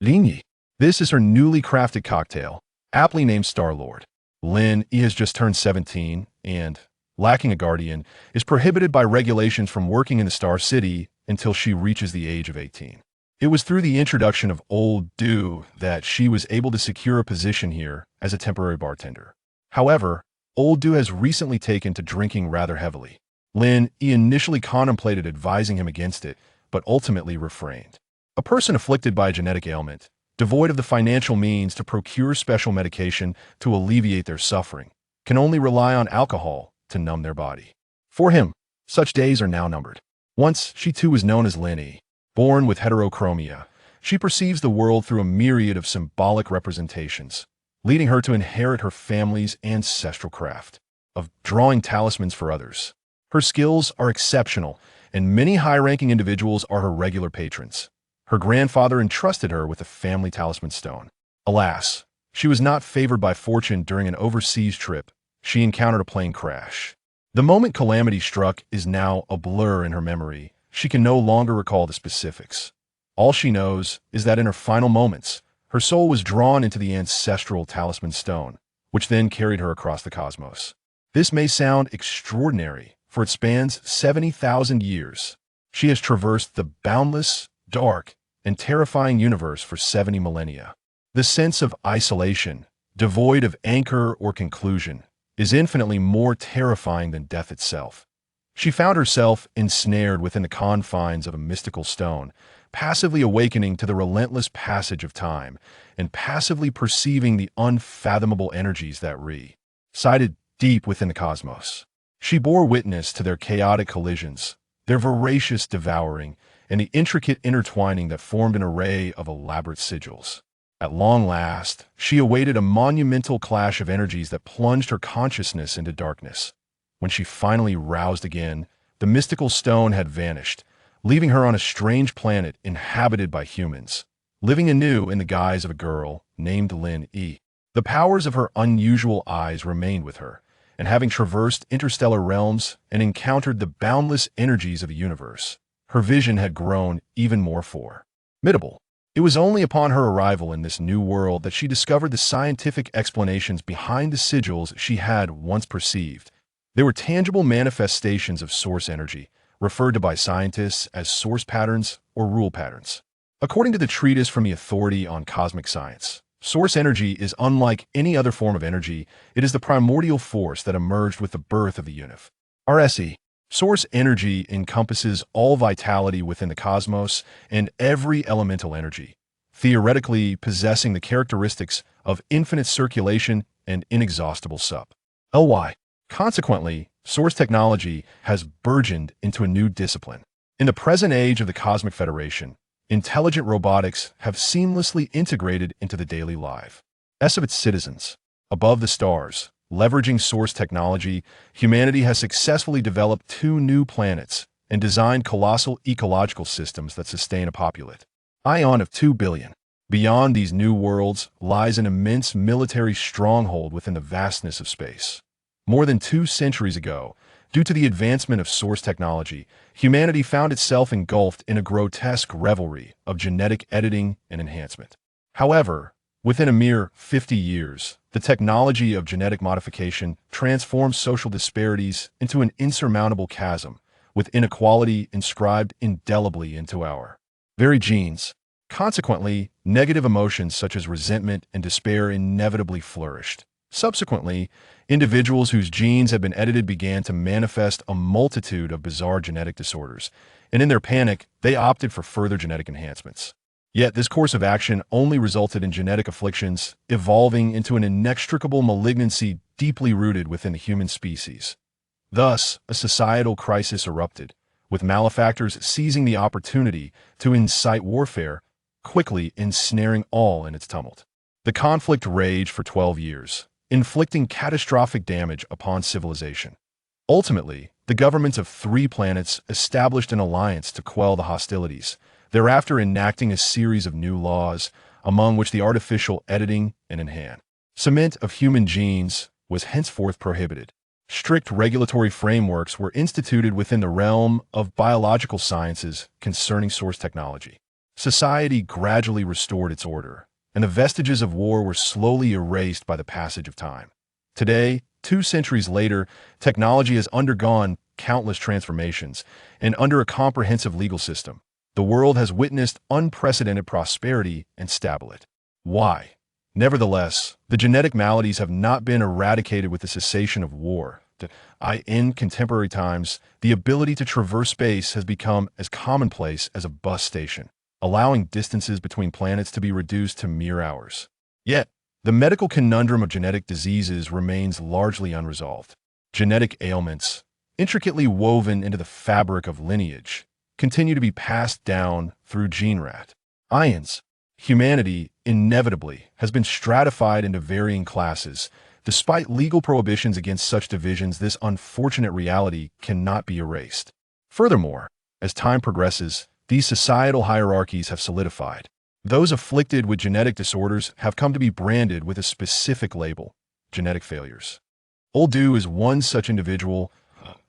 Lin Yi. This is her newly crafted cocktail, aptly named Star-Lord. Lin Yi has just turned 17 and, lacking a guardian, is prohibited by regulations from working in the Star City until she reaches the age of 18. It was through the introduction of Old Dew that she was able to secure a position here as a temporary bartender. However, Old Dew has recently taken to drinking rather heavily. Lin Yi initially contemplated advising him against it, but ultimately refrained. A person afflicted by a genetic ailment, devoid of the financial means to procure special medication to alleviate their suffering, can only rely on alcohol to numb their body. For him, such days are now numbered. Once, she too was known as Lin Yi. Born with heterochromia, she perceives the world through a myriad of symbolic representations, leading her to inherit her family's ancestral craft of drawing talismans for others. Her skills are exceptional, and many high-ranking individuals are her regular patrons. Her grandfather entrusted her with a family talisman stone. Alas, she was not favored by fortune during an overseas trip. She encountered a plane crash. The moment calamity struck is now a blur in her memory. She can no longer recall the specifics. All she knows is that in her final moments, her soul was drawn into the ancestral talisman stone, which then carried her across the cosmos. This may sound extraordinary, for it spans 70,000 years. She has traversed the boundless, dark, and terrifying universe for 70 millennia. The sense of isolation, devoid of anchor or conclusion, is infinitely more terrifying than death itself. She found herself ensnared within the confines of a mystical stone, passively awakening to the relentless passage of time, and passively perceiving the unfathomable energies that resided deep within the cosmos. She bore witness to their chaotic collisions, their voracious devouring, and the intricate intertwining that formed an array of elaborate sigils. At long last, she awaited a monumental clash of energies that plunged her consciousness into darkness. When she finally roused again, the mystical stone had vanished, leaving her on a strange planet inhabited by humans, living anew in the guise of a girl named Lin Yi. The powers of her unusual eyes remained with her, and having traversed interstellar realms and encountered the boundless energies of the universe, her vision had grown even more formidable. It was only upon her arrival in this new world that she discovered the scientific explanations behind the sigils she had once perceived. They were tangible manifestations of source energy, referred to by scientists as source patterns or rule patterns. According to the treatise from the Authority on Cosmic Science, source energy is unlike any other form of energy. It is the primordial force that emerged with the birth of the universe. RSE. Source energy encompasses all vitality within the cosmos and every elemental energy, theoretically possessing the characteristics of infinite circulation and inexhaustible supply. Consequently, source technology has burgeoned into a new discipline. In the present age of the Cosmic Federation, intelligent robotics have seamlessly integrated into the daily lives of its citizens. Above the stars, leveraging source technology, humanity has successfully developed 2 new planets and designed colossal ecological systems that sustain a population of 2 billion. Beyond these new worlds lies an immense military stronghold within the vastness of space. More than 2 centuries ago, due to the advancement of source technology, humanity found itself engulfed in a grotesque revelry of genetic editing and enhancement. However, within a mere 50 years, the technology of genetic modification transformed social disparities into an insurmountable chasm, with inequality inscribed indelibly into our very genes. Consequently, negative emotions such as resentment and despair inevitably flourished. Subsequently, individuals whose genes had been edited began to manifest a multitude of bizarre genetic disorders, and in their panic, they opted for further genetic enhancements. Yet this course of action only resulted in genetic afflictions evolving into an inextricable malignancy deeply rooted within the human species. Thus, a societal crisis erupted, with malefactors seizing the opportunity to incite warfare, quickly ensnaring all in its tumult. The conflict raged for 12 years, inflicting catastrophic damage upon civilization. Ultimately, the governments of 3 planets established an alliance to quell the hostilities, thereafter enacting a series of new laws, among which the artificial editing and enhancement of human genes was henceforth prohibited. Strict regulatory frameworks were instituted within the realm of biological sciences concerning source technology. society gradually restored its order, and the vestiges of war were slowly erased by the passage of time. Today, 2 centuries later, technology has undergone countless transformations, and under a comprehensive legal system, the world has witnessed unprecedented prosperity and stability. Why? Nevertheless, the genetic maladies have not been eradicated with the cessation of war. In contemporary times, the ability to traverse space has become as commonplace as a bus station, allowing distances between planets to be reduced to mere hours. Yet, the medical conundrum of genetic diseases remains largely unresolved. Genetic ailments, intricately woven into the fabric of lineage, continue to be passed down through gene rat. Ions. Humanity, inevitably, has been stratified into varying classes. Despite legal prohibitions against such divisions, this unfortunate reality cannot be erased. Furthermore, as time progresses, these societal hierarchies have solidified. Those afflicted with genetic disorders have come to be branded with a specific label: genetic failures. Old Du is one such individual,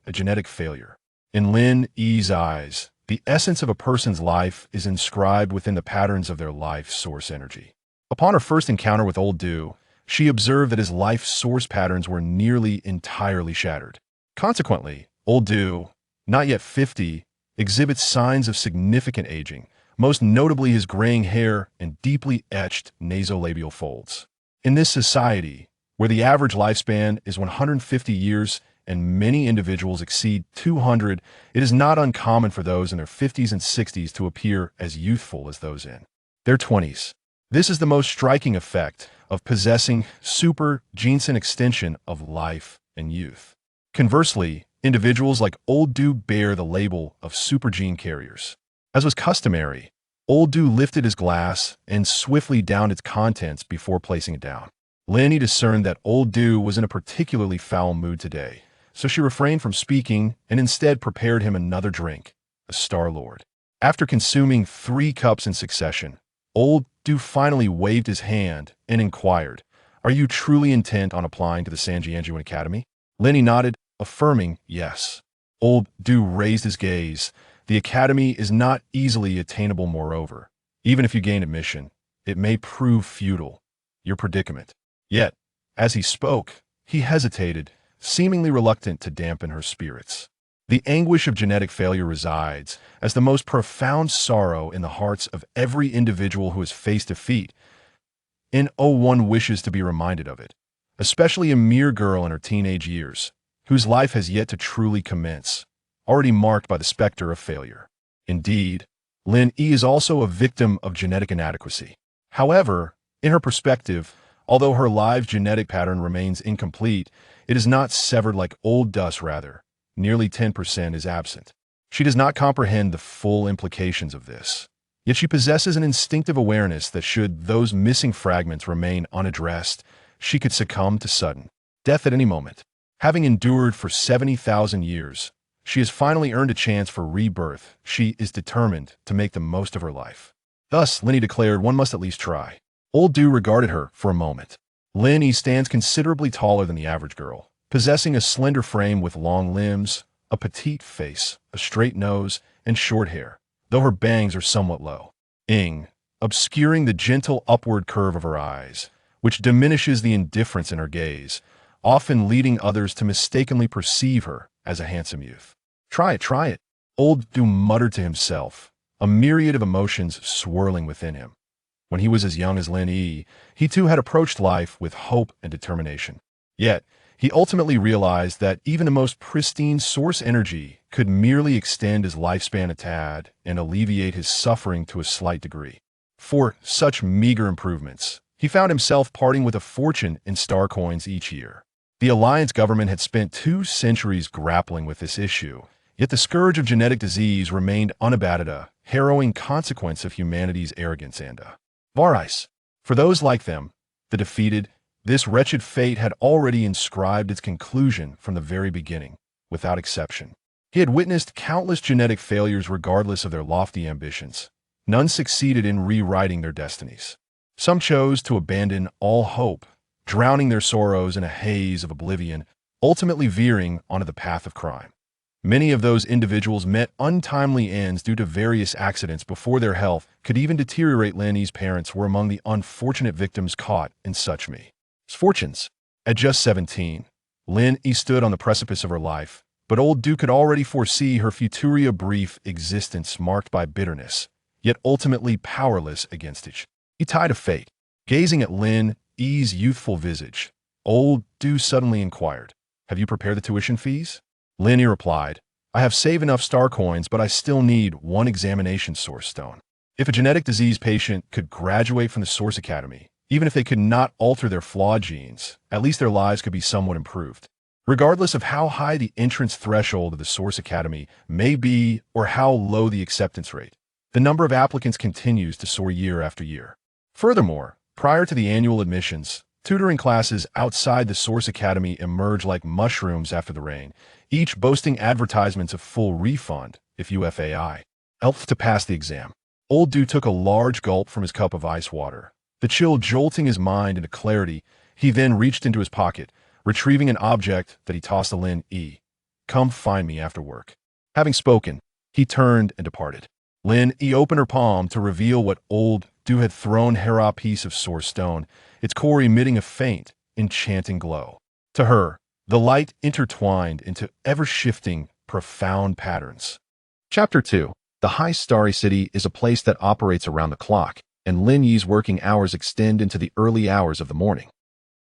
a genetic failure. In Lin Yi's eyes, the essence of a person's life is inscribed within the patterns of their life source energy. Upon her first encounter with Old Du, she observed that his life source patterns were nearly entirely shattered. Consequently, Old Du, not yet 50, exhibits signs of significant aging, most notably his graying hair and deeply etched nasolabial folds. In this society, where the average lifespan is 150 years and many individuals exceed 200, it is not uncommon for those in their 50s and 60s to appear as youthful as those in their 20s. This is the most striking effect of possessing super genes extension of life and youth. Conversely, individuals like Old Du bear the label of super gene carriers. As was customary, Old Du lifted his glass and swiftly downed its contents before placing it down. Lin Yi discerned that Old Du was in a particularly foul mood today, so she refrained from speaking and instead prepared him another drink, a Star-Lord. After consuming 3 cups in succession, Old Du finally waved his hand and inquired, "Are you truly intent on applying to the Sanjianjuan Academy?" Lin Yi nodded, affirming yes. Old Du raised his gaze. The academy is not easily attainable, moreover. Even if you gain admission, it may prove futile. Your predicament. Yet, as he spoke, he hesitated, seemingly reluctant to dampen her spirits. The anguish of genetic failure resides as the most profound sorrow in the hearts of every individual who has faced defeat, and one wishes to be reminded of it, especially a mere girl in her teenage years, whose life has yet to truly commence, already marked by the specter of failure. Indeed, Lin Yi is also a victim of genetic inadequacy. However, in her perspective, although her live genetic pattern remains incomplete, it is not severed like Old Du's. Rather, nearly 10% is absent. She does not comprehend the full implications of this. Yet she possesses an instinctive awareness that should those missing fragments remain unaddressed, she could succumb to sudden death at any moment. Having endured for 70,000 years, she has finally earned a chance for rebirth. She is determined to make the most of her life. Thus, Lin Yi declared one must at least try. Old Du regarded her for a moment. Lin Yi stands considerably taller than the average girl, possessing a slender frame with long limbs, a petite face, a straight nose, and short hair, though her bangs are somewhat low, obscuring the gentle upward curve of her eyes, which diminishes the indifference in her gaze, often leading others to mistakenly perceive her as a handsome youth. Try it. Old Du muttered to himself, a myriad of emotions swirling within him. When he was as young as Lin Yi, he too had approached life with hope and determination. Yet, he ultimately realized that even the most pristine source energy could merely extend his lifespan a tad and alleviate his suffering to a slight degree. For such meager improvements, he found himself parting with a fortune in star coins each year. The Alliance government had spent 2 centuries grappling with this issue, yet the scourge of genetic disease remained unabated, a harrowing consequence of humanity's arrogance and avarice. For those like them, the defeated, this wretched fate had already inscribed its conclusion from the very beginning, without exception. He had witnessed countless genetic failures regardless of their lofty ambitions. None succeeded in rewriting their destinies. Some chose to abandon all hope, drowning their sorrows in a haze of oblivion, ultimately veering onto the path of crime. Many of those individuals met untimely ends due to various accidents before their health could even deteriorate. Lin Yi's parents were among the unfortunate victims caught in such misfortunes. At just 17, Lin Yi stood on the precipice of her life, but old Du could already foresee her future brief existence marked by bitterness, yet ultimately powerless against it. He tied of fate. Gazing at Lin Yi's youthful visage, old Du suddenly inquired, "Have you prepared the tuition fees?" Lin Yi replied, "I have saved enough star coins, but I still need one examination source stone." If a genetic disease patient could graduate from the Source Academy, even if they could not alter their flawed genes, at least their lives could be somewhat improved. Regardless of how high the entrance threshold of the Source Academy may be or how low the acceptance rate, the number of applicants continues to soar year after year. Furthermore, prior to the annual admissions, tutoring classes outside the Source Academy emerge like mushrooms after the rain, each boasting advertisements of full refund if you FAI. Helped to pass the exam. Old Du took a large gulp from his cup of ice water, the chill jolting his mind into clarity. He then reached into his pocket, retrieving an object that he tossed to Lin Yi. "Come find me after work." Having spoken, he turned and departed. Lin Yi opened her palm to reveal what old Du had thrown her a piece of source stone, its core emitting a faint, enchanting glow. To her, the light intertwined into ever-shifting, profound patterns. Chapter 2. The High Starry City is a place that operates around the clock, and Lin Yi's working hours extend into the early hours of the morning,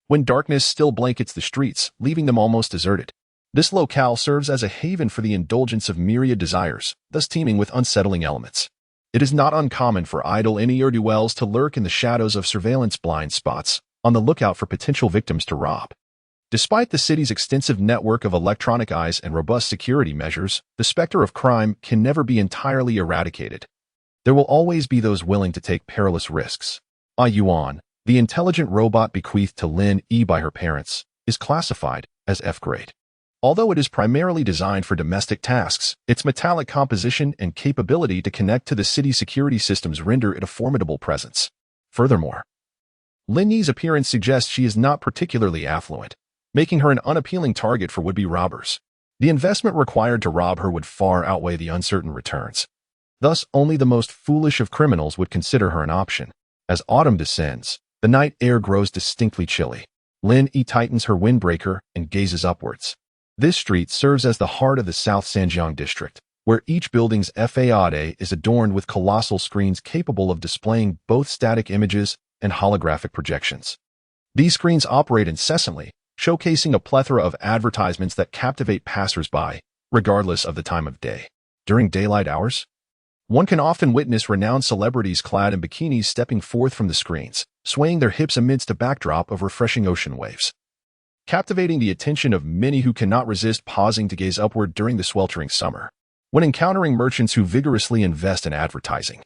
when darkness still blankets the streets, leaving them almost deserted. This locale serves as a haven for the indulgence of myriad desires, thus teeming with unsettling elements. It is not uncommon for idle ne'er-do-wells to lurk in the shadows of surveillance blind spots, on the lookout for potential victims to rob. Despite the city's extensive network of electronic eyes and robust security measures, the specter of crime can never be entirely eradicated. There will always be those willing to take perilous risks. Yuan, the intelligent robot bequeathed to Lin Yi by her parents, is classified as F-grade. Although it is primarily designed for domestic tasks, its metallic composition and capability to connect to the city's security systems render it a formidable presence. Furthermore, Lin Yi's appearance suggests she is not particularly affluent, making her an unappealing target for would-be robbers. The investment required to rob her would far outweigh the uncertain returns. Thus, only the most foolish of criminals would consider her an option. As autumn descends, the night air grows distinctly chilly. Lin Yi tightens her windbreaker and gazes upwards. This street serves as the heart of the South Sanjiang district, where each building's facade is adorned with colossal screens capable of displaying both static images and holographic projections. These screens operate incessantly, showcasing a plethora of advertisements that captivate passers-by, regardless of the time of day. During daylight hours, one can often witness renowned celebrities clad in bikinis stepping forth from the screens, swaying their hips amidst a backdrop of refreshing ocean waves, captivating the attention of many who cannot resist pausing to gaze upward during the sweltering summer. When encountering merchants who vigorously invest in advertising,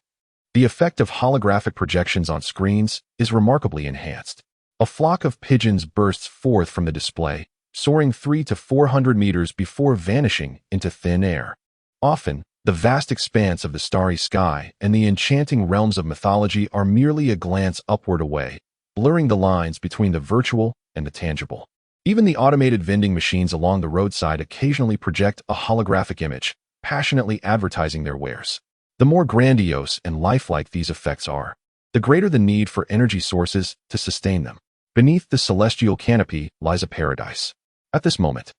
the effect of holographic projections on screens is remarkably enhanced. A flock of pigeons bursts forth from the display, soaring 300 to 400 meters before vanishing into thin air. Often, the vast expanse of the starry sky and the enchanting realms of mythology are merely a glance upward away, blurring the lines between the virtual and the tangible. Even the automated vending machines along the roadside occasionally project a holographic image, passionately advertising their wares. The more grandiose and lifelike these effects are, the greater the need for energy sources to sustain them. Beneath the celestial canopy lies a paradise. At this moment,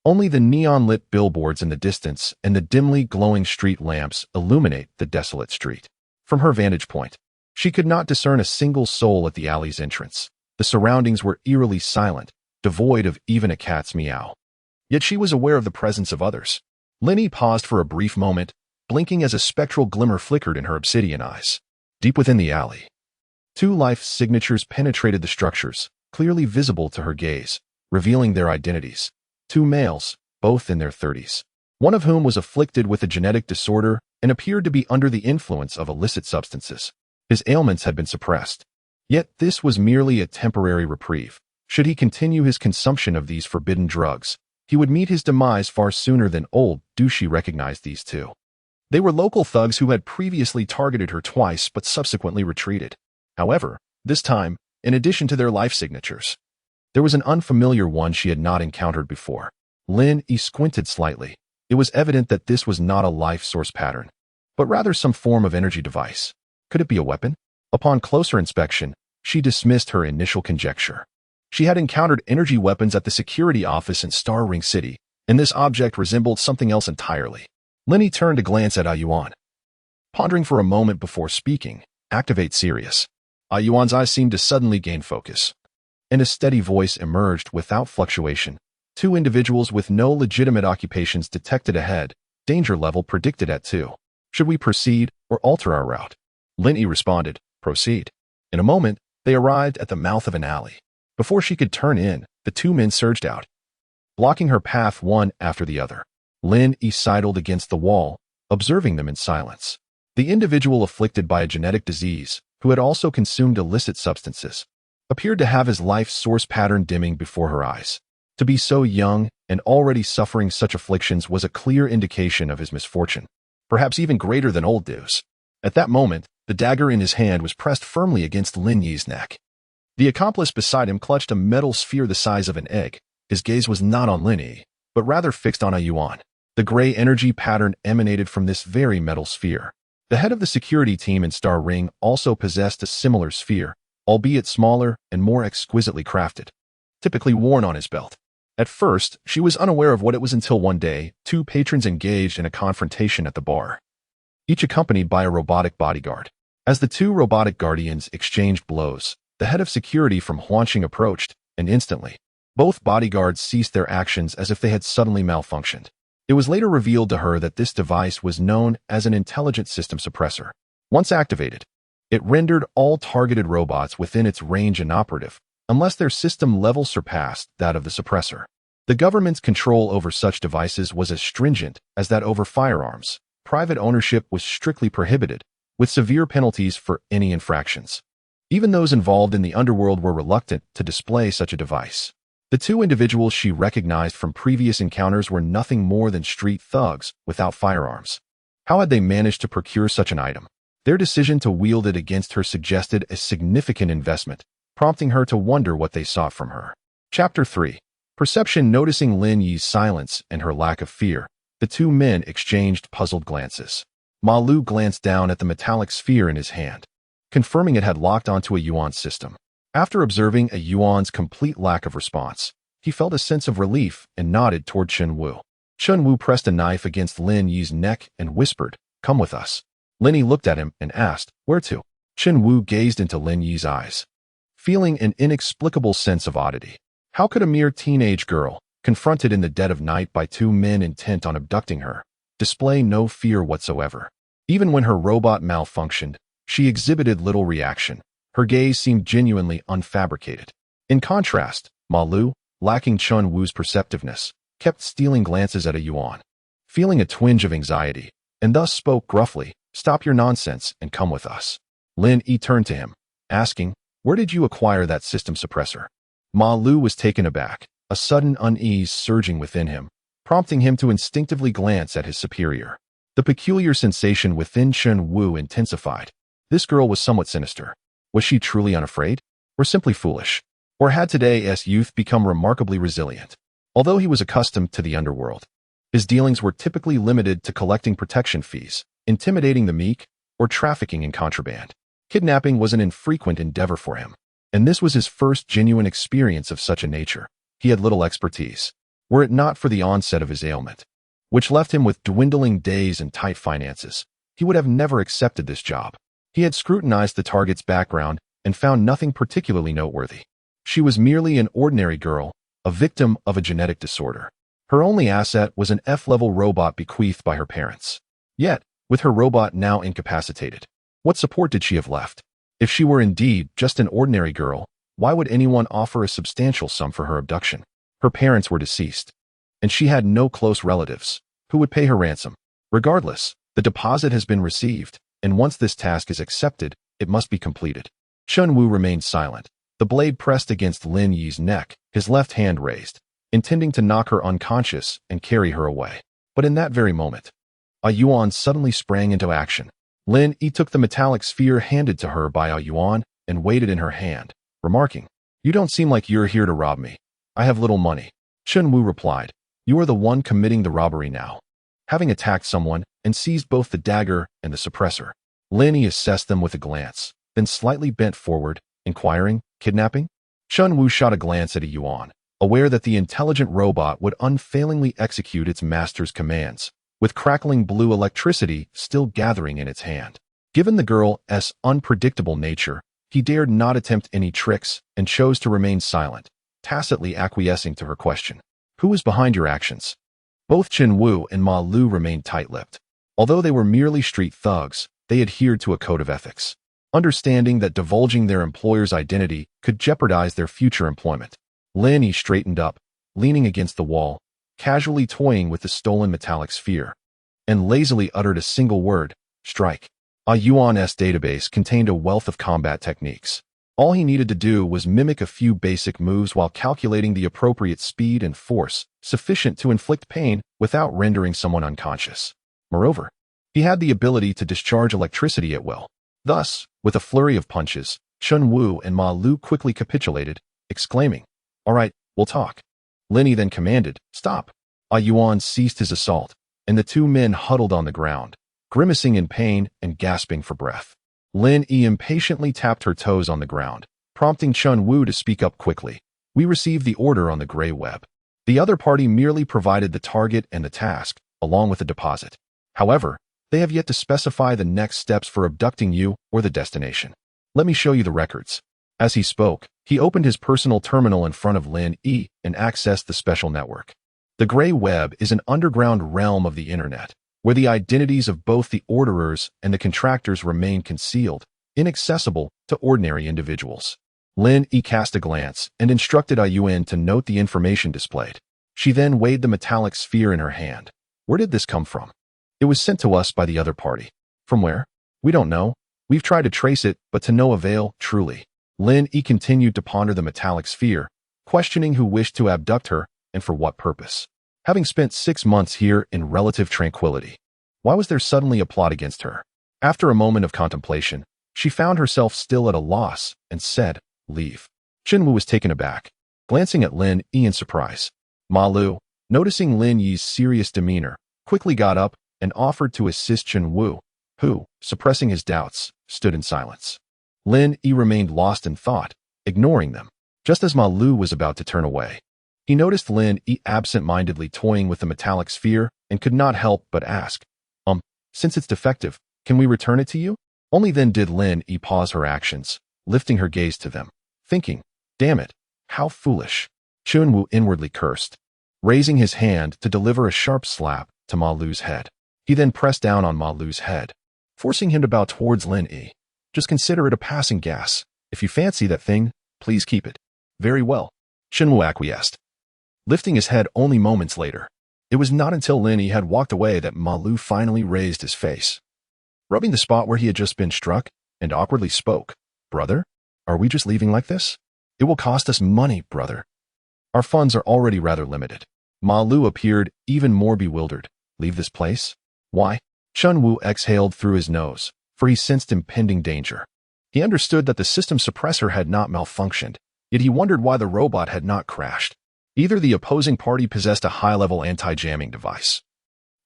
only the neon-lit billboards in the distance and the dimly glowing street lamps illuminate the desolate street. From her vantage point, she could not discern a single soul at the alley's entrance. The surroundings were eerily silent, devoid of even a cat's meow. Yet she was aware of the presence of others. Lin Yi paused for a brief moment, blinking as a spectral glimmer flickered in her obsidian eyes. Deep within the alley, two life signatures penetrated the structures, clearly visible to her gaze, revealing their identities. Two males, both in their 30s. One of whom was afflicted with a genetic disorder and appeared to be under the influence of illicit substances. His ailments had been suppressed. Yet this was merely a temporary reprieve. Should he continue his consumption of these forbidden drugs, he would meet his demise far sooner than old Du. She recognized these two. They were local thugs who had previously targeted her twice but subsequently retreated. However, this time, in addition to their life signatures, there was an unfamiliar one she had not encountered before. Lin Yi squinted slightly, It was evident that this was not a life source pattern, but rather some form of energy device. Could it be a weapon? Upon closer inspection, she dismissed her initial conjecture. She had encountered energy weapons at the security office in Star Ring City, and this object resembled something else entirely. Lin Yi turned to glance at Yuan. Pondering for a moment before speaking, activate Sirius. Yuan's eyes seemed to suddenly gain focus, and a steady voice emerged without fluctuation. Two individuals with no legitimate occupations detected ahead, danger level predicted at 2. Should we proceed or alter our route? Lin Yi responded, proceed. In a moment, they arrived at the mouth of an alley. Before she could turn in, the two men surged out, blocking her path one after the other. Lin Yi sidled against the wall, observing them in silence. The individual afflicted by a genetic disease, who had also consumed illicit substances, appeared to have his life source pattern dimming before her eyes. To be so young and already suffering such afflictions was a clear indication of his misfortune, perhaps even greater than old dues. At that moment, the dagger in his hand was pressed firmly against Lin Yi's neck. The accomplice beside him clutched a metal sphere the size of an egg. His gaze was not on Lin Yi, but rather fixed on Yuan. The gray energy pattern emanated from this very metal sphere. The head of the security team in Star Ring also possessed a similar sphere, albeit smaller and more exquisitely crafted, typically worn on his belt. At first, she was unaware of what it was until one day, two patrons engaged in a confrontation at the bar, each accompanied by a robotic bodyguard. As the two robotic guardians exchanged blows, the head of security from Huanqing approached, and instantly, both bodyguards ceased their actions as if they had suddenly malfunctioned. It was later revealed to her that this device was known as an intelligent system suppressor. Once activated, it rendered all targeted robots within its range inoperative, unless their system level surpassed that of the suppressor. The government's control over such devices was as stringent as that over firearms. Private ownership was strictly prohibited, with severe penalties for any infractions. Even those involved in the underworld were reluctant to display such a device. The two individuals she recognized from previous encounters were nothing more than street thugs without firearms. How had they managed to procure such an item? Their decision to wield it against her suggested a significant investment, prompting her to wonder what they sought from her. Chapter 3. Perception. Noticing Lin Yi's silence and her lack of fear, the two men exchanged puzzled glances. Ma Lu glanced down at the metallic sphere in his hand, confirming it had locked onto a Yuan system. After observing a Yuan's complete lack of response, he felt a sense of relief and nodded toward Chen Wu. Chen Wu pressed a knife against Lin Yi's neck and whispered, "Come with us." Lin Yi looked at him and asked, "Where to?" Chen Wu gazed into Lin Yi's eyes, feeling an inexplicable sense of oddity. How could a mere teenage girl, confronted in the dead of night by two men intent on abducting her, display no fear whatsoever? Even when her robot malfunctioned, she exhibited little reaction. Her gaze seemed genuinely unfabricated. In contrast, Ma Lu, lacking Chen Wu's perceptiveness, kept stealing glances at Yuan, feeling a twinge of anxiety, and thus spoke gruffly, "Stop your nonsense and come with us." Lin Yi turned to him, asking, "Where did you acquire that system suppressor?" Ma Lu was taken aback, a sudden unease surging within him, prompting him to instinctively glance at his superior. The peculiar sensation within Chen Wu intensified. This girl was somewhat sinister. Was she truly unafraid, or simply foolish? Or had today's youth become remarkably resilient? Although he was accustomed to the underworld, his dealings were typically limited to collecting protection fees, intimidating the meek, or trafficking in contraband. Kidnapping was an infrequent endeavor for him, and this was his first genuine experience of such a nature. He had little expertise, were it not for the onset of his ailment, which left him with dwindling days and tight finances. He would have never accepted this job. He had scrutinized the target's background and found nothing particularly noteworthy. She was merely an ordinary girl, a victim of a genetic disorder. Her only asset was an F-level robot bequeathed by her parents. Yet, with her robot now incapacitated, what support did she have left? If she were indeed just an ordinary girl, why would anyone offer a substantial sum for her abduction? Her parents were deceased, and she had no close relatives who would pay her ransom. Regardless, the deposit has been received, and once this task is accepted, it must be completed. Chen Wu remained silent, the blade pressed against Lin Yi's neck, his left hand raised, intending to knock her unconscious and carry her away. But in that very moment, Yuan suddenly sprang into action. Lin Yi took the metallic sphere handed to her by Yuan and weighed it in her hand, remarking, "You don't seem like you're here to rob me. I have little money." Chen Wu replied, "You are the one committing the robbery now." having attacked someone and seized both the dagger and the suppressor. Lin Yi assessed them with a glance, then slightly bent forward, inquiring, kidnapping? Chun Wu shot a glance at Yuan, aware that the intelligent robot would unfailingly execute its master's commands, with crackling blue electricity still gathering in its hand. Given the girl's unpredictable nature, he dared not attempt any tricks and chose to remain silent, tacitly acquiescing to her question. Who is behind your actions? Both Chen Wu and Ma Lu remained tight-lipped. Although they were merely street thugs, they adhered to a code of ethics, understanding that divulging their employer's identity could jeopardize their future employment. Lin Yi straightened up, leaning against the wall, casually toying with the stolen metallic sphere, and lazily uttered a single word, strike. Yuan's database contained a wealth of combat techniques. All he needed to do was mimic a few basic moves while calculating the appropriate speed and force sufficient to inflict pain without rendering someone unconscious. Moreover, he had the ability to discharge electricity at will. Thus, with a flurry of punches, Chun Wu and Ma Lu quickly capitulated, exclaiming, "All right, we'll talk." Lin Yi then commanded, "Stop." Yuan ceased his assault, and the two men huddled on the ground, grimacing in pain and gasping for breath. Lin Yi impatiently tapped her toes on the ground, prompting Chun Wu to speak up quickly. "We received the order on the gray web." The other party merely provided the target and the task, along with a deposit. However, they have yet to specify the next steps for abducting you or the destination. "Let me show you the records." As he spoke, he opened his personal terminal in front of Lin Yi and accessed the special network. The gray web is an underground realm of the internet, where the identities of both the orderers and the contractors remain concealed, inaccessible to ordinary individuals. Lin Yi cast a glance and instructed Yuan to note the information displayed. She then weighed the metallic sphere in her hand. "Where did this come from?" "It was sent to us by the other party." "From where?" "We don't know. We've tried to trace it, but to no avail, truly." Lin Yi continued to ponder the metallic sphere, questioning who wished to abduct her and for what purpose. Having spent 6 months here in relative tranquility, why was there suddenly a plot against her? After a moment of contemplation, she found herself still at a loss and said, "Leave." Chen Wu was taken aback, glancing at Lin Yi in surprise. Ma Lu, noticing Lin Yi's serious demeanor, quickly got up and offered to assist Chen Wu, who, suppressing his doubts, stood in silence. Lin Yi remained lost in thought, ignoring them. Just as Ma Lu was about to turn away, he noticed Lin Yi absent-mindedly toying with the metallic sphere and could not help but ask, "Since it's defective, can we return it to you?" Only then did Lin Yi pause her actions, lifting her gaze to them, thinking, "Damn it, how foolish." Chun Wu inwardly cursed, raising his hand to deliver a sharp slap to Ma Lu's head. He then pressed down on Ma Lu's head, forcing him to bow towards Lin Yi. "Just consider it a passing gas. If you fancy that thing, please keep it." "Very well." Chun Wu acquiesced, lifting his head only moments later. It was not until Lin Yi had walked away that Ma Lu finally raised his face, rubbing the spot where he had just been struck, and awkwardly spoke, "Brother, are we just leaving like this? It will cost us money, brother. Our funds are already rather limited." Ma Lu appeared even more bewildered. "Leave this place? Why?" Chun Wu exhaled through his nose, for he sensed impending danger. He understood that the system suppressor had not malfunctioned, yet he wondered why the robot had not crashed. Either the opposing party possessed a high-level anti-jamming device,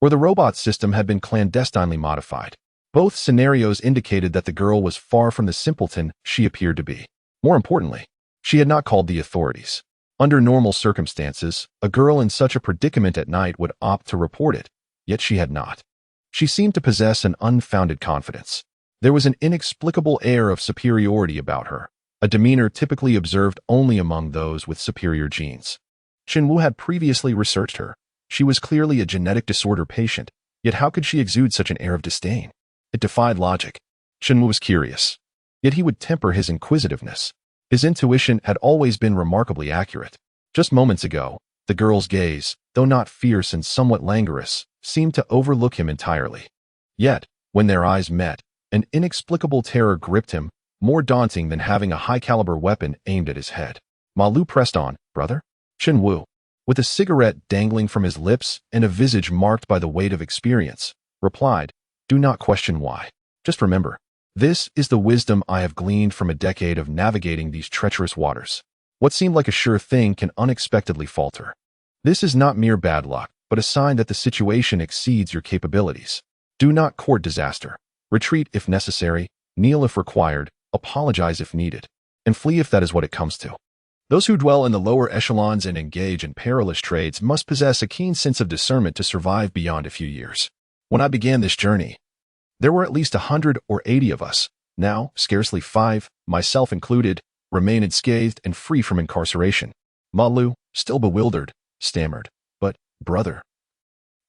or the robot system had been clandestinely modified. Both scenarios indicated that the girl was far from the simpleton she appeared to be. More importantly, she had not called the authorities. Under normal circumstances, a girl in such a predicament at night would opt to report it, yet she had not. She seemed to possess an unfounded confidence. There was an inexplicable air of superiority about her, a demeanor typically observed only among those with superior genes. Chen Wu had previously researched her. She was clearly a genetic disorder patient, yet how could she exude such an air of disdain? It defied logic. Chen Wu was curious, yet he would temper his inquisitiveness. His intuition had always been remarkably accurate. Just moments ago, the girl's gaze, though not fierce and somewhat languorous, seemed to overlook him entirely. Yet, when their eyes met, an inexplicable terror gripped him, more daunting than having a high-caliber weapon aimed at his head. Ma Lu pressed on, "Brother?" Chen Wu, with a cigarette dangling from his lips and a visage marked by the weight of experience, replied, "Do not question why. Just remember, this is the wisdom I have gleaned from a decade of navigating these treacherous waters. What seemed like a sure thing can unexpectedly falter. This is not mere bad luck, but a sign that the situation exceeds your capabilities. Do not court disaster. Retreat if necessary, kneel if required, apologize if needed, and flee if that is what it comes to. Those who dwell in the lower echelons and engage in perilous trades must possess a keen sense of discernment to survive beyond a few years. When I began this journey, there were at least 100 or 80 of us. Now, scarcely 5, myself included, remain unscathed and free from incarceration. Malu, still bewildered, stammered, "But, brother,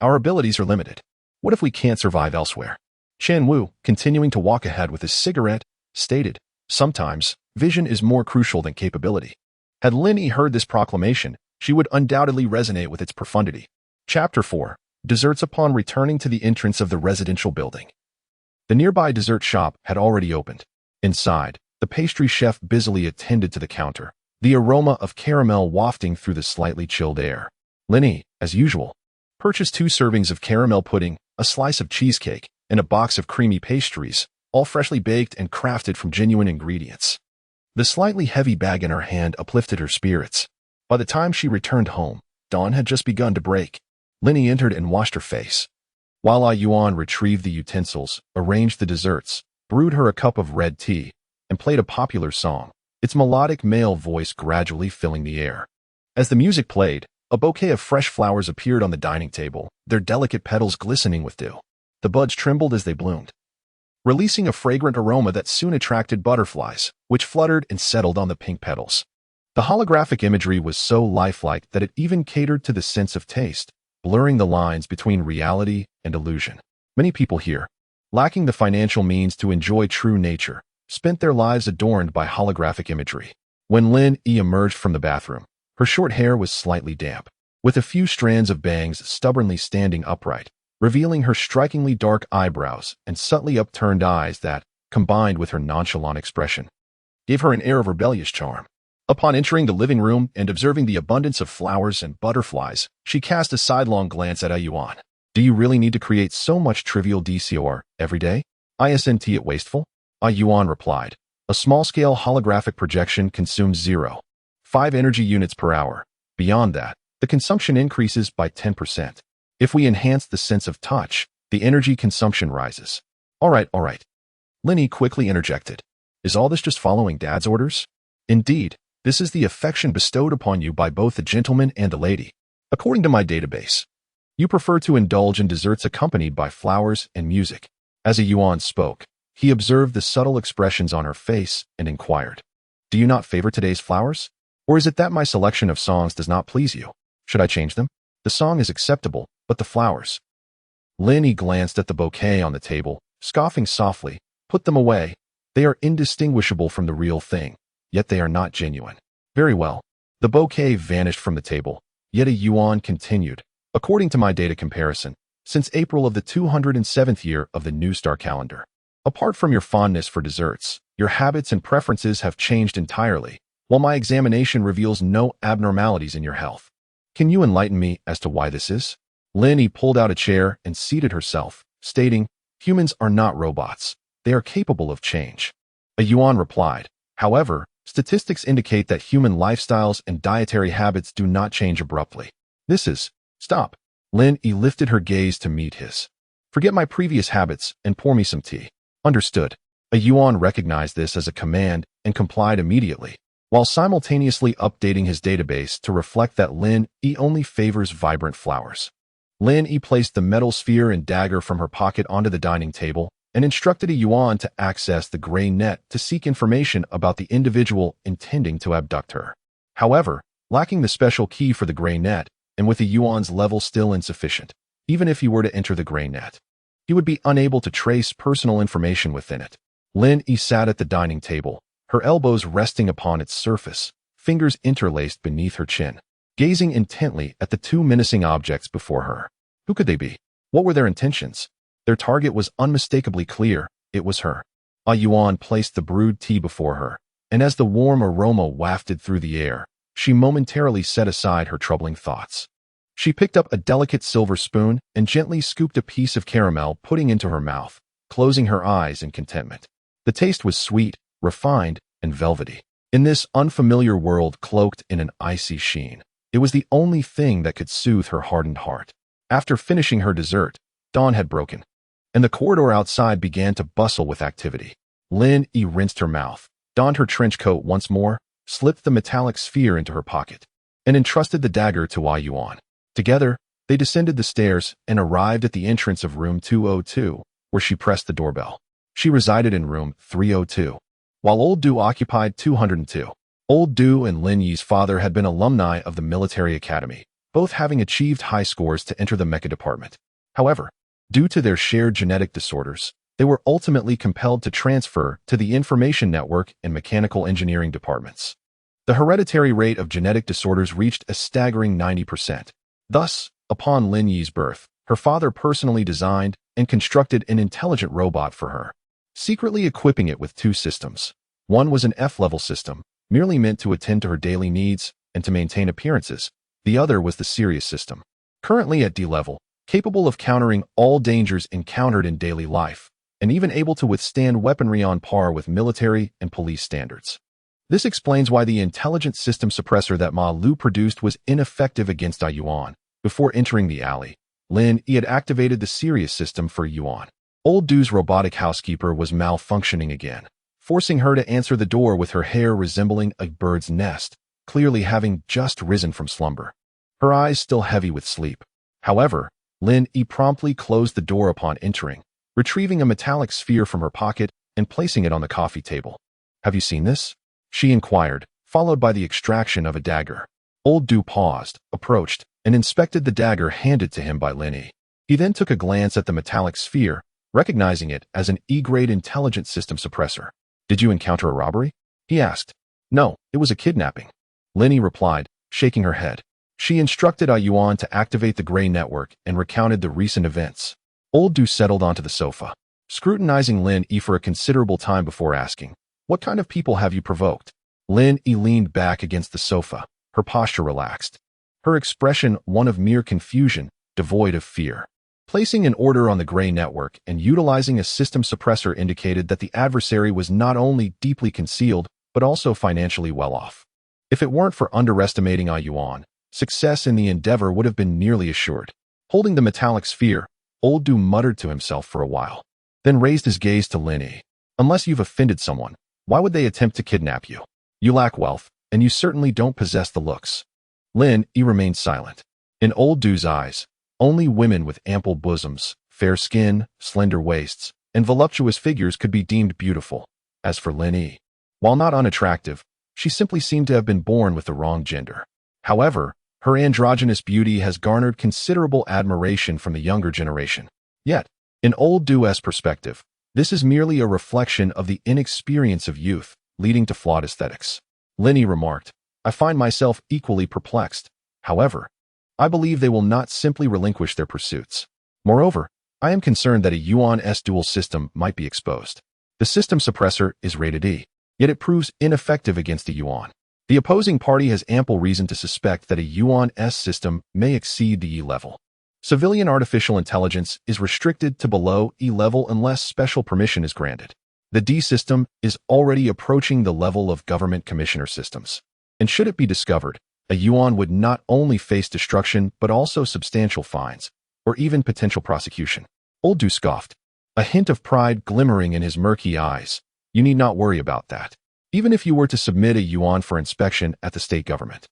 our abilities are limited. What if we can't survive elsewhere?" Chen Wu, continuing to walk ahead with his cigarette, stated, "Sometimes, vision is more crucial than capability." Had Lin Yi heard this proclamation, she would undoubtedly resonate with its profundity. Chapter 4. Desserts upon returning to the entrance of the residential building. The nearby dessert shop had already opened. Inside, the pastry chef busily attended to the counter, the aroma of caramel wafting through the slightly chilled air. Lin Yi, as usual, purchased 2 servings of caramel pudding, a slice of cheesecake, and a box of creamy pastries, all freshly baked and crafted from genuine ingredients. The slightly heavy bag in her hand uplifted her spirits. By the time she returned home, dawn had just begun to break. Lin Yi entered and washed her face. While Ai Yuan retrieved the utensils, arranged the desserts, brewed her a cup of red tea, and played a popular song, its melodic male voice gradually filling the air. As the music played, a bouquet of fresh flowers appeared on the dining table, their delicate petals glistening with dew. The buds trembled as they bloomed, releasing a fragrant aroma that soon attracted butterflies, which fluttered and settled on the pink petals. The holographic imagery was so lifelike that it even catered to the sense of taste, blurring the lines between reality and illusion. Many people here, lacking the financial means to enjoy true nature, spent their lives adorned by holographic imagery. When Lin Yi emerged from the bathroom, her short hair was slightly damp, with a few strands of bangs stubbornly standing upright, revealing her strikingly dark eyebrows and subtly upturned eyes that, combined with her nonchalant expression, gave her an air of rebellious charm. Upon entering the living room and observing the abundance of flowers and butterflies, she cast a sidelong glance at Ai Yuan. "Do you really need to create so much trivial decor every day? Isn't it wasteful?" Ai Yuan replied, "A small-scale holographic projection consumes 0.5 energy units per hour. Beyond that, the consumption increases by 10%. If we enhance the sense of touch, the energy consumption rises." All right. Lin Yi quickly interjected. "Is all this just following Dad's orders?" "Indeed, this is the affection bestowed upon you by both the gentleman and the lady. According to my database, you prefer to indulge in desserts accompanied by flowers and music." As Ai Yuan spoke, he observed the subtle expressions on her face and inquired, "Do you not favor today's flowers? Or is it that my selection of songs does not please you? Should I change them? The song is acceptable, but the flowers—" Lin Yi glanced at the bouquet on the table, scoffing softly. "Put them away. They are indistinguishable from the real thing, yet they are not genuine." "Very well." The bouquet vanished from the table, yet Ai Yuan continued, "According to my data comparison, since April of the 207th year of the New Star calendar, apart from your fondness for desserts, your habits and preferences have changed entirely, while my examination reveals no abnormalities in your health. Can you enlighten me as to why this is?" Lin Yi pulled out a chair and seated herself, stating, "Humans are not robots. They are capable of change." Ai Yuan replied, "However, statistics indicate that human lifestyles and dietary habits do not change abruptly. This is—" "Stop." Lin Yi lifted her gaze to meet his. "Forget my previous habits and pour me some tea." "Understood." Ai Yuan recognized this as a command and complied immediately, while simultaneously updating his database to reflect that Lin Yi only favors vibrant flowers. Lin Yi placed the metal sphere and dagger from her pocket onto the dining table and instructed Ai Yuan to access the gray net to seek information about the individual intending to abduct her. However, lacking the special key for the gray net, and with Ai Yuan's level still insufficient, even if he were to enter the gray net, he would be unable to trace personal information within it. Lin Yi sat at the dining table, her elbows resting upon its surface, fingers interlaced beneath her chin, gazing intently at the 2 menacing objects before her. Who could they be? What were their intentions? Their target was unmistakably clear. It was her. Ai Yuan placed the brewed tea before her, and as the warm aroma wafted through the air, she momentarily set aside her troubling thoughts. She picked up a delicate silver spoon and gently scooped a piece of caramel pudding into her mouth, closing her eyes in contentment. The taste was sweet, refined, and velvety. In this unfamiliar world cloaked in an icy sheen, it was the only thing that could soothe her hardened heart. After finishing her dessert, dawn had broken, and the corridor outside began to bustle with activity. Lin Yi rinsed her mouth, donned her trench coat once more, slipped the metallic sphere into her pocket, and entrusted the dagger to Wei Yuan. Together, they descended the stairs and arrived at the entrance of room 202, where she pressed the doorbell. She resided in room 302, while Old Du occupied 202. Old Du and Lin Yi's father had been alumni of the military academy, both having achieved high scores to enter the mecha department. However, due to their shared genetic disorders, they were ultimately compelled to transfer to the information network and mechanical engineering departments. The hereditary rate of genetic disorders reached a staggering 90%. Thus, upon Lin Yi's birth, her father personally designed and constructed an intelligent robot for her, secretly equipping it with two systems. One was an F-level system, merely meant to attend to her daily needs and to maintain appearances. The other was the Sirius system, currently at D level, capable of countering all dangers encountered in daily life, and even able to withstand weaponry on par with military and police standards. This explains why the intelligent system suppressor that Ma Lu produced was ineffective against Yuan. Before entering the alley, Lin Yi had activated the Sirius system for Yuan. Old Du's robotic housekeeper was malfunctioning again, forcing her to answer the door with her hair resembling a bird's nest, clearly having just risen from slumber, her eyes still heavy with sleep. However, Lin Yi promptly closed the door upon entering, retrieving a metallic sphere from her pocket and placing it on the coffee table. "Have you seen this?" she inquired, followed by the extraction of a dagger. Old Du paused, approached, and inspected the dagger handed to him by Lin Yi. He then took a glance at the metallic sphere, recognizing it as an E-grade intelligent system suppressor. "Did you encounter a robbery?" he asked. "No, it was a kidnapping," Lin Yi replied, shaking her head. She instructed Yuan to activate the gray network and recounted the recent events. Old Du settled onto the sofa, scrutinizing Lin Yi for a considerable time before asking, "What kind of people have you provoked?" Lin Yi leaned back against the sofa, her posture relaxed, her expression one of mere confusion, devoid of fear. Placing an order on the gray network and utilizing a system suppressor indicated that the adversary was not only deeply concealed, but also financially well off. If it weren't for underestimating Yuan, success in the endeavor would have been nearly assured. Holding the metallic sphere, Old Du muttered to himself for a while, then raised his gaze to Lin Yi. "Unless you've offended someone, why would they attempt to kidnap you? You lack wealth, and you certainly don't possess the looks." Lin Yi remained silent. In Old Du's eyes, only women with ample bosoms, fair skin, slender waists, and voluptuous figures could be deemed beautiful. As for Lin Yi, while not unattractive, she simply seemed to have been born with the wrong gender. However, her androgynous beauty has garnered considerable admiration from the younger generation. Yet, in Old Du's perspective, this is merely a reflection of the inexperience of youth, leading to flawed aesthetics. Lin Yi remarked, "I find myself equally perplexed. However, I believe they will not simply relinquish their pursuits. Moreover, I am concerned that a Yuan-S dual system might be exposed. The system suppressor is rated E, yet it proves ineffective against a Yuan. The opposing party has ample reason to suspect that a Yuan-S system may exceed the E level. Civilian artificial intelligence is restricted to below E level unless special permission is granted. The D system is already approaching the level of government commissioner systems. And should it be discovered, a Yuan would not only face destruction but also substantial fines, or even potential prosecution." Old Du scoffed, a hint of pride glimmering in his murky eyes. "You need not worry about that. Even if you were to submit a Yuan for inspection at the state government,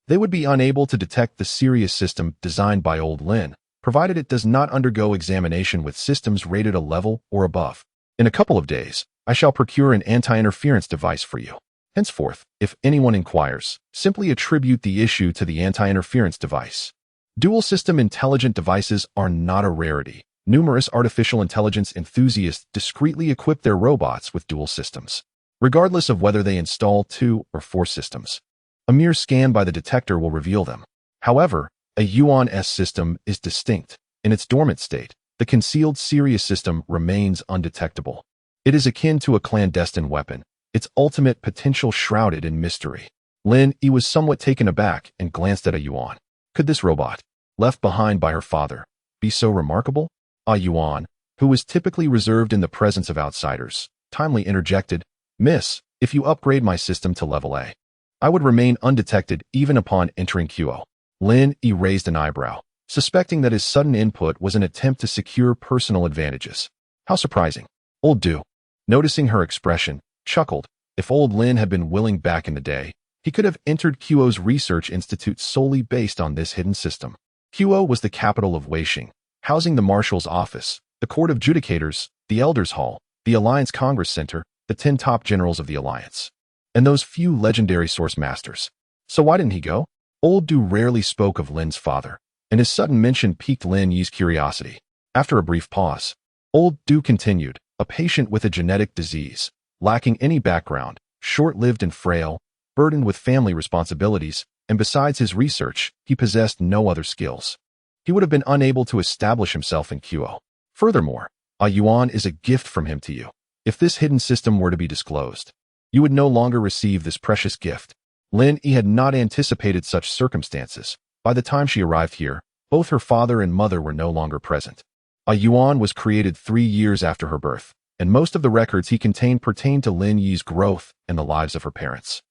they would be unable to detect the Sirius system designed by Old Lin, provided it does not undergo examination with systems rated a level or above. In a couple of days, I shall procure an anti-interference device for you. Henceforth, if anyone inquires, simply attribute the issue to the anti-interference device." Dual-system intelligent devices are not a rarity. Numerous artificial intelligence enthusiasts discreetly equip their robots with dual systems, regardless of whether they install 2 or 4 systems. A mere scan by the detector will reveal them. However, a Yuan-S system is distinct. In its dormant state, the concealed Sirius system remains undetectable. It is akin to a clandestine weapon, its ultimate potential shrouded in mystery. Lin Yi was somewhat taken aback and glanced at Yuan. Could this robot, left behind by her father, be so remarkable? Yuan, who was typically reserved in the presence of outsiders, timely interjected, "Miss, if you upgrade my system to level A, I would remain undetected even upon entering QO." Lin Yi raised an eyebrow, suspecting that his sudden input was an attempt to secure personal advantages. How surprising. Old Du, noticing her expression, chuckled. If old Lin had been willing back in the day, he could have entered Quo's research institute solely based on this hidden system. Quo was the capital of Weixing, housing the Marshal's office, the Court of Judicators, the Elders' Hall, the Alliance Congress Center, the 10 top generals of the Alliance, and those few legendary source masters. So why didn't he go? Old Du rarely spoke of Lin's father, and his sudden mention piqued Lin Yi's curiosity. After a brief pause, Old Du continued, a patient with a genetic disease, lacking any background, short-lived and frail, burdened with family responsibilities, and besides his research, he possessed no other skills. He would have been unable to establish himself in Quo. Furthermore, a yuan is a gift from him to you. If this hidden system were to be disclosed, you would no longer receive this precious gift. Lin Yi had not anticipated such circumstances. By the time she arrived here, both her father and mother were no longer present. A yuan was created 3 years after her birth, and most of the records he contained pertained to Lin Yi's growth and the lives of her parents.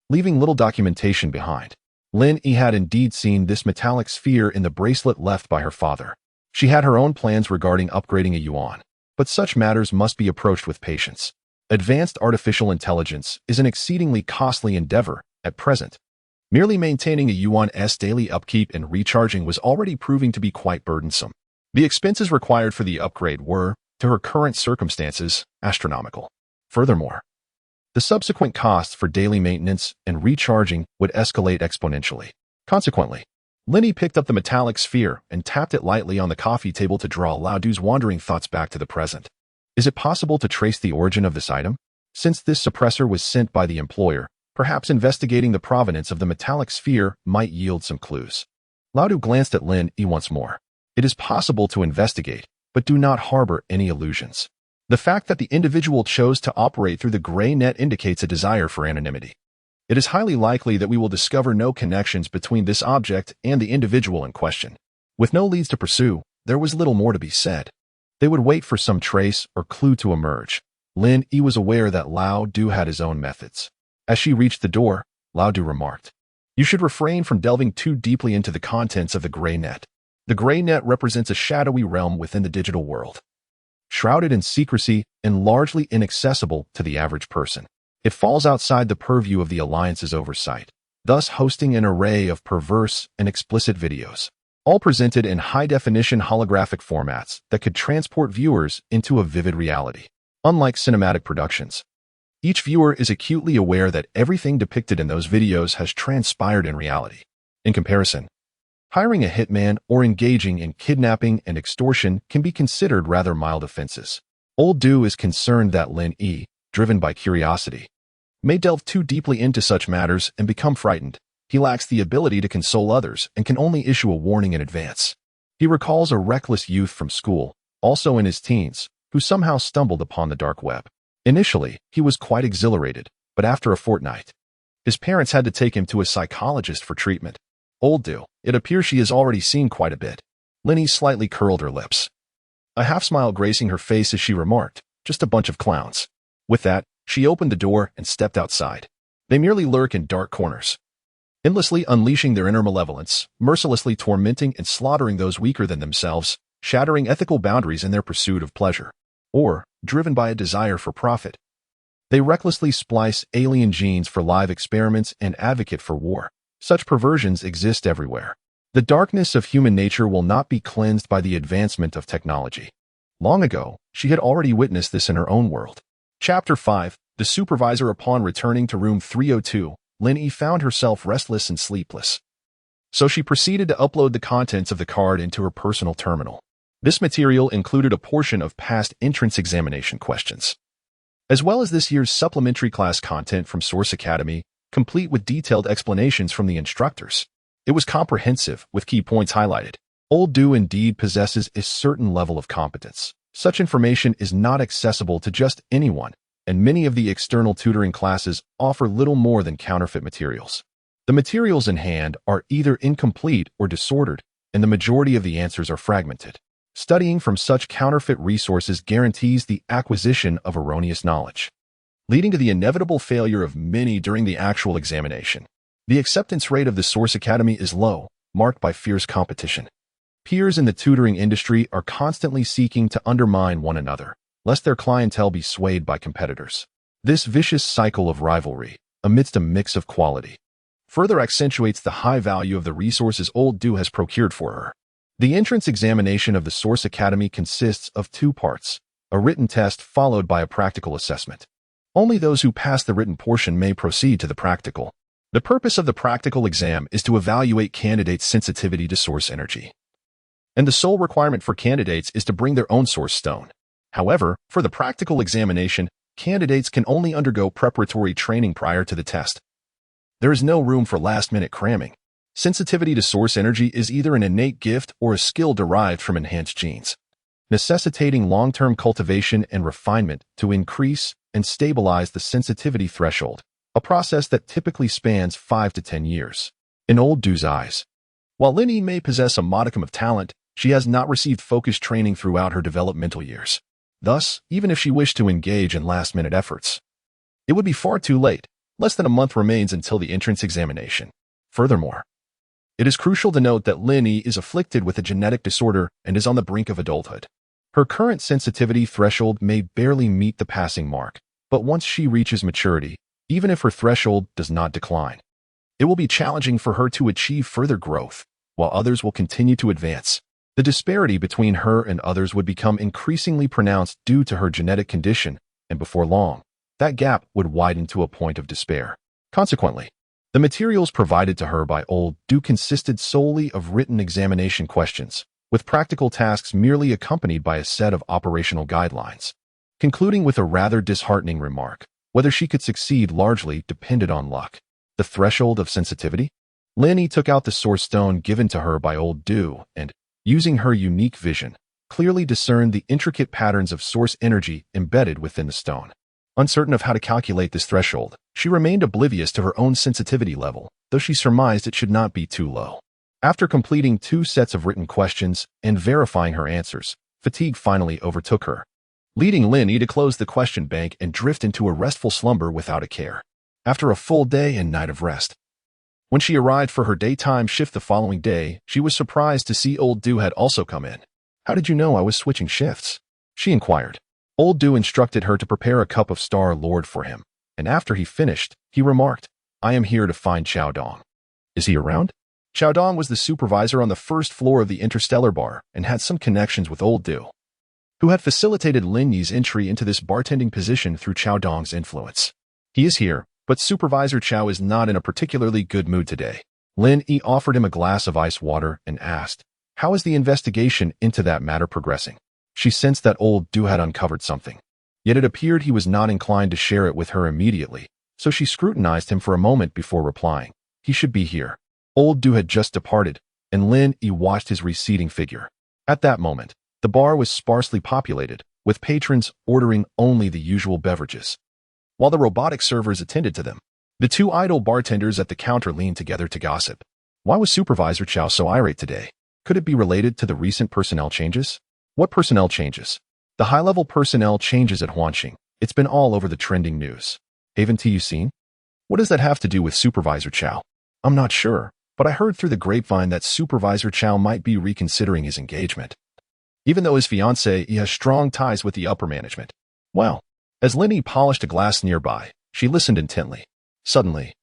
Leaving little documentation behind, Lin Yi had indeed seen this metallic sphere in the bracelet left by her father. She had her own plans regarding upgrading a yuan, but such matters must be approached with patience. Advanced artificial intelligence is an exceedingly costly endeavor at present. Merely maintaining a yuan's daily upkeep and recharging was already proving to be quite burdensome. The expenses required for the upgrade were, to her current circumstances, astronomical. Furthermore, the subsequent costs for daily maintenance and recharging would escalate exponentially. Consequently, Lin Yi picked up the metallic sphere and tapped it lightly on the coffee table to draw Lao Du's wandering thoughts back to the present. Is it possible to trace the origin of this item? Since this suppressor was sent by the employer, perhaps investigating the provenance of the metallic sphere might yield some clues. Lao Du glanced at Lin Yi once more. It is possible to investigate, but do not harbor any illusions. The fact that the individual chose to operate through the gray net indicates a desire for anonymity. It is highly likely that we will discover no connections between this object and the individual in question. With no leads to pursue, there was little more to be said. They would wait for some trace or clue to emerge. Lin Yi was aware that Lao Du had his own methods. As she reached the door, Lao Du remarked, "You should refrain from delving too deeply into the contents of the gray net. The gray net represents a shadowy realm within the digital world, shrouded in secrecy and largely inaccessible to the average person. It falls outside the purview of the Alliance's oversight, thus hosting an array of perverse and explicit videos, all presented in high-definition holographic formats that could transport viewers into a vivid reality. Unlike cinematic productions, each viewer is acutely aware that everything depicted in those videos has transpired in reality. In comparison, hiring a hitman or engaging in kidnapping and extortion can be considered rather mild offenses. Old Du is concerned that Lin Yi, driven by curiosity, may delve too deeply into such matters and become frightened. He lacks the ability to console others and can only issue a warning in advance. He recalls a reckless youth from school, also in his teens, who somehow stumbled upon the dark web. Initially, he was quite exhilarated, but after a fortnight, his parents had to take him to a psychologist for treatment. Old Du, it appears she has already seen quite a bit. Lin Yi slightly curled her lips, a half-smile gracing her face as she remarked, "Just a bunch of clowns." With that, she opened the door and stepped outside. They merely lurk in dark corners, endlessly unleashing their inner malevolence, mercilessly tormenting and slaughtering those weaker than themselves, shattering ethical boundaries in their pursuit of pleasure, or, driven by a desire for profit. They recklessly splice alien genes for live experiments and advocate for war. Such perversions exist everywhere. The darkness of human nature will not be cleansed by the advancement of technology. Long ago, she had already witnessed this in her own world. Chapter 5. The supervisor. Upon returning to room 302, Lin Yi found herself restless and sleepless. So she proceeded to upload the contents of the card into her personal terminal. This material included a portion of past entrance examination questions, as well as this year's supplementary class content from Source Academy, complete with detailed explanations from the instructors. It was comprehensive, with key points highlighted. Old Du indeed possesses a certain level of competence. Such information is not accessible to just anyone, and many of the external tutoring classes offer little more than counterfeit materials. The materials in hand are either incomplete or disordered, and the majority of the answers are fragmented. Studying from such counterfeit resources guarantees the acquisition of erroneous knowledge, leading to the inevitable failure of many during the actual examination. The acceptance rate of the Source Academy is low, marked by fierce competition. Peers in the tutoring industry are constantly seeking to undermine one another, lest their clientele be swayed by competitors. This vicious cycle of rivalry, amidst a mix of quality, further accentuates the high value of the resources Old Do has procured for her. The entrance examination of the Source Academy consists of two parts, a written test followed by a practical assessment. Only those who pass the written portion may proceed to the practical. The purpose of the practical exam is to evaluate candidates' sensitivity to source energy. And the sole requirement for candidates is to bring their own source stone. However, for the practical examination, candidates can only undergo preparatory training prior to the test. There is no room for last-minute cramming. Sensitivity to source energy is either an innate gift or a skill derived from enhanced genes, necessitating long-term cultivation and refinement to increase and stabilize the sensitivity threshold, a process that typically spans 5 to 10 years. In Old Do's eyes, while Lin Yi may possess a modicum of talent, she has not received focused training throughout her developmental years. Thus, even if she wished to engage in last-minute efforts, it would be far too late. Less than a month remains until the entrance examination. Furthermore, it is crucial to note that Lin Yi is afflicted with a genetic disorder and is on the brink of adulthood. Her current sensitivity threshold may barely meet the passing mark, but once she reaches maturity, even if her threshold does not decline, it will be challenging for her to achieve further growth, while others will continue to advance. The disparity between her and others would become increasingly pronounced due to her genetic condition, and before long, that gap would widen to a point of despair. Consequently, the materials provided to her by Old Do consisted solely of written examination questions, with practical tasks merely accompanied by a set of operational guidelines, concluding with a rather disheartening remark. Whether she could succeed largely depended on luck. The threshold of sensitivity? Lin Yi took out the source stone given to her by Old Do and, using her unique vision, clearly discerned the intricate patterns of source energy embedded within the stone. Uncertain of how to calculate this threshold, she remained oblivious to her own sensitivity level, though she surmised it should not be too low. After completing 2 sets of written questions and verifying her answers, fatigue finally overtook her, leading Lin Yi to close the question bank and drift into a restful slumber without a care. After a full day and night of rest, when she arrived for her daytime shift the following day, she was surprised to see Old Do had also come in. "How did you know I was switching shifts?" she inquired. Old Do instructed her to prepare a cup of Star Lord for him, and after he finished, he remarked, "I am here to find Xiao Dong." "Is he around?" Xiao Dong was the supervisor on the first floor of the Interstellar Bar and had some connections with Old Do, who had facilitated Lin Yi's entry into this bartending position through Xiao Dong's influence. "He is here, but Supervisor Xiao is not in a particularly good mood today." Lin Yi offered him a glass of ice water and asked, "How is the investigation into that matter progressing?" She sensed that Old Do had uncovered something, yet it appeared he was not inclined to share it with her immediately, so she scrutinized him for a moment before replying. He should be here. Old Do had just departed, and Lin Yi watched his receding figure. At that moment, the bar was sparsely populated, with patrons ordering only the usual beverages, while the robotic servers attended to them. The 2 idle bartenders at the counter leaned together to gossip. Why was Supervisor Chow so irate today? Could it be related to the recent personnel changes? What personnel changes? The high-level personnel changes at Huanxing. It's been all over the trending news. Haven't you seen? What does that have to do with Supervisor Chow? I'm not sure, but I heard through the grapevine that Supervisor Chow might be reconsidering his engagement. Even though his fiancée, he has strong ties with the upper management. Well, as Lin Yi polished a glass nearby, she listened intently. Suddenly,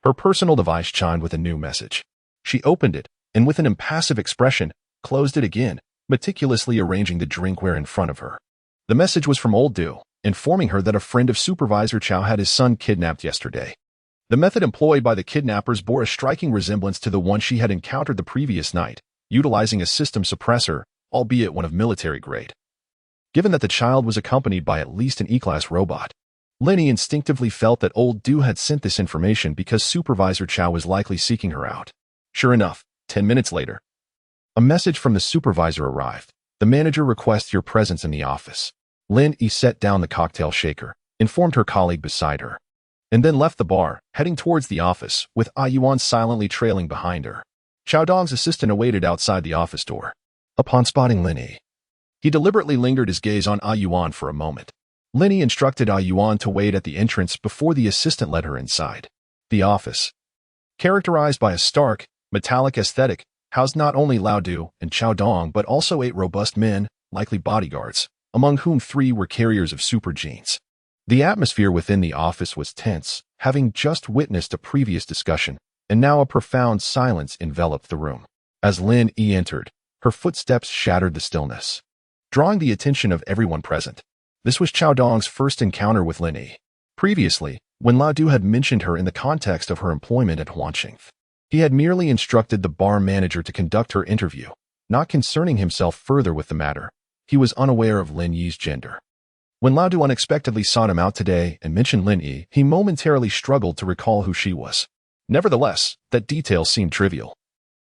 her personal device chimed with a new message. She opened it, and with an impassive expression, closed it again, meticulously arranging the drinkware in front of her. The message was from Old Do, informing her that a friend of Supervisor Chow had his son kidnapped yesterday. The method employed by the kidnappers bore a striking resemblance to the one she had encountered the previous night, utilizing a system suppressor, albeit one of military grade. Given that the child was accompanied by at least an E-class robot, Lin Yi instinctively felt that Old Do had sent this information because Supervisor Chow was likely seeking her out. Sure enough, 10 minutes later, a message from the supervisor arrived. The manager requests your presence in the office. Lin Yi set down the cocktail shaker, informed her colleague beside her, and then left the bar, heading towards the office, with Yuan silently trailing behind her. Xiao Dong's assistant awaited outside the office door. Upon spotting Lin Yi, he deliberately lingered his gaze on Yuan for a moment. Lin Yi instructed Yuan to wait at the entrance before the assistant led her inside. The office, characterized by a stark, metallic aesthetic, housed not only Lao Du and Chao Dong but also 8 robust men, likely bodyguards, among whom 3 were carriers of super genes. The atmosphere within the office was tense, having just witnessed a previous discussion, and now a profound silence enveloped the room. As Lin Yi entered, her footsteps shattered the stillness, drawing the attention of everyone present. This was Chao Dong's first encounter with Lin Yi. Previously, when Lao Du had mentioned her in the context of her employment at Huanqing, he had merely instructed the bar manager to conduct her interview, not concerning himself further with the matter. He was unaware of Lin Yi's gender. When Lao Du unexpectedly sought him out today and mentioned Lin Yi, he momentarily struggled to recall who she was. Nevertheless, that detail seemed trivial.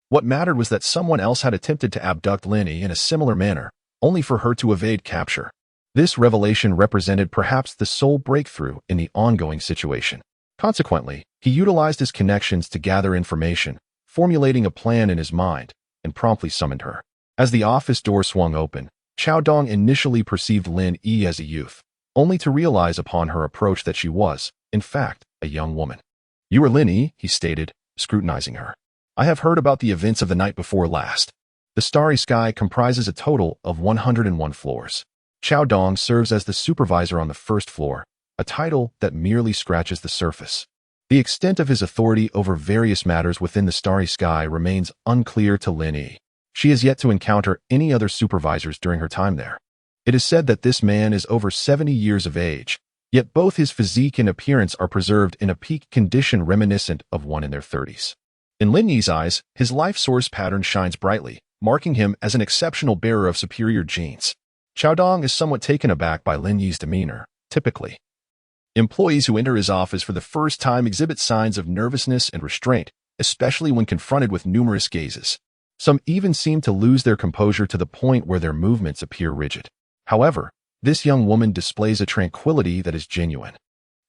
What mattered was that someone else had attempted to abduct Lin Yi in a similar manner, only for her to evade capture. This revelation represented perhaps the sole breakthrough in the ongoing situation. Consequently, he utilized his connections to gather information, formulating a plan in his mind, and promptly summoned her. As the office door swung open, Chao Dong initially perceived Lin Yi as a youth, only to realize upon her approach that she was, in fact, a young woman. "You are Lin Yi," he stated, scrutinizing her. "I have heard about the events of the night before last. The Starry Sky comprises a total of 101 floors. Chao Dong serves as the supervisor on the first floor, a title that merely scratches the surface. The extent of his authority over various matters within the Starry Sky remains unclear to Lin Yi. She has yet to encounter any other supervisors during her time there. It is said that this man is over 70 years of age, yet both his physique and appearance are preserved in a peak condition reminiscent of one in their 30s. In Lin Yi's eyes, his life source pattern shines brightly, marking him as an exceptional bearer of superior genes. Chao Dong is somewhat taken aback by Lin Yi's demeanor. Typically, employees who enter his office for the first time exhibit signs of nervousness and restraint, especially when confronted with numerous gazes. Some even seem to lose their composure to the point where their movements appear rigid. However, this young woman displays a tranquility that is genuine,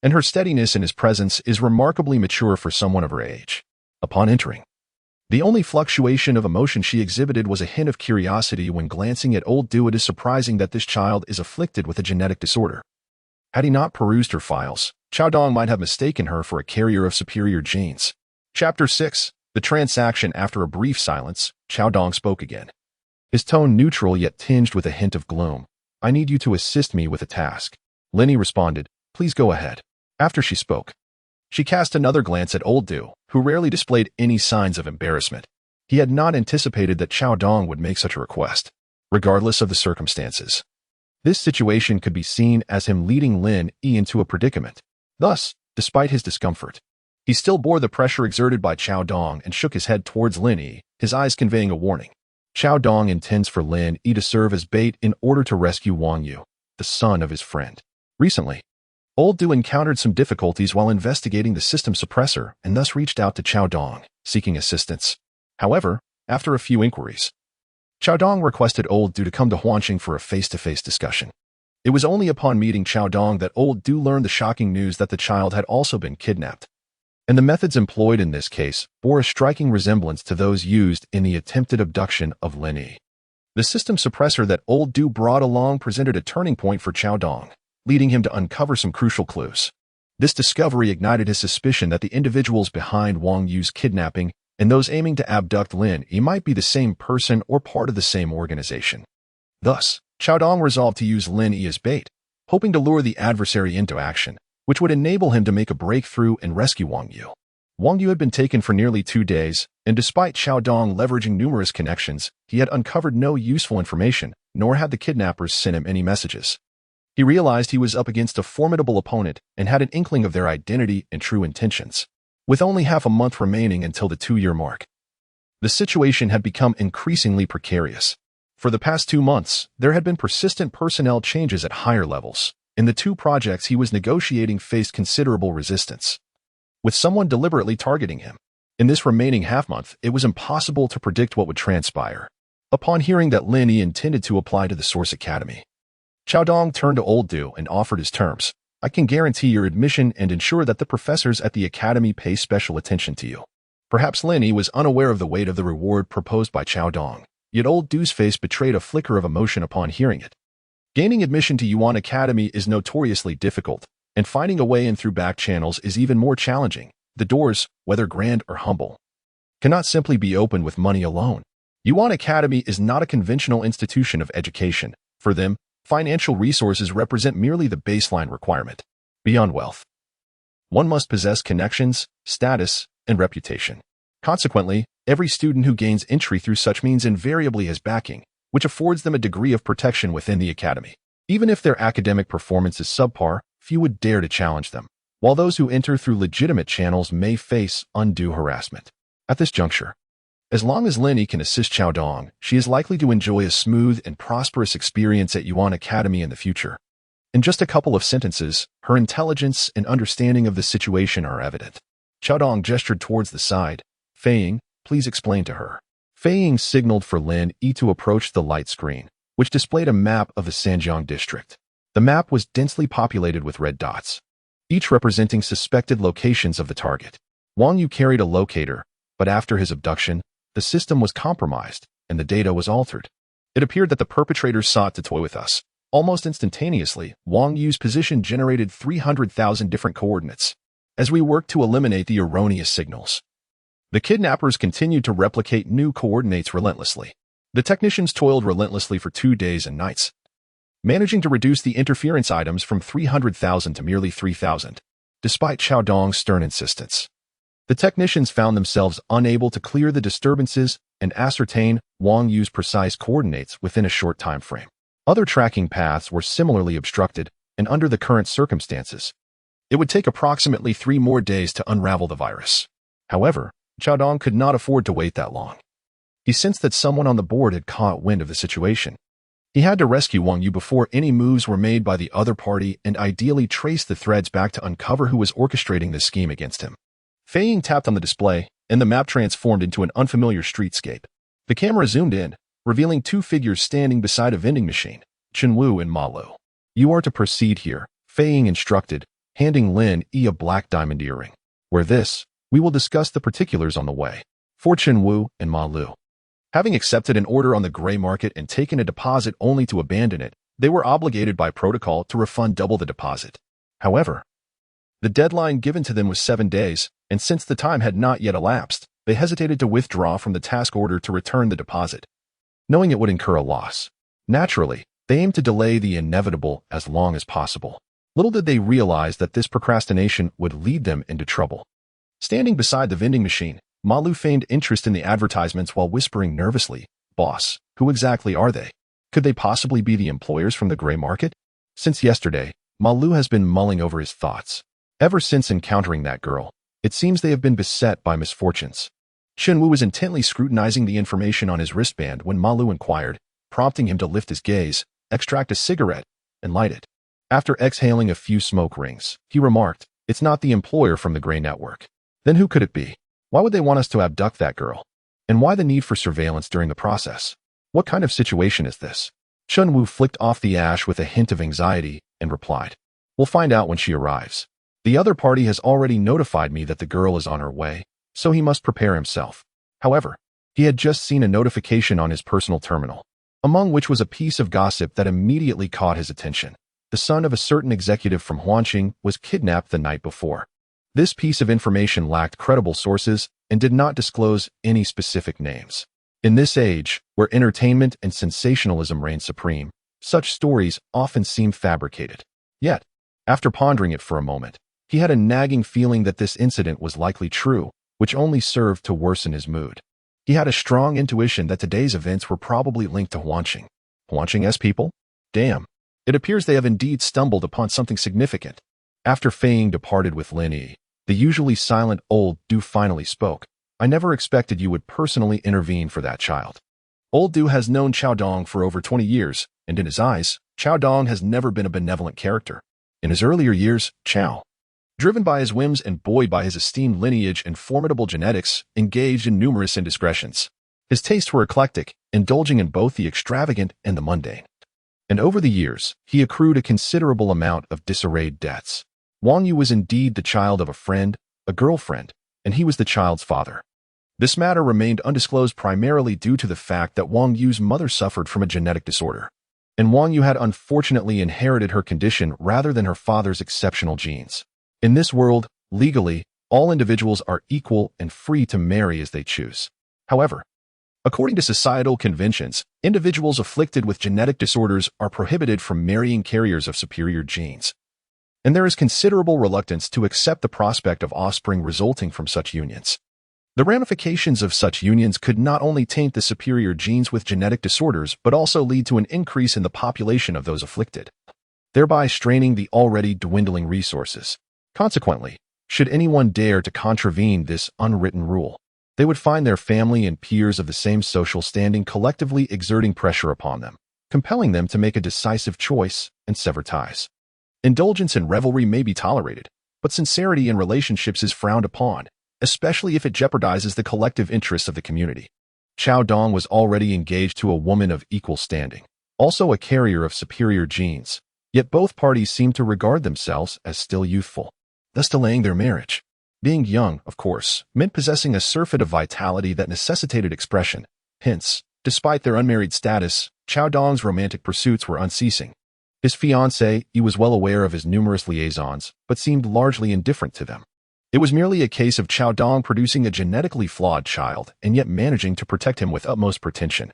and her steadiness in his presence is remarkably mature for someone of her age. Upon entering, the only fluctuation of emotion she exhibited was a hint of curiosity when glancing at old Du. It is surprising that this child is afflicted with a genetic disorder. Had he not perused her files, Chao Dong might have mistaken her for a carrier of superior genes. Chapter 6. The Transaction. After a brief silence, Chao Dong spoke again. His tone neutral yet tinged with a hint of gloom. "I need you to assist me with a task." Lin Yi responded, "Please go ahead." After she spoke, she cast another glance at old Du, who rarely displayed any signs of embarrassment. He had not anticipated that Chao Dong would make such a request, regardless of the circumstances. This situation could be seen as him leading Lin Yi into a predicament. Thus, despite his discomfort, he still bore the pressure exerted by Chao Dong and shook his head towards Lin Yi, his eyes conveying a warning. Chao Dong intends for Lin Yi to serve as bait in order to rescue Wang Yu, the son of his friend. Recently, old Du encountered some difficulties while investigating the system suppressor and thus reached out to Chao Dong, seeking assistance. However, after a few inquiries, Chao Dong requested old Du to come to Huanqing for a face-to-face discussion. It was only upon meeting Chao Dong that old Du learned the shocking news that the child had also been kidnapped, and the methods employed in this case bore a striking resemblance to those used in the attempted abduction of Lin Yi. The system suppressor that old Du brought along presented a turning point for Chao Dong, leading him to uncover some crucial clues. This discovery ignited his suspicion that the individuals behind Wang Yu's kidnapping and those aiming to abduct Lin Yi might be the same person or part of the same organization. Thus, Chao Dong resolved to use Lin Yi as bait, hoping to lure the adversary into action, which would enable him to make a breakthrough and rescue Wang Yu. Wang Yu had been taken for nearly 2 days, and despite Chao Dong leveraging numerous connections, he had uncovered no useful information, nor had the kidnappers sent him any messages. He realized he was up against a formidable opponent and had an inkling of their identity and true intentions. With only half a month remaining until the 2-year mark, the situation had become increasingly precarious. For the past 2 months, there had been persistent personnel changes at higher levels, and the 2 projects he was negotiating faced considerable resistance, with someone deliberately targeting him. In this remaining half-month, it was impossible to predict what would transpire. Upon hearing that Lin Yi intended to apply to the Source Academy, Chao Dong turned to old Du and offered his terms. "I can guarantee your admission and ensure that the professors at the academy pay special attention to you." Perhaps Lin Yi was unaware of the weight of the reward proposed by Chao Dong, yet old Du's face betrayed a flicker of emotion upon hearing it. Gaining admission to Yuan Academy is notoriously difficult, and finding a way in through back channels is even more challenging. The doors, whether grand or humble, cannot simply be opened with money alone. Yuan Academy is not a conventional institution of education. For them, financial resources represent merely the baseline requirement. Beyond wealth, one must possess connections, status, and reputation. Consequently, every student who gains entry through such means invariably has backing, which affords them a degree of protection within the academy. Even if their academic performance is subpar, few would dare to challenge them, while those who enter through legitimate channels may face undue harassment. At this juncture, as long as Lin Yi can assist Xiaodong, she is likely to enjoy a smooth and prosperous experience at Yuan Academy in the future. In just a couple of sentences, her intelligence and understanding of the situation are evident. Xiaodong gestured towards the side. Fei Ying, please explain to her. Fei Ying signaled for Lin Yi to approach the light screen, which displayed a map of the Sanjiang district. The map was densely populated with red dots, each representing suspected locations of the target. Wang Yu carried a locator, but after his abduction, the system was compromised and the data was altered. It appeared that the perpetrators sought to toy with us. Almost instantaneously, Wang Yu's position generated 300,000 different coordinates. As we worked to eliminate the erroneous signals, the kidnappers continued to replicate new coordinates relentlessly. The technicians toiled relentlessly for 2 days and nights, managing to reduce the interference items from 300,000 to merely 3,000. Despite Xiaodong's stern insistence, the technicians found themselves unable to clear the disturbances and ascertain Wang Yu's precise coordinates within a short time frame. Other tracking paths were similarly obstructed, and under the current circumstances, it would take approximately 3 more days to unravel the virus. However, Xiaodong could not afford to wait that long. He sensed that someone on the board had caught wind of the situation. He had to rescue Wang Yu before any moves were made by the other party and ideally trace the threads back to uncover who was orchestrating this scheme against him. Fei Ying tapped on the display, and the map transformed into an unfamiliar streetscape. The camera zoomed in, revealing 2 figures standing beside a vending machine, Chen Wu and Ma Lu. You are to proceed here, Fei Ying instructed, handing Lin Yi a black diamond earring. Where this, we will discuss the particulars on the way. For Chen Wu and Ma Lu, having accepted an order on the gray market and taken a deposit only to abandon it, they were obligated by protocol to refund double the deposit. However, the deadline given to them was 7 days, and since the time had not yet elapsed, they hesitated to withdraw from the task order to return the deposit, knowing it would incur a loss. Naturally, they aimed to delay the inevitable as long as possible. Little did they realize that this procrastination would lead them into trouble. Standing beside the vending machine, Ma Lu feigned interest in the advertisements while whispering nervously, "Boss, who exactly are they? Could they possibly be the employers from the gray market?" Since yesterday, Ma Lu has been mulling over his thoughts. Ever since encountering that girl, it seems they have been beset by misfortunes. Chen Wu was intently scrutinizing the information on his wristband when Ma Lu inquired, prompting him to lift his gaze, extract a cigarette, and light it. After exhaling a few smoke rings, he remarked, "It's not the employer from the gray network. Then who could it be? Why would they want us to abduct that girl? And why the need for surveillance during the process? What kind of situation is this?" Chen Wu flicked off the ash with a hint of anxiety and replied, "We'll find out when she arrives. The other party has already notified me that the girl is on her way, so he must prepare himself." However, he had just seen a notification on his personal terminal, among which was a piece of gossip that immediately caught his attention. The son of a certain executive from Huanqing was kidnapped the night before. This piece of information lacked credible sources and did not disclose any specific names. In this age, where entertainment and sensationalism reign supreme, such stories often seem fabricated. Yet, after pondering it for a moment, he had a nagging feeling that this incident was likely true, which only served to worsen his mood. He had a strong intuition that today's events were probably linked to Huanqing. Huanqing's people? Damn. It appears they have indeed stumbled upon something significant. After Fei Ying departed with Lin Yi, the usually silent old Du finally spoke. "I never expected you would personally intervene for that child." Old Du has known Xiaodong for over 20 years, and in his eyes, Xiaodong has never been a benevolent character. In his earlier years, Xiao, driven by his whims and buoyed by his esteemed lineage and formidable genetics, engaged in numerous indiscretions. His tastes were eclectic, indulging in both the extravagant and the mundane. And over the years, he accrued a considerable amount of disarrayed debts. Wang Yu was indeed the child of a friend, a girlfriend, and he was the child's father. This matter remained undisclosed primarily due to the fact that Wang Yu's mother suffered from a genetic disorder, and Wang Yu had unfortunately inherited her condition rather than her father's exceptional genes. In this world, legally, All individuals are equal and free to marry as they choose. However, according to societal conventions, individuals afflicted with genetic disorders are prohibited from marrying carriers of superior genes. And there is considerable reluctance to accept the prospect of offspring resulting from such unions. The ramifications of such unions could not only taint the superior genes with genetic disorders, but also lead to an increase in the population of those afflicted, thereby straining the already dwindling resources. Consequently, should anyone dare to contravene this unwritten rule, they would find their family and peers of the same social standing collectively exerting pressure upon them, compelling them to make a decisive choice and sever ties. Indulgence and revelry may be tolerated, but sincerity in relationships is frowned upon, especially if it jeopardizes the collective interests of the community. Qiao Dong was already engaged to a woman of equal standing, also a carrier of superior genes, yet both parties seemed to regard themselves as still youthful, thus delaying their marriage. Being young, of course, meant possessing a surfeit of vitality that necessitated expression. Hence, despite their unmarried status, Qiao Dong's romantic pursuits were unceasing. His fiancée, he was well aware of his numerous liaisons, but seemed largely indifferent to them. It was merely a case of Qiao Dong producing a genetically flawed child and yet managing to protect him with utmost pretension,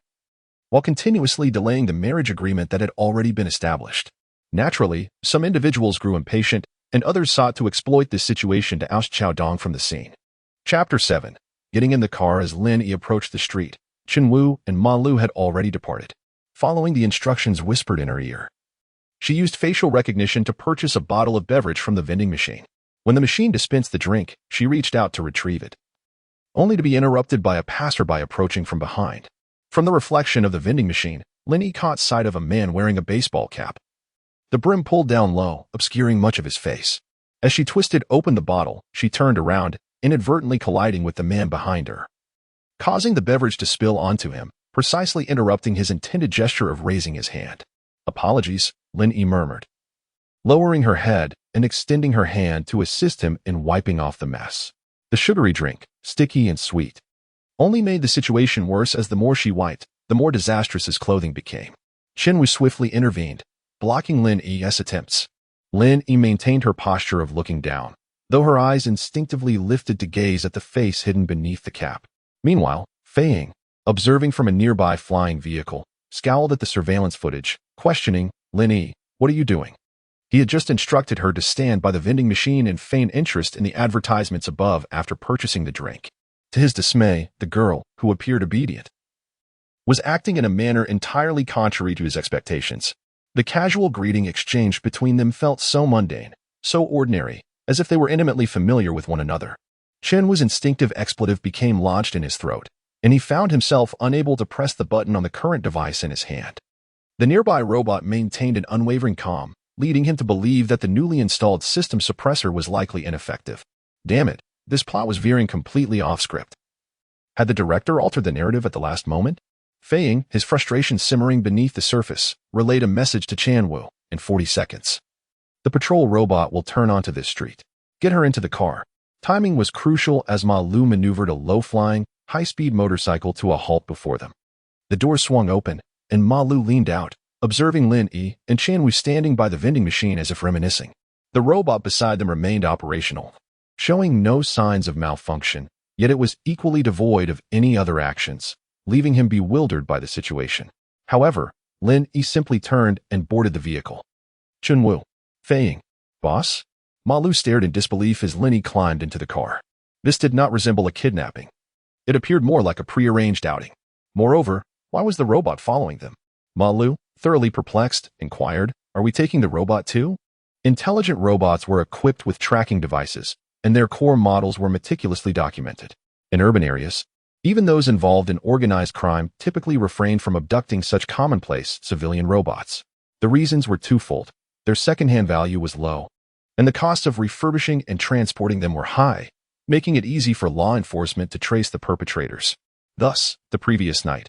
while continuously delaying the marriage agreement that had already been established. Naturally, some individuals grew impatient, and others sought to exploit this situation to oust Qiao Dong from the scene. Chapter 7. Getting in the car as Lin Yi approached the street, Chen Wu and Ma Lu had already departed, following the instructions whispered in her ear. She used facial recognition to purchase a bottle of beverage from the vending machine. When the machine dispensed the drink, she reached out to retrieve it, only to be interrupted by a passerby approaching from behind. From the reflection of the vending machine, Lin Yi caught sight of a man wearing a baseball cap, the brim pulled down low, obscuring much of his face. As she twisted open the bottle, she turned around, inadvertently colliding with the man behind her, causing the beverage to spill onto him, precisely interrupting his intended gesture of raising his hand. "Apologies," Lin Yi murmured, lowering her head and extending her hand to assist him in wiping off the mess. The sugary drink, sticky and sweet, only made the situation worse as the more she wiped, the more disastrous his clothing became. Chen Wu swiftly intervened, blocking Lin Yi's attempts. Lin Yi maintained her posture of looking down, though her eyes instinctively lifted to gaze at the face hidden beneath the cap. Meanwhile, Fei Ying, observing from a nearby flying vehicle, scowled at the surveillance footage, questioning, "Lin Yi, what are you doing?" He had just instructed her to stand by the vending machine and feign interest in the advertisements above after purchasing the drink. To his dismay, the girl, who appeared obedient, was acting in a manner entirely contrary to his expectations. The casual greeting exchanged between them felt so mundane, so ordinary, as if they were intimately familiar with one another. Chen Wu's instinctive expletive became lodged in his throat, and he found himself unable to press the button on the current device in his hand. The nearby robot maintained an unwavering calm, leading him to believe that the newly installed system suppressor was likely ineffective. Damn it, this plot was veering completely off script. Had the director altered the narrative at the last moment? Fei Ying, his frustration simmering beneath the surface, relayed a message to Chen Wu. "In 40 seconds. The patrol robot will turn onto this street. Get her into the car." Timing was crucial as Ma Lu maneuvered a low-flying, high-speed motorcycle to a halt before them. The door swung open, and Ma Lu leaned out, observing Lin Yi and Chen Wu standing by the vending machine as if reminiscing. The robot beside them remained operational, showing no signs of malfunction, yet it was equally devoid of any other actions, leaving him bewildered by the situation. However, Lin Yi simply turned and boarded the vehicle. "Chen Wu, Fei Ying, boss?" Ma Lu stared in disbelief as Lin Yi climbed into the car. This did not resemble a kidnapping. It appeared more like a prearranged outing. Moreover, why was the robot following them? Ma Lu, thoroughly perplexed, inquired, "Are we taking the robot too?" Intelligent robots were equipped with tracking devices, and their core models were meticulously documented. In urban areas, even those involved in organized crime typically refrained from abducting such commonplace civilian robots. The reasons were twofold. Their secondhand value was low, and the costs of refurbishing and transporting them were high, making it easy for law enforcement to trace the perpetrators. Thus, the previous night,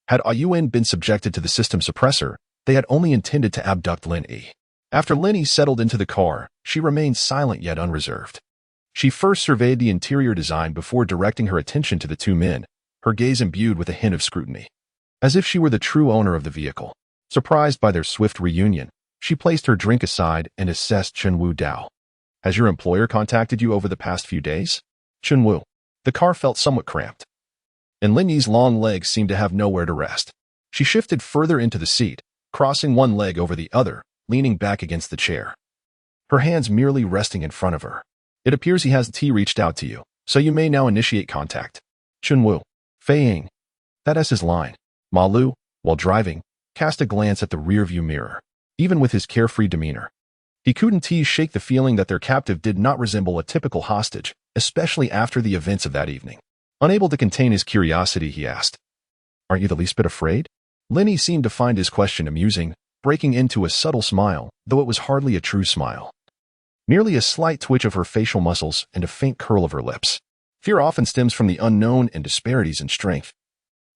had Ayuan been subjected to the system suppressor, they had only intended to abduct Lin Yi. After Lin Yi settled into the car, she remained silent yet unreserved. She first surveyed the interior design before directing her attention to the two men, her gaze imbued with a hint of scrutiny, as if she were the true owner of the vehicle. Surprised by their swift reunion, she placed her drink aside and assessed Chen Wu Dao. Has your employer contacted you over the past few days? Chunwoo. The car felt somewhat cramped, and Lin Yi's long legs seemed to have nowhere to rest. She shifted further into the seat, crossing one leg over the other, leaning back against the chair, her hands merely resting in front of her. It appears he has reached out to you, so you may now initiate contact. Chunwoo. Fei Ying. That's his line. Ma Lu, while driving, cast a glance at the rearview mirror. Even with his carefree demeanor, he couldn't shake the feeling that their captive did not resemble a typical hostage, especially after the events of that evening. Unable to contain his curiosity, he asked, "Aren't you the least bit afraid?" Lin Yi seemed to find his question amusing, breaking into a subtle smile, though it was hardly a true smile. Merely a slight twitch of her facial muscles and a faint curl of her lips. Fear often stems from the unknown and disparities in strength.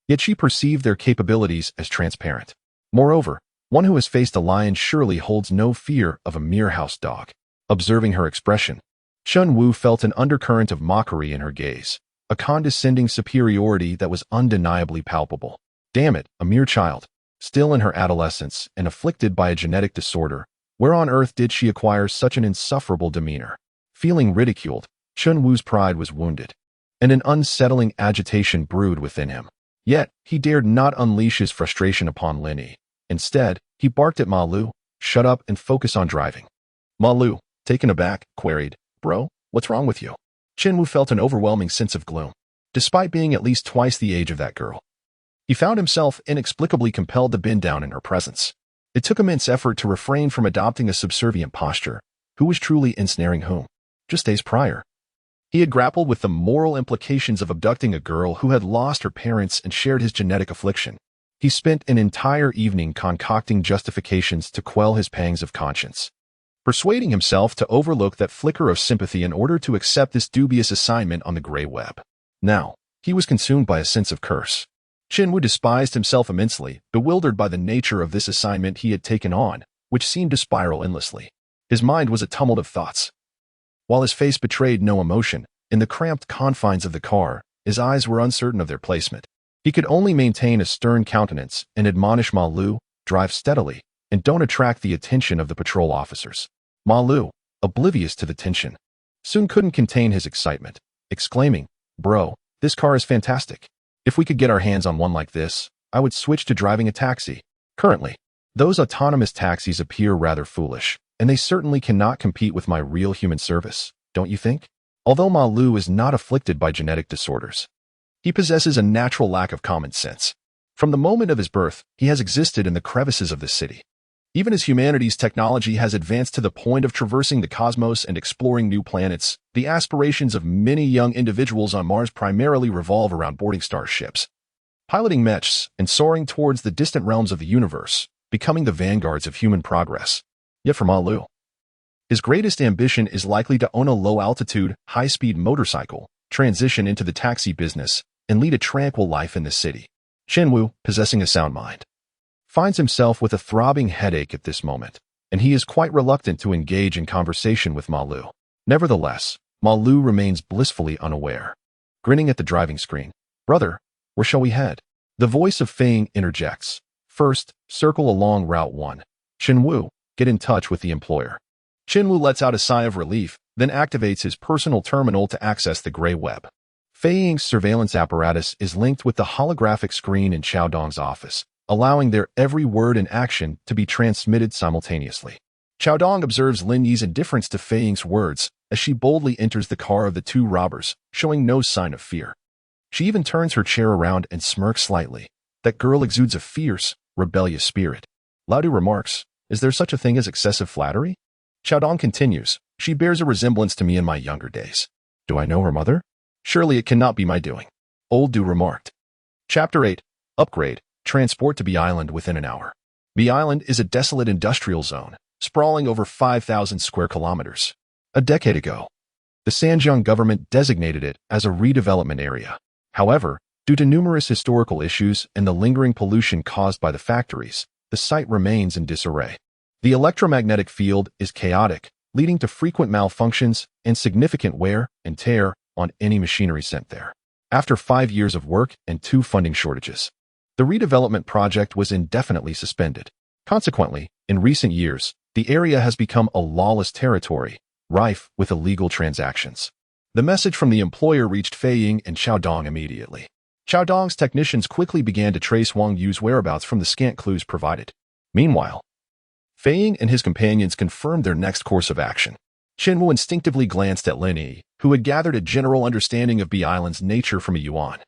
Yet she perceived their capabilities as transparent. Moreover, one who has faced a lion surely holds no fear of a mere house dog. Observing her expression, Chunwoo felt an undercurrent of mockery in her gaze, a condescending superiority that was undeniably palpable. Damn it, a mere child, still in her adolescence and afflicted by a genetic disorder. Where on earth did she acquire such an insufferable demeanor? Feeling ridiculed, Chunwoo's pride was wounded, and an unsettling agitation brewed within him. Yet, he dared not unleash his frustration upon Lin Yi. Instead, he barked at Ma Lu, "Shut up and focus on driving." Ma Lu, taken aback, queried, "Bro, what's wrong with you?" Chunwoo felt an overwhelming sense of gloom. Despite being at least twice the age of that girl, he found himself inexplicably compelled to bend down in her presence. It took immense effort to refrain from adopting a subservient posture. Who was truly ensnaring whom? Just days prior, he had grappled with the moral implications of abducting a girl who had lost her parents and shared his genetic affliction. He spent an entire evening concocting justifications to quell his pangs of conscience, persuading himself to overlook that flicker of sympathy in order to accept this dubious assignment on the gray web. Now, he was consumed by a sense of curse. Chunwoo despised himself immensely, bewildered by the nature of this assignment he had taken on, which seemed to spiral endlessly. His mind was a tumult of thoughts. While his face betrayed no emotion, in the cramped confines of the car, his eyes were uncertain of their placement. He could only maintain a stern countenance and admonish Ma Lu, "Drive steadily, and don't attract the attention of the patrol officers." Ma Lu, oblivious to the tension, soon couldn't contain his excitement, exclaiming, "Bro, this car is fantastic. If we could get our hands on one like this, I would switch to driving a taxi. Currently, those autonomous taxis appear rather foolish, and they certainly cannot compete with my real human service, don't you think?" Although Ma Lu is not afflicted by genetic disorders, he possesses a natural lack of common sense. From the moment of his birth, he has existed in the crevices of this city. Even as humanity's technology has advanced to the point of traversing the cosmos and exploring new planets, the aspirations of many young individuals on Mars primarily revolve around boarding starships, piloting mechs, and soaring towards the distant realms of the universe, becoming the vanguards of human progress. Yet for Ma Lu, his greatest ambition is likely to own a low-altitude, high-speed motorcycle, transition into the taxi business, and lead a tranquil life in the city. Chunwoo, possessing a sound mind, finds himself with a throbbing headache at this moment, and he is quite reluctant to engage in conversation with Ma Lu. Nevertheless, Ma Lu remains blissfully unaware. Grinning at the driving screen, "Brother, where shall we head?" The voice of Fei Ying interjects. "First, circle along Route 1. Chunwoo, get in touch with the employer." Chunwoo lets out a sigh of relief, then activates his personal terminal to access the gray web. Fei Ying's surveillance apparatus is linked with the holographic screen in Xiao Dong's office, allowing their every word and action to be transmitted simultaneously. Xiao Dong observes Lin Yi's indifference to Fei Ying's words as she boldly enters the car of the two robbers, showing no sign of fear. She even turns her chair around and smirks slightly. That girl exudes a fierce, rebellious spirit. Laudu remarks, "Is there such a thing as excessive flattery?" Xiao Dong continues, "She bears a resemblance to me in my younger days. Do I know her mother? Surely it cannot be my doing." Old Du remarked. Chapter 8. Upgrade. Transport to B Island within an hour. B Island is a desolate industrial zone, sprawling over 5,000 square kilometers. A decade ago, the Sanjiang government designated it as a redevelopment area. However, due to numerous historical issues and the lingering pollution caused by the factories, the site remains in disarray. The electromagnetic field is chaotic, leading to frequent malfunctions and significant wear and tear on any machinery sent there. After 5 years of work and 2 funding shortages, the redevelopment project was indefinitely suspended. Consequently, in recent years, the area has become a lawless territory, rife with illegal transactions. The message from the employer reached Fei Ying and Xiaodong immediately. Xiaodong's technicians quickly began to trace Wang Yu's whereabouts from the scant clues provided. Meanwhile, Fei Ying and his companions confirmed their next course of action. Qinwu instinctively glanced at Lin Yi, who had gathered a general understanding of Bee Island's nature from a yuan.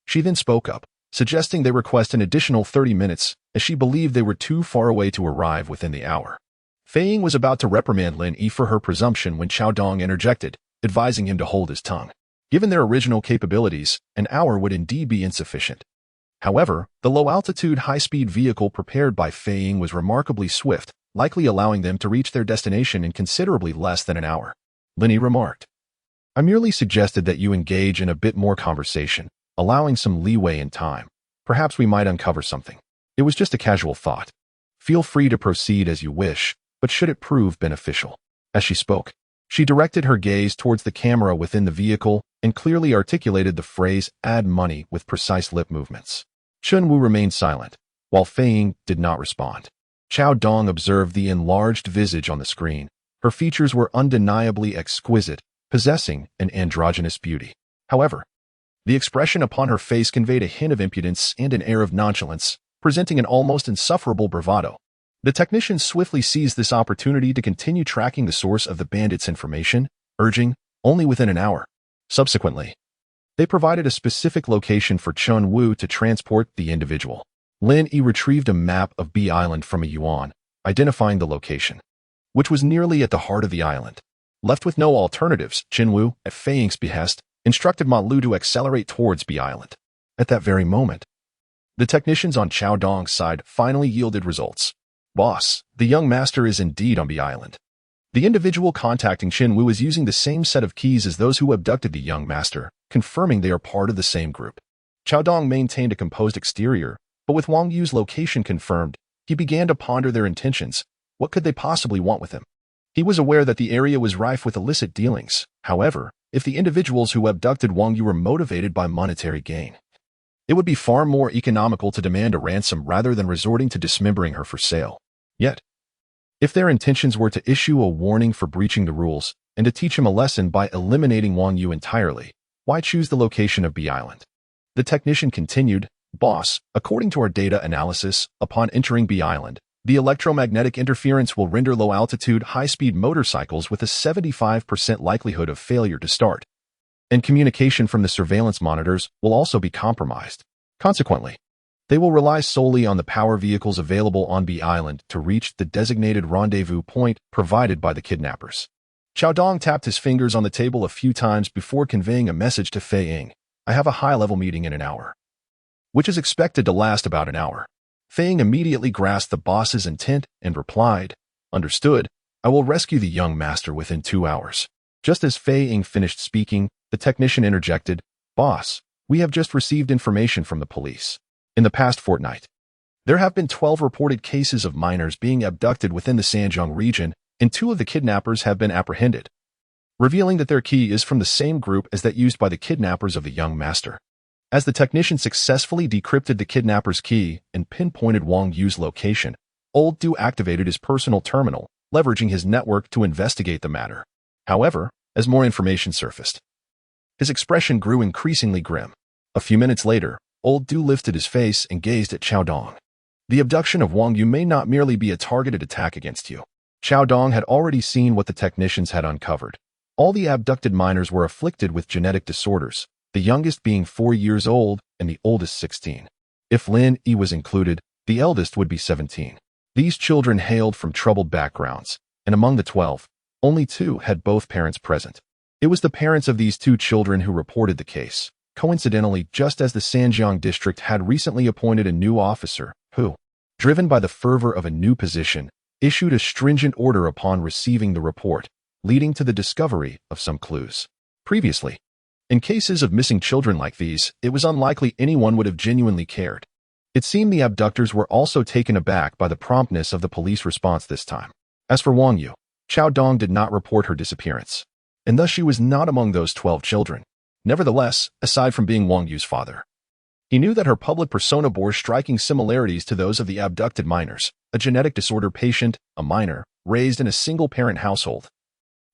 She then spoke up, suggesting they request an additional 30 minutes, as she believed they were too far away to arrive within the hour. Fei Ying was about to reprimand Lin Yi for her presumption when Xiaodong interjected, advising him to hold his tongue. Given their original capabilities, an hour would indeed be insufficient. However, the low-altitude, high-speed vehicle prepared by Fei Ying was remarkably swift, likely allowing them to reach their destination in considerably less than an hour. Lin Yi remarked, "I merely suggested that you engage in a bit more conversation, allowing some leeway in time. Perhaps we might uncover something. It was just a casual thought. Feel free to proceed as you wish, but should it prove beneficial." As she spoke, she directed her gaze towards the camera within the vehicle and clearly articulated the phrase "add money" with precise lip movements. Qinwu remained silent, while Fei Ying did not respond. Xiaodong observed the enlarged visage on the screen. Her features were undeniably exquisite, possessing an androgynous beauty. However, the expression upon her face conveyed a hint of impudence and an air of nonchalance, presenting an almost insufferable bravado. The technicians swiftly seized this opportunity to continue tracking the source of the bandits' information, urging, only within an hour. Subsequently, they provided a specific location for Qinwu to transport the individual. Lin Yi retrieved a map of Bee Island from a yuan, identifying the location, which was nearly at the heart of the island. Left with no alternatives, Qinwu, at Fei Ying's behest, instructed Ma Lu to accelerate towards Bee Island. At that very moment, the technicians on Xiaodong's side finally yielded results. "Boss, the young master is indeed on Bee Island." The individual contacting Qinwu is using the same set of keys as those who abducted the young master, confirming they are part of the same group. Xiaodong maintained a composed exterior, but with Wang Yu's location confirmed, he began to ponder their intentions. What could they possibly want with him? He was aware that the area was rife with illicit dealings. However, if the individuals who abducted Wang Yu were motivated by monetary gain, it would be far more economical to demand a ransom rather than resorting to dismembering her for sale. Yet, if their intentions were to issue a warning for breaching the rules and to teach him a lesson by eliminating Wang Yu entirely, why choose the location of Bee Island? The technician continued, "Boss, according to our data analysis, upon entering Bee Island, the electromagnetic interference will render low-altitude, high-speed motorcycles with a 75% likelihood of failure to start, and communication from the surveillance monitors will also be compromised. Consequently, they will rely solely on the power vehicles available on Bee Island to reach the designated rendezvous point provided by the kidnappers." Xiaodong tapped his fingers on the table a few times before conveying a message to Fei Ying. "I have a high-level meeting in an hour," which is expected to last about an hour. Fei Ying immediately grasped the boss's intent and replied, "Understood. I will rescue the young master within 2 hours." Just as Fei Ying finished speaking, the technician interjected, "Boss, we have just received information from the police. In the past fortnight, there have been 12 reported cases of minors being abducted within the Sanjiang region, and 2 of the kidnappers have been apprehended, revealing that their key is from the same group as that used by the kidnappers of the young master." As the technician successfully decrypted the kidnapper's key and pinpointed Wang Yu's location, Old Du activated his personal terminal, leveraging his network to investigate the matter. However, as more information surfaced, his expression grew increasingly grim. A few minutes later, Old Du lifted his face and gazed at Xiaodong. "The abduction of Wang Yu may not merely be a targeted attack against you." Xiaodong had already seen what the technicians had uncovered. All the abducted minors were afflicted with genetic disorders, the youngest being 4 years old and the oldest 16. If Lin Yi was included, the eldest would be 17. These children hailed from troubled backgrounds, and among the 12, only 2 had both parents present. It was the parents of these 2 children who reported the case, coincidentally just as the Sanjiang district had recently appointed a new officer who, driven by the fervor of a new position, issued a stringent order upon receiving the report, leading to the discovery of some clues. Previously, in cases of missing children like these, it was unlikely anyone would have genuinely cared. It seemed the abductors were also taken aback by the promptness of the police response this time. As for Wang Yu, Xiaodong did not report her disappearance, and thus she was not among those 12 children. Nevertheless, aside from being Wang Yu's father, he knew that her public persona bore striking similarities to those of the abducted minors, a genetic disorder patient, a minor, raised in a single-parent household.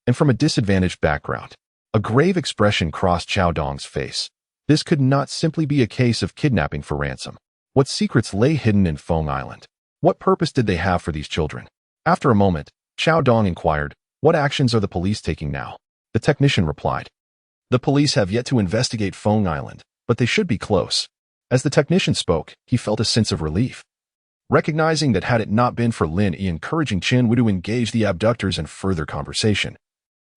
and from a disadvantaged background. A grave expression crossed Xiao Dong's face. This could not simply be a case of kidnapping for ransom. What secrets lay hidden in Feng Island? What purpose did they have for these children? After a moment, Xiao Dong inquired, "What actions are the police taking now?" The technician replied, "The police have yet to investigate Feng Island, but they should be close." As the technician spoke, he felt a sense of relief, recognizing that had it not been for Lin Yi encouraging Chen Wu to engage the abductors in further conversation,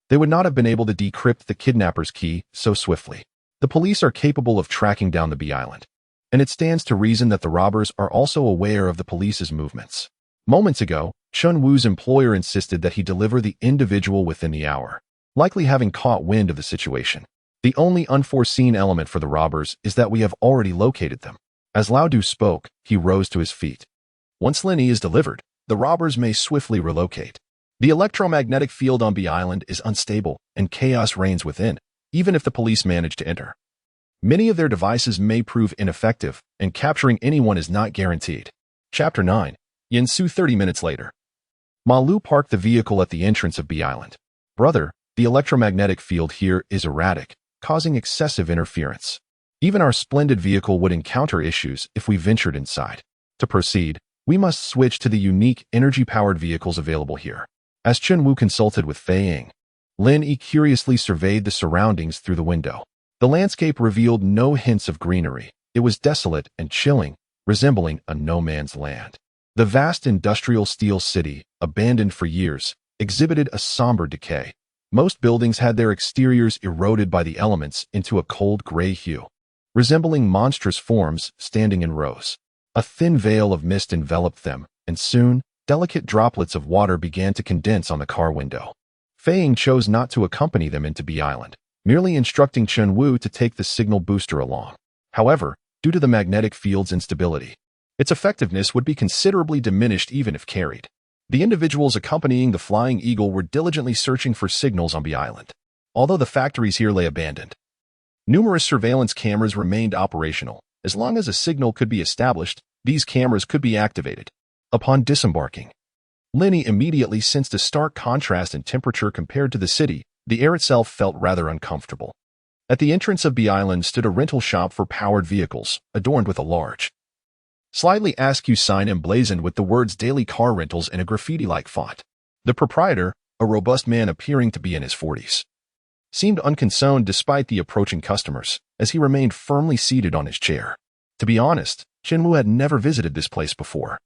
they would not have been able to decrypt the kidnapper's key so swiftly. The police are capable of tracking down the B Island, and it stands to reason that the robbers are also aware of the police's movements. Moments ago, Chen Wu's employer insisted that he deliver the individual within the hour, likely having caught wind of the situation. The only unforeseen element for the robbers is that we have already located them. As Lao Du spoke, he rose to his feet. Once Lin Yi is delivered, the robbers may swiftly relocate. The electromagnetic field on B Island is unstable, and chaos reigns within, even if the police manage to enter. Many of their devices may prove ineffective, and capturing anyone is not guaranteed. Chapter 9. Yinsu 30 minutes later. Ma Lu parked the vehicle at the entrance of B Island. "Brother, the electromagnetic field here is erratic, causing excessive interference. Even our splendid vehicle would encounter issues if we ventured inside. To proceed, we must switch to the unique energy-powered vehicles available here." As Chen Wu consulted with Fei Ying, Lin Yi curiously surveyed the surroundings through the window. The landscape revealed no hints of greenery. It was desolate and chilling, resembling a no-man's land. The vast industrial steel city, abandoned for years, exhibited a somber decay. Most buildings had their exteriors eroded by the elements into a cold gray hue, resembling monstrous forms standing in rows. A thin veil of mist enveloped them, and soon, delicate droplets of water began to condense on the car window. Fei Ying chose not to accompany them into B Island, merely instructing Chen Wu to take the signal booster along. However, due to the magnetic field's instability, its effectiveness would be considerably diminished even if carried. The individuals accompanying the Flying Eagle were diligently searching for signals on B Island, although the factories here lay abandoned. Numerous surveillance cameras remained operational. As long as a signal could be established, these cameras could be activated. Upon disembarking, Lin Yi immediately sensed a stark contrast in temperature compared to the city. The air itself felt rather uncomfortable. At the entrance of B Island stood a rental shop for powered vehicles, adorned with a large, slightly askew sign emblazoned with the words "Daily Car Rentals" in a graffiti-like font. The proprietor, a robust man appearing to be in his 40s, seemed unconcerned despite the approaching customers, as he remained firmly seated on his chair. To be honest, Chen Wu had never visited this place before.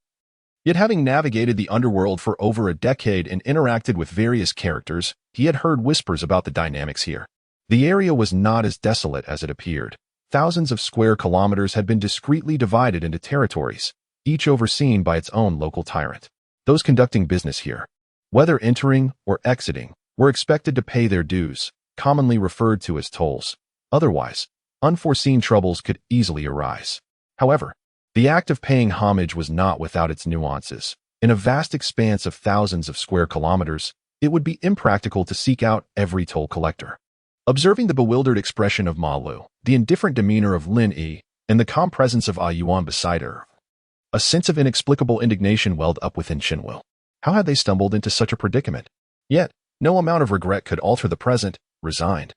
Yet having navigated the underworld for over a decade and interacted with various characters, he had heard whispers about the dynamics here. The area was not as desolate as it appeared. Thousands of square kilometers had been discreetly divided into territories, each overseen by its own local tyrant. Those conducting business here, whether entering or exiting, were expected to pay their dues, commonly referred to as tolls. Otherwise, unforeseen troubles could easily arise. However, the act of paying homage was not without its nuances. In a vast expanse of thousands of square kilometers, it would be impractical to seek out every toll collector. Observing the bewildered expression of Ma Lu, the indifferent demeanor of Lin Yi, and the calm presence of Yuan beside her, a sense of inexplicable indignation welled up within Chen Wu. How had they stumbled into such a predicament? Yet, no amount of regret could alter the present. Resigned,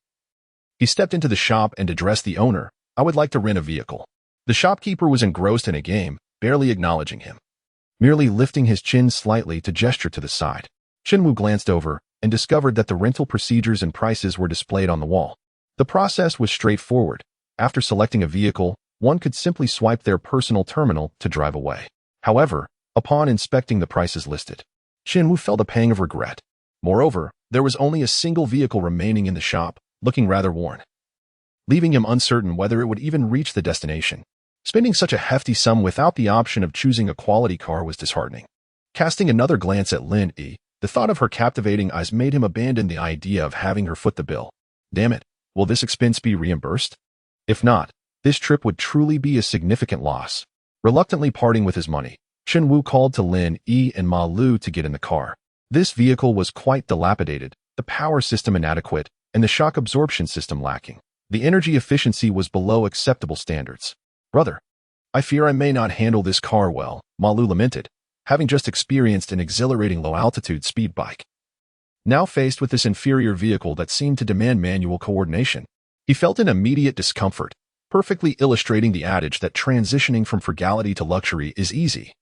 he stepped into the shop and addressed the owner. "I would like to rent a vehicle." The shopkeeper was engrossed in a game, barely acknowledging him, merely lifting his chin slightly to gesture to the side. Chen Wu glanced over and discovered that the rental procedures and prices were displayed on the wall. The process was straightforward. After selecting a vehicle, one could simply swipe their personal terminal to drive away. However, upon inspecting the prices listed, Chen Wu felt a pang of regret. Moreover, there was only a single vehicle remaining in the shop, looking rather worn, leaving him uncertain whether it would even reach the destination. Spending such a hefty sum without the option of choosing a quality car was disheartening. Casting another glance at Lin Yi, the thought of her captivating eyes made him abandon the idea of having her foot the bill. Damn it, will this expense be reimbursed? If not, this trip would truly be a significant loss. Reluctantly parting with his money, Chen Wu called to Lin Yi and Ma Lu to get in the car. This vehicle was quite dilapidated, the power system inadequate, and the shock absorption system lacking. The energy efficiency was below acceptable standards. "Brother, I fear I may not handle this car well," Ma Lu lamented, having just experienced an exhilarating low-altitude speed bike. Now faced with this inferior vehicle that seemed to demand manual coordination, he felt an immediate discomfort, perfectly illustrating the adage that transitioning from frugality to luxury is easy.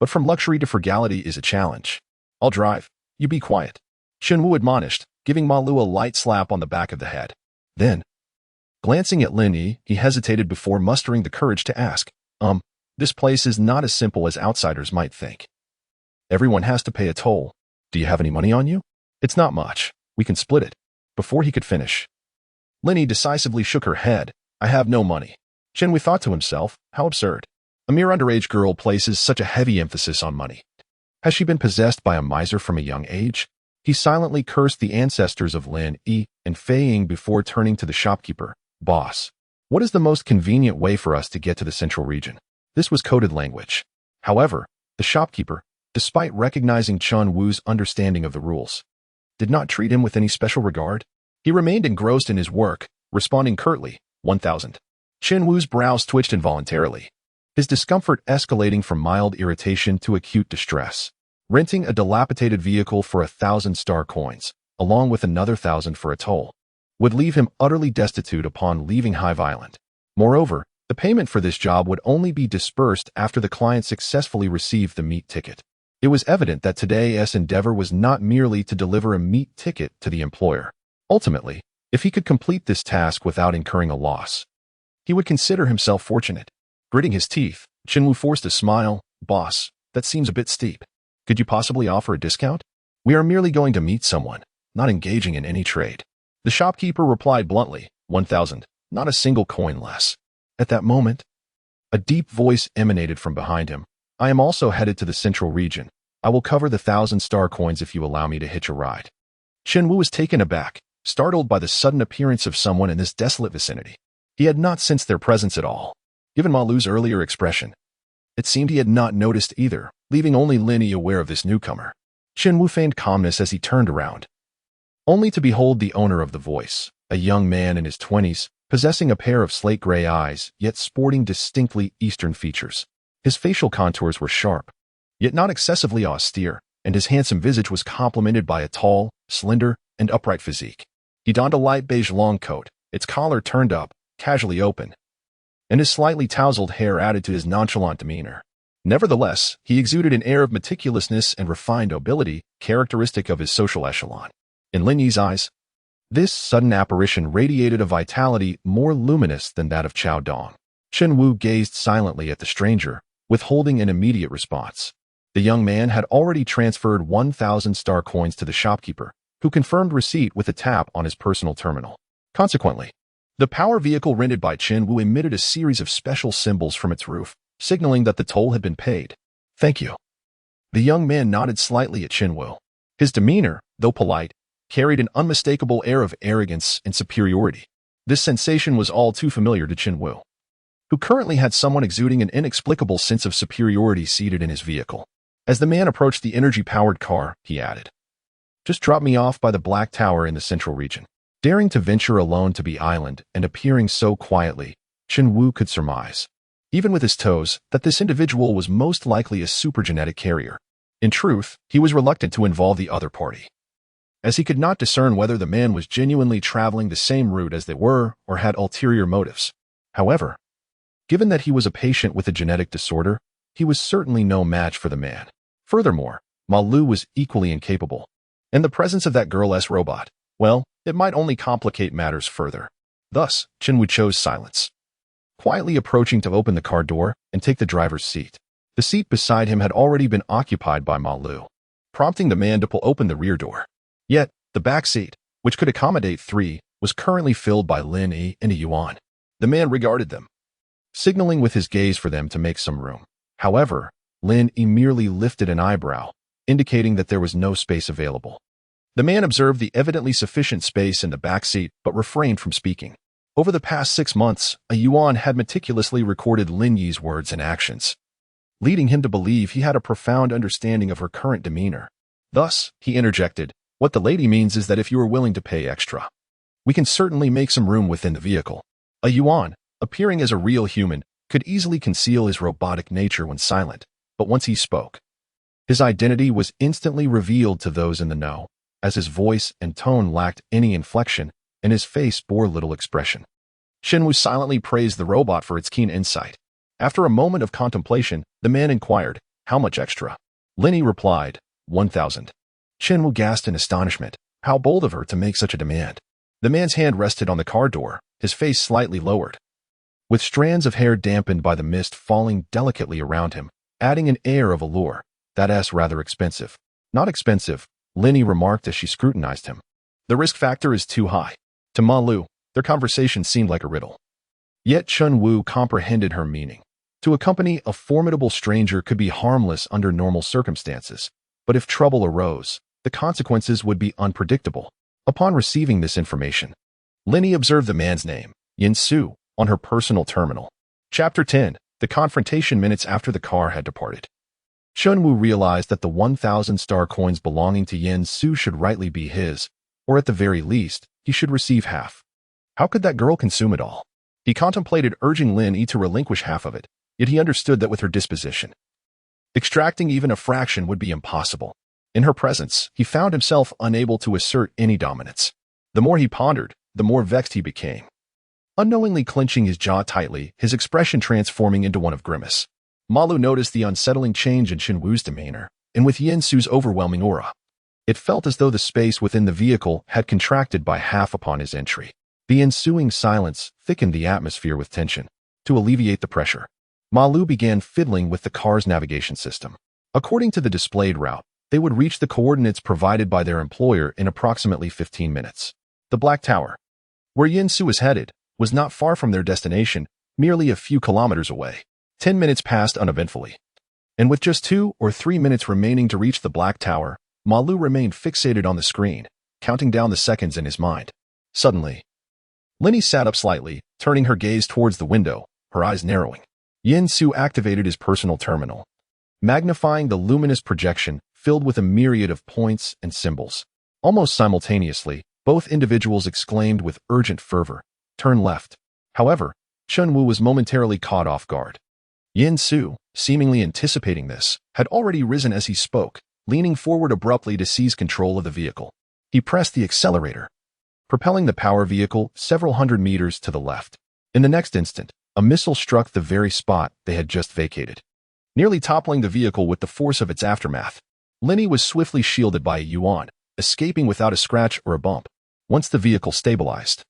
But from luxury to frugality is a challenge. "I'll drive. You be quiet," Chunwu admonished, giving Ma Lu a light slap on the back of the head. Then, glancing at Lin Yi, he hesitated before mustering the courage to ask, this place is not as simple as outsiders might think. Everyone has to pay a toll. Do you have any money on you? It's not much. We can split it." Before he could finish, Lin Yi decisively shook her head. "I have no money." Chunwu thought to himself, how absurd. A mere underage girl places such a heavy emphasis on money. Has she been possessed by a miser from a young age? He silently cursed the ancestors of Lin Yi and Fei Ying before turning to the shopkeeper. "Boss, what is the most convenient way for us to get to the central region?" This was coded language. However, the shopkeeper, despite recognizing Chun Wu's understanding of the rules, did not treat him with any special regard. He remained engrossed in his work, responding curtly, 1,000. Chun Wu's brows twitched involuntarily, his discomfort escalating from mild irritation to acute distress. Renting a dilapidated vehicle for 1,000 star coins, along with another 1,000 for a toll, would leave him utterly destitute upon leaving Hive Island. Moreover, the payment for this job would only be dispersed after the client successfully received the meat ticket. It was evident that today's endeavor was not merely to deliver a meat ticket to the employer. Ultimately, if he could complete this task without incurring a loss, he would consider himself fortunate. Gritting his teeth, Chunwu forced a smile. "Boss, that seems a bit steep. Could you possibly offer a discount? We are merely going to meet someone, not engaging in any trade." The shopkeeper replied bluntly, 1,000, not a single coin less. At that moment, a deep voice emanated from behind him. "I am also headed to the central region. I will cover the 1,000 star coins if you allow me to hitch a ride." Chunwu was taken aback, startled by the sudden appearance of someone in this desolate vicinity. He had not sensed their presence at all. Given Ma Lu's earlier expression, it seemed he had not noticed either, leaving only Lin Yi aware of this newcomer. Chunwu feigned calmness as he turned around, only to behold the owner of the voice, a young man in his 20s, possessing a pair of slate-gray eyes, yet sporting distinctly Eastern features. His facial contours were sharp, yet not excessively austere, and his handsome visage was complemented by a tall, slender, and upright physique. He donned a light beige long coat, its collar turned up, casually open, and his slightly tousled hair added to his nonchalant demeanor. Nevertheless, he exuded an air of meticulousness and refined nobility, characteristic of his social echelon. In Lin Yi's eyes, this sudden apparition radiated a vitality more luminous than that of Chao Dong. Chunwu gazed silently at the stranger, withholding an immediate response. The young man had already transferred 1,000 star coins to the shopkeeper, who confirmed receipt with a tap on his personal terminal. Consequently, the power vehicle rented by Chunwu emitted a series of special symbols from its roof, signaling that the toll had been paid. "Thank you." The young man nodded slightly at Chunwu. His demeanor, though polite, carried an unmistakable air of arrogance and superiority. This sensation was all too familiar to Chunwu, who currently had someone exuding an inexplicable sense of superiority seated in his vehicle. As the man approached the energy-powered car, he added, "Just drop me off by the Black Tower in the central region." Daring to venture alone to the island and appearing so quietly, Chunwu could surmise, even with his toes, that this individual was most likely a supergenetic carrier. In truth, he was reluctant to involve the other party, as he could not discern whether the man was genuinely traveling the same route as they were or had ulterior motives. However, given that he was a patient with a genetic disorder, he was certainly no match for the man. Furthermore, Ma Lu was equally incapable, and the presence of that girl-s robot, well, it might only complicate matters further. Thus, Chunwu chose silence, quietly approaching to open the car door and take the driver's seat. The seat beside him had already been occupied by Ma Lu, prompting the man to pull open the rear door. Yet, the back seat, which could accommodate 3, was currently filled by Lin Yi and a Yuan. The man regarded them, signaling with his gaze for them to make some room. However, Lin Yi merely lifted an eyebrow, indicating that there was no space available. The man observed the evidently sufficient space in the back seat but refrained from speaking. Over the past 6 months, a Yuan had meticulously recorded Lin Yi's words and actions, leading him to believe he had a profound understanding of her current demeanor. Thus, he interjected, "What the lady means is that if you are willing to pay extra, we can certainly make some room within the vehicle." A Yuan, appearing as a real human, could easily conceal his robotic nature when silent, but once he spoke, his identity was instantly revealed to those in the know. as his voice and tone lacked any inflection, and his face bore little expression. Shenwu silently praised the robot for its keen insight. After a moment of contemplation, the man inquired, "How much extra?" Lin Yi replied, 1,000. Shenwu gasped in astonishment. How bold of her to make such a demand. The man's hand rested on the car door, his face slightly lowered, with strands of hair dampened by the mist falling delicately around him, adding an air of allure. That's rather expensive. Not expensive, Lin Yi remarked as she scrutinized him. The risk factor is too high. To Ma Lu, their conversation seemed like a riddle. Yet Chun Wu comprehended her meaning. To accompany a formidable stranger could be harmless under normal circumstances, but if trouble arose, the consequences would be unpredictable. Upon receiving this information, Lin Yi observed the man's name, Yin Su, on her personal terminal. Chapter 10. The confrontation minutes after the car had departed. Chun Wu realized that the 1,000 star coins belonging to Yin Su should rightly be his, or at the very least, he should receive half. How could that girl consume it all? He contemplated urging Lin Yi to relinquish half of it, yet he understood that with her disposition, extracting even a fraction would be impossible. In her presence, he found himself unable to assert any dominance. The more he pondered, the more vexed he became. Unknowingly clenching his jaw tightly, his expression transforming into one of grimace. Ma Lu noticed the unsettling change in Shen Wu's demeanor, and with Yin Su's overwhelming aura. It felt as though the space within the vehicle had contracted by half upon his entry. The ensuing silence thickened the atmosphere with tension. To alleviate the pressure, Ma Lu began fiddling with the car's navigation system. According to the displayed route, they would reach the coordinates provided by their employer in approximately 15 minutes. The Black Tower, where Yin Su was headed, was not far from their destination, merely a few kilometers away. 10 minutes passed uneventfully. And with just 2 or 3 minutes remaining to reach the Black Tower, Ma Lu remained fixated on the screen, counting down the seconds in his mind. Suddenly, Lin Yi sat up slightly, turning her gaze towards the window, her eyes narrowing. Yin Su activated his personal terminal, magnifying the luminous projection filled with a myriad of points and symbols. Almost simultaneously, both individuals exclaimed with urgent fervor, "Turn left." However, Chun Wu was momentarily caught off guard. Yin Su, seemingly anticipating this, had already risen as he spoke, leaning forward abruptly to seize control of the vehicle. He pressed the accelerator, propelling the power vehicle several hundred meters to the left. In the next instant, a missile struck the very spot they had just vacated, nearly toppling the vehicle with the force of its aftermath. Lin Yi was swiftly shielded by a yuan, escaping without a scratch or a bump. Once the vehicle stabilized,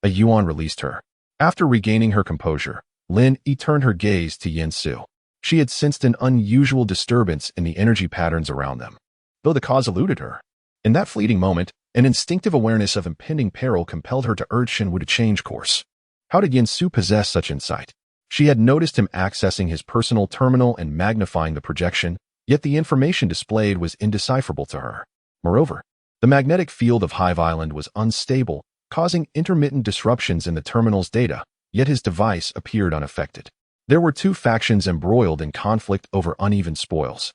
a yuan released her. After regaining her composure, Lin Yi turned her gaze to Yin Su. She had sensed an unusual disturbance in the energy patterns around them, though the cause eluded her. In that fleeting moment, an instinctive awareness of impending peril compelled her to urge Shen Wu to change course. How did Yin Su possess such insight? She had noticed him accessing his personal terminal and magnifying the projection, yet the information displayed was indecipherable to her. Moreover, the magnetic field of Hive Island was unstable, causing intermittent disruptions in the terminal's data, yet his device appeared unaffected. There were two factions embroiled in conflict over uneven spoils,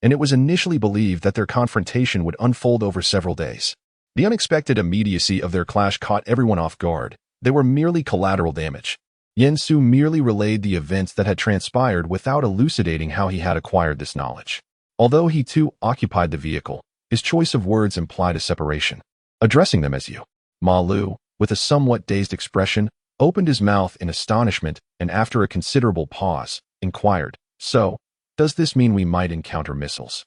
and it was initially believed that their confrontation would unfold over several days. The unexpected immediacy of their clash caught everyone off guard. They were merely collateral damage. Yin Su merely relayed the events that had transpired without elucidating how he had acquired this knowledge. Although he too occupied the vehicle, his choice of words implied a separation. Addressing them as you, Ma Lu, with a somewhat dazed expression, opened his mouth in astonishment and after a considerable pause, inquired, "So, does this mean we might encounter missiles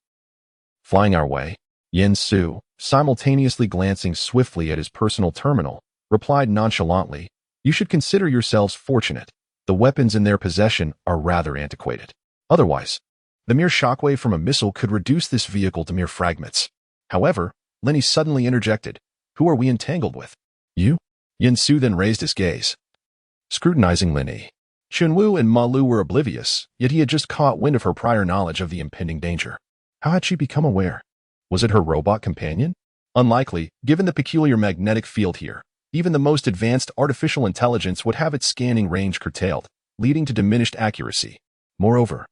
flying our way?" Yin Su, simultaneously glancing swiftly at his personal terminal, replied nonchalantly, "You should consider yourselves fortunate. The weapons in their possession are rather antiquated. Otherwise, the mere shockwave from a missile could reduce this vehicle to mere fragments." However, Lin Yi suddenly interjected, "Who are we entangled with?" "You?" Yin Su then raised his gaze, scrutinizing Lin Yi. Chun Wu and Ma Lu were oblivious, yet he had just caught wind of her prior knowledge of the impending danger. How had she become aware? Was it her robot companion? Unlikely, given the peculiar magnetic field here. Even the most advanced artificial intelligence would have its scanning range curtailed, leading to diminished accuracy. Moreover,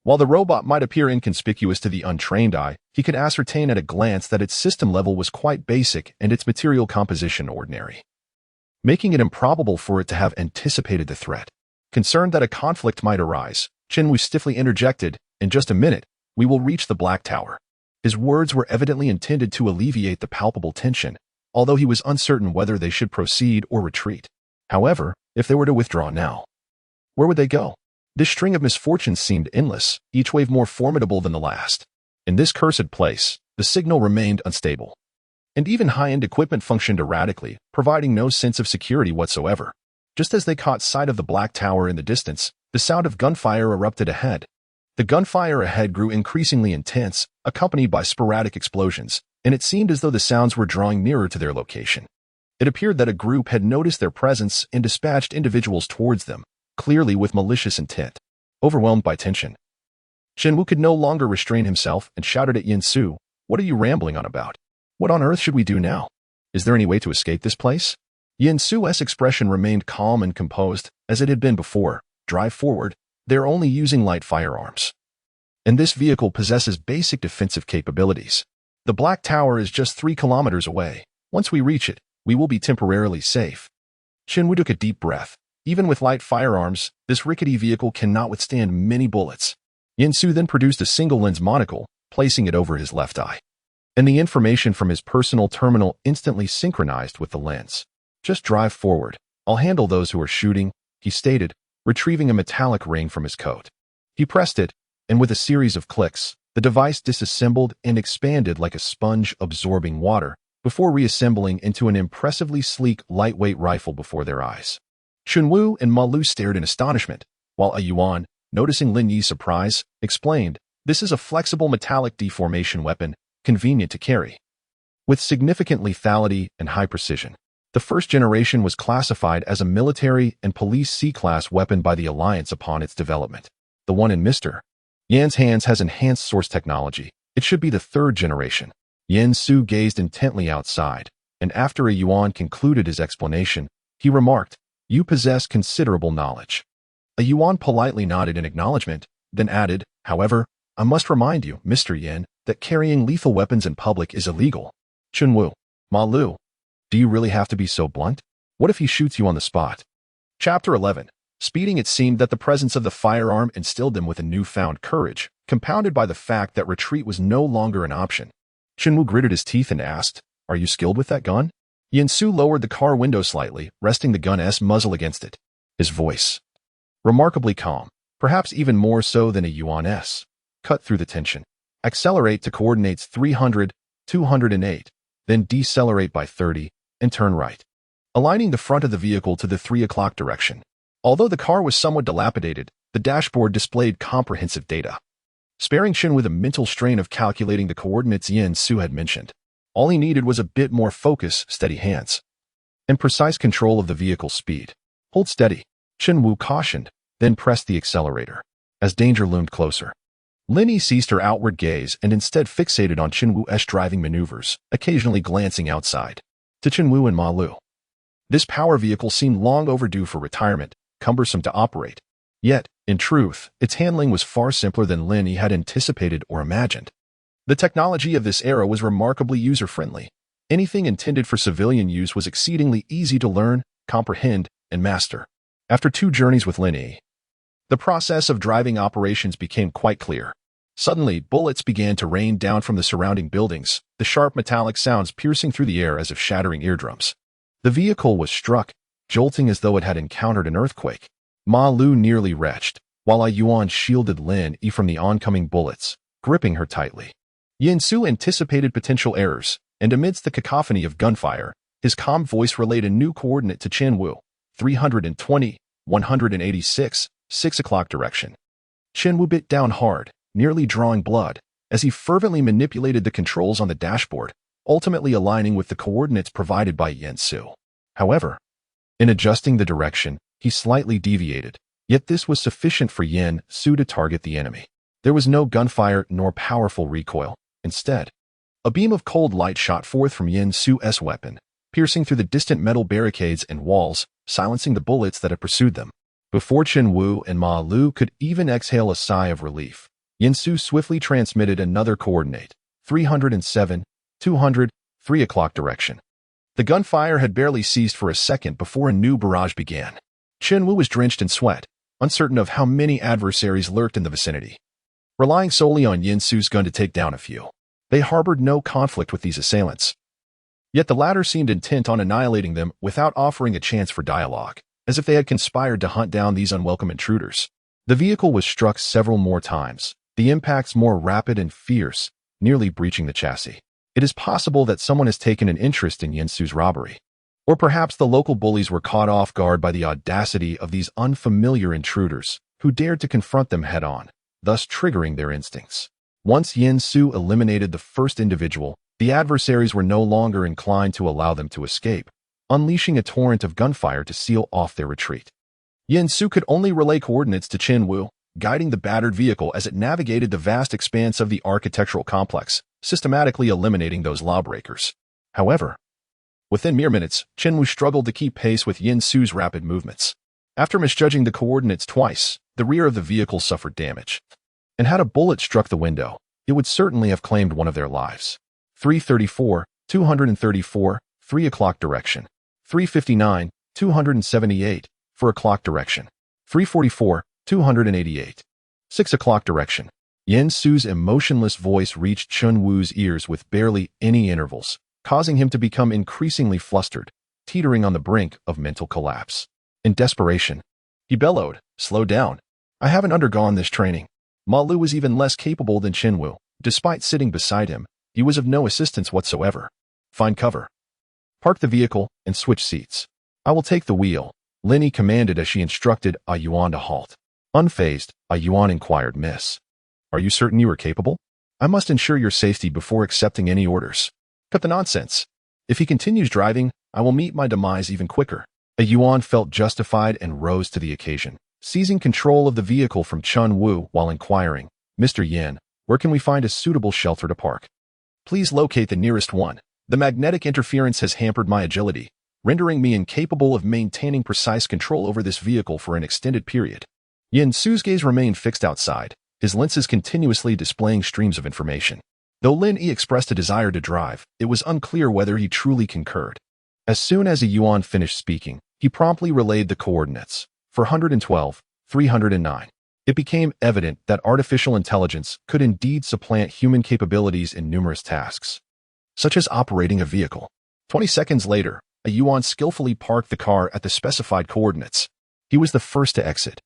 while the robot might appear inconspicuous to the untrained eye, he could ascertain at a glance that its system level was quite basic and its material composition ordinary, making it improbable for it to have anticipated the threat. Concerned that a conflict might arise, Chen Wu stiffly interjected, "In just a minute, we will reach the Black Tower." His words were evidently intended to alleviate the palpable tension, although he was uncertain whether they should proceed or retreat. However, if they were to withdraw now, where would they go? This string of misfortunes seemed endless, each wave more formidable than the last. In this cursed place, the signal remained unstable, and even high-end equipment functioned erratically, providing no sense of security whatsoever. Just as they caught sight of the black tower in the distance, the sound of gunfire erupted ahead. The gunfire ahead grew increasingly intense, accompanied by sporadic explosions, and it seemed as though the sounds were drawing nearer to their location. It appeared that a group had noticed their presence and dispatched individuals towards them, clearly with malicious intent. Overwhelmed by tension, Shenwu could no longer restrain himself and shouted at Yin Su, "What are you rambling on about? What on earth should we do now? Is there any way to escape this place?" Yin Su's expression remained calm and composed, as it had been before. "Drive forward. They're only using light firearms, and this vehicle possesses basic defensive capabilities. The Black Tower is just 3 kilometers away. Once we reach it, we will be temporarily safe." Shenwu took a deep breath. Even with light firearms, this rickety vehicle cannot withstand many bullets. Yin Su then produced a single-lens monocle, placing it over his left eye, and the information from his personal terminal instantly synchronized with the lens. "Just drive forward. I'll handle those who are shooting," he stated, retrieving a metallic ring from his coat. He pressed it, and with a series of clicks, the device disassembled and expanded like a sponge absorbing water, before reassembling into an impressively sleek, lightweight rifle before their eyes. Chunwu and Ma Lu stared in astonishment, while a Yuan, noticing Lin Yi's surprise, explained, "This is a flexible metallic deformation weapon, convenient to carry, with significant lethality and high precision." The first generation was classified as a military and police C-class weapon by the Alliance upon its development. The one in Mr. Yan's hands has enhanced source technology. It should be the third generation. Yin Su gazed intently outside, and after a Yuan concluded his explanation, he remarked, "You possess considerable knowledge." A Yuan politely nodded in acknowledgement, then added, "However, I must remind you, Mr. Yin, that carrying lethal weapons in public is illegal." Chunwu, Ma Lu, do you really have to be so blunt? What if he shoots you on the spot? Chapter 11. Speeding. It seemed that the presence of the firearm instilled them with a newfound courage, compounded by the fact that retreat was no longer an option. Chunwu gritted his teeth and asked, "Are you skilled with that gun?" Yin Su lowered the car window slightly, resting the gun's muzzle against it. His voice, remarkably calm, perhaps even more so than a Yuan's, cut through the tension. "Accelerate to coordinates 300, 208, then decelerate by 30, and turn right," aligning the front of the vehicle to the 3 o'clock direction. Although the car was somewhat dilapidated, the dashboard displayed comprehensive data, sparing Shin with a mental strain of calculating the coordinates Yin Su had mentioned. All he needed was a bit more focus, steady hands, and precise control of the vehicle's speed. "Hold steady," Shin Wu cautioned, then pressed the accelerator. As danger loomed closer, Lin Yi ceased her outward gaze and instead fixated on Shin Wu's driving maneuvers, occasionally glancing outside to Shin Wu and Ma Lu. This power vehicle seemed long overdue for retirement, cumbersome to operate. Yet, in truth, its handling was far simpler than Lin Yi had anticipated or imagined. The technology of this era was remarkably user-friendly. Anything intended for civilian use was exceedingly easy to learn, comprehend, and master. After 2 journeys with Lin Yi, the process of driving operations became quite clear. Suddenly, bullets began to rain down from the surrounding buildings, the sharp metallic sounds piercing through the air as if shattering eardrums. The vehicle was struck, jolting as though it had encountered an earthquake. Ma Lu nearly retched, while a Yuan shielded Lin Yi from the oncoming bullets, gripping her tightly. Yin Su anticipated potential errors, and amidst the cacophony of gunfire, his calm voice relayed a new coordinate to Chen Wu, 320, 186, 6 o'clock direction. Chen Wu bit down hard, nearly drawing blood, as he fervently manipulated the controls on the dashboard, ultimately aligning with the coordinates provided by Yin Su. However, in adjusting the direction, he slightly deviated, yet this was sufficient for Yin Su to target the enemy. There was no gunfire nor powerful recoil. Instead, a beam of cold light shot forth from Yin Su's weapon, piercing through the distant metal barricades and walls, silencing the bullets that had pursued them. Before Chen Wu and Ma Lu could even exhale a sigh of relief, Yin Su swiftly transmitted another coordinate, 307, 200, 3 o'clock direction. The gunfire had barely ceased for a second before a new barrage began. Chen Wu was drenched in sweat, uncertain of how many adversaries lurked in the vicinity, relying solely on Yin Su's gun to take down a few. They harbored no conflict with these assailants. Yet the latter seemed intent on annihilating them without offering a chance for dialogue, as if they had conspired to hunt down these unwelcome intruders. The vehicle was struck several more times, the impacts more rapid and fierce, nearly breaching the chassis. It is possible that someone has taken an interest in Yin Su's robbery. Or perhaps the local bullies were caught off guard by the audacity of these unfamiliar intruders, who dared to confront them head-on, thus triggering their instincts. Once Yin Su eliminated the first individual, the adversaries were no longer inclined to allow them to escape, unleashing a torrent of gunfire to seal off their retreat. Yin Su could only relay coordinates to Chen Wu, guiding the battered vehicle as it navigated the vast expanse of the architectural complex, systematically eliminating those lawbreakers. However, within mere minutes, Chen Wu struggled to keep pace with Yin Su's rapid movements. After misjudging the coordinates twice, the rear of the vehicle suffered damage. And had a bullet struck the window, it would certainly have claimed one of their lives. 334, 234, 3 o'clock direction. 359, 278, 4 o'clock direction. 344, 288. 6 o'clock direction. Yin Su's emotionless voice reached Chen Wu's ears with barely any intervals, causing him to become increasingly flustered, teetering on the brink of mental collapse. In desperation, he bellowed, "Slow down. I haven't undergone this training." Ma Lu was even less capable than Chen Wu. Despite sitting beside him, he was of no assistance whatsoever. "Find cover. Park the vehicle and switch seats. I will take the wheel," Lin Yi commanded as she instructed A Yuan to halt. Unfazed, A Yuan inquired, "Miss, are you certain you are capable? I must ensure your safety before accepting any orders." "Cut the nonsense. If he continues driving, I will meet my demise even quicker." A Yuan felt justified and rose to the occasion, seizing control of the vehicle from Chen Wu while inquiring, "Mr. Yin, where can we find a suitable shelter to park? Please locate the nearest one. The magnetic interference has hampered my agility, rendering me incapable of maintaining precise control over this vehicle for an extended period." Yin Su's gaze remained fixed outside, his lenses continuously displaying streams of information. Though Lin Yi expressed a desire to drive, it was unclear whether he truly concurred. As soon as A Yuan finished speaking, he promptly relayed the coordinates, 412, 309. It became evident that artificial intelligence could indeed supplant human capabilities in numerous tasks, such as operating a vehicle. 20 seconds later, A Yuan skillfully parked the car at the specified coordinates. He was the first to exit,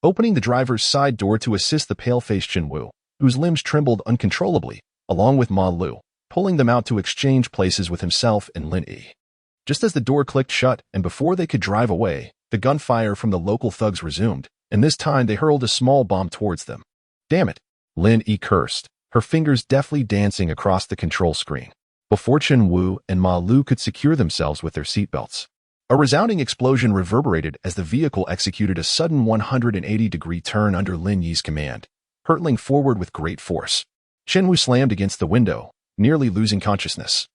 opening the driver's side door to assist the pale-faced Chen Wu, whose limbs trembled uncontrollably, along with Ma Lu, pulling them out to exchange places with himself and Lin Yi. Just as the door clicked shut and before they could drive away, the gunfire from the local thugs resumed, and this time they hurled a small bomb towards them. "Damn it," Lin Yi cursed, her fingers deftly dancing across the control screen, before Chen Wu and Ma Lu could secure themselves with their seatbelts. A resounding explosion reverberated as the vehicle executed a sudden 180-degree turn under Lin Yi's command, hurtling forward with great force. Chen Wu slammed against the window, nearly losing consciousness,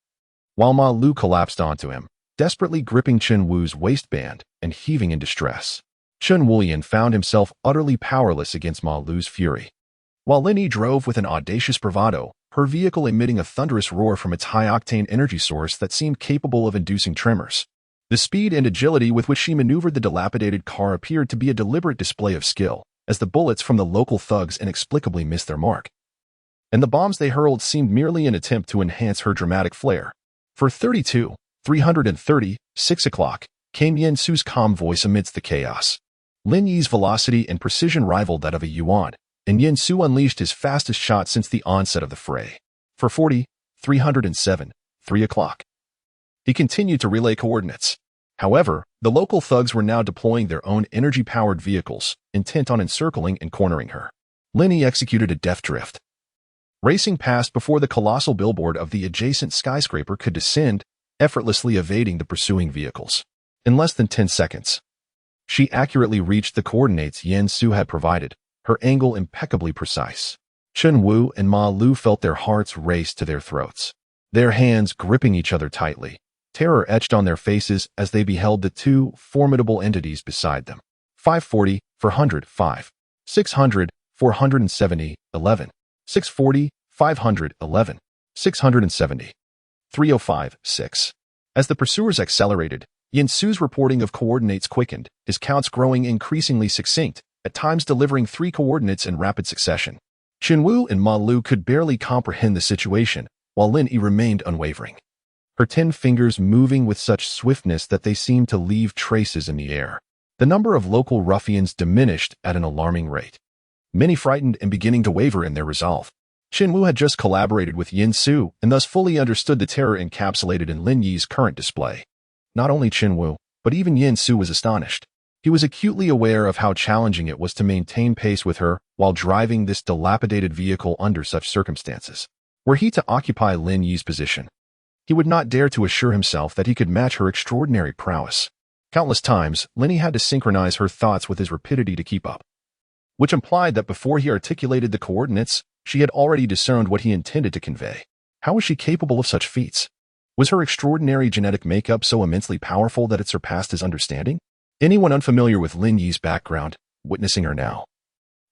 while Ma Lu collapsed onto him, desperately gripping Chen Wu's waistband and heaving in distress. Chen Wuyan found himself utterly powerless against Ma Lu's fury. While Lin Yi drove with an audacious bravado, her vehicle emitting a thunderous roar from its high-octane energy source that seemed capable of inducing tremors. The speed and agility with which she maneuvered the dilapidated car appeared to be a deliberate display of skill, as the bullets from the local thugs inexplicably missed their mark. And the bombs they hurled seemed merely an attempt to enhance her dramatic flair. For 32, 330, 6 o'clock, came Yin Su's calm voice amidst the chaos. Lin Yi's velocity and precision rivaled that of a Yuan, and Yin Su unleashed his fastest shot since the onset of the fray. For 40, 307, 3 o'clock. He continued to relay coordinates. However, the local thugs were now deploying their own energy-powered vehicles, intent on encircling and cornering her. Lin Yi executed a deft drift, racing past before the colossal billboard of the adjacent skyscraper could descend, effortlessly evading the pursuing vehicles. In less than 10 seconds, she accurately reached the coordinates Yin Su had provided, her angle impeccably precise. Chen Wu and Ma Lu felt their hearts race to their throats, their hands gripping each other tightly, terror etched on their faces as they beheld the two formidable entities beside them. 540, 405, 600, 470, 11, 640, 511, 670, 305, 6. As the pursuers accelerated, Yin Su's reporting of coordinates quickened, his counts growing increasingly succinct, at times delivering 3 coordinates in rapid succession. Qinwu and Ma Lu could barely comprehend the situation, while Lin Yi remained unwavering, her 10 fingers moving with such swiftness that they seemed to leave traces in the air. The number of local ruffians diminished at an alarming rate, many frightened and beginning to waver in their resolve. Qinwu had just collaborated with Yin Su and thus fully understood the terror encapsulated in Lin Yi's current display. Not only Qinwu, but even Yin Su was astonished. He was acutely aware of how challenging it was to maintain pace with her while driving this dilapidated vehicle under such circumstances. Were he to occupy Lin Yi's position, he would not dare to assure himself that he could match her extraordinary prowess. Countless times, Lin Yi had to synchronize her thoughts with his rapidity to keep up, which implied that before he articulated the coordinates, she had already discerned what he intended to convey. How was she capable of such feats? Was her extraordinary genetic makeup so immensely powerful that it surpassed his understanding? Anyone unfamiliar with Lin Yi's background, witnessing her now,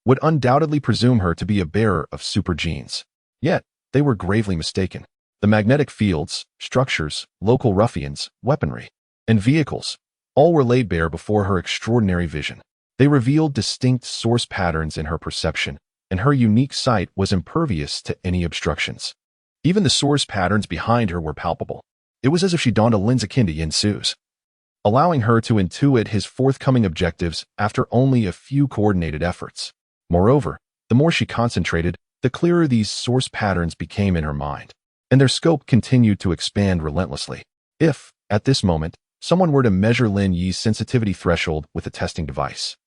would undoubtedly presume her to be a bearer of super genes. Yet, they were gravely mistaken. The magnetic fields, structures, local ruffians, weaponry, and vehicles all were laid bare before her extraordinary vision. They revealed distinct source patterns in her perception, and her unique sight was impervious to any obstructions. Even the source patterns behind her were palpable. It was as if she donned a lens akin to Yin Su's, allowing her to intuit his forthcoming objectives after only a few coordinated efforts. Moreover, the more she concentrated, the clearer these source patterns became in her mind, and their scope continued to expand relentlessly. If, at this moment, someone were to measure Lin Yi's sensitivity threshold with a testing device,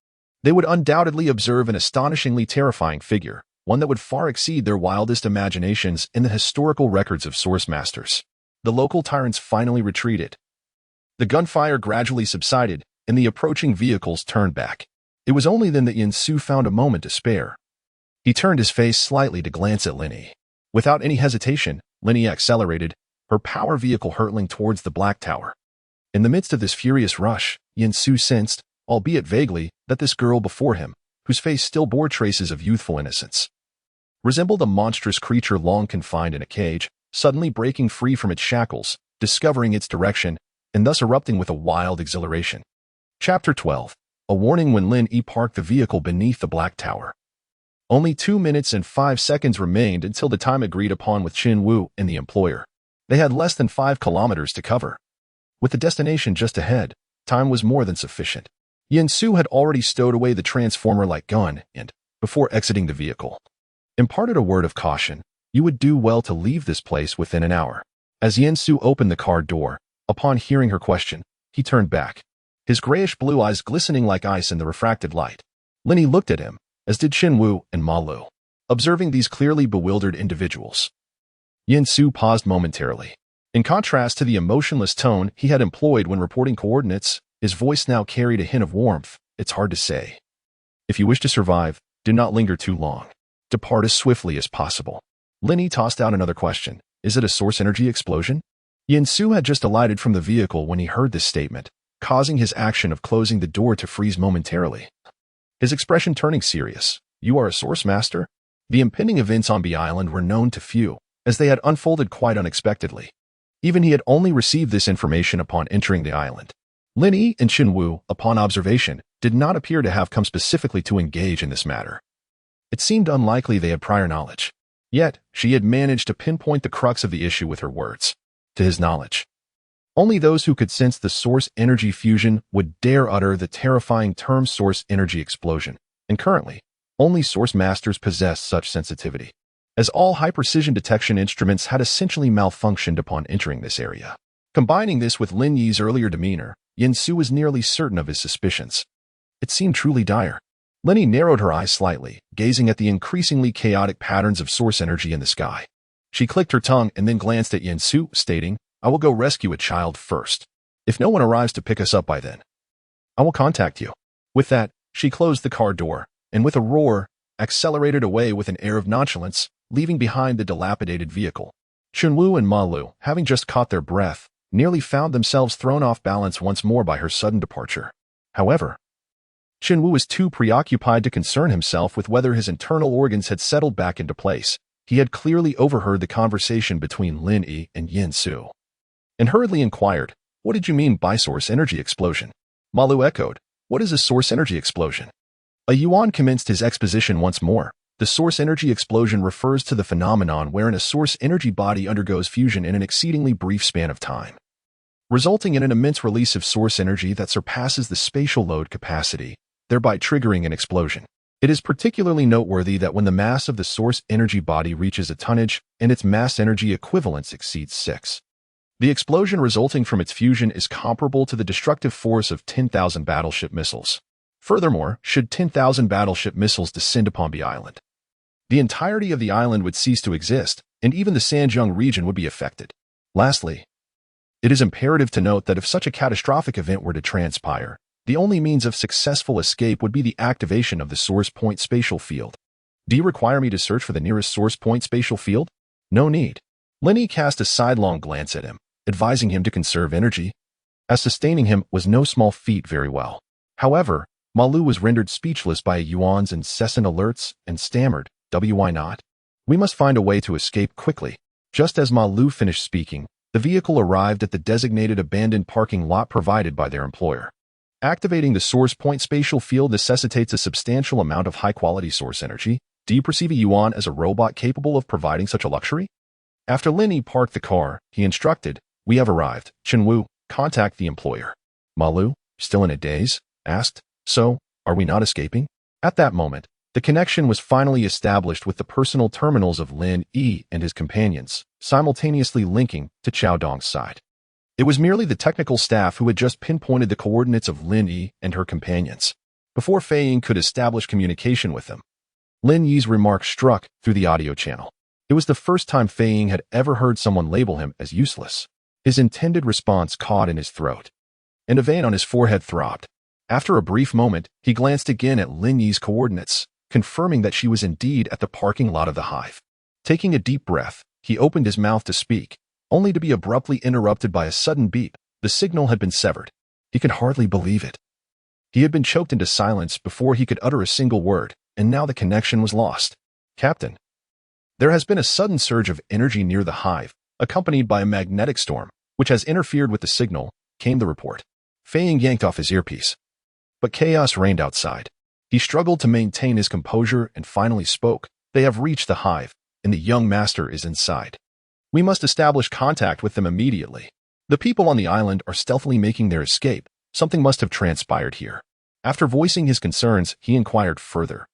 they would undoubtedly observe an astonishingly terrifying figure, one that would far exceed their wildest imaginations in the historical records of source masters. The local tyrants finally retreated. The gunfire gradually subsided, and the approaching vehicles turned back. It was only then that Yin Su found a moment to spare. He turned his face slightly to glance at Lin Yi. Without any hesitation, Lin Yi accelerated, her power vehicle hurtling towards the Black Tower. In the midst of this furious rush, Yin Su sensed, albeit vaguely, that this girl before him, whose face still bore traces of youthful innocence, resembled a monstrous creature long confined in a cage, suddenly breaking free from its shackles, discovering its direction, and thus erupting with a wild exhilaration. Chapter 12. A warning when Lin Yi parked the vehicle beneath the Black Tower. Only 2 minutes and 5 seconds remained until the time agreed upon with Qinwu and the employer. They had less than 5 kilometers to cover. With the destination just ahead, time was more than sufficient. Yin Su had already stowed away the transformer-like gun and, before exiting the vehicle, imparted a word of caution. You would do well to leave this place within an hour. As Yin Su opened the car door, upon hearing her question, he turned back, his grayish-blue eyes glistening like ice in the refracted light. Lin Yi looked at him, as did Qinwu and Ma Lu. Observing these clearly bewildered individuals, Yin Su paused momentarily. In contrast to the emotionless tone he had employed when reporting coordinates, his voice now carried a hint of warmth. It's hard to say. If you wish to survive, do not linger too long. Depart as swiftly as possible. Lin Yi tossed out another question. Is it a source energy explosion? Yin Su had just alighted from the vehicle when he heard this statement, causing his action of closing the door to freeze momentarily. His expression turning serious. You are a source master? The impending events on the island were known to few, as they had unfolded quite unexpectedly. Even he had only received this information upon entering the island. Lin Yi and Qinwu, upon observation, did not appear to have come specifically to engage in this matter. It seemed unlikely they had prior knowledge. Yet, she had managed to pinpoint the crux of the issue with her words. To his knowledge, only those who could sense the source energy fusion would dare utter the terrifying term source energy explosion, and currently, only source masters possess such sensitivity, as all high-precision detection instruments had essentially malfunctioned upon entering this area. Combining this with Lin Yi's earlier demeanor, Yin Su was nearly certain of his suspicions. It seemed truly dire. Lin Yi narrowed her eyes slightly, gazing at the increasingly chaotic patterns of source energy in the sky. She clicked her tongue and then glanced at Yin Su, stating, I will go rescue a child first. If no one arrives to pick us up by then, I will contact you. With that, she closed the car door, and with a roar, accelerated away with an air of nonchalance, leaving behind the dilapidated vehicle. Qinwu and Ma Lu, having just caught their breath, nearly found themselves thrown off balance once more by her sudden departure. However, Qinwu was too preoccupied to concern himself with whether his internal organs had settled back into place. He had clearly overheard the conversation between Lin Yi and Yin Su, and hurriedly inquired, What did you mean by source energy explosion? Ma Lu echoed, What is a source energy explosion? A Yuan commenced his exposition once more, The source energy explosion refers to the phenomenon wherein a source energy body undergoes fusion in an exceedingly brief span of time, resulting in an immense release of source energy that surpasses the spatial load capacity, thereby triggering an explosion. It is particularly noteworthy that when the mass of the source energy body reaches a tonnage and its mass energy equivalence exceeds 6, the explosion resulting from its fusion is comparable to the destructive force of 10,000 battleship missiles. Furthermore, should 10,000 battleship missiles descend upon the island, the entirety of the island would cease to exist, and even the Sanjiang region would be affected. Lastly, it is imperative to note that if such a catastrophic event were to transpire, the only means of successful escape would be the activation of the source point spatial field. Do you require me to search for the nearest source point spatial field? No need. Lin Yi cast a sidelong glance at him, advising him to conserve energy, as sustaining him was no small feat very well. However, Ma Lu was rendered speechless by Yuan's incessant alerts and stammered, "Why not? We must find a way to escape quickly." Just as Ma Lu finished speaking, the vehicle arrived at the designated abandoned parking lot provided by their employer. Activating the source point spatial field necessitates a substantial amount of high-quality source energy. Do you perceive a Yuan as a robot capable of providing such a luxury? After Lin Yi parked the car, he instructed, "We have arrived. Chenwu, contact the employer." Ma Lu, still in a daze, asked, "So, are we not escaping?" At that moment, the connection was finally established with the personal terminals of Lin Yi and his companions, simultaneously linking to Qiao Dong's side. It was merely the technical staff who had just pinpointed the coordinates of Lin Yi and her companions, before Fei Ying could establish communication with them. Lin Yi's remark struck through the audio channel. It was the first time Fei Ying had ever heard someone label him as useless. His intended response caught in his throat, and a vein on his forehead throbbed. After a brief moment, he glanced again at Lin Yi's coordinates, confirming that she was indeed at the parking lot of the hive. Taking a deep breath, he opened his mouth to speak, only to be abruptly interrupted by a sudden beep. The signal had been severed. He could hardly believe it. He had been choked into silence before he could utter a single word, and now the connection was lost. "Captain, there has been a sudden surge of energy near the hive, accompanied by a magnetic storm, which has interfered with the signal," came the report. Fei Ying yanked off his earpiece. But chaos reigned outside. He struggled to maintain his composure and finally spoke. "They have reached the hive, and the young master is inside. We must establish contact with them immediately. The people on the island are stealthily making their escape. Something must have transpired here." After voicing his concerns, he inquired further,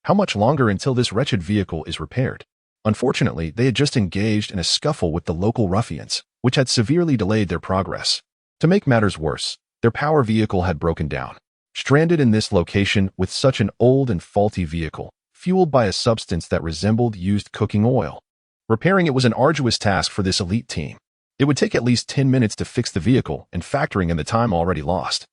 "How much longer until this wretched vehicle is repaired?" Unfortunately, they had just engaged in a scuffle with the local ruffians, which had severely delayed their progress. To make matters worse, their power vehicle had broken down. Stranded in this location with such an old and faulty vehicle, fueled by a substance that resembled used cooking oil, repairing it was an arduous task for this elite team. It would take at least 10 minutes to fix the vehicle, and factoring in the time already lost,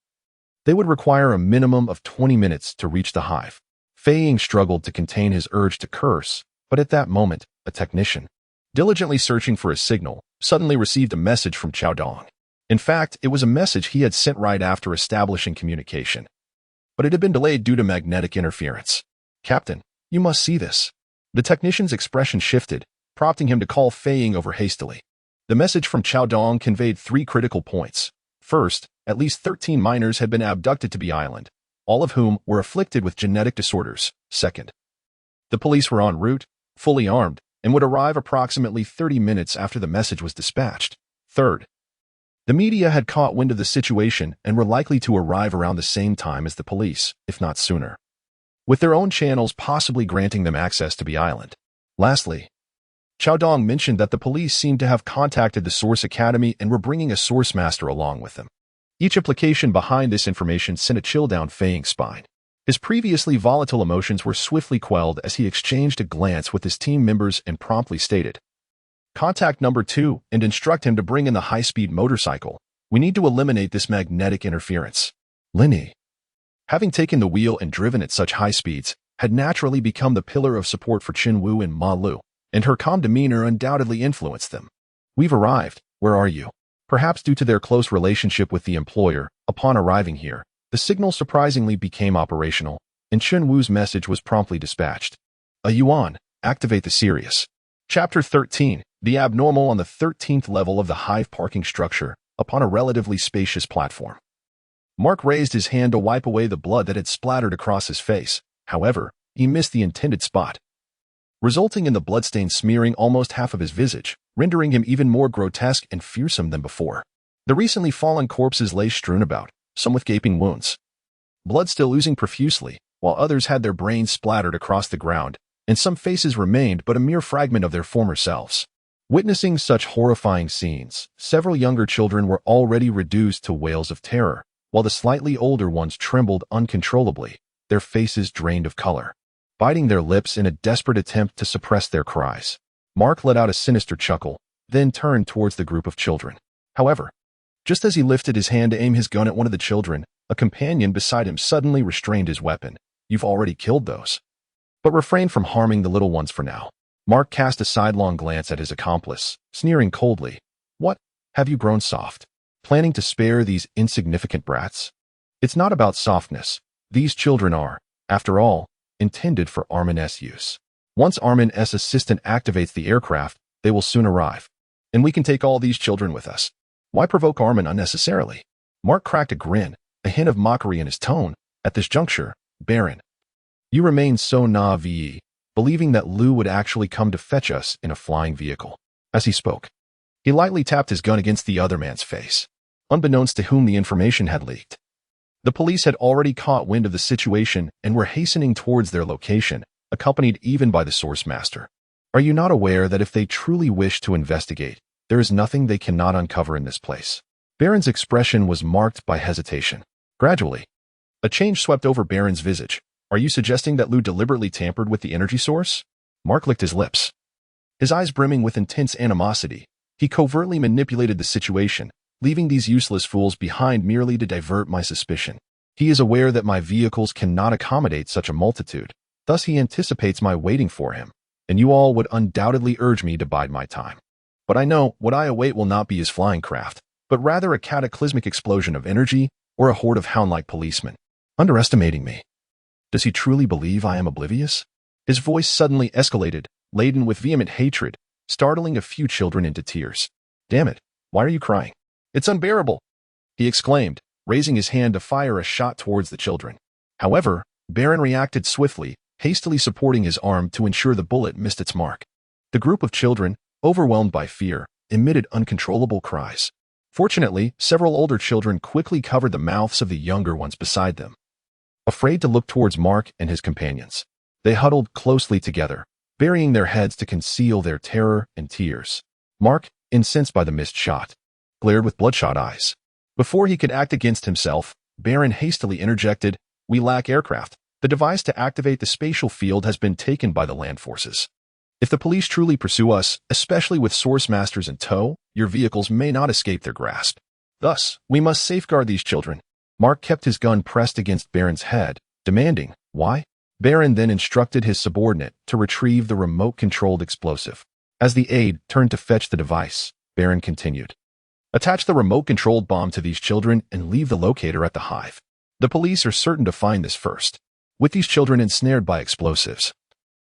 they would require a minimum of 20 minutes to reach the hive. Fei Ying struggled to contain his urge to curse, but at that moment, a technician, diligently searching for a signal, suddenly received a message from Qiao Dong. In fact, it was a message he had sent right after establishing communication, but it had been delayed due to magnetic interference. "Captain, you must see this." The technician's expression shifted, prompting him to call Fei Ying over hastily. The message from Qiao Dong conveyed 3 critical points. First, at least 13 miners had been abducted to the island, all of whom were afflicted with genetic disorders. Second, the police were en route, fully armed, and would arrive approximately 30 minutes after the message was dispatched. Third, the media had caught wind of the situation and were likely to arrive around the same time as the police, if not sooner, with their own channels possibly granting them access to the island. Lastly, Qiao Dong mentioned that the police seemed to have contacted the Source Academy and were bringing a Source Master along with them. Each implication behind this information sent a chill down Fei Ying's spine. His previously volatile emotions were swiftly quelled as he exchanged a glance with his team members and promptly stated, "Contact number 2 and instruct him to bring in the high-speed motorcycle. We need to eliminate this magnetic interference." Lin Yi, having taken the wheel and driven at such high speeds, had naturally become the pillar of support for Chenwu and Ma Lu, and her calm demeanor undoubtedly influenced them. "We've arrived. Where are you?" Perhaps due to their close relationship with the employer, upon arriving here, the signal surprisingly became operational, and Chenwu's message was promptly dispatched. "A Yuan, activate the Sirius." Chapter 13, The Abnormal on the 13th level of the hive parking structure, upon a relatively spacious platform. Mark raised his hand to wipe away the blood that had splattered across his face. However, he missed the intended spot, resulting in the bloodstain smearing almost half of his visage, rendering him even more grotesque and fearsome than before. The recently fallen corpses lay strewn about, some with gaping wounds, blood still oozing profusely, while others had their brains splattered across the ground, and some faces remained but a mere fragment of their former selves. Witnessing such horrifying scenes, several younger children were already reduced to wails of terror, while the slightly older ones trembled uncontrollably, their faces drained of color, biting their lips in a desperate attempt to suppress their cries. Mark let out a sinister chuckle, then turned towards the group of children. However, just as he lifted his hand to aim his gun at one of the children, a companion beside him suddenly restrained his weapon. "You've already killed those. But refrain from harming the little ones for now." Mark cast a sidelong glance at his accomplice, sneering coldly. "What? Have you grown soft? Planning to spare these insignificant brats?" "It's not about softness. These children are, after all, intended for Armin S. use. Once Armin S. assistant activates the aircraft, they will soon arrive. And we can take all these children with us. Why provoke Armin unnecessarily?" Mark cracked a grin, a hint of mockery in his tone. "At this juncture, Baron, you remain so naive, believing that Lou would actually come to fetch us in a flying vehicle." As he spoke, he lightly tapped his gun against the other man's face, unbeknownst to whom the information had leaked. The police had already caught wind of the situation and were hastening towards their location, accompanied even by the Source Master. "Are you not aware that if they truly wish to investigate, there is nothing they cannot uncover in this place?" Baron's expression was marked by hesitation. Gradually, a change swept over Baron's visage. "Are you suggesting that Lou deliberately tampered with the energy source?" Mark licked his lips, his eyes brimming with intense animosity. "He covertly manipulated the situation, leaving these useless fools behind merely to divert my suspicion. He is aware that my vehicles cannot accommodate such a multitude. Thus he anticipates my waiting for him, and you all would undoubtedly urge me to bide my time. But I know what I await will not be his flying craft, but rather a cataclysmic explosion of energy or a horde of hound-like policemen. Underestimating me. Does he truly believe I am oblivious?" His voice suddenly escalated, laden with vehement hatred, startling a few children into tears. "Damn it, why are you crying? It's unbearable!" he exclaimed, raising his hand to fire a shot towards the children. However, Baron reacted swiftly, hastily supporting his arm to ensure the bullet missed its mark. The group of children, overwhelmed by fear, emitted uncontrollable cries. Fortunately, several older children quickly covered the mouths of the younger ones beside them. Afraid to look towards Mark and his companions, they huddled closely together, burying their heads to conceal their terror and tears. Mark, incensed by the missed shot, glared with bloodshot eyes. Before he could act against himself, Baron hastily interjected, "We lack aircraft. The device to activate the spatial field has been taken by the land forces. If the police truly pursue us, especially with Source Masters in tow, your vehicles may not escape their grasp. Thus, we must safeguard these children." Mark kept his gun pressed against Baron's head, demanding, "Why?" Baron then instructed his subordinate to retrieve the remote-controlled explosive. As the aide turned to fetch the device, Baron continued, "Attach the remote-controlled bomb to these children and leave the locator at the hive. The police are certain to find this first. With these children ensnared by explosives,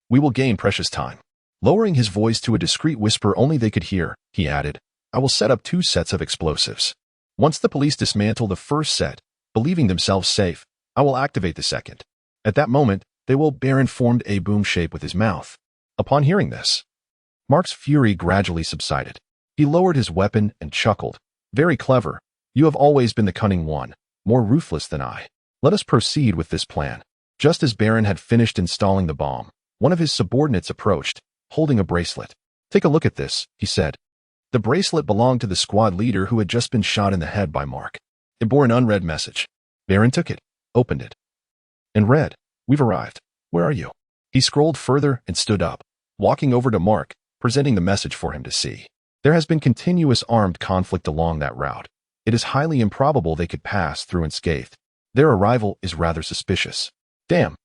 we will gain precious time." Lowering his voice to a discreet whisper only they could hear, he added, "I will set up 2 sets of explosives. Once the police dismantle the first set, believing themselves safe, I will activate the second. At that moment, they will." Baron formed a boom shape with his mouth. Upon hearing this, Mark's fury gradually subsided. He lowered his weapon and chuckled. "Very clever. You have always been the cunning one, more ruthless than I. Let us proceed with this plan." Just as Baron had finished installing the bomb, one of his subordinates approached, holding a bracelet. "Take a look at this," he said. The bracelet belonged to the squad leader who had just been shot in the head by Mark. It bore an unread message. Baron took it, opened it, and read, "We've arrived. Where are you?" He scrolled further and stood up, walking over to Mark, presenting the message for him to see. "There has been continuous armed conflict along that route. It is highly improbable they could pass through unscathed. Their arrival is rather suspicious. Damn.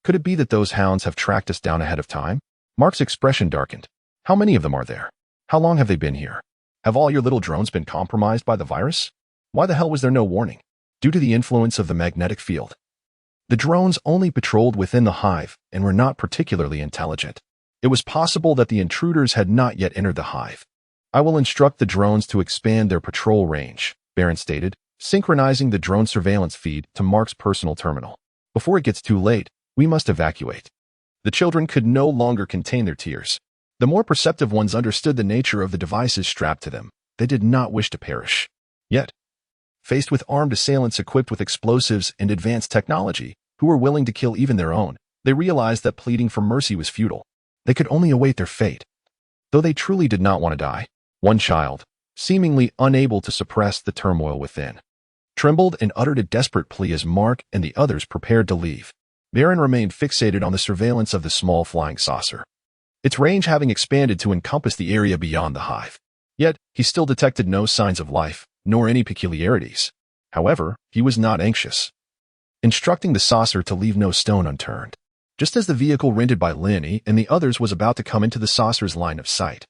Could it be that those hounds have tracked us down ahead of time?" Mark's expression darkened. "How many of them are there? How long have they been here? Have all your little drones been compromised by the virus? Why the hell was there no warning? Due to the influence of the magnetic field." The drones only patrolled within the hive and were not particularly intelligent. It was possible that the intruders had not yet entered the hive. "I will instruct the drones to expand their patrol range," Baron stated, synchronizing the drone surveillance feed to Mark's personal terminal. "Before it gets too late, we must evacuate." The children could no longer contain their tears. The more perceptive ones understood the nature of the devices strapped to them. They did not wish to perish. Yet, faced with armed assailants equipped with explosives and advanced technology, who were willing to kill even their own, they realized that pleading for mercy was futile. They could only await their fate. Though they truly did not want to die, one child, seemingly unable to suppress the turmoil within, trembled and uttered a desperate plea as Mark and the others prepared to leave. Baron remained fixated on the surveillance of the small flying saucer, its range having expanded to encompass the area beyond the hive. Yet, he still detected no signs of life, nor any peculiarities. However, he was not anxious, instructing the saucer to leave no stone unturned. Just as the vehicle rented by Lin Yi and the others was about to come into the saucer's line of sight,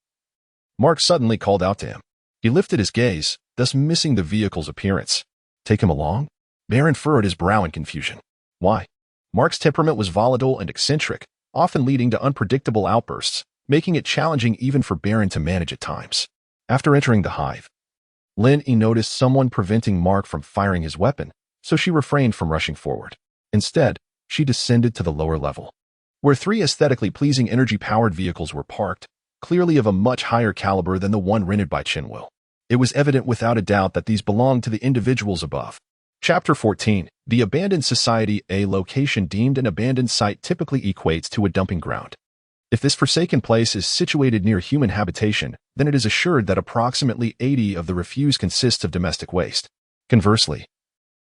Mark suddenly called out to him. He lifted his gaze, thus missing the vehicle's appearance. Take him along? Baron furrowed his brow in confusion. Why? Mark's temperament was volatile and eccentric, often leading to unpredictable outbursts, making it challenging even for Baron to manage at times. After entering the hive, Lin Yi noticed someone preventing Mark from firing his weapon, so she refrained from rushing forward. Instead, she descended to the lower level, where 3 aesthetically pleasing energy-powered vehicles were parked, clearly of a much higher caliber than the one rented by Chinwil. It was evident without a doubt that these belonged to the individuals above. Chapter 14. The Abandoned Society. A location deemed an abandoned site typically equates to a dumping ground. If this forsaken place is situated near human habitation, then it is assured that approximately 80% of the refuse consists of domestic waste. Conversely,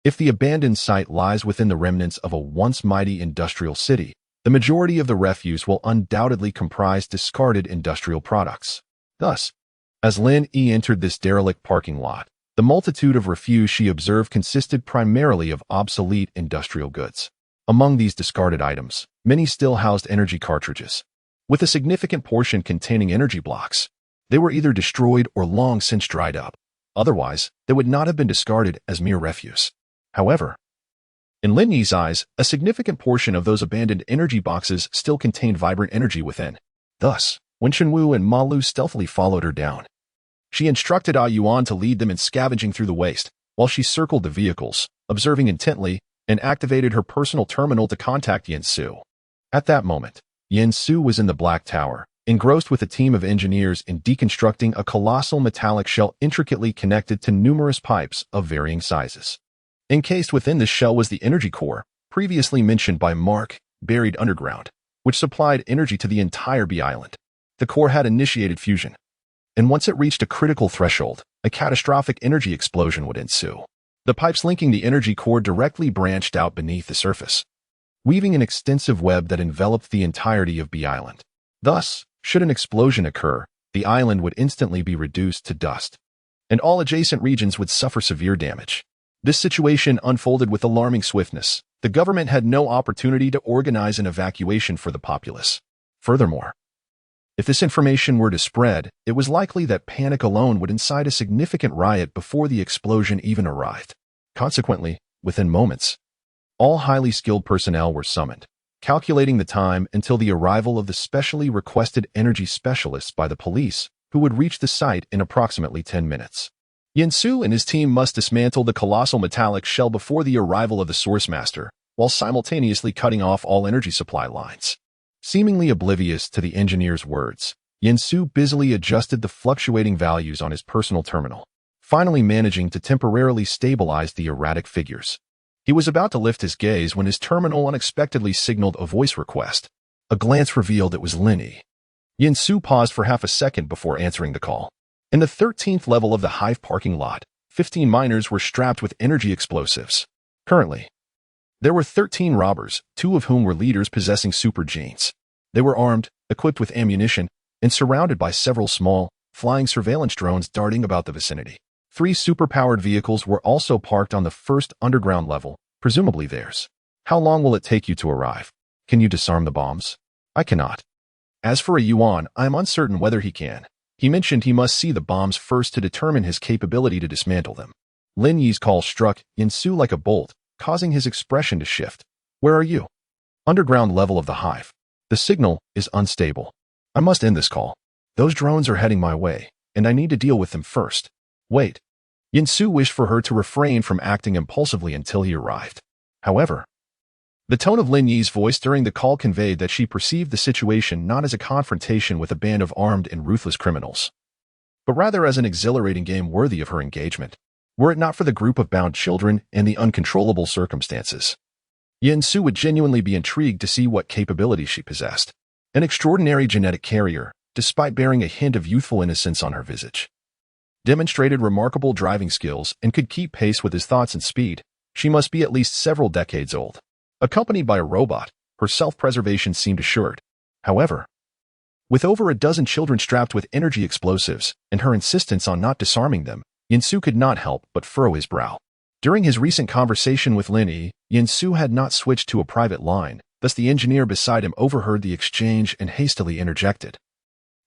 if the abandoned site lies within the remnants of a once mighty industrial city, the majority of the refuse will undoubtedly comprise discarded industrial products. Thus, as Lin Yi entered this derelict parking lot, the multitude of refuse she observed consisted primarily of obsolete industrial goods. Among these discarded items, many still housed energy cartridges, with a significant portion containing energy blocks. They were either destroyed or long since dried up. Otherwise, they would not have been discarded as mere refuse. However, in Lin Yi's eyes, a significant portion of those abandoned energy boxes still contained vibrant energy within. Thus, when Chenwu and Ma Lu stealthily followed her down, she instructed Ah Yuan to lead them in scavenging through the waste, while she circled the vehicles, observing intently, and activated her personal terminal to contact Yen Su. At that moment, Yen Su was in the Black Tower, engrossed with a team of engineers in deconstructing a colossal metallic shell intricately connected to numerous pipes of varying sizes. Encased within this shell was the energy core, previously mentioned by Mark, buried underground, which supplied energy to the entire B island. The core had initiated fusion, and once it reached a critical threshold, a catastrophic energy explosion would ensue. The pipes linking the energy core directly branched out beneath the surface, weaving an extensive web that enveloped the entirety of B Island. Thus, should an explosion occur, the island would instantly be reduced to dust, and all adjacent regions would suffer severe damage. This situation unfolded with alarming swiftness. The government had no opportunity to organize an evacuation for the populace. Furthermore, if this information were to spread, it was likely that panic alone would incite a significant riot before the explosion even arrived. Consequently, within moments, all highly skilled personnel were summoned, calculating the time until the arrival of the specially requested energy specialists by the police, who would reach the site in approximately 10 minutes. Yen Su and his team must dismantle the colossal metallic shell before the arrival of the Source Master, while simultaneously cutting off all energy supply lines. Seemingly oblivious to the engineer's words, Yen Su busily adjusted the fluctuating values on his personal terminal, finally managing to temporarily stabilize the erratic figures. He was about to lift his gaze when his terminal unexpectedly signaled a voice request. A glance revealed it was Lin Yi. Yen Su paused for half a second before answering the call. In the 13th level of the hive parking lot, 15 miners were strapped with energy explosives. Currently, there were 13 robbers, 2 of whom were leaders possessing super genes. They were armed, equipped with ammunition, and surrounded by several small, flying surveillance drones darting about the vicinity. 3 super-powered vehicles were also parked on the first underground level, presumably theirs. How long will it take you to arrive? Can you disarm the bombs? I cannot. As for a Yuan, I am uncertain whether he can. He mentioned he must see the bombs first to determine his capability to dismantle them. Lin Yi's call struck Yen Su like a bolt, causing his expression to shift. Where are you? Underground level of the hive. The signal is unstable. I must end this call. Those drones are heading my way, and I need to deal with them first. Wait. Yen Su wished for her to refrain from acting impulsively until he arrived. However, The tone of Lin Yi's voice during the call conveyed that she perceived the situation not as a confrontation with a band of armed and ruthless criminals, but rather as an exhilarating game worthy of her engagement, were it not for the group of bound children and the uncontrollable circumstances. Yin Su would genuinely be intrigued to see what capabilities she possessed. An extraordinary genetic carrier, despite bearing a hint of youthful innocence on her visage. Demonstrated remarkable driving skills and could keep pace with his thoughts and speed. She must be at least several decades old. Accompanied by a robot, her self-preservation seemed assured. However, with over a dozen children strapped with energy explosives and her insistence on not disarming them, Yin Su could not help but furrow his brow. During his recent conversation with Lin Yi, Yin Su had not switched to a private line, thus the engineer beside him overheard the exchange and hastily interjected.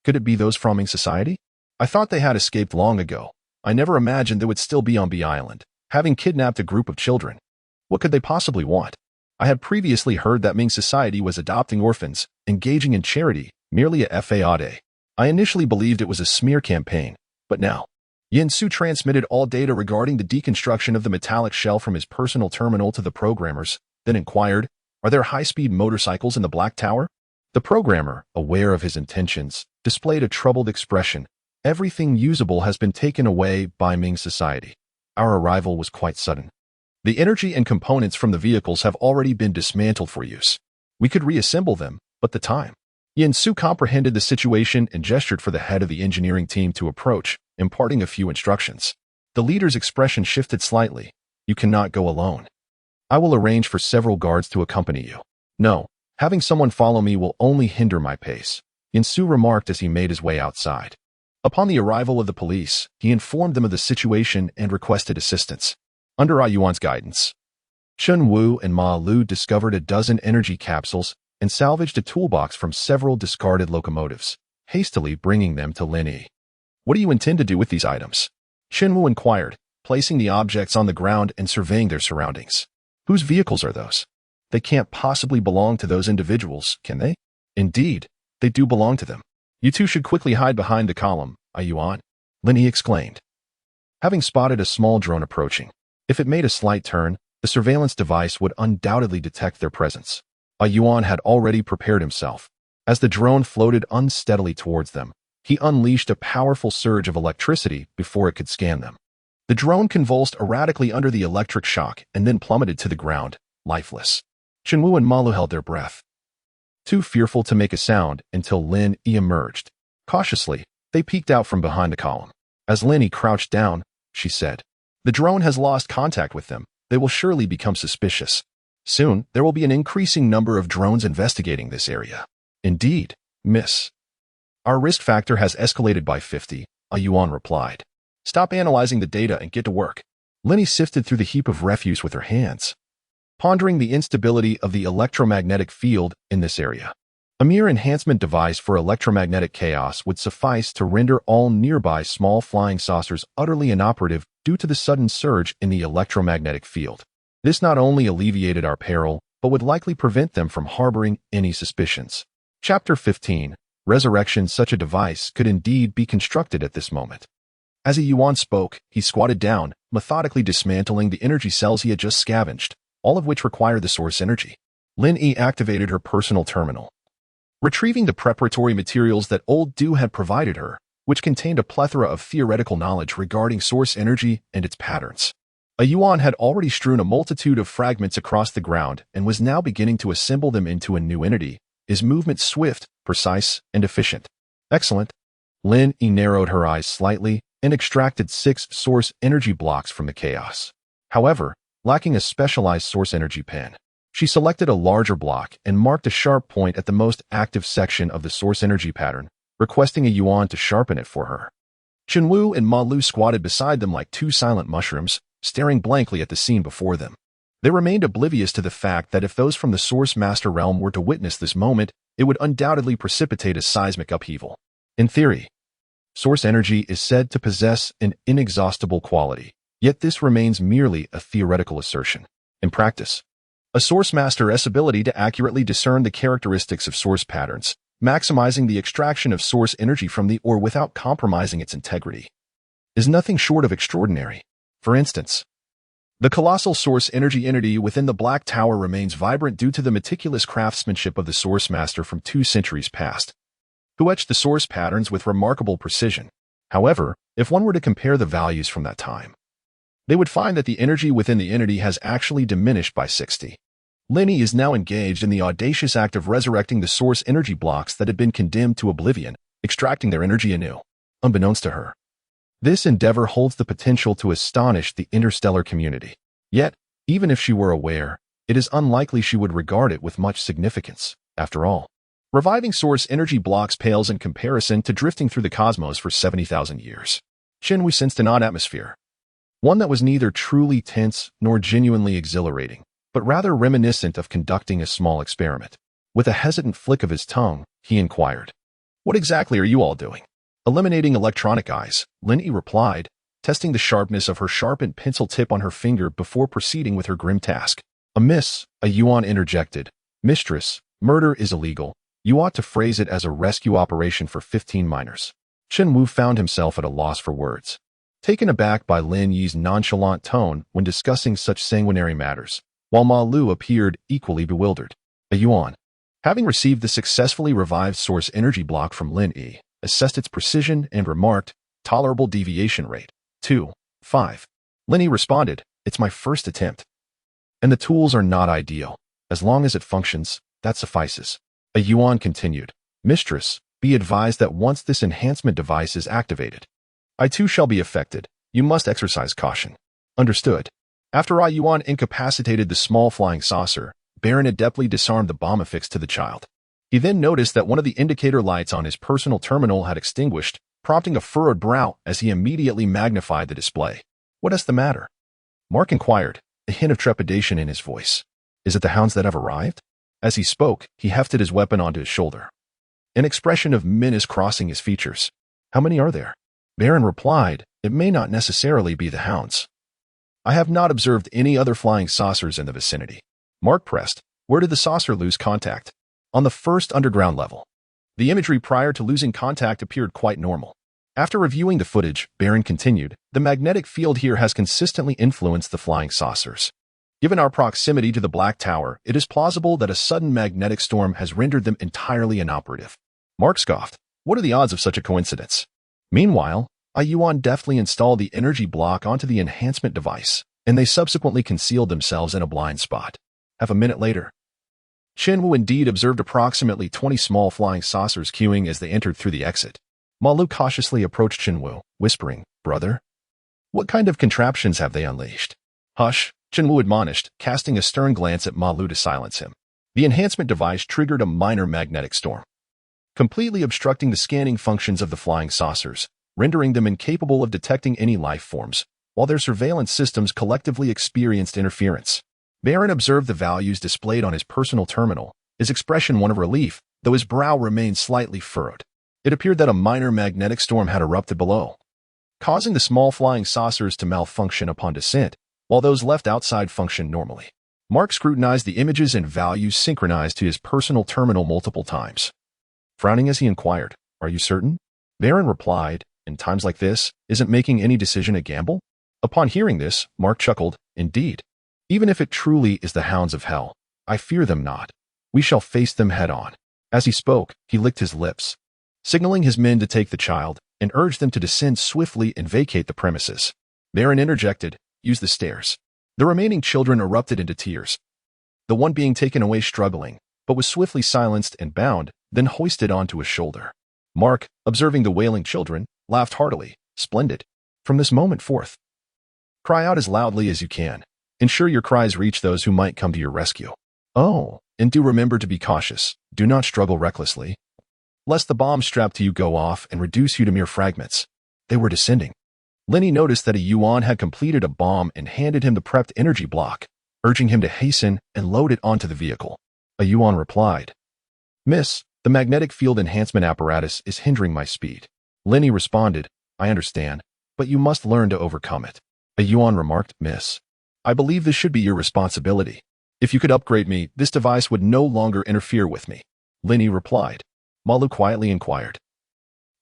Could it be those from Ming Society? I thought they had escaped long ago. I never imagined they would still be on B Island, having kidnapped a group of children. What could they possibly want? I had previously heard that Ming Society was adopting orphans, engaging in charity, merely a fade. I initially believed it was a smear campaign, but now. Yin Su transmitted all data regarding the deconstruction of the metallic shell from his personal terminal to the programmers, then inquired, "Are there high-speed motorcycles in the Black Tower?" The programmer, aware of his intentions, displayed a troubled expression. "Everything usable has been taken away by Ming Society. Our arrival was quite sudden. The energy and components from the vehicles have already been dismantled for use. We could reassemble them, but the time." Yin Su comprehended the situation and gestured for the head of the engineering team to approach, imparting a few instructions. The leader's expression shifted slightly. "You cannot go alone. I will arrange for several guards to accompany you." "No, having someone follow me will only hinder my pace," Yin Su remarked as he made his way outside. Upon the arrival of the police, he informed them of the situation and requested assistance. Under Yuan's guidance, Chun Wu and Ma Lu discovered a dozen energy capsules and salvaged a toolbox from several discarded locomotives, hastily bringing them to Lin Yi. "What do you intend to do with these items?" Chun Wu inquired, placing the objects on the ground and surveying their surroundings. "Whose vehicles are those? They can't possibly belong to those individuals, can they?" "Indeed, they do belong to them. You two should quickly hide behind the column, Yuan," Lin Yi exclaimed. Having spotted a small drone approaching, if it made a slight turn, the surveillance device would undoubtedly detect their presence. Yuan had already prepared himself. As the drone floated unsteadily towards them, he unleashed a powerful surge of electricity before it could scan them. The drone convulsed erratically under the electric shock and then plummeted to the ground, lifeless. Chunwu and Malu held their breath, too fearful to make a sound until Lin Yi emerged. Cautiously, they peeked out from behind the column. As Lin Yi crouched down, she said, "The drone has lost contact with them. They will surely become suspicious. Soon, there will be an increasing number of drones investigating this area." "Indeed, miss. Our risk factor has escalated by 50, Yuan replied. "Stop analyzing the data and get to work." Lin Yi sifted through the heap of refuse with her hands, pondering the instability of the electromagnetic field in this area. A mere enhancement device for electromagnetic chaos would suffice to render all nearby small flying saucers utterly inoperative due to the sudden surge in the electromagnetic field. This not only alleviated our peril, but would likely prevent them from harboring any suspicions. Chapter 15. Resurrection. Such a device could indeed be constructed at this moment. As Yuan spoke, he squatted down, methodically dismantling the energy cells he had just scavenged, all of which required the source energy. Lin Yi activated her personal terminal, retrieving the preparatory materials that Old Du had provided her, which contained a plethora of theoretical knowledge regarding source energy and its patterns. Yuan had already strewn a multitude of fragments across the ground and was now beginning to assemble them into a new entity, his movement swift, precise, and efficient. "Excellent." Lin Yi narrowed her eyes slightly and extracted 6 source energy blocks from the chaos. However, lacking a specialized source energy pen, she selected a larger block and marked a sharp point at the most active section of the source energy pattern, requesting Yuan to sharpen it for her. Chunwu and Ma Lu squatted beside them like 2 silent mushrooms, staring blankly at the scene before them. They remained oblivious to the fact that if those from the Source Master realm were to witness this moment, it would undoubtedly precipitate a seismic upheaval. In theory, source energy is said to possess an inexhaustible quality, yet this remains merely a theoretical assertion. In practice, a Source Master's ability to accurately discern the characteristics of source patterns, maximizing the extraction of source energy from the ore without compromising its integrity, is nothing short of extraordinary. For instance, The colossal source energy entity within the Black Tower remains vibrant due to the meticulous craftsmanship of the Source Master from 2 centuries past, who etched the source patterns with remarkable precision. However, if one were to compare the values from that time, they would find that the energy within the entity has actually diminished by 60. Lin Yi is now engaged in the audacious act of resurrecting the source energy blocks that had been condemned to oblivion, extracting their energy anew, unbeknownst to her. This endeavor holds the potential to astonish the interstellar community. Yet, even if she were aware, it is unlikely she would regard it with much significance. After all, reviving source energy blocks pales in comparison to drifting through the cosmos for 70,000 years. Wu sensed an odd atmosphere, one that was neither truly tense nor genuinely exhilarating, but rather reminiscent of conducting a small experiment. With a hesitant flick of his tongue, he inquired, "What exactly are you all doing?" "Eliminating electronic eyes," Lin Yi replied, testing the sharpness of her sharpened pencil tip on her finger before proceeding with her grim task. "A miss," a Yuan interjected. "Mistress, murder is illegal. You ought to phrase it as a rescue operation for 15 minors." Wu found himself at a loss for words, taken aback by Lin Yi's nonchalant tone when discussing such sanguinary matters, while Ma Lu appeared equally bewildered. A Yuan, having received the successfully revived source energy block from Lin Yi, assessed its precision and remarked, "Tolerable deviation rate, 2.5. Lin Yi responded, "It's my first attempt. And the tools are not ideal. As long as it functions, that suffices." A Yuan continued, "Mistress, be advised that once this enhancement device is activated, I too shall be affected. You must exercise caution." "Understood." After A Yuan incapacitated the small flying saucer, Baron adeptly disarmed the bomb affixed to the child. He then noticed that one of the indicator lights on his personal terminal had extinguished, prompting a furrowed brow as he immediately magnified the display. "What is the matter?" Mark inquired, a hint of trepidation in his voice. "Is it the hounds that have arrived?" As he spoke, he hefted his weapon onto his shoulder, an expression of menace crossing his features. "How many are there?" Baron replied, "It may not necessarily be the hounds. I have not observed any other flying saucers in the vicinity." Mark pressed, "Where did the saucer lose contact?" "On the first underground level." The imagery prior to losing contact appeared quite normal. After reviewing the footage, Baron continued, "The magnetic field here has consistently influenced the flying saucers. Given our proximity to the Black Tower, it is plausible that a sudden magnetic storm has rendered them entirely inoperative." Mark scoffed, "What are the odds of such a coincidence?" Meanwhile, A Yuan deftly installed the energy block onto the enhancement device, and they subsequently concealed themselves in a blind spot. Half a minute later, Wu indeed observed approximately 20 small flying saucers queuing as they entered through the exit. Ma Lu cautiously approached Wu, whispering, "Brother, what kind of contraptions have they unleashed?" "Hush," Wu admonished, casting a stern glance at Ma Lu to silence him. The enhancement device triggered a minor magnetic storm, completely obstructing the scanning functions of the flying saucers, rendering them incapable of detecting any life forms, while their surveillance systems collectively experienced interference. Baron observed the values displayed on his personal terminal, his expression one of relief, though his brow remained slightly furrowed. It appeared that a minor magnetic storm had erupted below, causing the small flying saucers to malfunction upon descent, while those left outside functioned normally. Mark scrutinized the images and values synchronized to his personal terminal multiple times, frowning as he inquired, "Are you certain?" Baron replied, "In times like this, isn't making any decision a gamble?" Upon hearing this, Mark chuckled, "Indeed. Even if it truly is the hounds of hell, I fear them not. We shall face them head on." As he spoke, he licked his lips, signaling his men to take the child, and urged them to descend swiftly and vacate the premises. Baron interjected, "Use the stairs." The remaining children erupted into tears, the one being taken away struggling, but was swiftly silenced and bound, then hoisted onto his shoulder. Mark, observing the wailing children, laughed heartily. "Splendid. From this moment forth, cry out as loudly as you can. Ensure your cries reach those who might come to your rescue. Oh, and do remember to be cautious. Do not struggle recklessly, lest the bomb strapped to you go off and reduce you to mere fragments." They were descending. Lin Yi noticed that a Yuan had completed a bomb and handed him the prepped energy block, urging him to hasten and load it onto the vehicle. A Yuan replied, "Miss, the magnetic field enhancement apparatus is hindering my speed." Lin Yi responded, "I understand, but you must learn to overcome it." A Yuan remarked, "Miss, I believe this should be your responsibility. If you could upgrade me, this device would no longer interfere with me." Lin Yi replied. Ma Lu quietly inquired,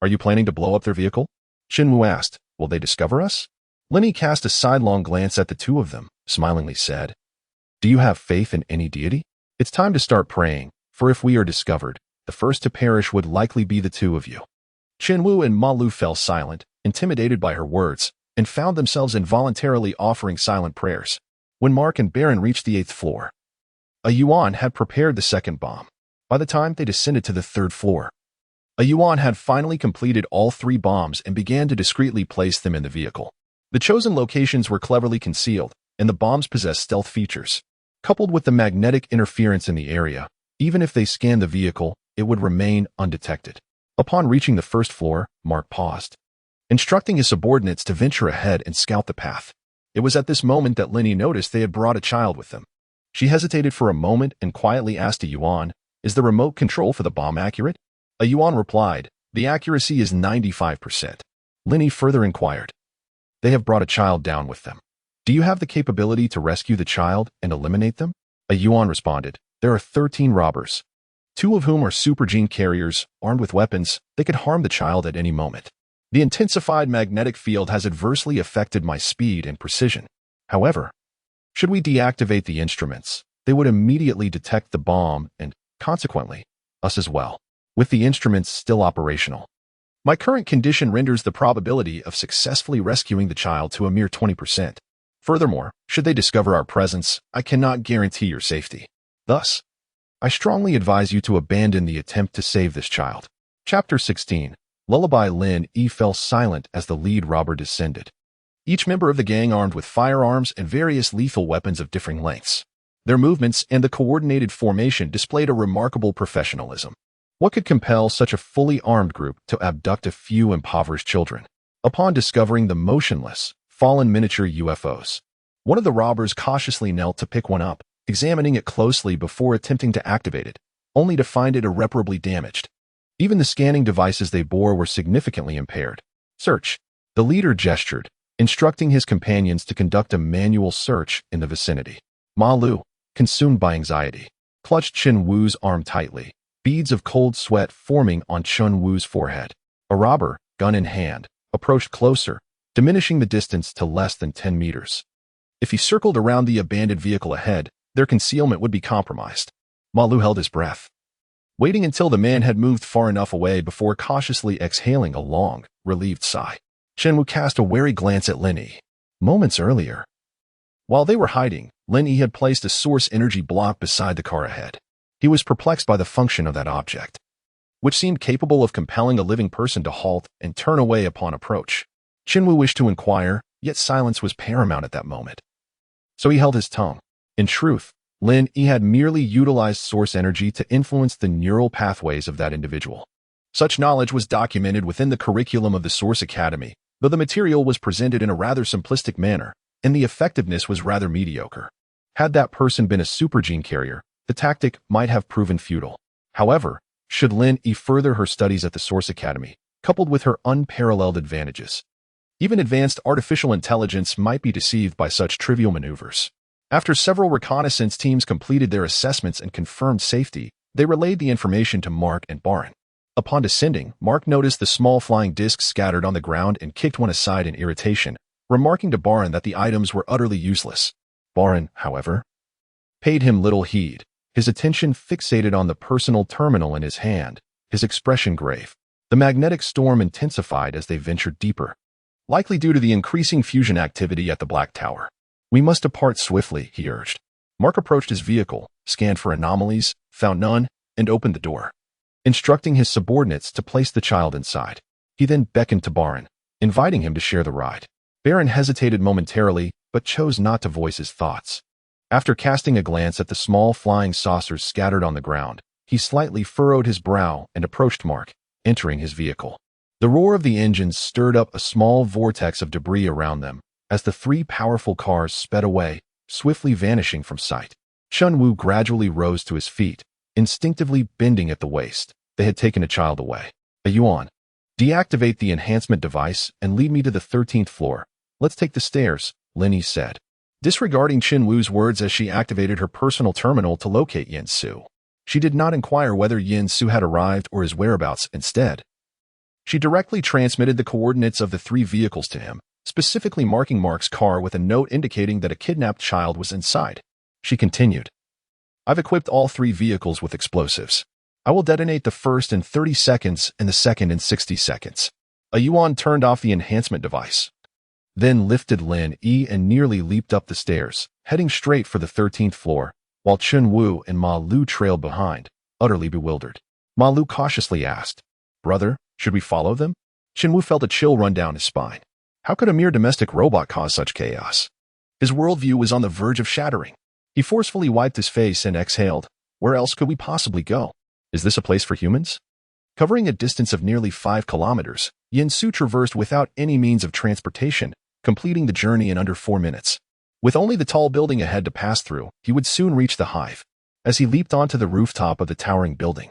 "Are you planning to blow up their vehicle?" Wu asked, "Will they discover us?" Lin Yi cast a sidelong glance at the two of them, smilingly said, "Do you have faith in any deity? It's time to start praying, for if we are discovered, the first to perish would likely be the two of you." Qinwu and Ma Lu fell silent, intimidated by her words, and found themselves involuntarily offering silent prayers. When Mark and Baron reached the 8th floor, a Yuan had prepared the second bomb. By the time they descended to the 3rd floor, a Yuan had finally completed all 3 bombs and began to discreetly place them in the vehicle. The chosen locations were cleverly concealed, and the bombs possessed stealth features. Coupled with the magnetic interference in the area, even if they scanned the vehicle, it would remain undetected. Upon reaching the 1st floor, Mark paused, instructing his subordinates to venture ahead and scout the path. It was at this moment that Lin Yi noticed they had brought a child with them. She hesitated for a moment and quietly asked a Yuan, "Is the remote control for the bomb accurate?" A Yuan replied, "The accuracy is 95%. Lin Yi further inquired, "They have brought a child down with them. Do you have the capability to rescue the child and eliminate them?" A Yuan responded, "There are 13 robbers, 2 of whom are super gene carriers, armed with weapons. They could harm the child at any moment. The intensified magnetic field has adversely affected my speed and precision. However, should we deactivate the instruments, they would immediately detect the bomb and, consequently, us as well, with the instruments still operational. My current condition renders the probability of successfully rescuing the child to a mere 20%. Furthermore, should they discover our presence, I cannot guarantee your safety. Thus, I strongly advise you to abandon the attempt to save this child." Chapter 16. Lullaby. Lin Yi fell silent as the lead robber descended. Each member of the gang armed with firearms and various lethal weapons of differing lengths. Their movements and the coordinated formation displayed a remarkable professionalism. What could compel such a fully armed group to abduct a few impoverished children? Upon discovering the motionless, fallen miniature UFOs, one of the robbers cautiously knelt to pick one up, examining it closely before attempting to activate it, only to find it irreparably damaged. Even the scanning devices they bore were significantly impaired. "Search." The leader gestured, instructing his companions to conduct a manual search in the vicinity. Ma Lu, consumed by anxiety, clutched Chen Wu's arm tightly, beads of cold sweat forming on Chen Wu's forehead. A robber, gun in hand, approached closer, diminishing the distance to less than 10 meters. If he circled around the abandoned vehicle ahead, their concealment would be compromised. Ma Lu held his breath, waiting until the man had moved far enough away before cautiously exhaling a long, relieved sigh. Chen Wu cast a wary glance at Lin Yi. Moments earlier, while they were hiding, Lin Yi had placed a source energy block beside the car ahead. He was perplexed by the function of that object, which seemed capable of compelling a living person to halt and turn away upon approach. Qinwu wished to inquire, yet silence was paramount at that moment. So he held his tongue. In truth, Lin Yi had merely utilized source energy to influence the neural pathways of that individual. Such knowledge was documented within the curriculum of the Source Academy, though the material was presented in a rather simplistic manner, and the effectiveness was rather mediocre. Had that person been a super gene carrier, the tactic might have proven futile. However, should Lin Yi further her studies at the Source Academy, coupled with her unparalleled advantages, even advanced artificial intelligence might be deceived by such trivial maneuvers. After several reconnaissance teams completed their assessments and confirmed safety, they relayed the information to Mark and Baron. Upon descending, Mark noticed the small flying discs scattered on the ground and kicked one aside in irritation, remarking to Baron that the items were utterly useless. Baron, however, paid him little heed, his attention fixated on the personal terminal in his hand, his expression grave. The magnetic storm intensified as they ventured deeper, likely due to the increasing fusion activity at the Black Tower. "We must depart swiftly," he urged. Mark approached his vehicle, scanned for anomalies, found none, and opened the door, instructing his subordinates to place the child inside. He then beckoned to Baron, inviting him to share the ride. Baron hesitated momentarily, but chose not to voice his thoughts. After casting a glance at the small flying saucers scattered on the ground, he slightly furrowed his brow and approached Mark, entering his vehicle. The roar of the engines stirred up a small vortex of debris around them as the 3 powerful cars sped away, swiftly vanishing from sight. Chen Wu gradually rose to his feet, instinctively bending at the waist. They had taken a child away. "A Yuan, deactivate the enhancement device and lead me to the 13th floor. Let's take the stairs," Lin Yi said, disregarding Chen Wu's words as she activated her personal terminal to locate Yin Su. She did not inquire whether Yin Su had arrived or his whereabouts. Instead, she directly transmitted the coordinates of the 3 vehicles to him, specifically marking Mark's car with a note indicating that a kidnapped child was inside. She continued, "I've equipped all 3 vehicles with explosives. I will detonate the first in 30 seconds and the second in 60 seconds. A Yuan turned off the enhancement device, then lifted Lin Yi and nearly leaped up the stairs, heading straight for the 13th floor, while Chun Wu and Ma Lu trailed behind, utterly bewildered. Ma Lu cautiously asked, "Brother, should we follow them?" Chun Wu felt a chill run down his spine. How could a mere domestic robot cause such chaos? His worldview was on the verge of shattering. He forcefully wiped his face and exhaled. Where else could we possibly go? Is this a place for humans? Covering a distance of nearly 5 kilometers, Yin Su traversed without any means of transportation, completing the journey in under 4 minutes. With only the tall building ahead to pass through, he would soon reach the hive. As he leaped onto the rooftop of the towering building,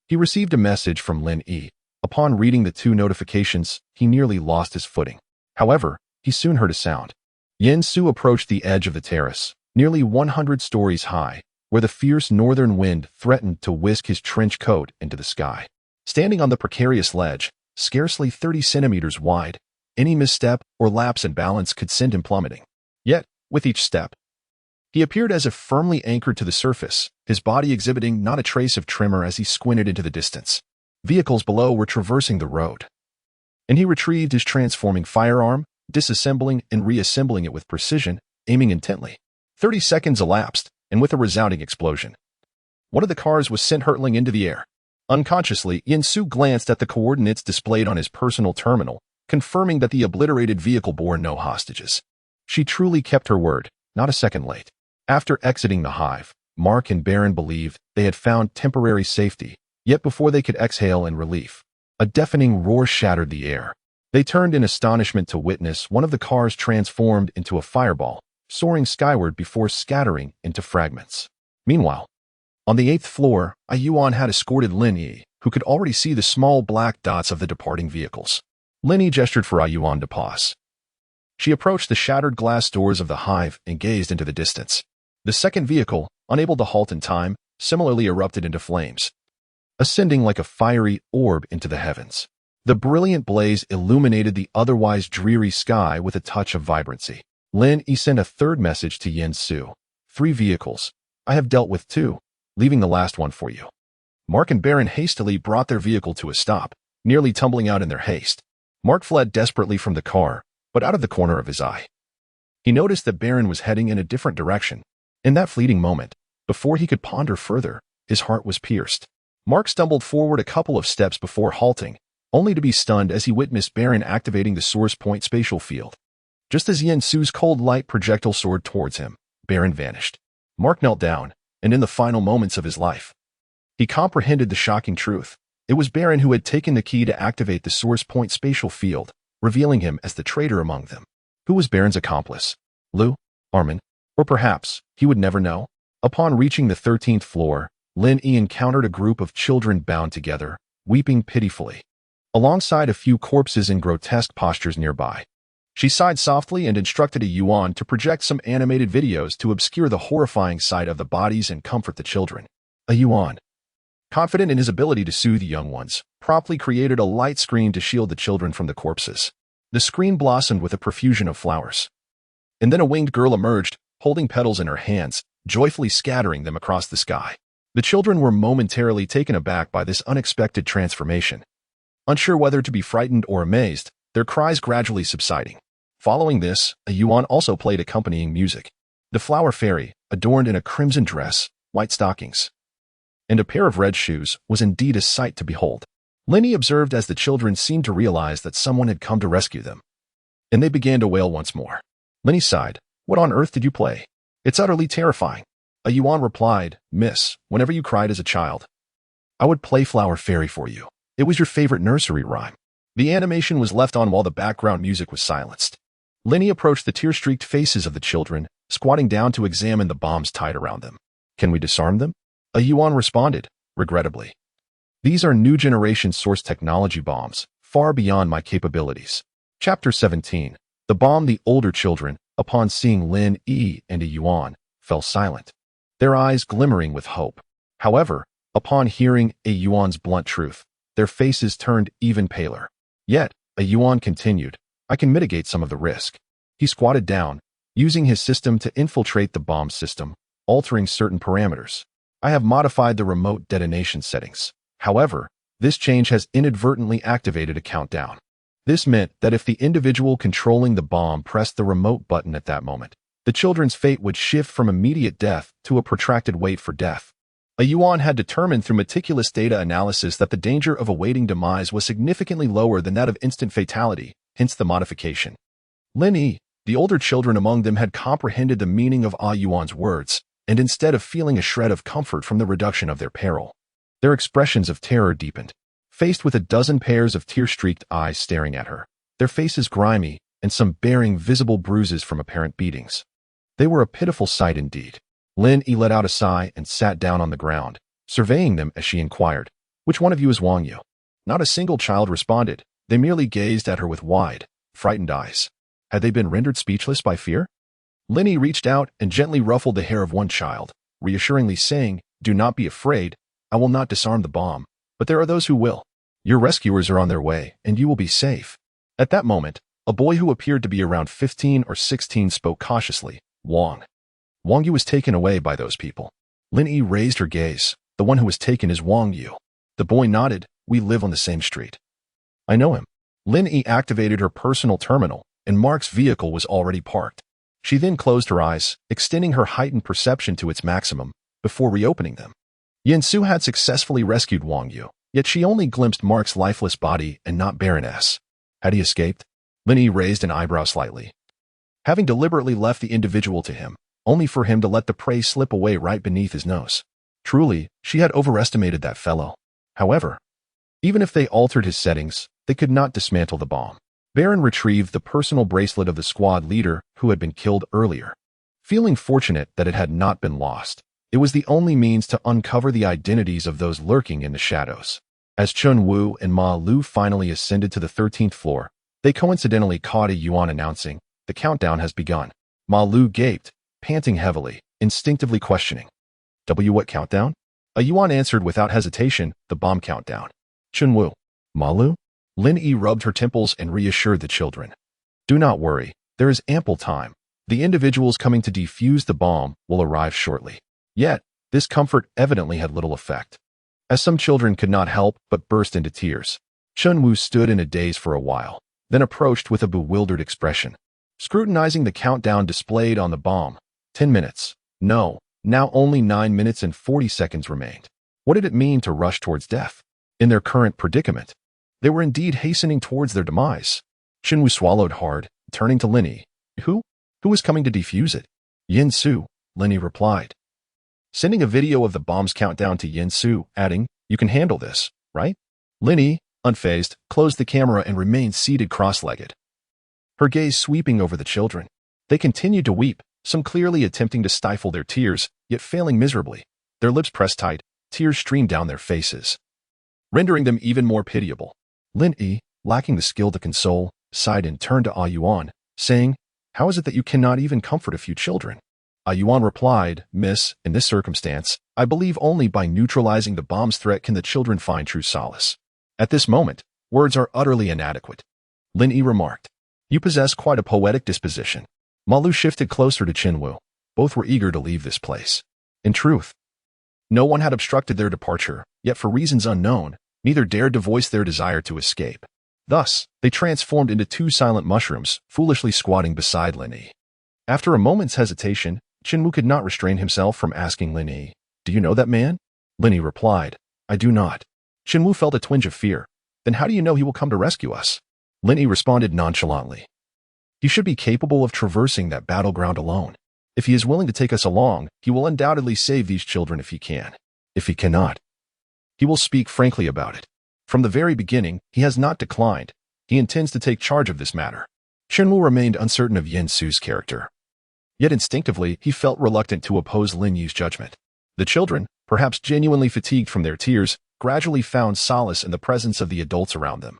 he received a message from Lin Yi. Upon reading the 2 notifications, he nearly lost his footing. However, he soon heard a sound. Yin Su approached the edge of the terrace, nearly 100 stories high, where the fierce northern wind threatened to whisk his trench coat into the sky. Standing on the precarious ledge, scarcely 30 centimeters wide, any misstep or lapse in balance could send him plummeting. Yet, with each step, he appeared as if firmly anchored to the surface, his body exhibiting not a trace of tremor as he squinted into the distance. Vehicles below were traversing the road, and he retrieved his transforming firearm, disassembling and reassembling it with precision, aiming intently. 30 seconds elapsed, and with a resounding explosion, one of the cars was sent hurtling into the air. Unconsciously, Yin Su glanced at the coordinates displayed on his personal terminal, confirming that the obliterated vehicle bore no hostages. She truly kept her word, not a second late. After exiting the hive, Mark and Baron believed they had found temporary safety, yet before they could exhale in relief, a deafening roar shattered the air. They turned in astonishment to witness one of the cars transformed into a fireball, soaring skyward before scattering into fragments. Meanwhile, on the 8th floor, a Yuan had escorted Lin Yi, who could already see the small black dots of the departing vehicles. Lin Yi gestured for a Yuan to pause. She approached the shattered glass doors of the hive and gazed into the distance. The second vehicle, unable to halt in time, similarly erupted into flames, ascending like a fiery orb into the heavens. The brilliant blaze illuminated the otherwise dreary sky with a touch of vibrancy. Lin Yi sent a third message to Yin Su. 3 vehicles. I have dealt with 2, leaving the last one for you. Mark and Baron hastily brought their vehicle to a stop, nearly tumbling out in their haste. Mark fled desperately from the car, but out of the corner of his eye, he noticed that Baron was heading in a different direction. In that fleeting moment, before he could ponder further, his heart was pierced. Mark stumbled forward a couple of steps before halting, only to be stunned as he witnessed Baron activating the source point spatial field. Just as Yin Su's cold light projectile soared towards him, Baron vanished. Mark knelt down, and in the final moments of his life, he comprehended the shocking truth. It was Baron who had taken the key to activate the source point spatial field, revealing him as the traitor among them. Who was Baron's accomplice? Lu? Armin? Or perhaps, he would never know? Upon reaching the 13th floor, Lin Yi encountered a group of children bound together, weeping pitifully, alongside a few corpses in grotesque postures nearby. She sighed softly and instructed a Yuan to project some animated videos to obscure the horrifying sight of the bodies and comfort the children. A Yuan, confident in his ability to soothe the young ones, promptly created a light screen to shield the children from the corpses. The screen blossomed with a profusion of flowers. And then a winged girl emerged, holding petals in her hands, joyfully scattering them across the sky. The children were momentarily taken aback by this unexpected transformation. Unsure whether to be frightened or amazed, their cries gradually subsiding. Following this, a Yuan also played accompanying music. The flower fairy, adorned in a crimson dress, white stockings, and a pair of red shoes, was indeed a sight to behold. Lin Yi observed as the children seemed to realize that someone had come to rescue them, and they began to wail once more. Lin Yi sighed. What on earth did you play? It's utterly terrifying. A Yuan replied, Miss, whenever you cried as a child, I would play Flower Fairy for you. It was your favorite nursery rhyme. The animation was left on while the background music was silenced. Lin Yi approached the tear-streaked faces of the children, squatting down to examine the bombs tied around them. Can we disarm them? A Yuan responded, regrettably. These are new generation source technology bombs, far beyond my capabilities. Chapter 17. The bomb. The older children, upon seeing Lin Yi and a Yuan, fell silent, their eyes glimmering with hope. However, upon hearing a Yuan's blunt truth, their faces turned even paler. Yet, a Yuan continued, I can mitigate some of the risk. He squatted down, using his system to infiltrate the bomb system, altering certain parameters. I have modified the remote detonation settings. However, this change has inadvertently activated a countdown. This meant that if the individual controlling the bomb pressed the remote button at that moment, the children's fate would shift from immediate death to a protracted wait for death. A Yuan had determined through meticulous data analysis that the danger of awaiting demise was significantly lower than that of instant fatality, hence the modification. Lin Yi, the older children among them, had comprehended the meaning of Ah Yuan's words, and instead of feeling a shred of comfort from the reduction of their peril, their expressions of terror deepened. Faced with a dozen pairs of tear-streaked eyes staring at her, their faces grimy and some bearing visible bruises from apparent beatings. They were a pitiful sight indeed. Lin Yi let out a sigh and sat down on the ground, surveying them as she inquired, "Which one of you is Wang Yu?" Not a single child responded. They merely gazed at her with wide, frightened eyes. Had they been rendered speechless by fear? Lin Yi reached out and gently ruffled the hair of one child, reassuringly saying, "Do not be afraid. I will not disarm the bomb, but there are those who will. Your rescuers are on their way, and you will be safe." At that moment, a boy who appeared to be around 15 or 16 spoke cautiously, Wang Yu was taken away by those people." Lin Yi raised her gaze. "The one who was taken is Wang Yu." The boy nodded. "We live on the same street." "I know him." Lin Yi activated her personal terminal, and Mark's vehicle was already parked. She then closed her eyes, extending her heightened perception to its maximum, before reopening them. Yansu had successfully rescued Wang Yu, yet she only glimpsed Mark's lifeless body and not Baroness. Had he escaped? Lin Yi raised an eyebrow slightly. Having deliberately left the individual to him, only for him to let the prey slip away right beneath his nose. Truly, she had overestimated that fellow. However, even if they altered his settings, they could not dismantle the bomb. Baron retrieved the personal bracelet of the squad leader who had been killed earlier. Feeling fortunate that it had not been lost, it was the only means to uncover the identities of those lurking in the shadows. As Chun Wu and Ma Lu finally ascended to the 13th floor, they coincidentally caught a Yuan announcing, "The countdown has begun." Ma Lu gaped, panting heavily, instinctively questioning, What countdown?" A Yuan answered without hesitation, "The bomb countdown." Chun Wu. Ma Lu? Lin Yi rubbed her temples and reassured the children. "Do not worry, there is ample time. The individuals coming to defuse the bomb will arrive shortly." Yet, this comfort evidently had little effect, as some children could not help but burst into tears. Chun Wu stood in a daze for a while, then approached with a bewildered expression, scrutinizing the countdown displayed on the bomb. 10 minutes. No, now only 9 minutes and 40 seconds remained. What did it mean to rush towards death? In their current predicament, they were indeed hastening towards their demise. Chun Wu swallowed hard, turning to Lin Yi. Who was coming to defuse it?" "Yin Su," Lin Yi replied, sending a video of the bomb's countdown to Yin Su, adding, "You can handle this, right?" Lin Yi, unfazed, closed the camera and remained seated cross-legged, her gaze sweeping over the children. They continued to weep, some clearly attempting to stifle their tears, yet failing miserably. Their lips pressed tight, tears streamed down their faces, rendering them even more pitiable. Lin Yi, lacking the skill to console, sighed and turned to Ah Yuan, saying, "How is it that you cannot even comfort a few children?" Ah Yuan replied, "Miss, in this circumstance, I believe only by neutralizing the bomb's threat can the children find true solace. At this moment, words are utterly inadequate." Lin Yi remarked, "You possess quite a poetic disposition." Ma Lu shifted closer to Chun Wu. Both were eager to leave this place. In truth, no one had obstructed their departure, yet for reasons unknown, neither dared to voice their desire to escape. Thus, they transformed into two silent mushrooms, foolishly squatting beside Lin Yi. After a moment's hesitation, Chun Wu could not restrain himself from asking Lin Yi, "Do you know that man?" Lin Yi replied, "I do not." Chun Wu felt a twinge of fear. "Then how do you know he will come to rescue us?" Lin Yi responded nonchalantly, "He should be capable of traversing that battleground alone. If he is willing to take us along, he will undoubtedly save these children if he can. If he cannot, he will speak frankly about it. From the very beginning, he has not declined. He intends to take charge of this matter." Chun Wu remained uncertain of Yin Su's character. Yet instinctively, he felt reluctant to oppose Lin Yi's judgment. The children, perhaps genuinely fatigued from their tears, gradually found solace in the presence of the adults around them,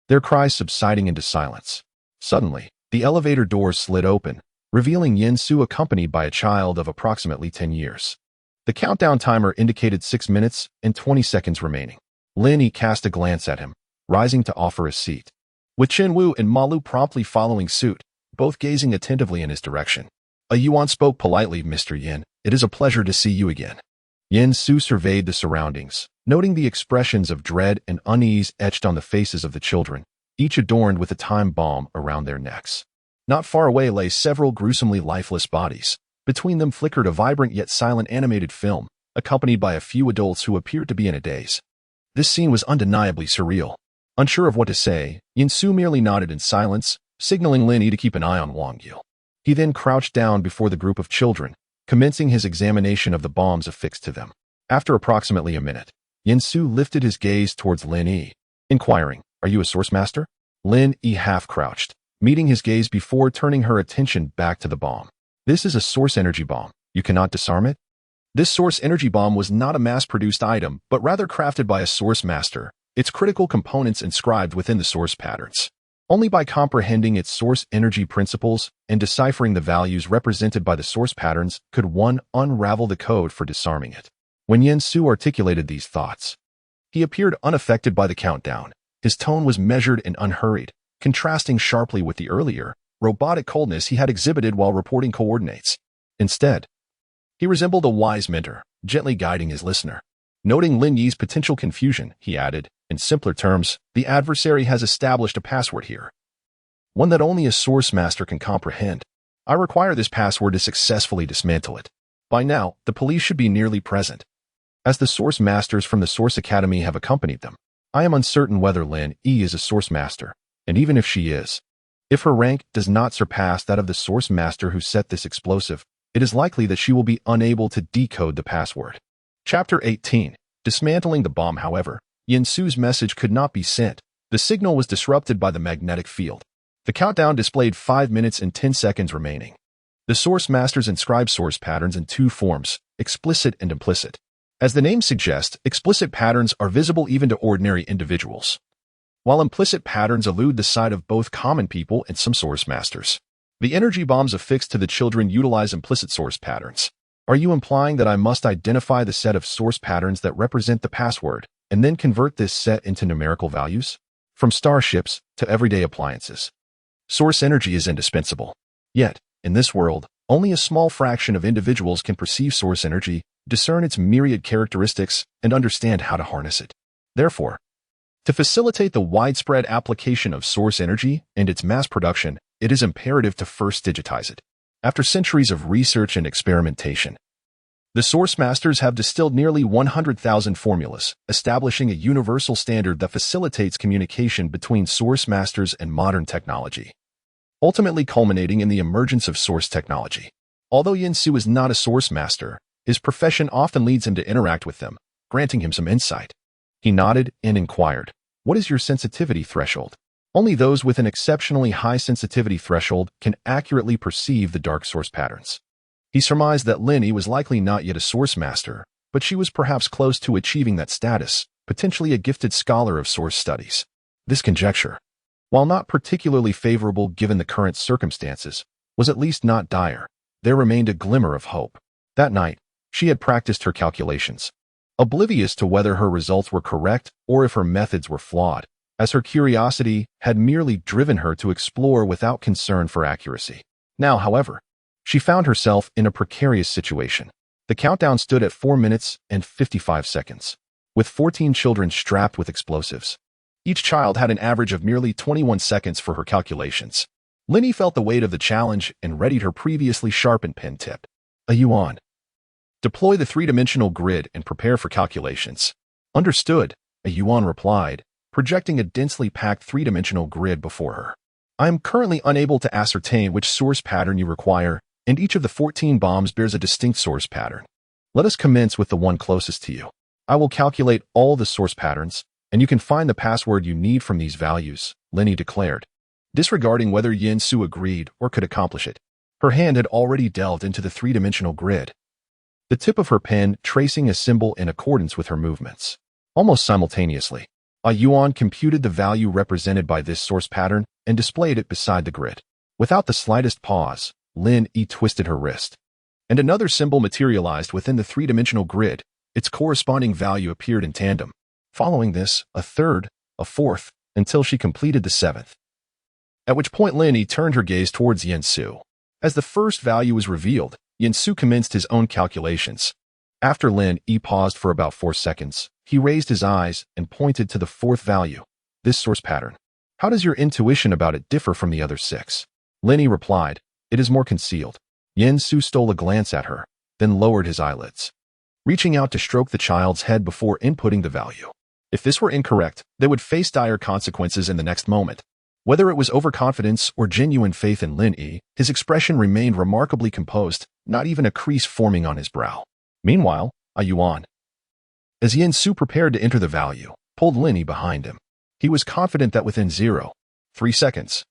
their cries subsiding into silence. Suddenly, the elevator doors slid open, revealing Yin Su accompanied by a child of approximately 10 years. The countdown timer indicated 6 minutes and 20 seconds remaining. Lin Yi cast a glance at him, rising to offer a seat. with Chen-Wu and Malu promptly following suit, both gazing attentively in his direction. A Yuan spoke politely, "Mr. Yin, it is a pleasure to see you again." Yin Su surveyed the surroundings, noting the expressions of dread and unease etched on the faces of the children, each adorned with a time bomb around their necks. Not far away lay several gruesomely lifeless bodies. Between them flickered a vibrant yet silent animated film, accompanied by a few adults who appeared to be in a daze. This scene was undeniably surreal. Unsure of what to say, Yin Su merely nodded in silence, signaling Lin Yi to keep an eye on Wang Yu. He then crouched down before the group of children, commencing his examination of the bombs affixed to them. After approximately a minute, Yin Su lifted his gaze towards Lin Yi, inquiring, "Are you a source master?" Lin Yi half-crouched, meeting his gaze before turning her attention back to the bomb. "This is a source energy bomb. You cannot disarm it?" This source energy bomb was not a mass-produced item, but rather crafted by a source master, its critical components inscribed within the source patterns. Only by comprehending its source energy principles and deciphering the values represented by the source patterns could one unravel the code for disarming it. When Yin Su articulated these thoughts, he appeared unaffected by the countdown. His tone was measured and unhurried, contrasting sharply with the earlier, robotic coldness he had exhibited while reporting coordinates. Instead, he resembled a wise mentor, gently guiding his listener. Noting Lin Yi's potential confusion, he added, in simpler terms, "The adversary has established a password here. One that only a source master can comprehend. I require this password to successfully dismantle it. By now, the police should be nearly present, as the source masters from the Source Academy have accompanied them. I am uncertain whether Lin Yi is a source master, and even if she is, if her rank does not surpass that of the source master who set this explosive, it is likely that she will be unable to decode the password." Chapter 18. Dismantling the bomb. However, Yin Su's message could not be sent. The signal was disrupted by the magnetic field. The countdown displayed 5 minutes and 10 seconds remaining. The source masters inscribed source patterns in two forms, explicit and implicit. As the name suggests, explicit patterns are visible even to ordinary individuals, while implicit patterns elude the sight of both common people and some source masters. The energy bombs affixed to the children utilize implicit source patterns. Are you implying that I must identify the set of source patterns that represent the password, and then convert this set into numerical values? From starships to everyday appliances, source energy is indispensable. Yet, in this world, only a small fraction of individuals can perceive source energy, discern its myriad characteristics, and understand how to harness it. Therefore, to facilitate the widespread application of source energy and its mass production, it is imperative to first digitize it. After centuries of research and experimentation, the source masters have distilled nearly 100,000 formulas, establishing a universal standard that facilitates communication between source masters and modern technology, ultimately culminating in the emergence of source technology. Although Yin Su is not a source master, his profession often leads him to interact with them, granting him some insight. He nodded and inquired, "What is your sensitivity threshold?" Only those with an exceptionally high sensitivity threshold can accurately perceive the dark source patterns. He surmised that Lin Yi was likely not yet a source master, but she was perhaps close to achieving that status, potentially a gifted scholar of source studies. This conjecture, while not particularly favorable given the current circumstances, was at least not dire. There remained a glimmer of hope. That night, she had practiced her calculations, oblivious to whether her results were correct or if her methods were flawed, as her curiosity had merely driven her to explore without concern for accuracy. Now, however, she found herself in a precarious situation. The countdown stood at 4 minutes and 55 seconds, with 14 children strapped with explosives. Each child had an average of merely 21 seconds for her calculations. Lin Yi felt the weight of the challenge and readied her previously sharpened pen tip. "A Yuan. Deploy the three-dimensional grid and prepare for calculations." "Understood," a Yuan replied, projecting a densely packed three-dimensional grid before her. "I am currently unable to ascertain which source pattern you require, and each of the 14 bombs bears a distinct source pattern. Let us commence with the one closest to you. I will calculate all the source patterns, and you can find the password you need from these values," Lin Yi declared, disregarding whether Yin Su agreed or could accomplish it. Her hand had already delved into the three-dimensional grid, the tip of her pen tracing a symbol in accordance with her movements. Almost simultaneously, a Yuan computed the value represented by this source pattern and displayed it beside the grid. Without the slightest pause, Lin Yi twisted her wrist, and another symbol materialized within the three-dimensional grid. Its corresponding value appeared in tandem. Following this, a third, a fourth, until she completed the seventh. at which point Lin Yi turned her gaze towards Yen Su. As the first value was revealed, Yen Su commenced his own calculations. After Lin Yi paused for about 4 seconds, he raised his eyes and pointed to the fourth value, this source pattern. How does your intuition about it differ from the other 6? Lin Yi replied, it is more concealed. Yen Su stole a glance at her, then lowered his eyelids, reaching out to stroke the child's head before inputting the value. If this were incorrect, they would face dire consequences in the next moment. Whether it was overconfidence or genuine faith in Lin Yi, his expression remained remarkably composed, not even a crease forming on his brow. Meanwhile, a yuan, as Yen Su prepared to enter the value, pulled Lin Yi behind him. He was confident that within 0.3 seconds,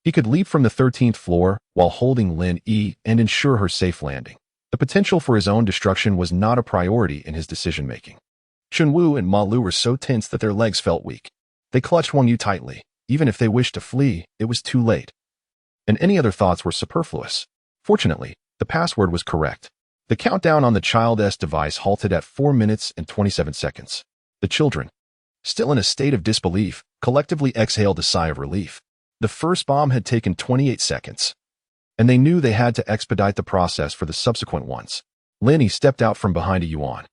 he could leap from the 13th floor while holding Lin Yi and ensure her safe landing. The potential for his own destruction was not a priority in his decision-making. Chunwu and Ma Lu were so tense that their legs felt weak. They clutched Wang Yu tightly. Even if they wished to flee, it was too late. And any other thoughts were superfluous. Fortunately, the password was correct. The countdown on the child's device halted at 4 minutes and 27 seconds. The children, still in a state of disbelief, collectively exhaled a sigh of relief. The first bomb had taken 28 seconds, and they knew they had to expedite the process for the subsequent ones. Lin Yi stepped out from behind a yuan,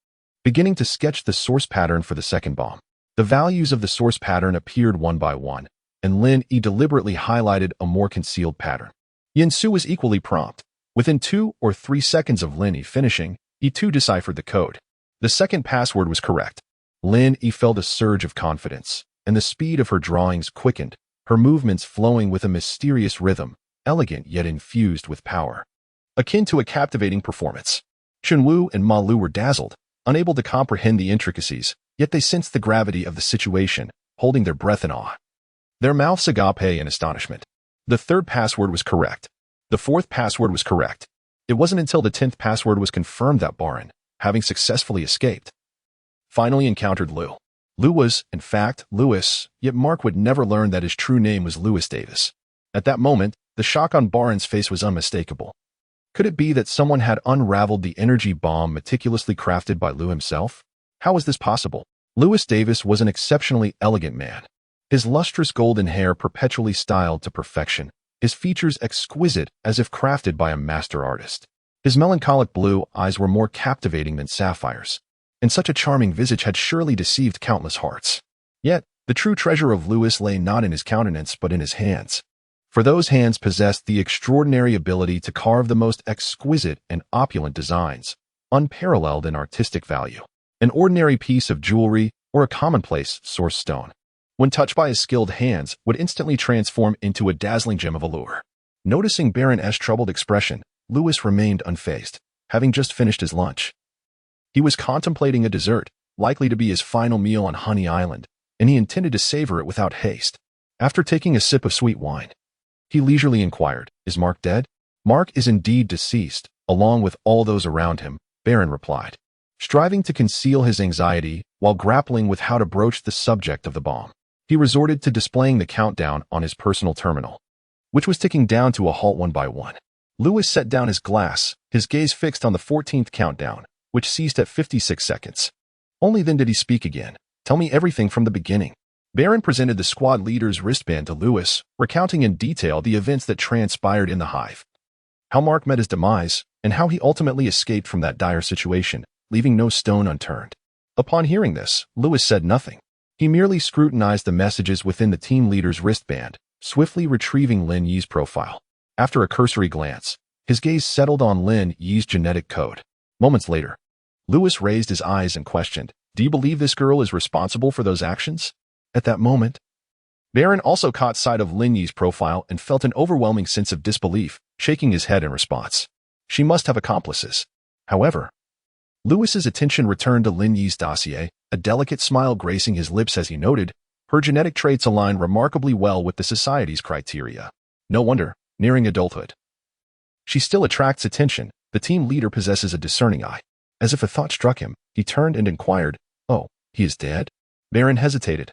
beginning to sketch the source pattern for the second bomb. The values of the source pattern appeared one by one, and Lin Yi deliberately highlighted a more concealed pattern. Yen Su was equally prompt. Within 2 or 3 seconds of Lin Yi finishing, he too deciphered the code. The second password was correct. Lin Yi felt a surge of confidence, and the speed of her drawings quickened, her movements flowing with a mysterious rhythm, elegant yet infused with power, akin to a captivating performance. Chunwu and Ma Lu were dazzled, unable to comprehend the intricacies, yet they sensed the gravity of the situation, holding their breath in awe. Their mouths agape in astonishment. The third password was correct. The fourth password was correct. It wasn't until the 10th password was confirmed that Baron, having successfully escaped, finally encountered Lu. Lu was, in fact, Louis, yet Mark would never learn that his true name was Louis Davis. At that moment, the shock on Baron's face was unmistakable. Could it be that someone had unraveled the energy bomb meticulously crafted by Lu himself? How was this possible? Louis Davis was an exceptionally elegant man. His lustrous golden hair perpetually styled to perfection, his features exquisite as if crafted by a master artist. His melancholic blue eyes were more captivating than sapphires, and such a charming visage had surely deceived countless hearts. Yet, the true treasure of Louis lay not in his countenance but in his hands. For those hands possessed the extraordinary ability to carve the most exquisite and opulent designs, unparalleled in artistic value. An ordinary piece of jewelry or a commonplace source stone, when touched by his skilled hands, would instantly transform into a dazzling gem of allure. Noticing Baron S.'s troubled expression, Louis remained unfazed, having just finished his lunch. He was contemplating a dessert, likely to be his final meal on Honey Island, and he intended to savor it without haste. After taking a sip of sweet wine, he leisurely inquired, "Is Mark dead?" "Mark is indeed deceased, along with all those around him," Baron replied, striving to conceal his anxiety while grappling with how to broach the subject of the bomb. He resorted to displaying the countdown on his personal terminal, which was ticking down to a halt one by one. Louis set down his glass, his gaze fixed on the 14th countdown, which ceased at 56 seconds. Only then did he speak again. "Tell me everything from the beginning." Baron presented the squad leader's wristband to Louis, recounting in detail the events that transpired in the hive, how Mark met his demise, and how he ultimately escaped from that dire situation, leaving no stone unturned. Upon hearing this, Louis said nothing. He merely scrutinized the messages within the team leader's wristband, swiftly retrieving Lin Yi's profile. After a cursory glance, his gaze settled on Lin Yi's genetic code. Moments later, Louis raised his eyes and questioned, "Do you believe this girl is responsible for those actions?" At that moment, Baron also caught sight of Lin Yi's profile and felt an overwhelming sense of disbelief, shaking his head in response. She must have accomplices. However, Louis's attention returned to Lin Yi's dossier, a delicate smile gracing his lips as he noted, her genetic traits align remarkably well with the society's criteria. No wonder, nearing adulthood, she still attracts attention. The team leader possesses a discerning eye. As if a thought struck him, he turned and inquired, "Oh, he is dead?" Baron hesitated,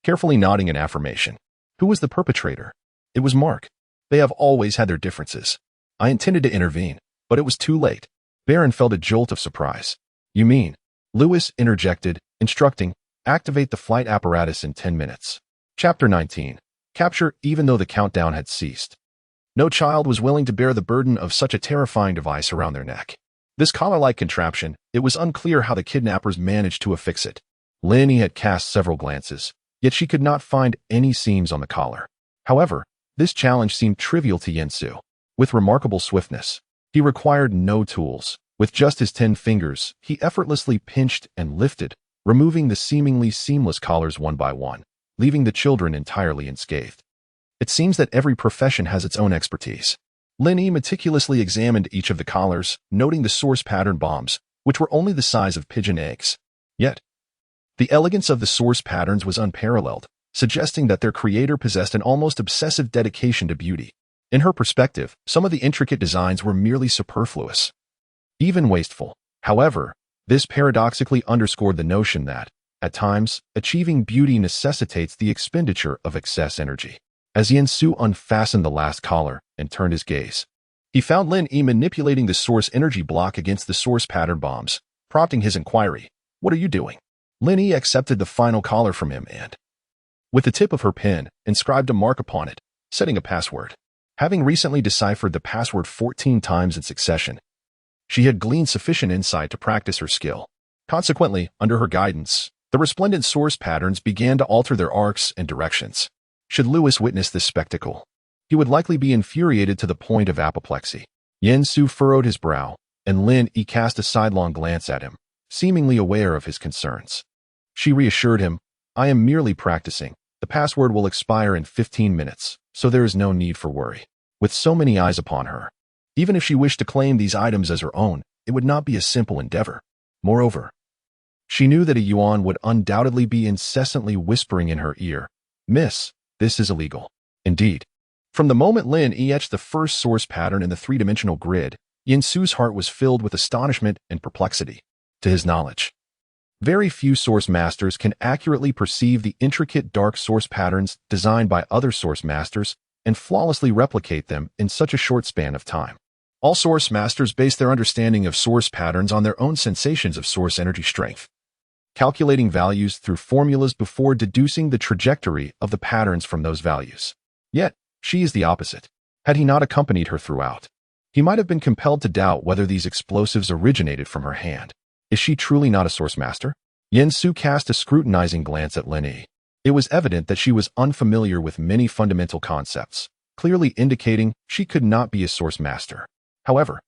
carefully nodding in affirmation. "Who was the perpetrator?" "It was Mark. They have always had their differences. I intended to intervene, but it was too late." Baron felt a jolt of surprise. "You mean?" Louis interjected, instructing, "Activate the flight apparatus in 10 minutes. Chapter 19. capture even though the countdown had ceased. No child was willing to bear the burden of such a terrifying device around their neck. This collar-like contraption, it was unclear how the kidnappers managed to affix it. Lin Yi had cast several glances, yet she could not find any seams on the collar. However, this challenge seemed trivial to Yen-Su. With remarkable swiftness, he required no tools. With just his 10 fingers, he effortlessly pinched and lifted, removing the seemingly seamless collars one by one, leaving the children entirely unscathed. It seems that every profession has its own expertise. Lin Yi meticulously examined each of the collars, noting the source pattern bombs, which were only the size of pigeon eggs. Yet, the elegance of the source patterns was unparalleled, suggesting that their creator possessed an almost obsessive dedication to beauty. In her perspective, some of the intricate designs were merely superfluous, even wasteful. However, this paradoxically underscored the notion that, at times, achieving beauty necessitates the expenditure of excess energy. As Yen-Su unfastened the last collar and turned his gaze, he found Lin Yi manipulating the source energy block against the source pattern bombs, prompting his inquiry, "What are you doing?" Lin Yi accepted the final collar from him and, with the tip of her pen, inscribed a mark upon it, setting a password. Having recently deciphered the password 14 times in succession, she had gleaned sufficient insight to practice her skill. Consequently, under her guidance, the resplendent source patterns began to alter their arcs and directions. Should Lewis witness this spectacle, he would likely be infuriated to the point of apoplexy. Yen-Su furrowed his brow, and Lin Yi cast a sidelong glance at him, seemingly aware of his concerns. She reassured him, "I am merely practicing. The password will expire in 15 minutes, so there is no need for worry." With so many eyes upon her, even if she wished to claim these items as her own, it would not be a simple endeavor. Moreover, she knew that a Yuan would undoubtedly be incessantly whispering in her ear, "Miss, this is illegal." Indeed, from the moment Lin Yi etched the first source pattern in the three-dimensional grid, Yen-Su's heart was filled with astonishment and perplexity. To his knowledge, very few source masters can accurately perceive the intricate dark source patterns designed by other source masters and flawlessly replicate them in such a short span of time. All source masters base their understanding of source patterns on their own sensations of source energy strength, calculating values through formulas before deducing the trajectory of the patterns from those values. Yet, she is the opposite. Had he not accompanied her throughout, he might have been compelled to doubt whether these explosives originated from her hand. Is she truly not a source master? Yen-Su cast a scrutinizing glance at Lin Yi. It was evident that she was unfamiliar with many fundamental concepts, clearly indicating she could not be a source master. However,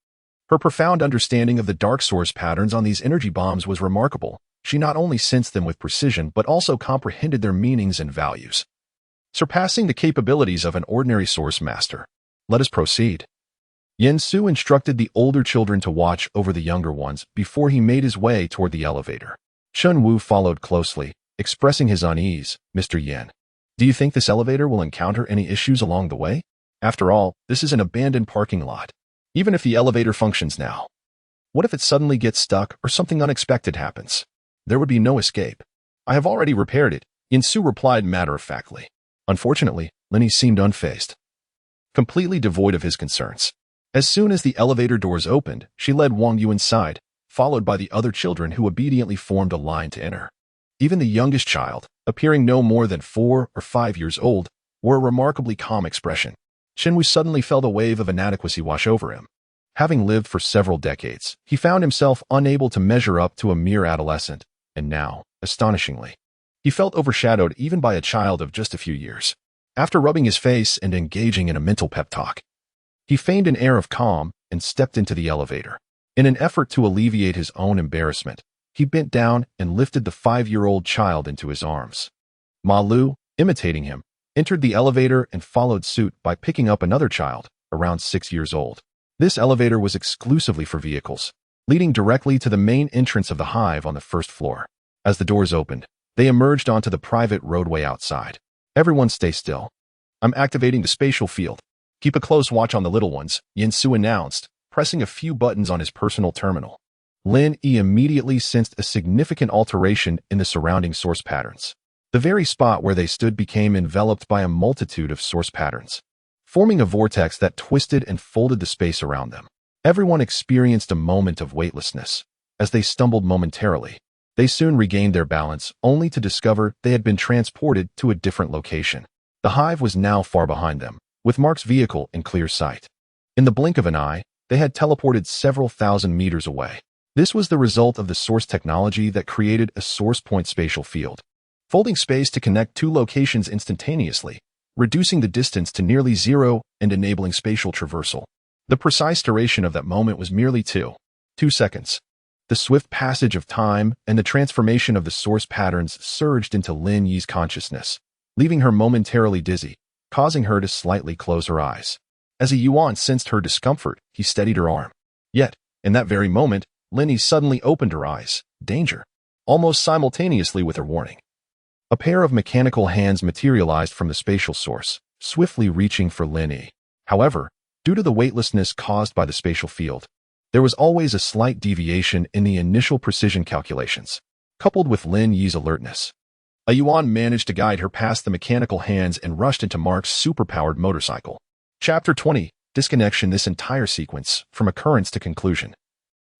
her profound understanding of the dark source patterns on these energy bombs was remarkable. She not only sensed them with precision but also comprehended their meanings and values, surpassing the capabilities of an ordinary source master. Let us proceed. Yen-Su instructed the older children to watch over the younger ones before he made his way toward the elevator. Chun Wu followed closely, expressing his unease. "Mr. Yen, do you think this elevator will encounter any issues along the way? After all, this is an abandoned parking lot. Even if the elevator functions now, what if it suddenly gets stuck or something unexpected happens? There would be no escape." "I have already repaired it," Yen-Su replied matter-of-factly. Unfortunately, Lin Yi seemed unfazed, completely devoid of his concerns. As soon as the elevator doors opened, she led Wang Yu inside, followed by the other children who obediently formed a line to enter. Even the youngest child, appearing no more than 4 or 5 years old, wore a remarkably calm expression. Chen Wu suddenly felt a wave of inadequacy wash over him. Having lived for several decades, he found himself unable to measure up to a mere adolescent, and now, astonishingly, he felt overshadowed even by a child of just a few years. After rubbing his face and engaging in a mental pep talk, he feigned an air of calm and stepped into the elevator. In an effort to alleviate his own embarrassment, he bent down and lifted the 5-year-old child into his arms. Ma Lu, imitating him, entered the elevator and followed suit by picking up another child, around 6 years old. This elevator was exclusively for vehicles, leading directly to the main entrance of the hive on the first floor. As the doors opened, they emerged onto the private roadway outside. "Everyone stay still. I'm activating the spatial field. Keep a close watch on the little ones," Yen-Su announced, pressing a few buttons on his personal terminal. Lin Yi immediately sensed a significant alteration in the surrounding source patterns. The very spot where they stood became enveloped by a multitude of source patterns, forming a vortex that twisted and folded the space around them. Everyone experienced a moment of weightlessness. As they stumbled momentarily, they soon regained their balance, only to discover they had been transported to a different location. The hive was now far behind them, with Mark's vehicle in clear sight. In the blink of an eye, they had teleported several thousand meters away. This was the result of the source technology that created a source point spatial field, folding space to connect two locations instantaneously, reducing the distance to nearly zero and enabling spatial traversal. The precise duration of that moment was merely 2 seconds. The swift passage of time and the transformation of the source patterns surged into Lin Yi's consciousness, leaving her momentarily dizzy, causing her to slightly close her eyes. As a Yuan sensed her discomfort, he steadied her arm. Yet, in that very moment, Lin Yi suddenly opened her eyes. Danger! Almost simultaneously with her warning. A pair of mechanical hands materialized from the spatial source, swiftly reaching for Lin Yi. However, due to the weightlessness caused by the spatial field, there was always a slight deviation in the initial precision calculations, coupled with Lin Yi's alertness. A Yuan managed to guide her past the mechanical hands and rushed into Mark's superpowered motorcycle. Chapter 20. Disconnection. This entire sequence, from occurrence to conclusion,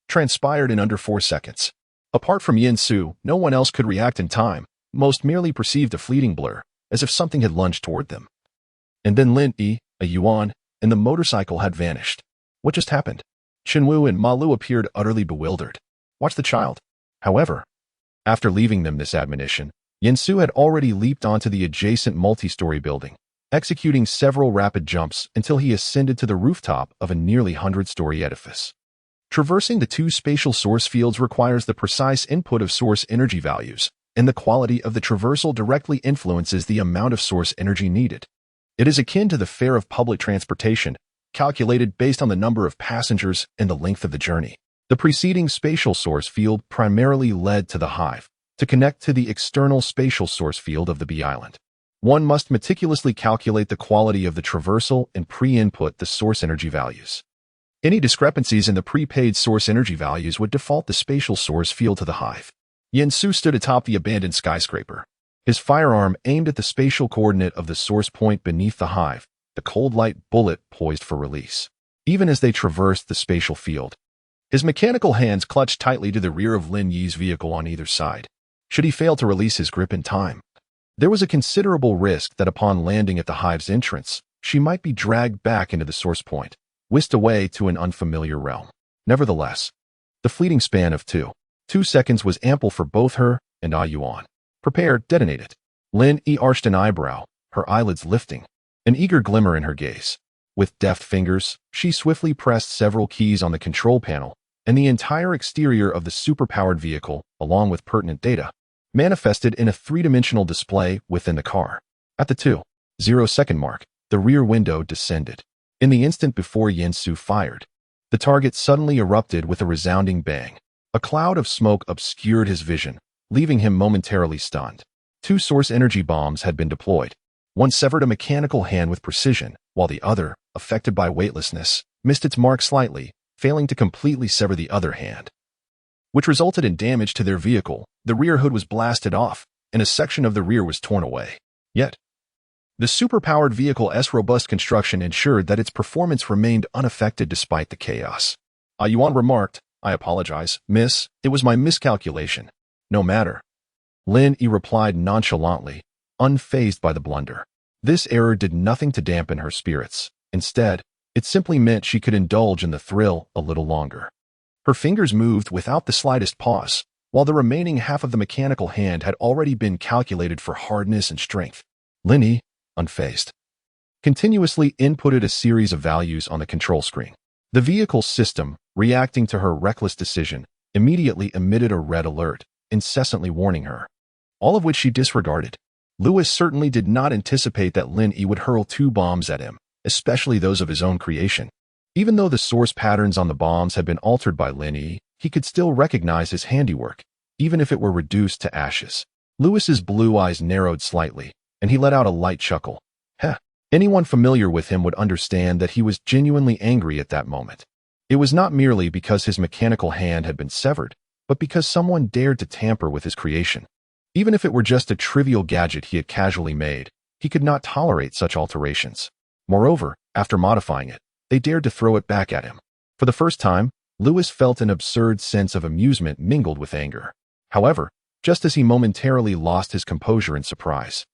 transpired in under 4 seconds. Apart from Yin Su, no one else could react in time. Most merely perceived a fleeting blur, as if something had lunged toward them. And then Lin Yi, a Yuan, and the motorcycle had vanished. What just happened? Chenwu and Ma Lu appeared utterly bewildered. Watch the child. However, after leaving them this admonition, Yin Su had already leaped onto the adjacent multi-story building, executing several rapid jumps until he ascended to the rooftop of a nearly 100-story edifice. Traversing the two spatial source fields requires the precise input of source energy values, and the quality of the traversal directly influences the amount of source energy needed. It is akin to the fare of public transportation, calculated based on the number of passengers and the length of the journey. The preceding spatial source field primarily led to the hive, to connect to the external spatial source field of the B island. One must meticulously calculate the quality of the traversal and pre-input the source energy values. Any discrepancies in the prepaid source energy values would default the spatial source field to the hive. Yin Su stood atop the abandoned skyscraper, his firearm aimed at the spatial coordinate of the source point beneath the hive, the cold light bullet poised for release. Even as they traversed the spatial field, his mechanical hands clutched tightly to the rear of Lin Yi's vehicle on either side. Should he fail to release his grip in time, there was a considerable risk that upon landing at the hive's entrance, she might be dragged back into the source point, whisked away to an unfamiliar realm. Nevertheless, the fleeting span of 2 seconds was ample for both her and Ah Yuan. Prepare, detonate it. Lin Yi arched an eyebrow, her eyelids lifting, an eager glimmer in her gaze. With deft fingers, she swiftly pressed several keys on the control panel, and the entire exterior of the superpowered vehicle, along with pertinent data, manifested in a three-dimensional display within the car. At the 2:0 mark, the rear window descended. In the instant before Yin Su fired, the target suddenly erupted with a resounding bang. A cloud of smoke obscured his vision, leaving him momentarily stunned. 2 source energy bombs had been deployed. One severed a mechanical hand with precision, while the other, affected by weightlessness, missed its mark slightly, failing to completely sever the other hand, which resulted in damage to their vehicle. The rear hood was blasted off, and a section of the rear was torn away. Yet, the superpowered vehicle's robust construction ensured that its performance remained unaffected despite the chaos. Ah Yuan remarked, "I apologize, miss, it was my miscalculation." "No matter." Lin Yi replied nonchalantly, unfazed by the blunder. This error did nothing to dampen her spirits. Instead, it simply meant she could indulge in the thrill a little longer. Her fingers moved without the slightest pause, while the remaining half of the mechanical hand had already been calculated for hardness and strength. Lin Yi, unfazed, continuously inputted a series of values on the control screen. The vehicle's system, reacting to her reckless decision, immediately emitted a red alert, incessantly warning her, all of which she disregarded. Lewis certainly did not anticipate that Lin Yi would hurl 2 bombs at him, especially those of his own creation. Even though the source patterns on the bombs had been altered by Lin Yi, he could still recognize his handiwork, even if it were reduced to ashes. Lewis's blue eyes narrowed slightly, and he let out a light chuckle. Heh. Anyone familiar with him would understand that he was genuinely angry at that moment. It was not merely because his mechanical hand had been severed, but because someone dared to tamper with his creation. Even if it were just a trivial gadget he had casually made, he could not tolerate such alterations. Moreover, after modifying it, they dared to throw it back at him. For the first time, Lewis felt an absurd sense of amusement mingled with anger. However, just as he momentarily lost his composure in surprise,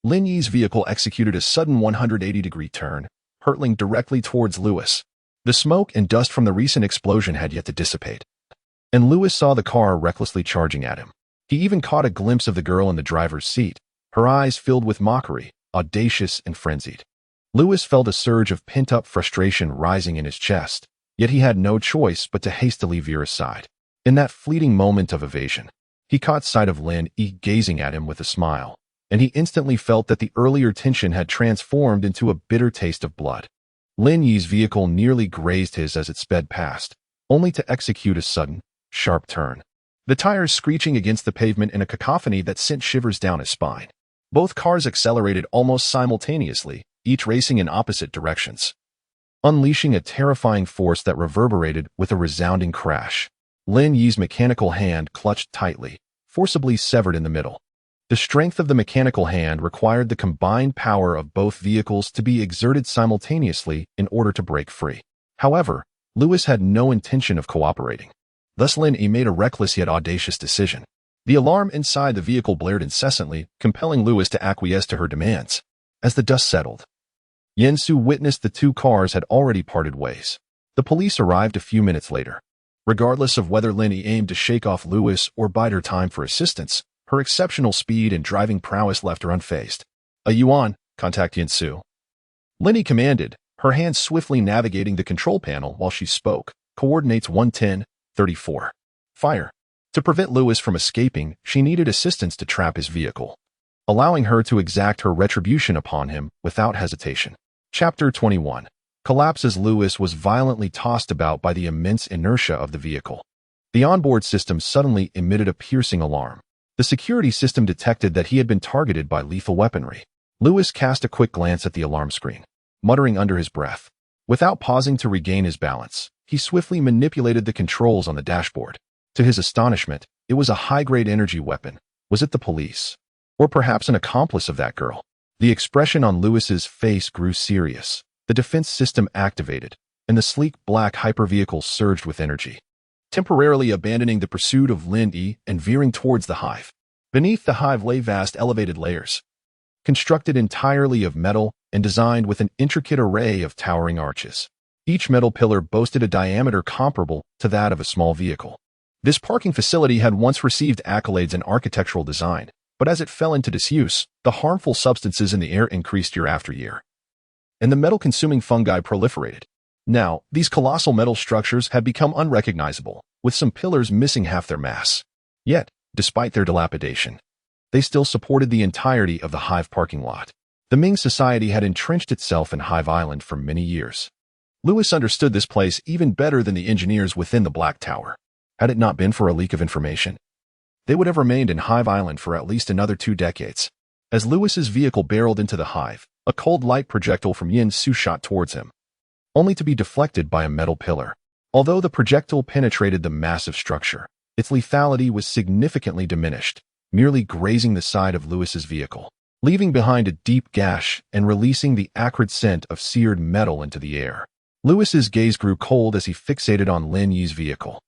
Lin Yi's vehicle executed a sudden 180-degree turn, hurtling directly towards Lewis. The smoke and dust from the recent explosion had yet to dissipate, and Lewis saw the car recklessly charging at him. He even caught a glimpse of the girl in the driver's seat, her eyes filled with mockery, audacious and frenzied. Lewis felt a surge of pent-up frustration rising in his chest, yet he had no choice but to hastily veer aside. In that fleeting moment of evasion, he caught sight of Lin Yi gazing at him with a smile, and he instantly felt that the earlier tension had transformed into a bitter taste of blood. Lin Yi's vehicle nearly grazed his as it sped past, only to execute a sudden, sharp turn, the tires screeching against the pavement in a cacophony that sent shivers down his spine. Both cars accelerated almost simultaneously, each racing in opposite directions, unleashing a terrifying force that reverberated with a resounding crash. Lin Yi's mechanical hand clutched tightly, forcibly severed in the middle. The strength of the mechanical hand required the combined power of both vehicles to be exerted simultaneously in order to break free. However, Lewis had no intention of cooperating. Thus Lin Yi made a reckless yet audacious decision. The alarm inside the vehicle blared incessantly, compelling Lewis to acquiesce to her demands. As the dust settled, Yen-Su witnessed the two cars had already parted ways. The police arrived a few minutes later. Regardless of whether Lin Yi aimed to shake off Lewis or bide her time for assistance, her exceptional speed and driving prowess left her unfazed. "A Yuan, contact Yen-Su," Lin Yi commanded, her hands swiftly navigating the control panel while she spoke. "Coordinates 110-34. Fire." To prevent Lewis from escaping, she needed assistance to trap his vehicle, allowing her to exact her retribution upon him without hesitation. Chapter 21. Collapse. As Lewis was violently tossed about by the immense inertia of the vehicle, the onboard system suddenly emitted a piercing alarm. The security system detected that he had been targeted by lethal weaponry. Lewis cast a quick glance at the alarm screen, muttering under his breath. Without pausing to regain his balance, he swiftly manipulated the controls on the dashboard. To his astonishment, it was a high-grade energy weapon. Was it the police? Or perhaps an accomplice of that girl? The expression on Lewis's face grew serious. The defense system activated, and the sleek black hypervehicle surged with energy, temporarily abandoning the pursuit of Lin Yi and veering towards the hive. Beneath the hive lay vast elevated layers, constructed entirely of metal and designed with an intricate array of towering arches. Each metal pillar boasted a diameter comparable to that of a small vehicle. This parking facility had once received accolades in architectural design, but as it fell into disuse, the harmful substances in the air increased year after year, and the metal-consuming fungi proliferated. Now, these colossal metal structures had become unrecognizable, with some pillars missing half their mass. Yet, despite their dilapidation, they still supported the entirety of the Hive parking lot. The Ming Society had entrenched itself in Hive Island for many years. Lewis understood this place even better than the engineers within the Black Tower. Had it not been for a leak of information, they would have remained in Hive Island for at least another 2 decades. As Lewis's vehicle barreled into the hive, a cold light projectile from Yen-Su shot towards him, only to be deflected by a metal pillar. Although the projectile penetrated the massive structure, its lethality was significantly diminished, merely grazing the side of Lewis's vehicle, leaving behind a deep gash and releasing the acrid scent of seared metal into the air. Lewis's gaze grew cold as he fixated on Lin Yi's vehicle.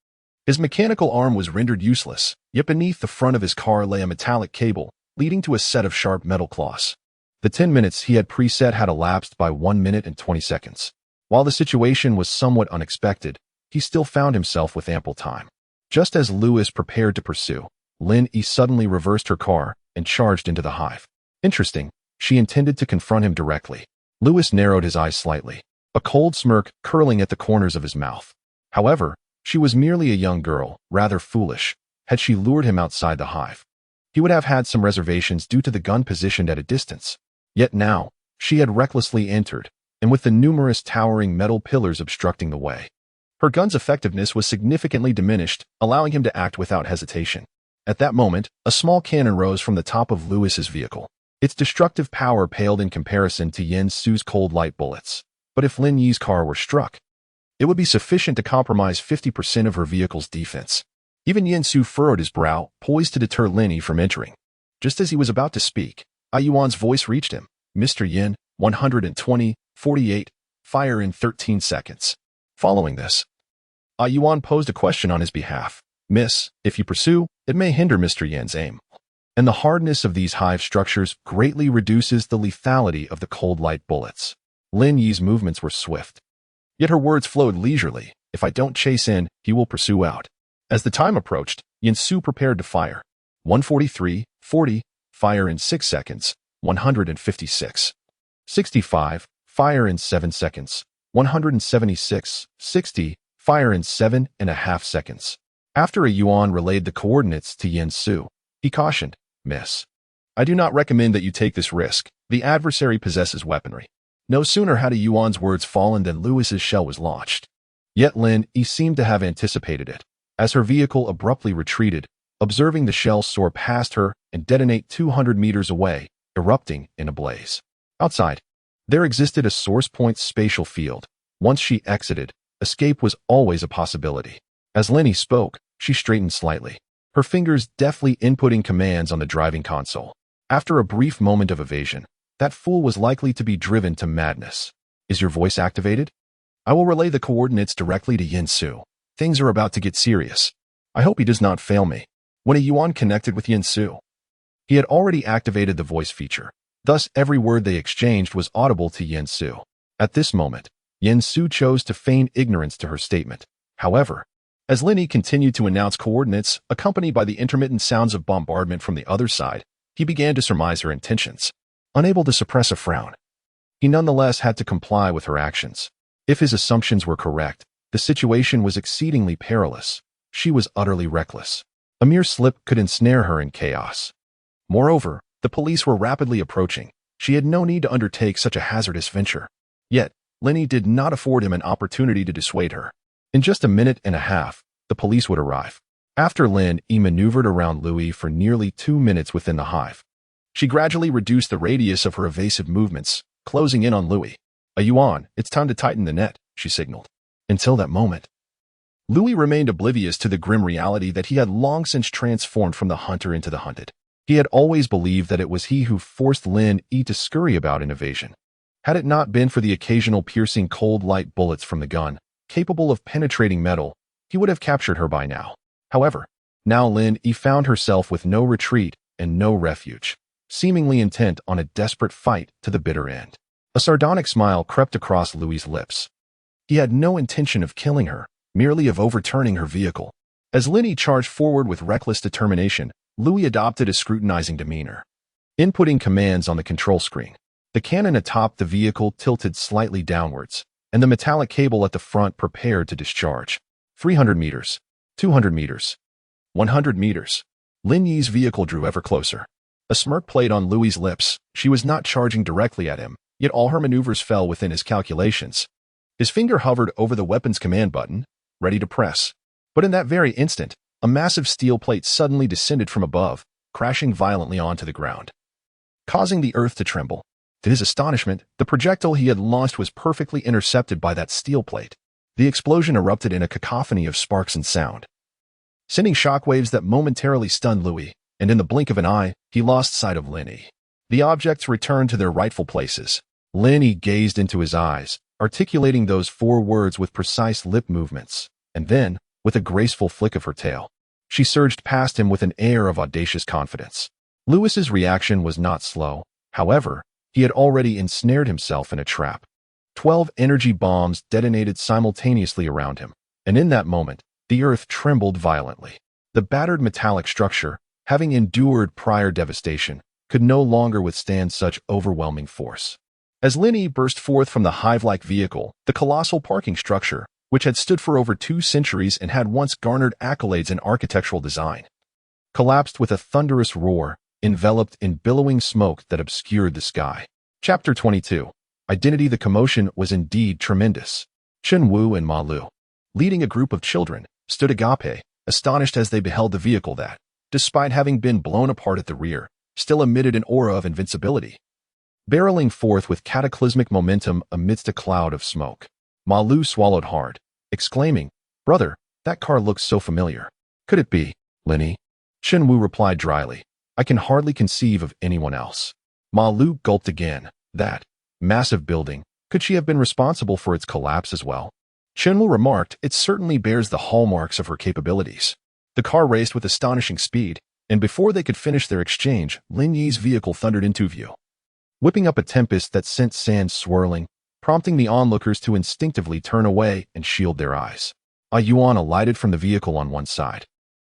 His mechanical arm was rendered useless, yet beneath the front of his car lay a metallic cable, leading to a set of sharp metal claws. The 10 minutes he had preset had elapsed by 1 minute and 20 seconds. While the situation was somewhat unexpected, he still found himself with ample time. Just as Lewis prepared to pursue, Lin Yi suddenly reversed her car and charged into the hive. Interesting, she intended to confront him directly. Lewis narrowed his eyes slightly, a cold smirk curling at the corners of his mouth. However, she was merely a young girl, rather foolish. Had she lured him outside the hive, he would have had some reservations due to the gun positioned at a distance. Yet now, she had recklessly entered, and with the numerous towering metal pillars obstructing the way, her gun's effectiveness was significantly diminished, allowing him to act without hesitation. At that moment, a small cannon rose from the top of Lewis's vehicle. Its destructive power paled in comparison to Yen-Su's cold light bullets. But if Lin Yi's car were struck, it would be sufficient to compromise 50% of her vehicle's defense. Even Yen-Su furrowed his brow, poised to deter Lin Yi from entering. Just as he was about to speak, Yuan's voice reached him. "Mr. Yin, 120-48, fire in 13 seconds. Following this, Yuan posed a question on his behalf. "Miss, if you pursue, it may hinder Mr. Yan's aim." and the hardness of these hive structures greatly reduces the lethality of the cold light bullets. Lin Yi's movements were swift, yet her words flowed leisurely. If I don't chase in, he will pursue out. As the time approached, Yin Su prepared to fire. 143, 40, fire in 6 seconds. 156. 65, fire in 7 seconds. 176, 60, fire in 7.5 seconds. After a Yuan relayed the coordinates to Yin Su, he cautioned, Miss, I do not recommend that you take this risk. The adversary possesses weaponry. No sooner had a Yuan's words fallen than Lewis's shell was launched. Yet Lin Yi seemed to have anticipated it, as her vehicle abruptly retreated, observing the shell soar past her and detonate 200 meters away, erupting in a blaze. Outside, there existed a source point spatial field. Once she exited, escape was always a possibility. As Lin Yi spoke, she straightened slightly, her fingers deftly inputting commands on the driving console. After a brief moment of evasion, that fool was likely to be driven to madness. Is your voice activated? I will relay the coordinates directly to Yin Su. Things are about to get serious. I hope he does not fail me. When a Yuan connected with Yin Su, he had already activated the voice feature. Thus, every word they exchanged was audible to Yin Su. At this moment, Yin Su chose to feign ignorance to her statement. However, as Lin Yi continued to announce coordinates, accompanied by the intermittent sounds of bombardment from the other side, he began to surmise her intentions. Unable to suppress a frown, he nonetheless had to comply with her actions. If his assumptions were correct, the situation was exceedingly perilous. She was utterly reckless. A mere slip could ensnare her in chaos. Moreover, the police were rapidly approaching. She had no need to undertake such a hazardous venture. Yet, Lin Yi did not afford him an opportunity to dissuade her. In just a minute and a half, the police would arrive. After Lin Yi maneuvered around Louis for nearly 2 minutes within the hive, she gradually reduced the radius of her evasive movements, closing in on Louis. A Yuan, it's time to tighten the net, she signaled. Until that moment, Louis remained oblivious to the grim reality that he had long since transformed from the hunter into the hunted. He had always believed that it was he who forced Lin Yi to scurry about in evasion. Had it not been for the occasional piercing cold light bullets from the gun, capable of penetrating metal, he would have captured her by now. However, now Lin Yi found herself with no retreat and no refuge, seemingly intent on a desperate fight to the bitter end. A sardonic smile crept across Louis's lips. He had no intention of killing her, merely of overturning her vehicle. As Lin Yi charged forward with reckless determination, Louis adopted a scrutinizing demeanor. Inputting commands on the control screen, the cannon atop the vehicle tilted slightly downwards, and the metallic cable at the front prepared to discharge. 300 meters, 200 meters, 100 meters. Lin Yi's vehicle drew ever closer. A smirk played on Louis's lips. She was not charging directly at him, yet all her maneuvers fell within his calculations. His finger hovered over the weapon's command button, ready to press. But in that very instant, a massive steel plate suddenly descended from above, crashing violently onto the ground, causing the earth to tremble. To his astonishment, the projectile he had launched was perfectly intercepted by that steel plate. The explosion erupted in a cacophony of sparks and sound, sending shockwaves that momentarily stunned Louis, and in the blink of an eye, he lost sight of Lin Yi. The objects returned to their rightful places. Lin Yi gazed into his eyes, articulating those 4 words with precise lip movements, and then, with a graceful flick of her tail, she surged past him with an air of audacious confidence. Lewis's reaction was not slow. However, he had already ensnared himself in a trap. 12 energy bombs detonated simultaneously around him, and in that moment, the earth trembled violently. The battered metallic structure, having endured prior devastation, could no longer withstand such overwhelming force. As Lin Yi burst forth from the hive-like vehicle, the colossal parking structure, which had stood for over 2 centuries and had once garnered accolades in architectural design, collapsed with a thunderous roar, enveloped in billowing smoke that obscured the sky. Chapter 22. Identity. The commotion was indeed tremendous. Chen Wu and Ma Lu, leading a group of children, stood agape, astonished as they beheld the vehicle that, despite having been blown apart at the rear, still emitted an aura of invincibility, barreling forth with cataclysmic momentum amidst a cloud of smoke. Ma Lu swallowed hard, exclaiming, "Brother, that car looks so familiar. Could it be Lin Yi?" Chen Wu replied dryly, "I can hardly conceive of anyone else." Ma Lu gulped again. That massive building, could she have been responsible for its collapse as well? Chen Wu remarked, "It certainly bears the hallmarks of her capabilities." The car raced with astonishing speed, And before they could finish their exchange, Lin Yi's vehicle thundered into view, whipping up a tempest that sent sand swirling, prompting the onlookers to instinctively turn away and shield their eyes. A Yuan alighted from the vehicle on one side,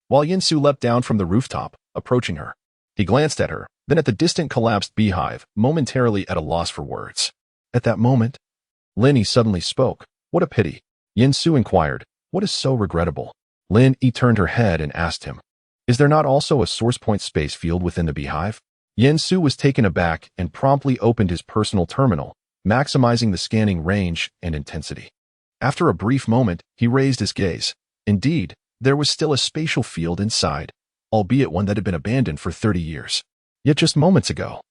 while Yin-Su leapt down from the rooftop, approaching her. He glanced at her, then at the distant collapsed beehive, momentarily at a loss for words. At that moment, Lin Yi suddenly spoke. What a pity. Yin-Su inquired, what is so regrettable? Lin Yi turned her head and asked him, is there not also a source point space field within the beehive? Yin-Su was taken aback and promptly opened his personal terminal, maximizing the scanning range and intensity. After a brief moment, he raised his gaze. Indeed, there was still a spatial field inside, albeit one that had been abandoned for 30 years. Yet just moments ago,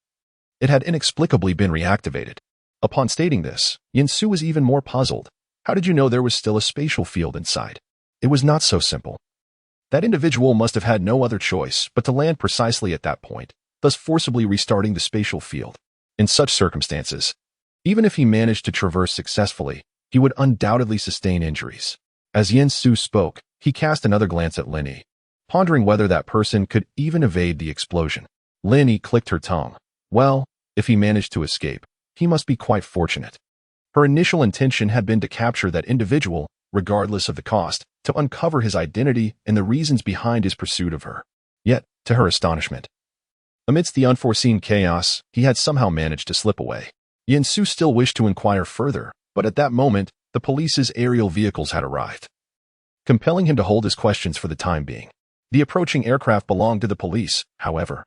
it had inexplicably been reactivated. Upon stating this, Yin-Su was even more puzzled. How did you know there was still a spatial field inside? It was not so simple. That individual must have had no other choice but to land precisely at that point, thus forcibly restarting the spatial field. In such circumstances, even if he managed to traverse successfully, he would undoubtedly sustain injuries. As Yin-Su spoke, he cast another glance at Lin Yi, pondering whether that person could even evade the explosion. Lin Yi clicked her tongue. Well, if he managed to escape, he must be quite fortunate. Her initial intention had been to capture that individual, regardless of the cost, to uncover his identity and the reasons behind his pursuit of her. Yet, to her astonishment, amidst the unforeseen chaos, he had somehow managed to slip away. Yin-Su still wished to inquire further, but at that moment, the police's aerial vehicles had arrived, compelling him to hold his questions for the time being. The approaching aircraft belonged to the police, however.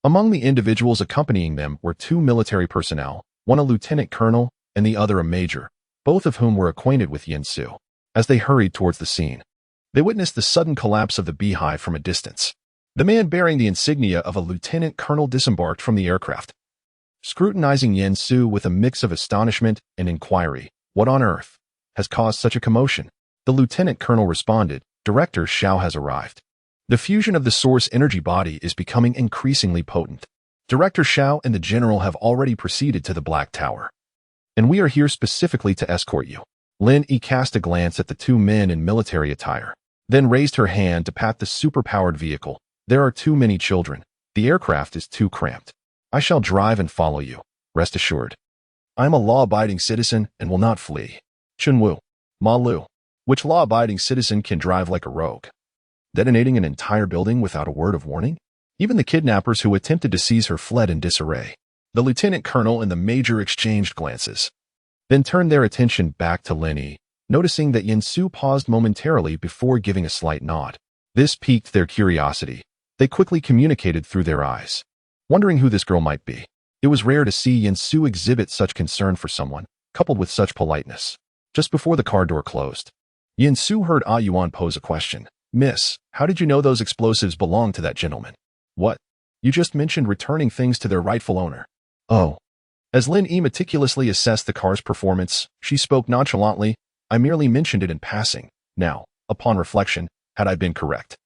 Among the individuals accompanying them were two military personnel, one a lieutenant colonel and the other a major, both of whom were acquainted with Yin-Su. As they hurried towards the scene, they witnessed the sudden collapse of the beehive from a distance. The man bearing the insignia of a lieutenant colonel disembarked from the aircraft, scrutinizing Yin-Su with a mix of astonishment and inquiry. What on earth has caused such a commotion? The lieutenant colonel responded, Director Xiao has arrived. The fusion of the source energy body is becoming increasingly potent. Director Xiao and the general have already proceeded to the Black Tower, and we are here specifically to escort you. Lin Yi cast a glance at the two men in military attire, then raised her hand to pat the superpowered vehicle. There are too many children. The aircraft is too cramped. I shall drive and follow you. Rest assured. I am a law-abiding citizen and will not flee. Chunwu. Ma Lu. Which law-abiding citizen can drive like a rogue, detonating an entire building without a word of warning? Even the kidnappers who attempted to seize her fled in disarray. The lieutenant colonel and the major exchanged glances, then turned their attention back to Lin Yi, noticing that Yin-Su paused momentarily before giving a slight nod. This piqued their curiosity. They quickly communicated through their eyes, wondering who this girl might be. It was rare to see Yin-Su exhibit such concern for someone, coupled with such politeness. Just before the car door closed, Yin-Su heard Ah Yuan pose a question. Miss, how did you know those explosives belonged to that gentleman? What? You just mentioned returning things to their rightful owner. Oh. As Lin Yi meticulously assessed the car's performance, she spoke nonchalantly. I merely mentioned it in passing. Now, upon reflection, had I been correct,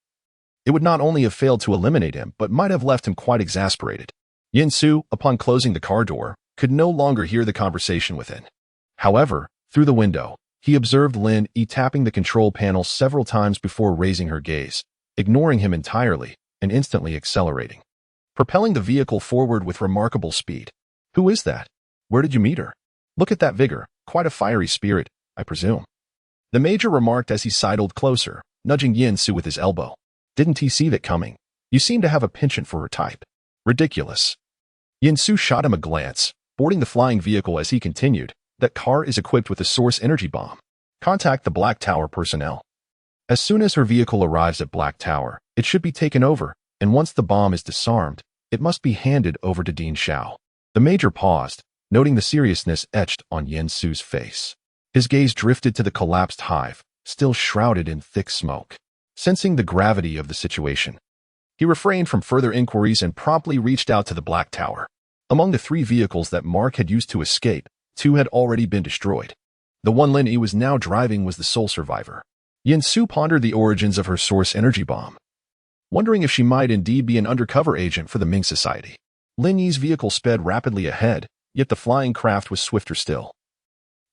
it would not only have failed to eliminate him, but might have left him quite exasperated. Yin-Su, upon closing the car door, could no longer hear the conversation within. However, through the window, he observed Lin Yi tapping the control panel several times before raising her gaze, ignoring him entirely, and instantly accelerating, propelling the vehicle forward with remarkable speed. Who is that? Where did you meet her? Look at that vigor, quite a fiery spirit, I presume. The major remarked as he sidled closer, nudging Yin-Su with his elbow. Didn't he see that coming? You seem to have a penchant for her type. Ridiculous. Yin-Su shot him a glance, boarding the flying vehicle as he continued. That car is equipped with a source energy bomb. Contact the Black Tower personnel. As soon as her vehicle arrives at Black Tower, it should be taken over, and once the bomb is disarmed, it must be handed over to Dean Xiao. The major paused, noting the seriousness etched on Yin-Su's face. His gaze drifted to the collapsed hive, still shrouded in thick smoke. Sensing the gravity of the situation, he refrained from further inquiries and promptly reached out to the Black Tower. Among the three vehicles that Mark had used to escape, two had already been destroyed. The one Lin Yi was now driving was the sole survivor. Yin-Su pondered the origins of her source energy bomb, wondering if she might indeed be an undercover agent for the Ming Society. Lin Yi's vehicle sped rapidly ahead, yet the flying craft was swifter still.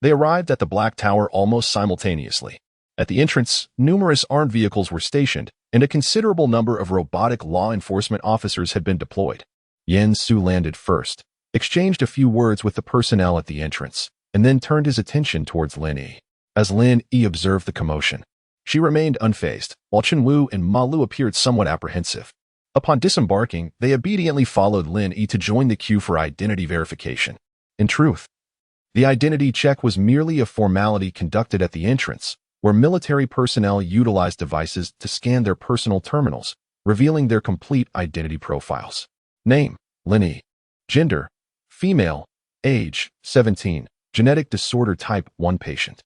They arrived at the Black Tower almost simultaneously. At the entrance, numerous armed vehicles were stationed, and a considerable number of robotic law enforcement officers had been deployed. Yen Su landed first, exchanged a few words with the personnel at the entrance, and then turned his attention towards Lin Yi. As Lin Yi observed the commotion, she remained unfazed, while Chen Wu and Ma Lu appeared somewhat apprehensive. Upon disembarking, they obediently followed Lin Yi to join the queue for identity verification. In truth, the identity check was merely a formality conducted at the entrance, where military personnel utilized devices to scan their personal terminals, revealing their complete identity profiles. Name: Lin Yi. Gender: female. Age: 17. Genetic disorder type 1 patient.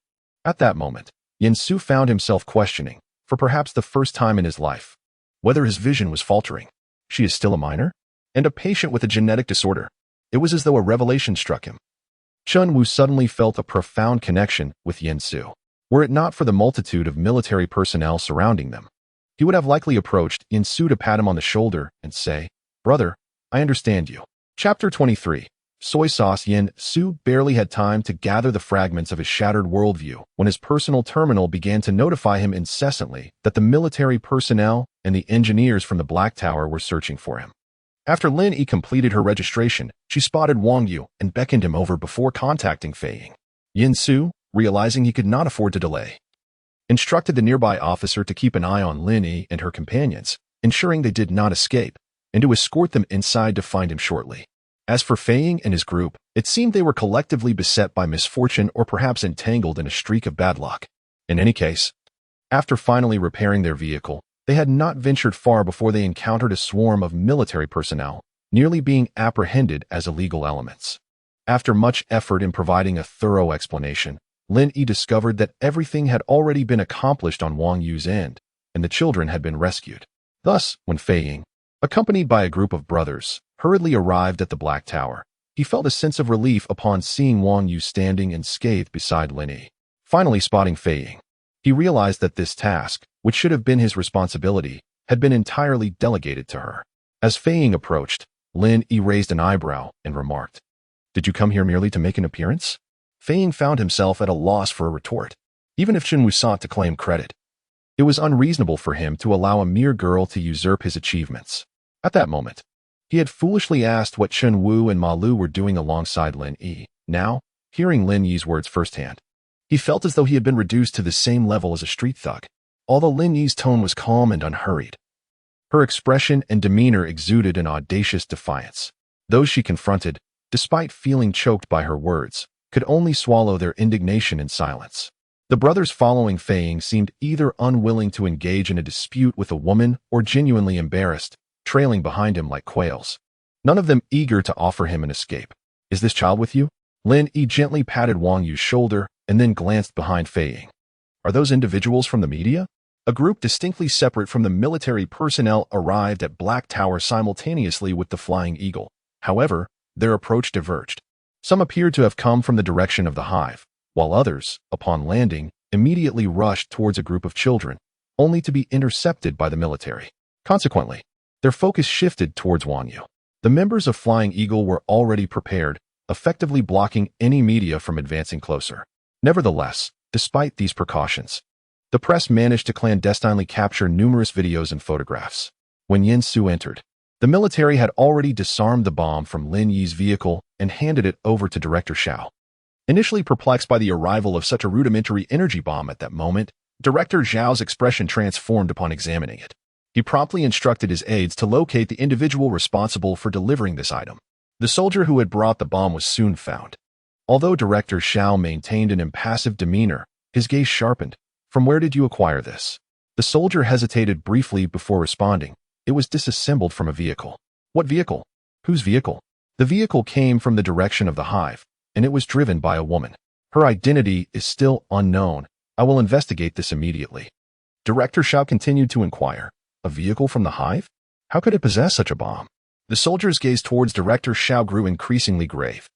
At that moment, Yen Su found himself questioning, for perhaps the first time in his life, whether his vision was faltering. She is still a minor? And a patient with a genetic disorder. It was as though a revelation struck him. Chen Wu suddenly felt a profound connection with Yen Su. Were it not for the multitude of military personnel surrounding them, he would have likely approached Yen Su to pat him on the shoulder and say, "Brother, I understand you." Chapter 23. Soy sauce. Yen Su barely had time to gather the fragments of his shattered worldview when his personal terminal began to notify him incessantly that the military personnel and the engineers from the Black Tower were searching for him. After Lin Yi completed her registration, she spotted Wang Yu and beckoned him over before contacting Fei Ying. Yen Su, realizing he could not afford to delay, instructed the nearby officer to keep an eye on Lin Yi and her companions, ensuring they did not escape, and to escort them inside to find him shortly. As for Fei Ying and his group, it seemed they were collectively beset by misfortune or perhaps entangled in a streak of bad luck. In any case, after finally repairing their vehicle, they had not ventured far before they encountered a swarm of military personnel, nearly being apprehended as illegal elements. After much effort in providing a thorough explanation, Lin Yi discovered that everything had already been accomplished on Wang Yu's end, and the children had been rescued. Thus, when Fei Ying, accompanied by a group of brothers, hurriedly arrived at the Black Tower, he felt a sense of relief upon seeing Wang Yu standing unscathed beside Lin Yi. Finally spotting Fei Ying, he realized that this task, which should have been his responsibility, had been entirely delegated to her. As Fei Ying approached, Lin Yi raised an eyebrow and remarked, "Did you come here merely to make an appearance?" Fei Ying found himself at a loss for a retort. Even if Chen Wu sought to claim credit, it was unreasonable for him to allow a mere girl to usurp his achievements. At that moment, he had foolishly asked what Chen Wu and Ma Lu were doing alongside Lin Yi. Now, hearing Lin Yi's words firsthand, he felt as though he had been reduced to the same level as a street thug. Although Lin Yi's tone was calm and unhurried, her expression and demeanor exuded an audacious defiance. Those she confronted, despite feeling choked by her words, could only swallow their indignation in silence. The brothers following Fei Ying seemed either unwilling to engage in a dispute with a woman or genuinely embarrassed, trailing behind him like quails, none of them eager to offer him an escape. "Is this child with you?" Lin Yi gently patted Wang Yu's shoulder and then glanced behind Fei Ying. "Are those individuals from the media?" A group distinctly separate from the military personnel arrived at Black Tower simultaneously with the Flying Eagle. However, their approach diverged. Some appeared to have come from the direction of the hive, while others, upon landing, immediately rushed towards a group of children, only to be intercepted by the military. Consequently, their focus shifted towards Wang Yu. The members of Flying Eagle were already prepared, effectively blocking any media from advancing closer. Nevertheless, despite these precautions, the press managed to clandestinely capture numerous videos and photographs. When Yen Su entered, the military had already disarmed the bomb from Lin Yi's vehicle and handed it over to Director Xiao. Initially perplexed by the arrival of such a rudimentary energy bomb at that moment, Director Xiao's expression transformed upon examining it. He promptly instructed his aides to locate the individual responsible for delivering this item. The soldier who had brought the bomb was soon found. Although Director Xiao maintained an impassive demeanor, his gaze sharpened. "From where did you acquire this?" The soldier hesitated briefly before responding. "It was disassembled from a vehicle." "What vehicle? Whose vehicle?" "The vehicle came from the direction of the hive, and it was driven by a woman. Her identity is still unknown. I will investigate this immediately." Director Xiao continued to inquire. "A vehicle from the hive? How could it possess such a bomb?" The soldier's gaze towards Director Xiao grew increasingly grave,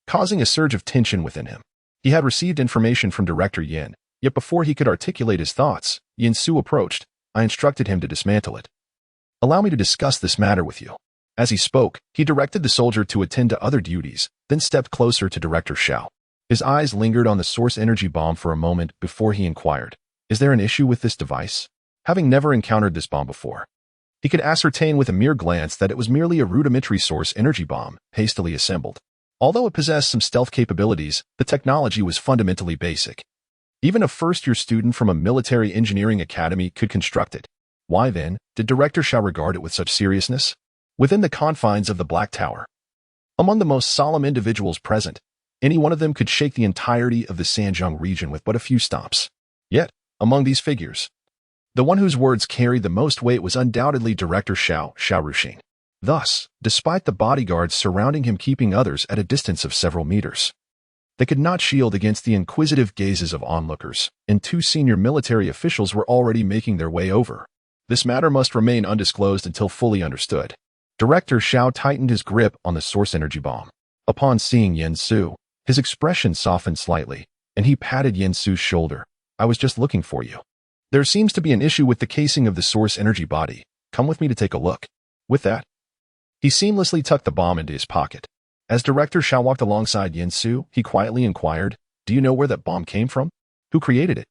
causing a surge of tension within him. He had received information from Director Yin, yet before he could articulate his thoughts, Yen Su approached. "I instructed him to dismantle it. Allow me to discuss this matter with you." As he spoke, he directed the soldier to attend to other duties, then stepped closer to Director Xiao. His eyes lingered on the source energy bomb for a moment before he inquired, Is there an issue with this device? Having never encountered this bomb before, he could ascertain with a mere glance that it was merely a rudimentary source energy bomb, hastily assembled. Although it possessed some stealth capabilities, the technology was fundamentally basic. Even a first-year student from a military engineering academy could construct it. Why then did Director Xiao regard it with such seriousness? Within the confines of the Black Tower, among the most solemn individuals present, any one of them could shake the entirety of the Sanjiang region with but a few stomps. Yet, among these figures, the one whose words carried the most weight was undoubtedly Director Xiao Ruxing. Thus, despite the bodyguards surrounding him keeping others at a distance of several meters, they could not shield against the inquisitive gazes of onlookers, and two senior military officials were already making their way over. This matter must remain undisclosed until fully understood. Director Xiao tightened his grip on the source energy bomb. Upon seeing Yen Su, his expression softened slightly, and he patted Yen Su's shoulder. I was just looking for you. There seems to be an issue with the casing of the source energy body. Come with me to take a look. With that, he seamlessly tucked the bomb into his pocket. As Director Xiao walked alongside Yen Su, he quietly inquired, do you know where that bomb came from? Who created it?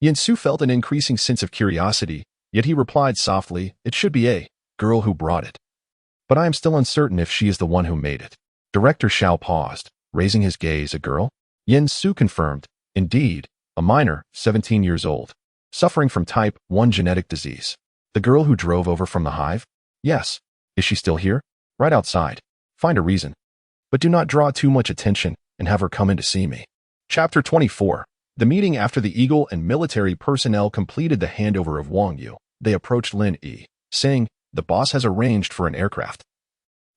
Yen Su felt an increasing sense of curiosity, yet he replied softly, it should be a girl who brought it. But I am still uncertain if she is the one who made it. Director Xiao paused, raising his gaze. A girl? Yen Su confirmed, indeed, a minor, 17 years old, suffering from type 1 genetic disease. The girl who drove over from the hive? Yes. Is she still here? Right outside. Find a reason. But do not draw too much attention and have her come in to see me. Chapter 24. The meeting after the Eagle and military personnel completed the handover of Wang Yu, they approached Lin Yi, saying, the boss has arranged for an aircraft.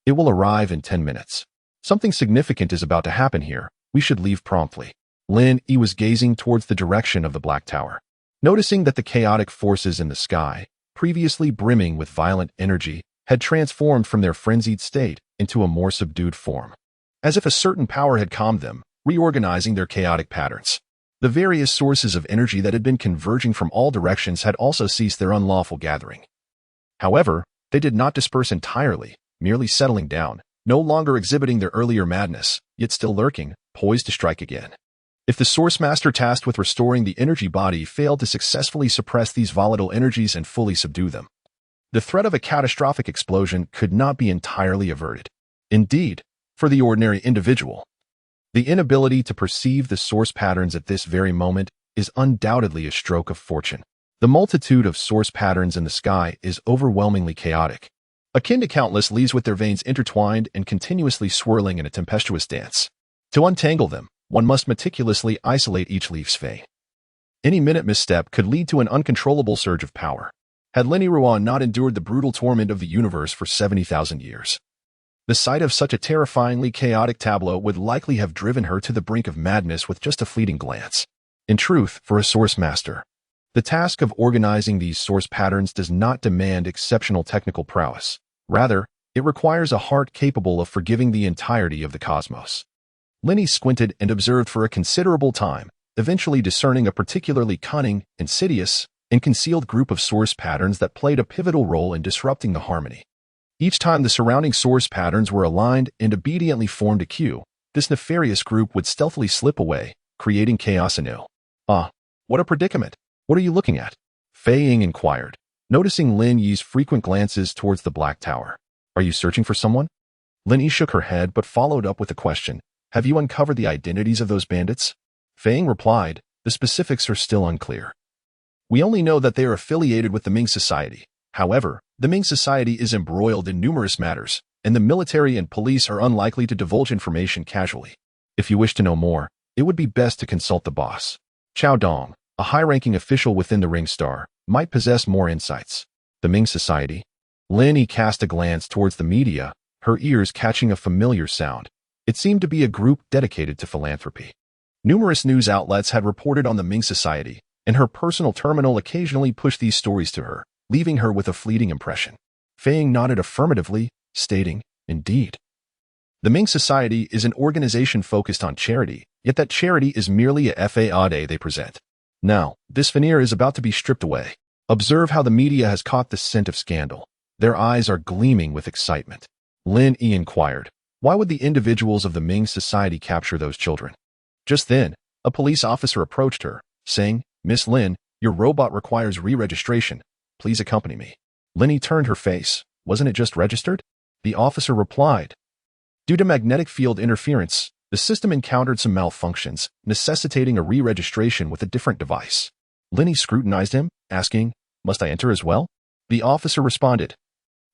It will arrive in 10 minutes. Something significant is about to happen here. We should leave promptly. Lin Yi was gazing towards the direction of the Black Tower. Noticing that the chaotic forces in the sky, previously brimming with violent energy, had transformed from their frenzied state into a more subdued form. As if a certain power had calmed them, reorganizing their chaotic patterns. The various sources of energy that had been converging from all directions had also ceased their unlawful gathering. However, they did not disperse entirely, merely settling down, no longer exhibiting their earlier madness, yet still lurking, poised to strike again. If the Source Master tasked with restoring the energy body failed to successfully suppress these volatile energies and fully subdue them, the threat of a catastrophic explosion could not be entirely averted. Indeed, for the ordinary individual, the inability to perceive the source patterns at this very moment is undoubtedly a stroke of fortune. The multitude of source patterns in the sky is overwhelmingly chaotic, akin to countless leaves with their veins intertwined and continuously swirling in a tempestuous dance. To untangle them, one must meticulously isolate each leaf's vein. Any minute misstep could lead to an uncontrollable surge of power. Had Lin Yi not endured the brutal torment of the universe for 70,000 years, the sight of such a terrifyingly chaotic tableau would likely have driven her to the brink of madness with just a fleeting glance. In truth, for a source master, the task of organizing these source patterns does not demand exceptional technical prowess. Rather, it requires a heart capable of forgiving the entirety of the cosmos. Lin Yi squinted and observed for a considerable time, eventually discerning a particularly cunning, insidious, and concealed group of source patterns that played a pivotal role in disrupting the harmony. Each time the surrounding source patterns were aligned and obediently formed a queue, this nefarious group would stealthily slip away, creating chaos anew. What a predicament! What are you looking at? Fei Ying inquired, noticing Lin Yi's frequent glances towards the Black Tower. Are you searching for someone? Lin Yi shook her head but followed up with a question. Have you uncovered the identities of those bandits? Fei Ying replied, the specifics are still unclear. We only know that they are affiliated with the Ming Society. However, the Ming Society is embroiled in numerous matters, and the military and police are unlikely to divulge information casually. If you wish to know more, it would be best to consult the boss. Chao Dong, a high-ranking official within the Ring Star, might possess more insights. The Ming Society? Lin Yi cast a glance towards the media, her ears catching a familiar sound. It seemed to be a group dedicated to philanthropy. Numerous news outlets had reported on the Ming Society, and her personal terminal occasionally pushed these stories to her, leaving her with a fleeting impression. Fei Ying nodded affirmatively, stating, indeed. The Ming Society is an organization focused on charity, yet that charity is merely a facade they present. Now, this veneer is about to be stripped away. Observe how the media has caught the scent of scandal. Their eyes are gleaming with excitement. Lin Yi inquired, why would the individuals of the Ming Society capture those children? Just then, a police officer approached her, saying, Miss Lin, Your robot requires re-registration. Please accompany me. Lin Yi turned her face. Wasn't it just registered? The officer replied. Due to magnetic field interference, the system encountered some malfunctions, necessitating a re-registration with a different device. Lin Yi scrutinized him, asking, Must I enter as well? The officer responded.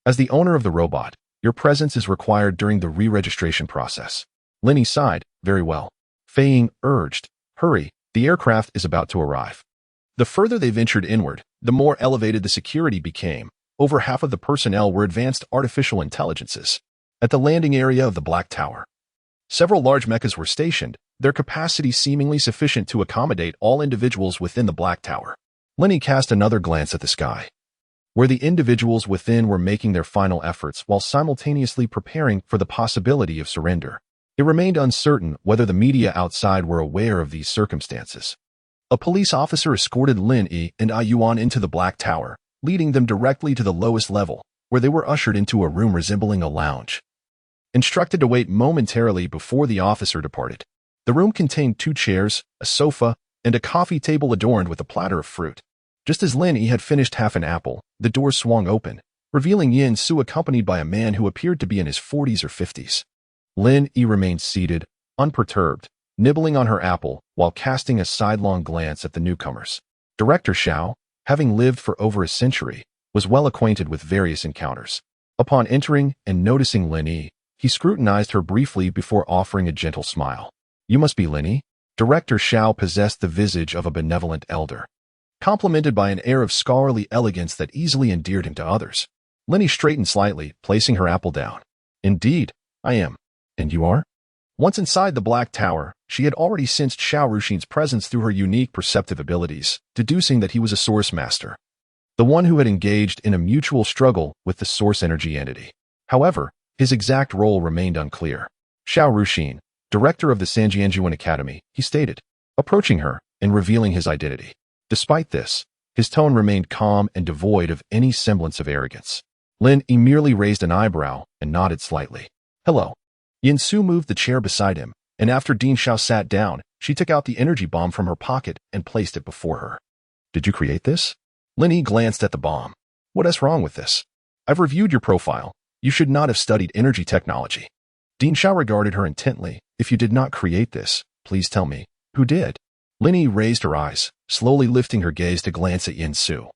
As the owner of the robot, your presence is required during the re-registration process. Lin Yi sighed. Very well. Fei Ying urged, Hurry, the aircraft is about to arrive. The further they ventured inward, the more elevated the security became. Over half of the personnel were advanced artificial intelligences. At the landing area of the Black Tower, several large mechas were stationed, their capacity seemingly sufficient to accommodate all individuals within the Black Tower. Lin Yi cast another glance at the sky, where the individuals within were making their final efforts while simultaneously preparing for the possibility of surrender. It remained uncertain whether the media outside were aware of these circumstances. A police officer escorted Lin Yi and Yuan into the Black Tower, leading them directly to the lowest level, where they were ushered into a room resembling a lounge. Instructed to wait momentarily before the officer departed. The room contained 2 chairs, a sofa, and a coffee table adorned with a platter of fruit. Just as Lin Yi had finished half an apple, the door swung open, revealing Yin Su accompanied by a man who appeared to be in his 40s or 50s. Lin Yi remained seated, unperturbed, nibbling on her apple while casting a sidelong glance at the newcomers. Director Xiao, having lived for over a century, was well acquainted with various encounters. Upon entering and noticing Lin Yi, he scrutinized her briefly before offering a gentle smile. You must be Lin Yi? Director Xiao possessed the visage of a benevolent elder, complemented by an air of scholarly elegance that easily endeared him to others. Lin Yi straightened slightly, placing her apple down. Indeed, I am. And you are? Once inside the Black Tower, she had already sensed Xiao Ruxin's presence through her unique perceptive abilities, deducing that he was a source master, the one who had engaged in a mutual struggle with the source energy entity. However, his exact role remained unclear. Xiao Ruxin, director of the Sanjianjuan Academy, he stated, approaching her and revealing his identity. Despite this, his tone remained calm and devoid of any semblance of arrogance. Lin Yi merely raised an eyebrow and nodded slightly. Hello. Yin Su moved the chair beside him, and after Dean Xiao sat down, she took out the energy bomb from her pocket and placed it before her. Did you create this? Lin Yi glanced at the bomb. What is wrong with this? I've reviewed your profile. You should not have studied energy technology. Dean Xiao regarded her intently. If you did not create this, please tell me, who did? Lin Yi raised her eyes, slowly lifting her gaze to glance at Yin Su,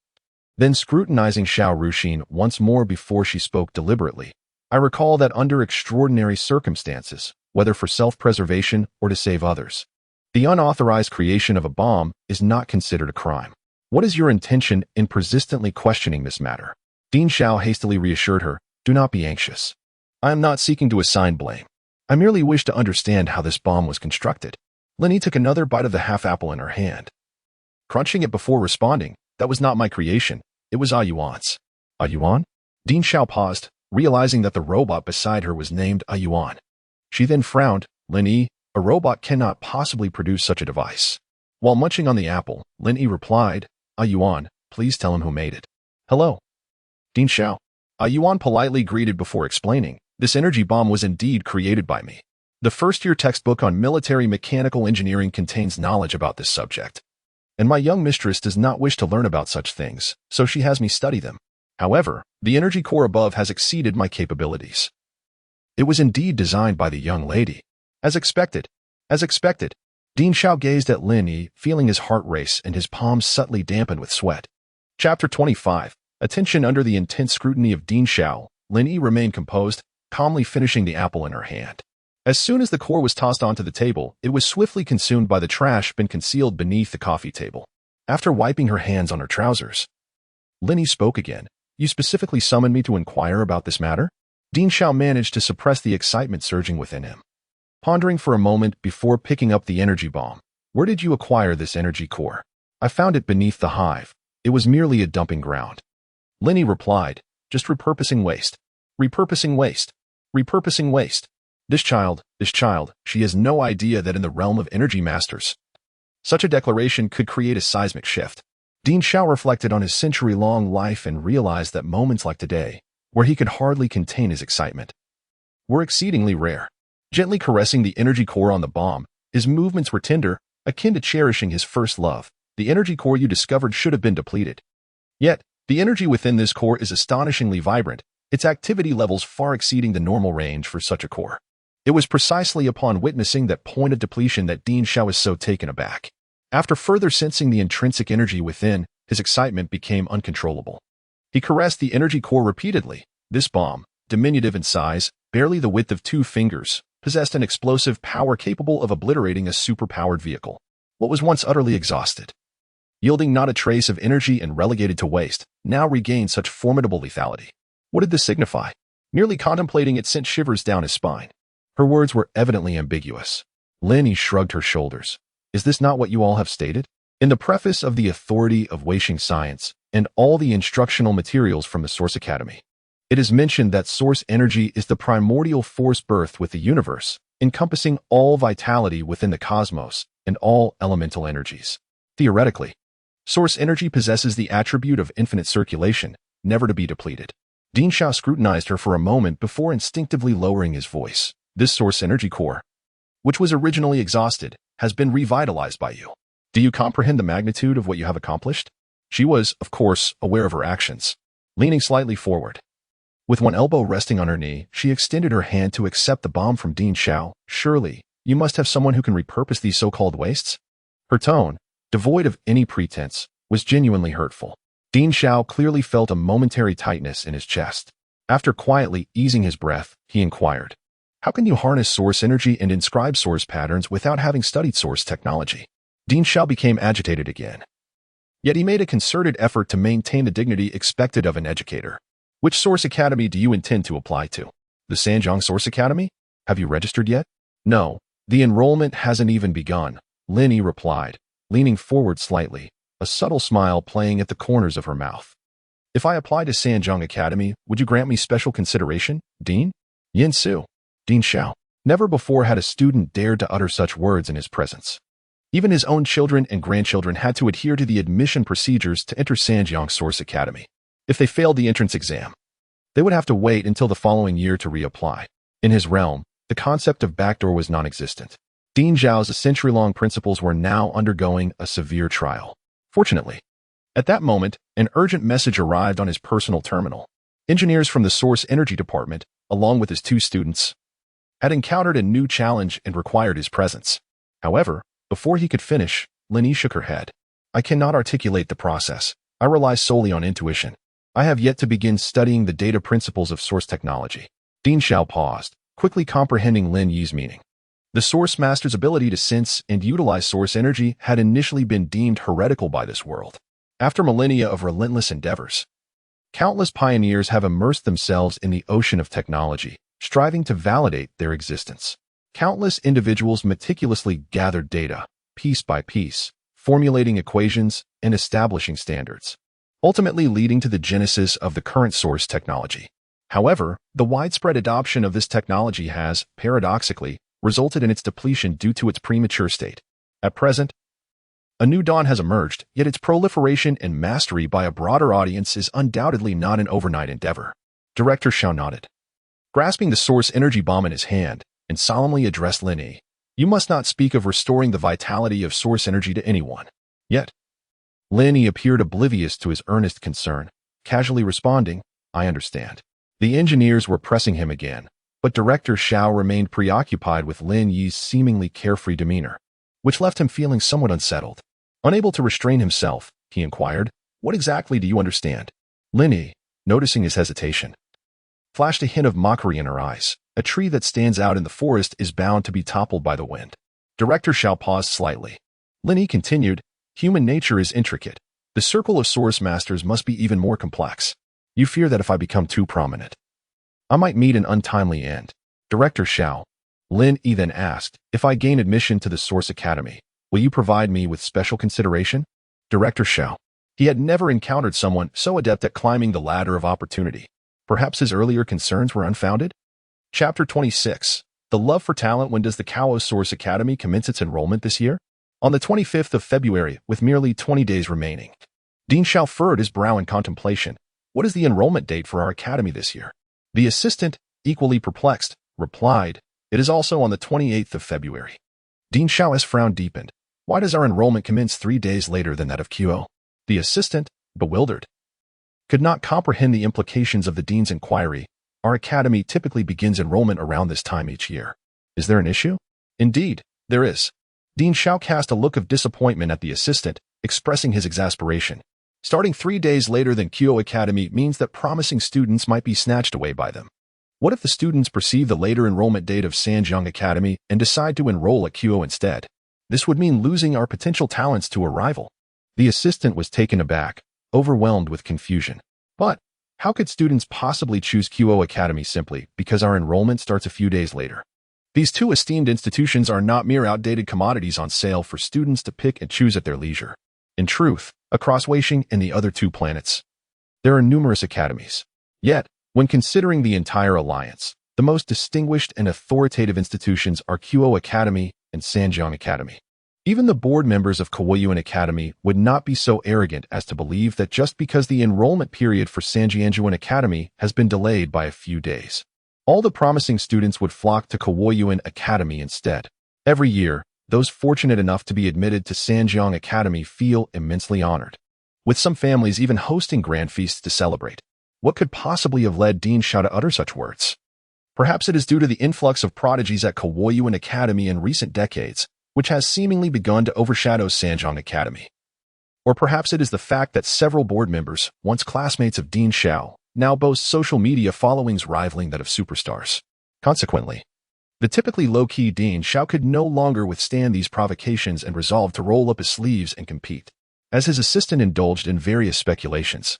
then scrutinizing Xiao Ruxin once more before she spoke deliberately. I recall that under extraordinary circumstances, whether for self-preservation or to save others, the unauthorized creation of a bomb is not considered a crime. What is your intention in persistently questioning this matter? Dean Xiao hastily reassured her, do not be anxious. I am not seeking to assign blame. I merely wish to understand how this bomb was constructed. Lin Yi took another bite of the half-apple in her hand, crunching it before responding, that was not my creation, it was Yuan's. Yuan? Dean Xiao paused, realizing that the robot beside her was named Yuan. She then frowned. Lin Yi, a robot cannot possibly produce such a device. While munching on the apple, Lin Yi replied, Yuan, please tell him who made it. Hello. Dean Xiao. Yuan politely greeted before explaining, this energy bomb was indeed created by me. The first-year textbook on military mechanical engineering contains knowledge about this subject, and my young mistress does not wish to learn about such things, so she has me study them. However, the energy core above has exceeded my capabilities. It was indeed designed by the young lady. As expected. Dean Xiao gazed at Lin Yi, feeling his heart race and his palms subtly dampened with sweat. Chapter 25. Attention. Under the intense scrutiny of Dean Xiao, Lin Yi remained composed, calmly finishing the apple in her hand. As soon as the core was tossed onto the table, it was swiftly consumed by the trash bin concealed beneath the coffee table. After wiping her hands on her trousers, Lin Yi spoke again. You specifically summoned me to inquire about this matter? Dean Xiao managed to suppress the excitement surging within him, pondering for a moment before picking up the energy bomb. Where did you acquire this energy core? I found it beneath the hive. It was merely a dumping ground. Lin Yi replied, just repurposing waste. Repurposing waste. Repurposing waste. This child, she has no idea that in the realm of energy masters, such a declaration could create a seismic shift. Dean Xiao reflected on his century-long life and realized that moments like today, where he could hardly contain his excitement, were exceedingly rare. Gently caressing the energy core on the bomb, his movements were tender, akin to cherishing his first love. The energy core you discovered should have been depleted. Yet, the energy within this core is astonishingly vibrant, its activity levels far exceeding the normal range for such a core. It was precisely upon witnessing that point of depletion that Dean Xiao was so taken aback. After further sensing the intrinsic energy within, his excitement became uncontrollable. He caressed the energy core repeatedly. This bomb, diminutive in size, barely the width of 2 fingers, possessed an explosive power capable of obliterating a superpowered vehicle. What was once utterly exhausted, yielding not a trace of energy and relegated to waste, now regained such formidable lethality. What did this signify? Merely contemplating it sent shivers down his spine. Her words were evidently ambiguous. Lin Yi shrugged her shoulders. Is this not what you all have stated? In the preface of The Authority of Weisheng Science and all the instructional materials from the Source Academy, it is mentioned that source energy is the primordial force birth with the universe, encompassing all vitality within the cosmos and all elemental energies. Theoretically, source energy possesses the attribute of infinite circulation, never to be depleted. Dean Xiao scrutinized her for a moment before instinctively lowering his voice. This source energy core, which was originally exhausted, has been revitalized by you. Do you comprehend the magnitude of what you have accomplished? She was, of course, aware of her actions. Leaning slightly forward, with one elbow resting on her knee, she extended her hand to accept the bomb from Dean Xiao. Surely, you must have someone who can repurpose these so-called wastes? Her tone, devoid of any pretense, was genuinely hurtful. Dean Xiao clearly felt a momentary tightness in his chest. After quietly easing his breath, he inquired, how can you harness source energy and inscribe source patterns without having studied source technology? Dean Xiao became agitated again. Yet he made a concerted effort to maintain the dignity expected of an educator. Which Source Academy do you intend to apply to? The Sanjiang Source Academy? Have you registered yet? No, the enrollment hasn't even begun, Lin Yi replied, leaning forward slightly, a subtle smile playing at the corners of her mouth. If I apply to Sanjiang Academy, would you grant me special consideration, Dean? Yin Su. Dean Xiao. Never before had a student dared to utter such words in his presence. Even his own children and grandchildren had to adhere to the admission procedures to enter Sanjiang Source Academy. If they failed the entrance exam, they would have to wait until the following year to reapply. In his realm, the concept of backdoor was non-existent. Dean Xiao's century-long principles were now undergoing a severe trial. Fortunately, at that moment, an urgent message arrived on his personal terminal. Engineers from the Source Energy Department, along with his 2 students, had encountered a new challenge and required his presence. However, before he could finish, Lin Yi shook her head. I cannot articulate the process. I rely solely on intuition. I have yet to begin studying the data principles of source technology. Dean Xiao paused, quickly comprehending Lin Yi's meaning. The Source Master's ability to sense and utilize source energy had initially been deemed heretical by this world. After millennia of relentless endeavors, countless pioneers have immersed themselves in the ocean of technology, striving to validate their existence. Countless individuals meticulously gathered data, piece by piece, formulating equations and establishing standards, ultimately leading to the genesis of the current source technology. However, the widespread adoption of this technology has, paradoxically, resulted in its depletion due to its premature state. At present, a new dawn has emerged, yet its proliferation and mastery by a broader audience is undoubtedly not an overnight endeavor. Director Xiao nodded, grasping the source energy bomb in his hand, and solemnly addressed Lin Yi. You must not speak of restoring the vitality of source energy to anyone. Yet, Lin Yi appeared oblivious to his earnest concern, casually responding, I understand. The engineers were pressing him again, but Director Xiao remained preoccupied with Lin Yi's seemingly carefree demeanor, which left him feeling somewhat unsettled. Unable to restrain himself, he inquired, what exactly do you understand? Lin Yi, noticing his hesitation, flashed a hint of mockery in her eyes. A tree that stands out in the forest is bound to be toppled by the wind. Director Xiao paused slightly. Lin Yi continued, human nature is intricate. The circle of source masters must be even more complex. You fear that if I become too prominent, I might meet an untimely end. Director Xiao, Lin Yi then asked, if I gain admission to the Source Academy, will you provide me with special consideration? Director Xiao. He had never encountered someone so adept at climbing the ladder of opportunity. Perhaps his earlier concerns were unfounded? Chapter 26. The Love for Talent. When does the Kao Source Academy commence its enrollment this year? On the 25th of February, with merely 20 days remaining. Dean Xiao furrowed his brow in contemplation. What is the enrollment date for our academy this year? The assistant, equally perplexed, replied, it is also on the 28th of February. Dean Xiao's frown deepened. Why does our enrollment commence 3 days later than that of Qo? The assistant, bewildered, could not comprehend the implications of the dean's inquiry. Our academy typically begins enrollment around this time each year. Is there an issue? Indeed, there is. Dean Xiao cast a look of disappointment at the assistant, expressing his exasperation. Starting 3 days later than Qo Academy means that promising students might be snatched away by them. What if the students perceive the later enrollment date of Sanjiang Academy and decide to enroll at Qo instead? This would mean losing our potential talents to a rival. The assistant was taken aback, overwhelmed with confusion. But how could students possibly choose Qo Academy simply because our enrollment starts a few days later? These two esteemed institutions are not mere outdated commodities on sale for students to pick and choose at their leisure. In truth, across Weixing and the other 2 planets, there are numerous academies. Yet, when considering the entire alliance, the most distinguished and authoritative institutions are Qo Academy and Sanjiang Academy. Even the board members of Kuoyuan Academy would not be so arrogant as to believe that just because the enrollment period for Sanjianjuan Academy has been delayed by a few days, all the promising students would flock to Kuoyuan Academy instead. Every year, those fortunate enough to be admitted to Sanjiang Academy feel immensely honored, with some families even hosting grand feasts to celebrate. What could possibly have led Dean Xiao to utter such words? Perhaps it is due to the influx of prodigies at Kuoyuan Academy in recent decades, which has seemingly begun to overshadow Sanjiang Academy. Or perhaps it is the fact that several board members, once classmates of Dean Xiao, now boast social media followings rivaling that of superstars. Consequently, the typically low-key Dean Xiao could no longer withstand these provocations and resolved to roll up his sleeves and compete. As his assistant indulged in various speculations,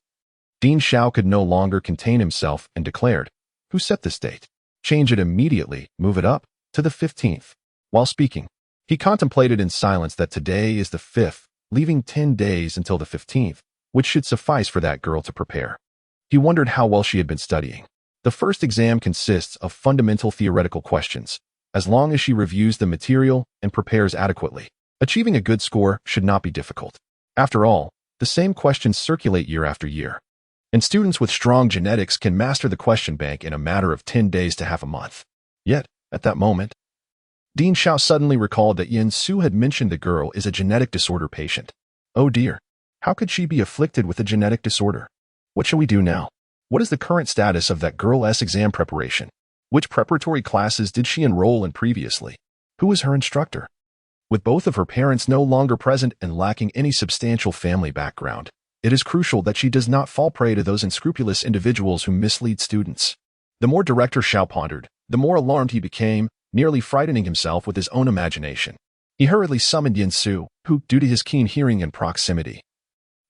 Dean Xiao could no longer contain himself and declared, "Who set this date? Change it immediately, move it up to the 15th. While speaking, he contemplated in silence that today is the 5th, leaving 10 days until the 15th, which should suffice for that girl to prepare. He wondered how well she had been studying. The first exam consists of fundamental theoretical questions. As long as she reviews the material and prepares adequately, achieving a good score should not be difficult. After all, the same questions circulate year after year, and students with strong genetics can master the question bank in a matter of 10 days to half a month. Yet, at that moment, Dean Xiao suddenly recalled that Yin Su had mentioned the girl is a genetic disorder patient. Oh dear, how could she be afflicted with a genetic disorder? What shall we do now? What is the current status of that girl's exam preparation? Which preparatory classes did she enroll in previously? Who is her instructor? With both of her parents no longer present and lacking any substantial family background, it is crucial that she does not fall prey to those unscrupulous individuals who mislead students. The more Director Xiao pondered, the more alarmed he became, nearly frightening himself with his own imagination. He hurriedly summoned Yin Su, who, due to his keen hearing and proximity,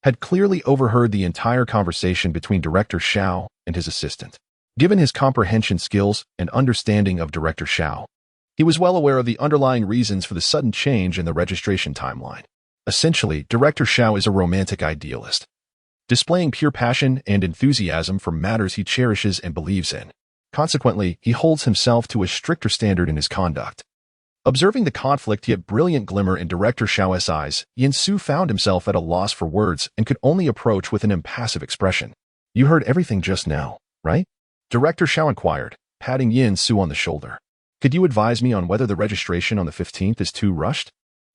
had clearly overheard the entire conversation between Director Xiao and his assistant. Given his comprehension skills and understanding of Director Xiao, he was well aware of the underlying reasons for the sudden change in the registration timeline. Essentially, Director Xiao is a romantic idealist, displaying pure passion and enthusiasm for matters he cherishes and believes in. Consequently, he holds himself to a stricter standard in his conduct. Observing the conflict yet brilliant glimmer in Director Xiao's eyes, Yin Su found himself at a loss for words and could only approach with an impassive expression. "You heard everything just now, right?" Director Xiao inquired, patting Yin Su on the shoulder. "Could you advise me on whether the registration on the 15th is too rushed?"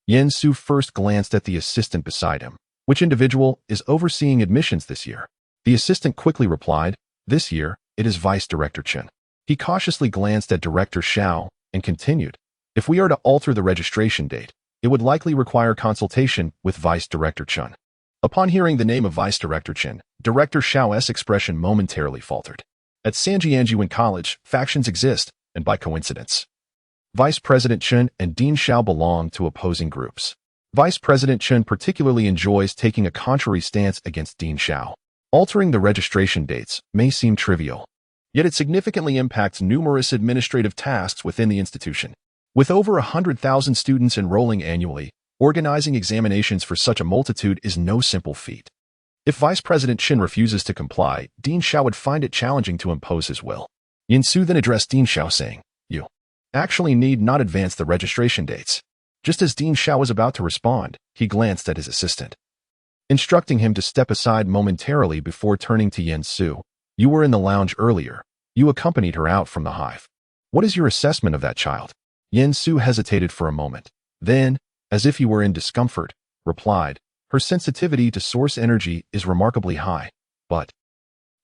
Yin Su first glanced at the assistant beside him. "Which individual is overseeing admissions this year?" The assistant quickly replied, "This year, it is Vice Director Chen." He cautiously glanced at Director Xiao and continued, "If we are to alter the registration date, it would likely require consultation with Vice Director Chen." Upon hearing the name of Vice Director Chen, Director Xiao's expression momentarily faltered. At Sanjianjuan College, factions exist, and by coincidence, Vice President Chen and Dean Xiao belong to opposing groups. Vice President Chen particularly enjoys taking a contrary stance against Dean Xiao. Altering the registration dates may seem trivial, yet it significantly impacts numerous administrative tasks within the institution. With over 100,000 students enrolling annually, organizing examinations for such a multitude is no simple feat. If Vice President Chen refuses to comply, Dean Xiao would find it challenging to impose his will. Yin Su then addressed Dean Xiao saying, "You actually need not advance the registration dates." Just as Dean Xiao was about to respond, he glanced at his assistant, instructing him to step aside momentarily before turning to Yin Su. "You were in the lounge earlier. You accompanied her out from the hive. What is your assessment of that child?" Yin Su hesitated for a moment. Then, as if he were in discomfort, replied, "Her sensitivity to source energy is remarkably high, but,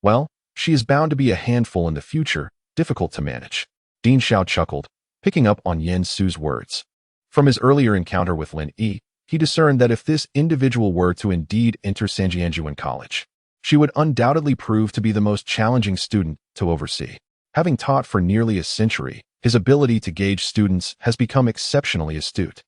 well, she is bound to be a handful in the future, difficult to manage." Ding Xiao chuckled, picking up on Yin Su's words. From his earlier encounter with Lin Yi, he discerned that if this individual were to indeed enter Sanjianjuan College, she would undoubtedly prove to be the most challenging student to oversee. Having taught for nearly a century, his ability to gauge students has become exceptionally astute,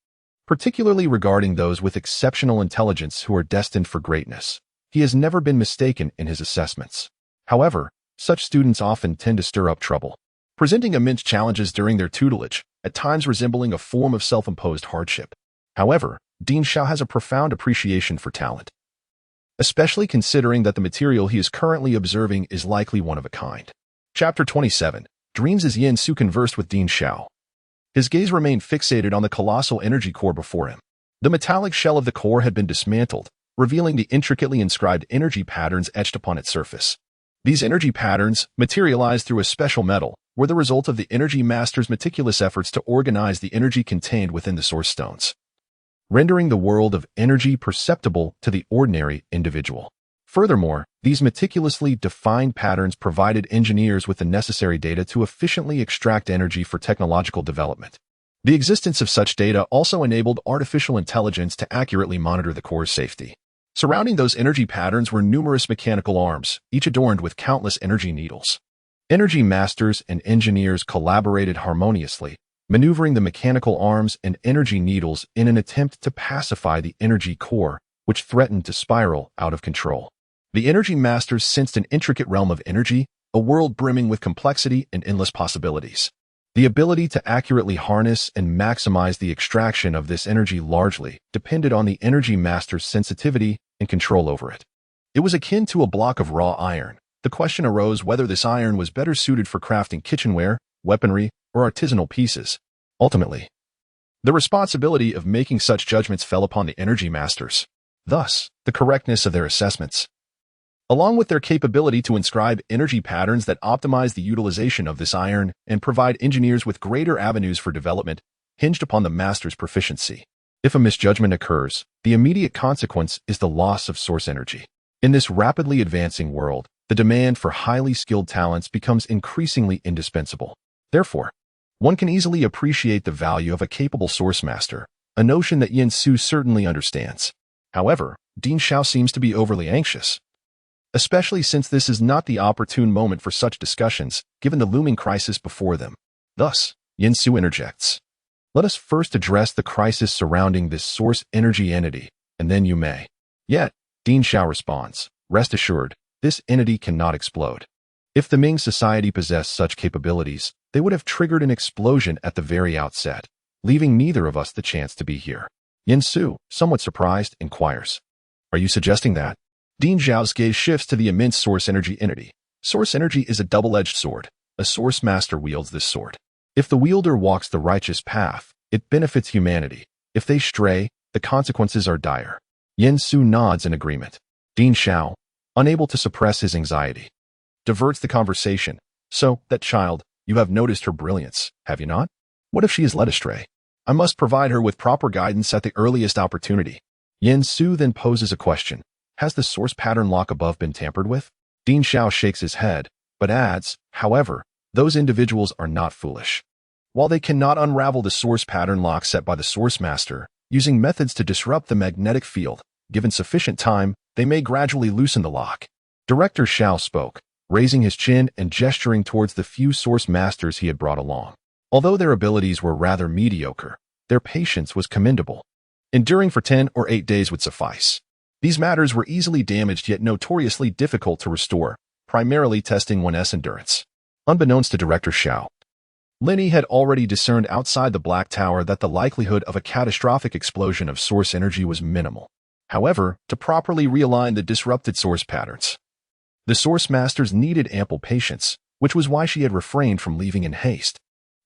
particularly regarding those with exceptional intelligence who are destined for greatness. He has never been mistaken in his assessments. However, such students often tend to stir up trouble, presenting immense challenges during their tutelage, at times resembling a form of self-imposed hardship. However, Ding Xiao has a profound appreciation for talent, especially considering that the material he is currently observing is likely one of a kind. Chapter 27. Dreams. As Yin Su conversed with Ding Xiao, his gaze remained fixated on the colossal energy core before him. The metallic shell of the core had been dismantled, revealing the intricately inscribed energy patterns etched upon its surface. These energy patterns, materialized through a special metal, were the result of the Energy Master's meticulous efforts to organize the energy contained within the source stones, rendering the world of energy perceptible to the ordinary individual. Furthermore, these meticulously defined patterns provided engineers with the necessary data to efficiently extract energy for technological development. The existence of such data also enabled artificial intelligence to accurately monitor the core's safety. Surrounding those energy patterns were numerous mechanical arms, each adorned with countless energy needles. Energy masters and engineers collaborated harmoniously, maneuvering the mechanical arms and energy needles in an attempt to pacify the energy core, which threatened to spiral out of control. The energy masters sensed an intricate realm of energy, a world brimming with complexity and endless possibilities. The ability to accurately harness and maximize the extraction of this energy largely depended on the energy master's sensitivity and control over it. It was akin to a block of raw iron. The question arose whether this iron was better suited for crafting kitchenware, weaponry, or artisanal pieces. Ultimately, the responsibility of making such judgments fell upon the energy masters. Thus, the correctness of their assessments, along with their capability to inscribe energy patterns that optimize the utilization of this iron and provide engineers with greater avenues for development, hinged upon the master's proficiency. If a misjudgment occurs, the immediate consequence is the loss of source energy. In this rapidly advancing world, the demand for highly skilled talents becomes increasingly indispensable. Therefore, one can easily appreciate the value of a capable source master, a notion that Yin Su certainly understands. However, Ding Xiao seems to be overly anxious, especially since this is not the opportune moment for such discussions, given the looming crisis before them. Thus, Yin Su interjects, "Let us first address the crisis surrounding this source energy entity, and then you may." Yet, Ding Xiao responds, "Rest assured, this entity cannot explode. If the Ming society possessed such capabilities, they would have triggered an explosion at the very outset, leaving neither of us the chance to be here." Yin Su, somewhat surprised, inquires, "Are you suggesting that?" Ding Xiao's gaze shifts to the immense source energy entity. Source energy is a double-edged sword. A source master wields this sword. If the wielder walks the righteous path, it benefits humanity. If they stray, the consequences are dire. Yin Su nods in agreement. Ding Xiao, unable to suppress his anxiety, diverts the conversation. "So, that child, you have noticed her brilliance, have you not? What if she is led astray? I must provide her with proper guidance at the earliest opportunity." Yin Su then poses a question. "Has the source pattern lock above been tampered with?" Ding Xiao shakes his head, but adds, "However, those individuals are not foolish. While they cannot unravel the source pattern lock set by the source master, using methods to disrupt the magnetic field, given sufficient time, they may gradually loosen the lock." Director Xiao spoke, raising his chin and gesturing towards the few source masters he had brought along. Although their abilities were rather mediocre, their patience was commendable. Enduring for 10 or 8 days would suffice. These matters were easily damaged yet notoriously difficult to restore, primarily testing one's endurance. Unbeknownst to Director Xiao, Lin Yi had already discerned outside the Black Tower that the likelihood of a catastrophic explosion of source energy was minimal. However, to properly realign the disrupted source patterns, the source masters needed ample patience, which was why she had refrained from leaving in haste.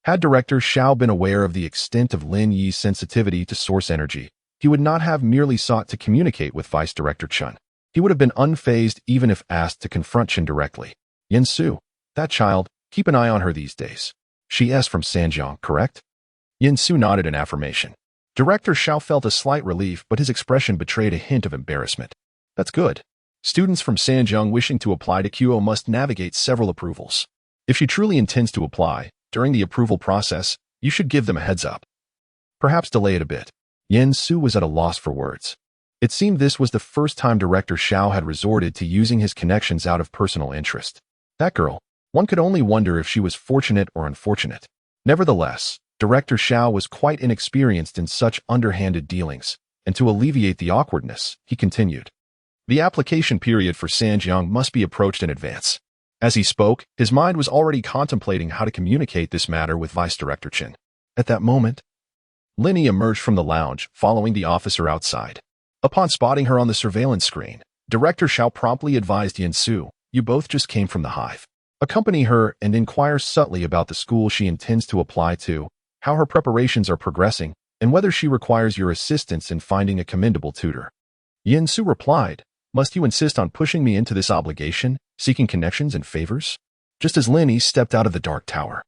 Had Director Xiao been aware of the extent of Lin Yi's sensitivity to source energy, he would not have merely sought to communicate with Vice Director Chen. He would have been unfazed even if asked to confront Chen directly. "Yin Su, that child, keep an eye on her these days. She is from Sanjiang, correct?" Yin Su nodded in affirmation. Director Xiao felt a slight relief, but his expression betrayed a hint of embarrassment. That's good. Students from Sanjiang wishing to apply to QO must navigate several approvals. If she truly intends to apply, during the approval process, you should give them a heads up. Perhaps delay it a bit. Yen Su was at a loss for words. It seemed this was the first time Director Xiao had resorted to using his connections out of personal interest. That girl, one could only wonder if she was fortunate or unfortunate. Nevertheless, Director Xiao was quite inexperienced in such underhanded dealings, and to alleviate the awkwardness, he continued. The application period for Sanjiang must be approached in advance. As he spoke, his mind was already contemplating how to communicate this matter with Vice Director Chen. At that moment, Lin Yi emerged from the lounge, following the officer outside. Upon spotting her on the surveillance screen, Director Xiao promptly advised Yen Su, "You both just came from the hive. Accompany her and inquire subtly about the school she intends to apply to, how her preparations are progressing, and whether she requires your assistance in finding a commendable tutor." Yen Su replied, "Must you insist on pushing me into this obligation, seeking connections and favors?" Just as Lin Yi stepped out of the dark tower,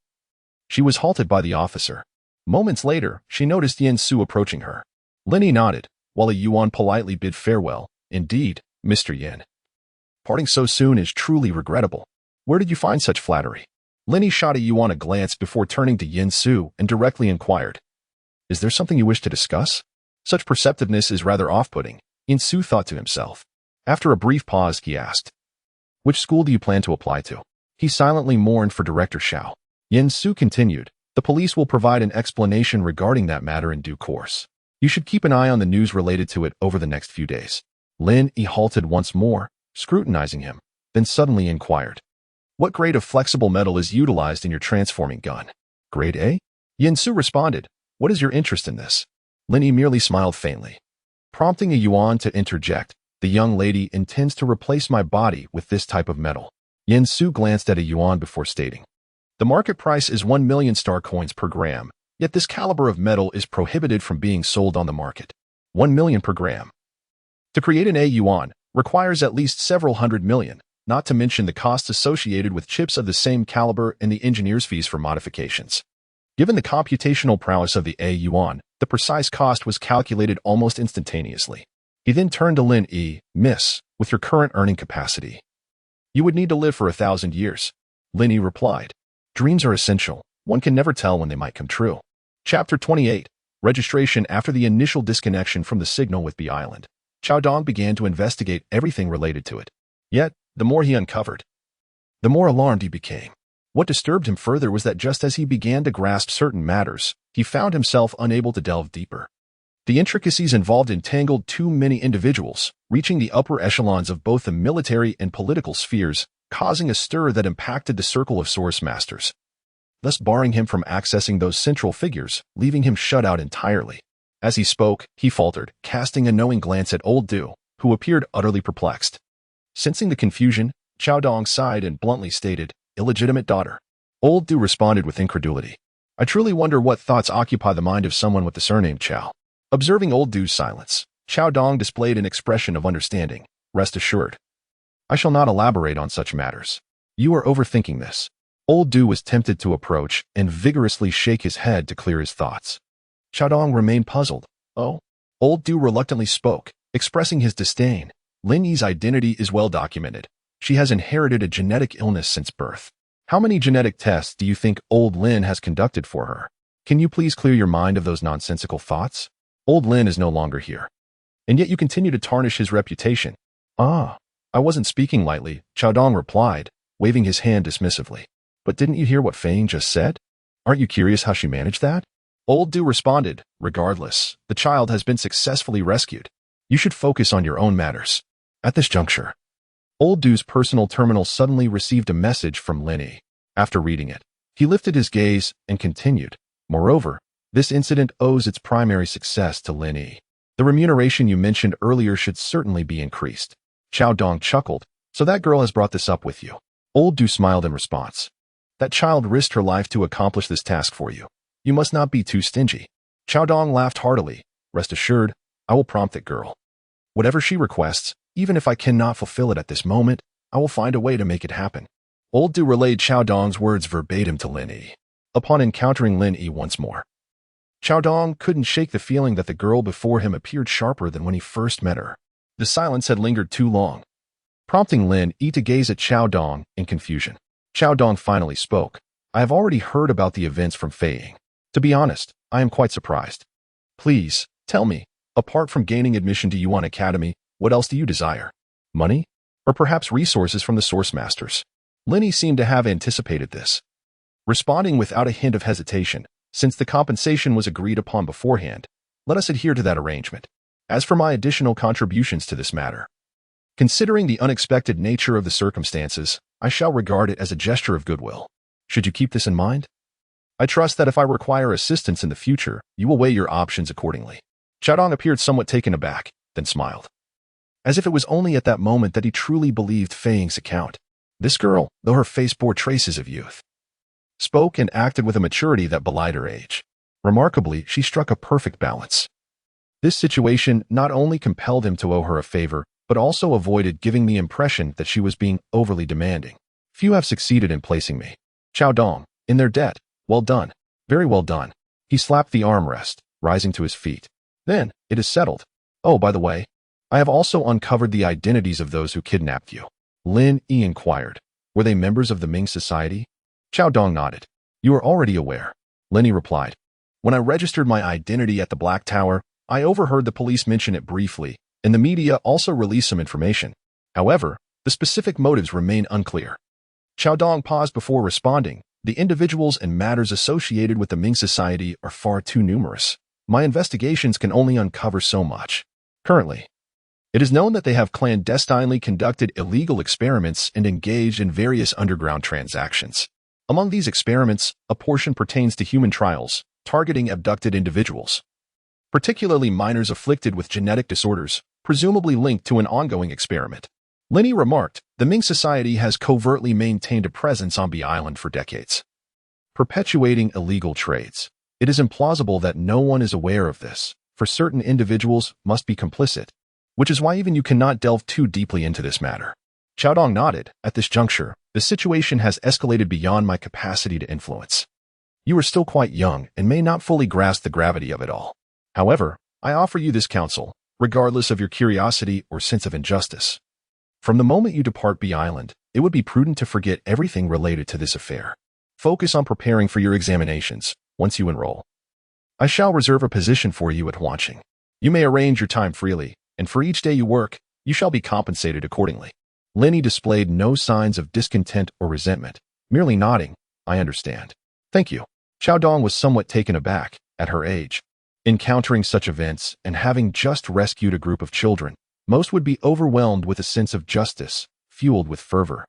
she was halted by the officer. Moments later, she noticed Yen Su approaching her. Lin Yi nodded, while a Yuan politely bid farewell. "Indeed, Mr. Yen. Parting so soon is truly regrettable. Where did you find such flattery?" Lin Yi shot a Yuan a glance before turning to Yen Su and directly inquired, "Is there something you wish to discuss?" Such perceptiveness is rather off-putting, Yen Su thought to himself. After a brief pause, he asked, "Which school do you plan to apply to?" He silently mourned for Director Xiao. Yen Su continued, "The police will provide an explanation regarding that matter in due course. You should keep an eye on the news related to it over the next few days." Lin Yi halted once more, scrutinizing him, then suddenly inquired, "What grade of flexible metal is utilized in your transforming gun?" "Grade A?" Yen Su responded, "What is your interest in this?" Lin Yi merely smiled faintly. Prompting a Yuan to interject, "The young lady intends to replace my body with this type of metal." Yen Su glanced at a Yuan before stating, "The market price is 1 million star coins per gram, yet this caliber of metal is prohibited from being sold on the market. 1 million per gram. To create an A Yuan requires at least several hundred million, not to mention the costs associated with chips of the same caliber and the engineer's fees for modifications. Given the computational prowess of the A Yuan, the precise cost was calculated almost instantaneously." He then turned to Lin Yi, "Miss, with your current earning capacity, you would need to live for 1,000 years. Lin Yi replied, "Dreams are essential. One can never tell when they might come true." Chapter 28. Registration. After the initial disconnection from the signal with B Island, Chao Dong began to investigate everything related to it. Yet, the more he uncovered, the more alarmed he became. What disturbed him further was that just as he began to grasp certain matters, he found himself unable to delve deeper. The intricacies involved entangled too many individuals, reaching the upper echelons of both the military and political spheres, causing a stir that impacted the circle of source masters, thus barring him from accessing those central figures, leaving him shut out entirely. As he spoke, he faltered, casting a knowing glance at old Du, who appeared utterly perplexed. Sensing the confusion, Chao Dong sighed and bluntly stated, "Illegitimate daughter." Old Du responded with incredulity. "I truly wonder what thoughts occupy the mind of someone with the surname Chao." Observing old Du's silence, Chao Dong displayed an expression of understanding. "Rest assured, I shall not elaborate on such matters. You are overthinking this." Old Du was tempted to approach and vigorously shake his head to clear his thoughts. Chao Dong remained puzzled. "Oh?" Old Du reluctantly spoke, expressing his disdain. "Lin Yi's identity is well documented. She has inherited a genetic illness since birth. How many genetic tests do you think old Lin has conducted for her? Can you please clear your mind of those nonsensical thoughts? Old Lin is no longer here. And yet you continue to tarnish his reputation." "Ah, I wasn't speaking lightly," Chao Dong replied, waving his hand dismissively. "But didn't you hear what Fang just said? Aren't you curious how she managed that?" Old Du responded, "Regardless, the child has been successfully rescued. You should focus on your own matters." At this juncture, Old Du's personal terminal suddenly received a message from Lin Yi. After reading it, he lifted his gaze and continued, "Moreover, this incident owes its primary success to Lin Yi. The remuneration you mentioned earlier should certainly be increased." Chao Dong chuckled, "So that girl has brought this up with you?" Old Du smiled in response. "That child risked her life to accomplish this task for you. You must not be too stingy." Chao Dong laughed heartily. "Rest assured, I will prompt that girl. Whatever she requests, even if I cannot fulfill it at this moment, I will find a way to make it happen." Old Du relayed Chao Dong's words verbatim to Lin Yi. Upon encountering Lin Yi once more, Xiao Dong couldn't shake the feeling that the girl before him appeared sharper than when he first met her. The silence had lingered too long, prompting Lin Yi to gaze at Xiao Dong in confusion. Xiao Dong finally spoke. I have already heard about the events from Fei Ying. To be honest, I am quite surprised. Please, tell me, apart from gaining admission to Yuan Academy, what else do you desire? Money? Or perhaps resources from the Source Masters? Lin Yi seemed to have anticipated this, responding without a hint of hesitation. Since the compensation was agreed upon beforehand, let us adhere to that arrangement. As for my additional contributions to this matter, considering the unexpected nature of the circumstances, I shall regard it as a gesture of goodwill. Should you keep this in mind? I trust that if I require assistance in the future, you will weigh your options accordingly. Xiao Dong appeared somewhat taken aback, then smiled, as if it was only at that moment that he truly believed Fei Ying's account. This girl, though her face bore traces of youth, spoke and acted with a maturity that belied her age. Remarkably, she struck a perfect balance. This situation not only compelled him to owe her a favor, but also avoided giving the impression that she was being overly demanding. Few have succeeded in placing me, Xiao Dong, in their debt. Well done. Very well done. He slapped the armrest, rising to his feet. Then, it is settled. Oh, by the way, I have also uncovered the identities of those who kidnapped you. Lin Yi inquired. Were they members of the Ming Society? Xiao Dong nodded. You are already aware. Lin Yi replied. When I registered my identity at the Black Tower, I overheard the police mention it briefly, and the media also released some information. However, the specific motives remain unclear. Xiao Dong paused before responding. The individuals and matters associated with the Ming Society are far too numerous. My investigations can only uncover so much. Currently, it is known that they have clandestinely conducted illegal experiments and engaged in various underground transactions. Among these experiments, a portion pertains to human trials, targeting abducted individuals, particularly minors afflicted with genetic disorders, presumably linked to an ongoing experiment. Lin Yi remarked, the Ming Society has covertly maintained a presence on Bee Island for decades, perpetuating illegal trades. It is implausible that no one is aware of this, for certain individuals must be complicit, which is why even you cannot delve too deeply into this matter. Xiao Dong nodded. At this juncture, the situation has escalated beyond my capacity to influence. You are still quite young and may not fully grasp the gravity of it all. However, I offer you this counsel, regardless of your curiosity or sense of injustice. From the moment you depart Bee Island, it would be prudent to forget everything related to this affair. Focus on preparing for your examinations. Once you enroll, I shall reserve a position for you at Huanqing. You may arrange your time freely, and for each day you work, you shall be compensated accordingly. Lin Yi displayed no signs of discontent or resentment, merely nodding. I understand. Thank you. Xiao Dong was somewhat taken aback. At her age, encountering such events and having just rescued a group of children, most would be overwhelmed with a sense of justice, fueled with fervor,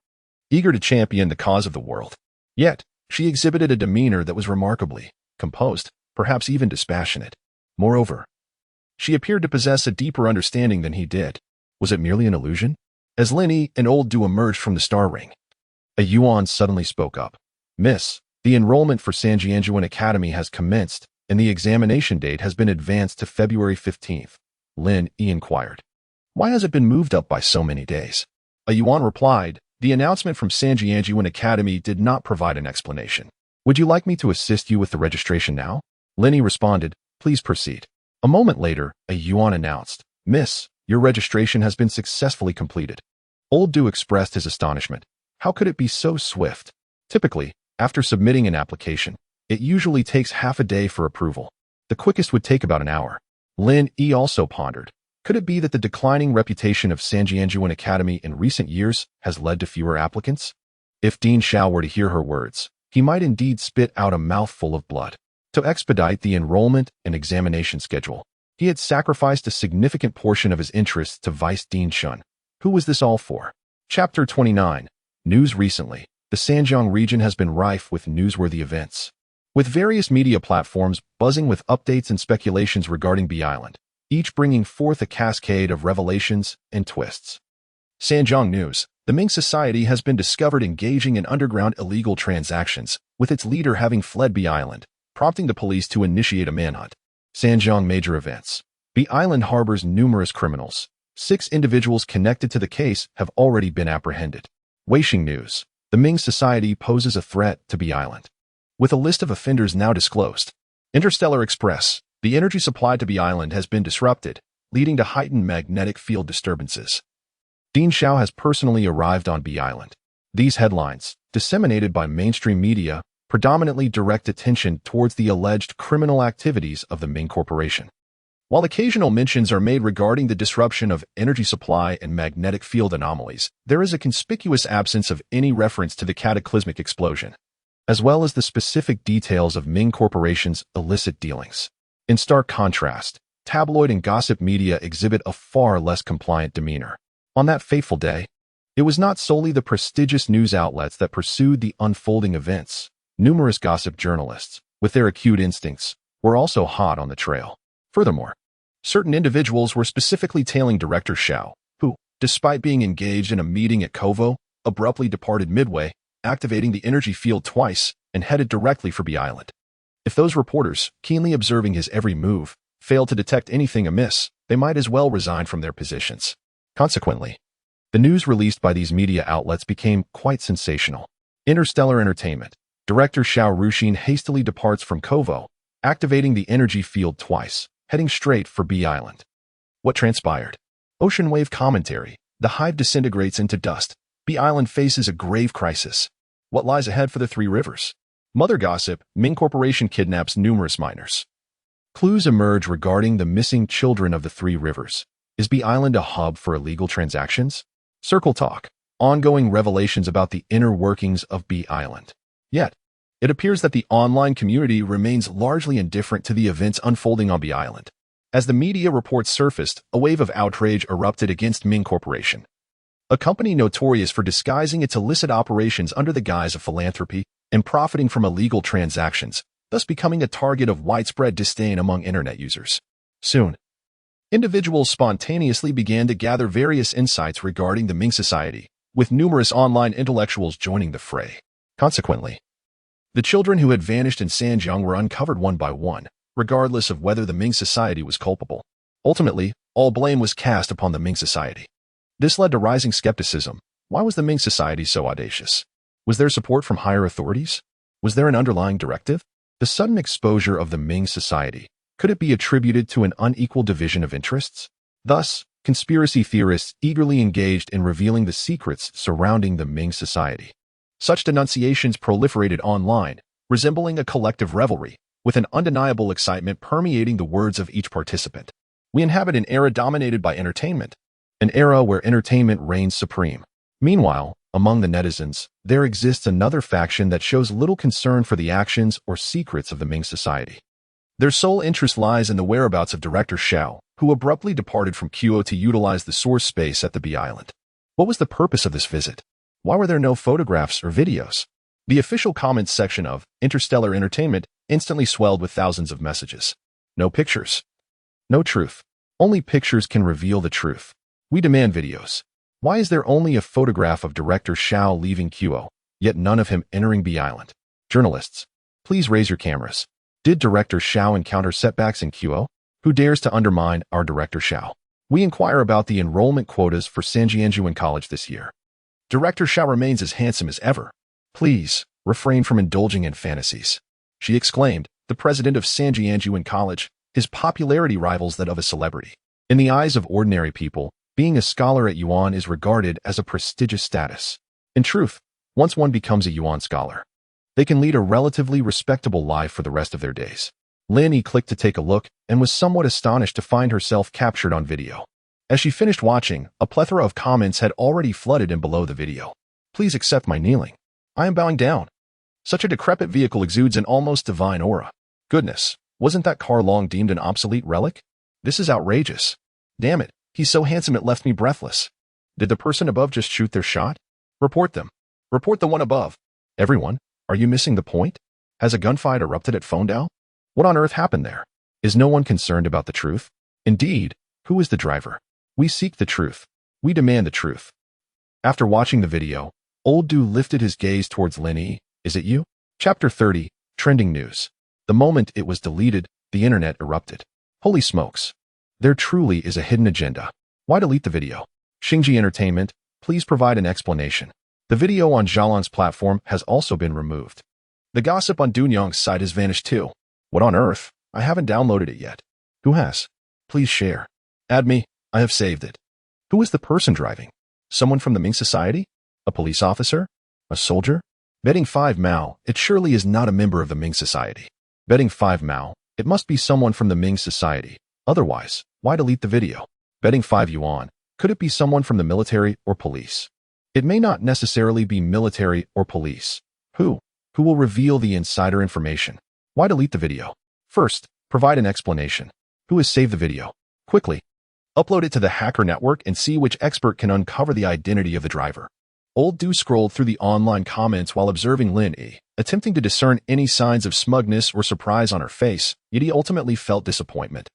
eager to champion the cause of the world. Yet, she exhibited a demeanor that was remarkably composed, perhaps even dispassionate. Moreover, she appeared to possess a deeper understanding than he did. Was it merely an illusion? As Lin Yi and Old Du emerged from the star ring, a Yuan suddenly spoke up. Miss, the enrollment for Sanjianjuan Academy has commenced, and the examination date has been advanced to February 15th. Lin Yi inquired. Why has it been moved up by so many days? A Yuan replied, the announcement from Sanjianjuan Academy did not provide an explanation. Would you like me to assist you with the registration now? Lin Yi responded, please proceed. A moment later, a Yuan announced, Miss, your registration has been successfully completed. Old Du expressed his astonishment. How could it be so swift? Typically, after submitting an application, it usually takes half a day for approval. The quickest would take about an hour. Lin Yi also pondered. Could it be that the declining reputation of Sanjianjuan Academy in recent years has led to fewer applicants? If Dean Xiao were to hear her words, he might indeed spit out a mouthful of blood. To expedite the enrollment and examination schedule, he had sacrificed a significant portion of his interests to Vice Dean Shun. Who was this all for? Chapter 29. News recently. The Sanjiang region has been rife with newsworthy events, with various media platforms buzzing with updates and speculations regarding Bee Island, each bringing forth a cascade of revelations and twists. Sanjiang News. The Ming Society has been discovered engaging in underground illegal transactions, with its leader having fled Bee Island, prompting the police to initiate a manhunt. Sanjiang Major Events. Bee Island harbors numerous criminals. 6 individuals connected to the case have already been apprehended. Weixing News. The Ming Society poses a threat to Bee Island, with a list of offenders now disclosed. Interstellar Express. The energy supply to B Island has been disrupted, leading to heightened magnetic field disturbances. Dean Xiao has personally arrived on B Island. These headlines, disseminated by mainstream media, predominantly direct attention towards the alleged criminal activities of the Ming Corporation. While occasional mentions are made regarding the disruption of energy supply and magnetic field anomalies, there is a conspicuous absence of any reference to the cataclysmic explosion, as well as the specific details of Ming Corporation's illicit dealings. In stark contrast, tabloid and gossip media exhibit a far less compliant demeanor. On that fateful day, it was not solely the prestigious news outlets that pursued the unfolding events. Numerous gossip journalists, with their acute instincts, were also hot on the trail. Furthermore, certain individuals were specifically tailing Director Xiao, who, despite being engaged in a meeting at Kovo, abruptly departed midway, activating the energy field twice, and headed directly for B Island. If those reporters, keenly observing his every move, failed to detect anything amiss, they might as well resign from their positions. Consequently, the news released by these media outlets became quite sensational. Interstellar Entertainment. Director Xiao Ruxin hastily departs from Kovo, activating the energy field twice, heading straight for B Island. What transpired? Ocean wave commentary. The hive disintegrates into dust. B Island faces a grave crisis. What lies ahead for the Three Rivers? Mother gossip. Ming Corporation kidnaps numerous minors. Clues emerge regarding the missing children of the Three Rivers. Is B Island a hub for illegal transactions? Circle talk. Ongoing revelations about the inner workings of B Island. Yet, it appears that the online community remains largely indifferent to the events unfolding on B Island. As the media reports surfaced, a wave of outrage erupted against Ming Corporation, a company notorious for disguising its illicit operations under the guise of philanthropy and profiting from illegal transactions, thus becoming a target of widespread disdain among internet users. Soon, individuals spontaneously began to gather various insights regarding the Ming society, with numerous online intellectuals joining the fray. Consequently, the children who had vanished in Sanjiang were uncovered one by one, regardless of whether the Ming society was culpable. Ultimately, all blame was cast upon the Ming society. This led to rising skepticism. Why was the Ming society so audacious? Was there support from higher authorities? Was there an underlying directive? The sudden exposure of the Ming society, could it be attributed to an unequal division of interests? Thus, conspiracy theorists eagerly engaged in revealing the secrets surrounding the Ming society. Such denunciations proliferated online, resembling a collective revelry, with an undeniable excitement permeating the words of each participant. We inhabit an era dominated by entertainment, an era where entertainment reigns supreme. Meanwhile, among the netizens, there exists another faction that shows little concern for the actions or secrets of the Ming society. Their sole interest lies in the whereabouts of Director Xiao, who abruptly departed from Kuo to utilize the source space at the B Island. What was the purpose of this visit? Why were there no photographs or videos? The official comments section of Interstellar Entertainment instantly swelled with thousands of messages. No pictures. No truth. Only pictures can reveal the truth. We demand videos. Why is there only a photograph of Director Xiao leaving Kuo, yet none of him entering B Island? Journalists, please raise your cameras. Did Director Xiao encounter setbacks in Kuo? Who dares to undermine our Director Xiao? We inquire about the enrollment quotas for Sanjianjuan College this year. Director Xiao remains as handsome as ever. Please, refrain from indulging in fantasies. She exclaimed, the president of Sanjianjuan College, his popularity rivals that of a celebrity. In the eyes of ordinary people, being a scholar at Yuan is regarded as a prestigious status. In truth, once one becomes a Yuan scholar, they can lead a relatively respectable life for the rest of their days. Lin Yi clicked to take a look and was somewhat astonished to find herself captured on video. As she finished watching, a plethora of comments had already flooded in below the video. Please accept my kneeling. I am bowing down. Such a decrepit vehicle exudes an almost divine aura. Goodness, wasn't that car long deemed an obsolete relic? This is outrageous. Damn it, he's so handsome it left me breathless. Did the person above just shoot their shot? Report them. Report the one above. Everyone, are you missing the point? Has a gunfight erupted at Fondao? What on earth happened there? Is no one concerned about the truth? Indeed, who is the driver? We seek the truth. We demand the truth. After watching the video, Old Du lifted his gaze towards Lin Yi. Is it you? Chapter 30, Trending News. The moment it was deleted, the internet erupted. Holy smokes. There truly is a hidden agenda. Why delete the video? Xingji Entertainment, please provide an explanation. The video on Zhalan's platform has also been removed. The gossip on Dunyang's site has vanished too. What on earth? I haven't downloaded it yet. Who has? Please share. Add me. I have saved it. Who is the person driving? Someone from the Ming Society? A police officer? A soldier? Betting 5 Mao, it surely is not a member of the Ming Society. Betting 5 Mao, it must be someone from the Ming Society. Otherwise, why delete the video? Betting 5 Yuan, could it be someone from the military or police? It may not necessarily be military or police. Who? Who will reveal the insider information? Why delete the video? First, provide an explanation. Who has saved the video? Quickly. Upload it to the hacker network and see which expert can uncover the identity of the driver. Old Du scrolled through the online comments while observing Lin Yi, attempting to discern any signs of smugness or surprise on her face, yet he ultimately felt disappointment.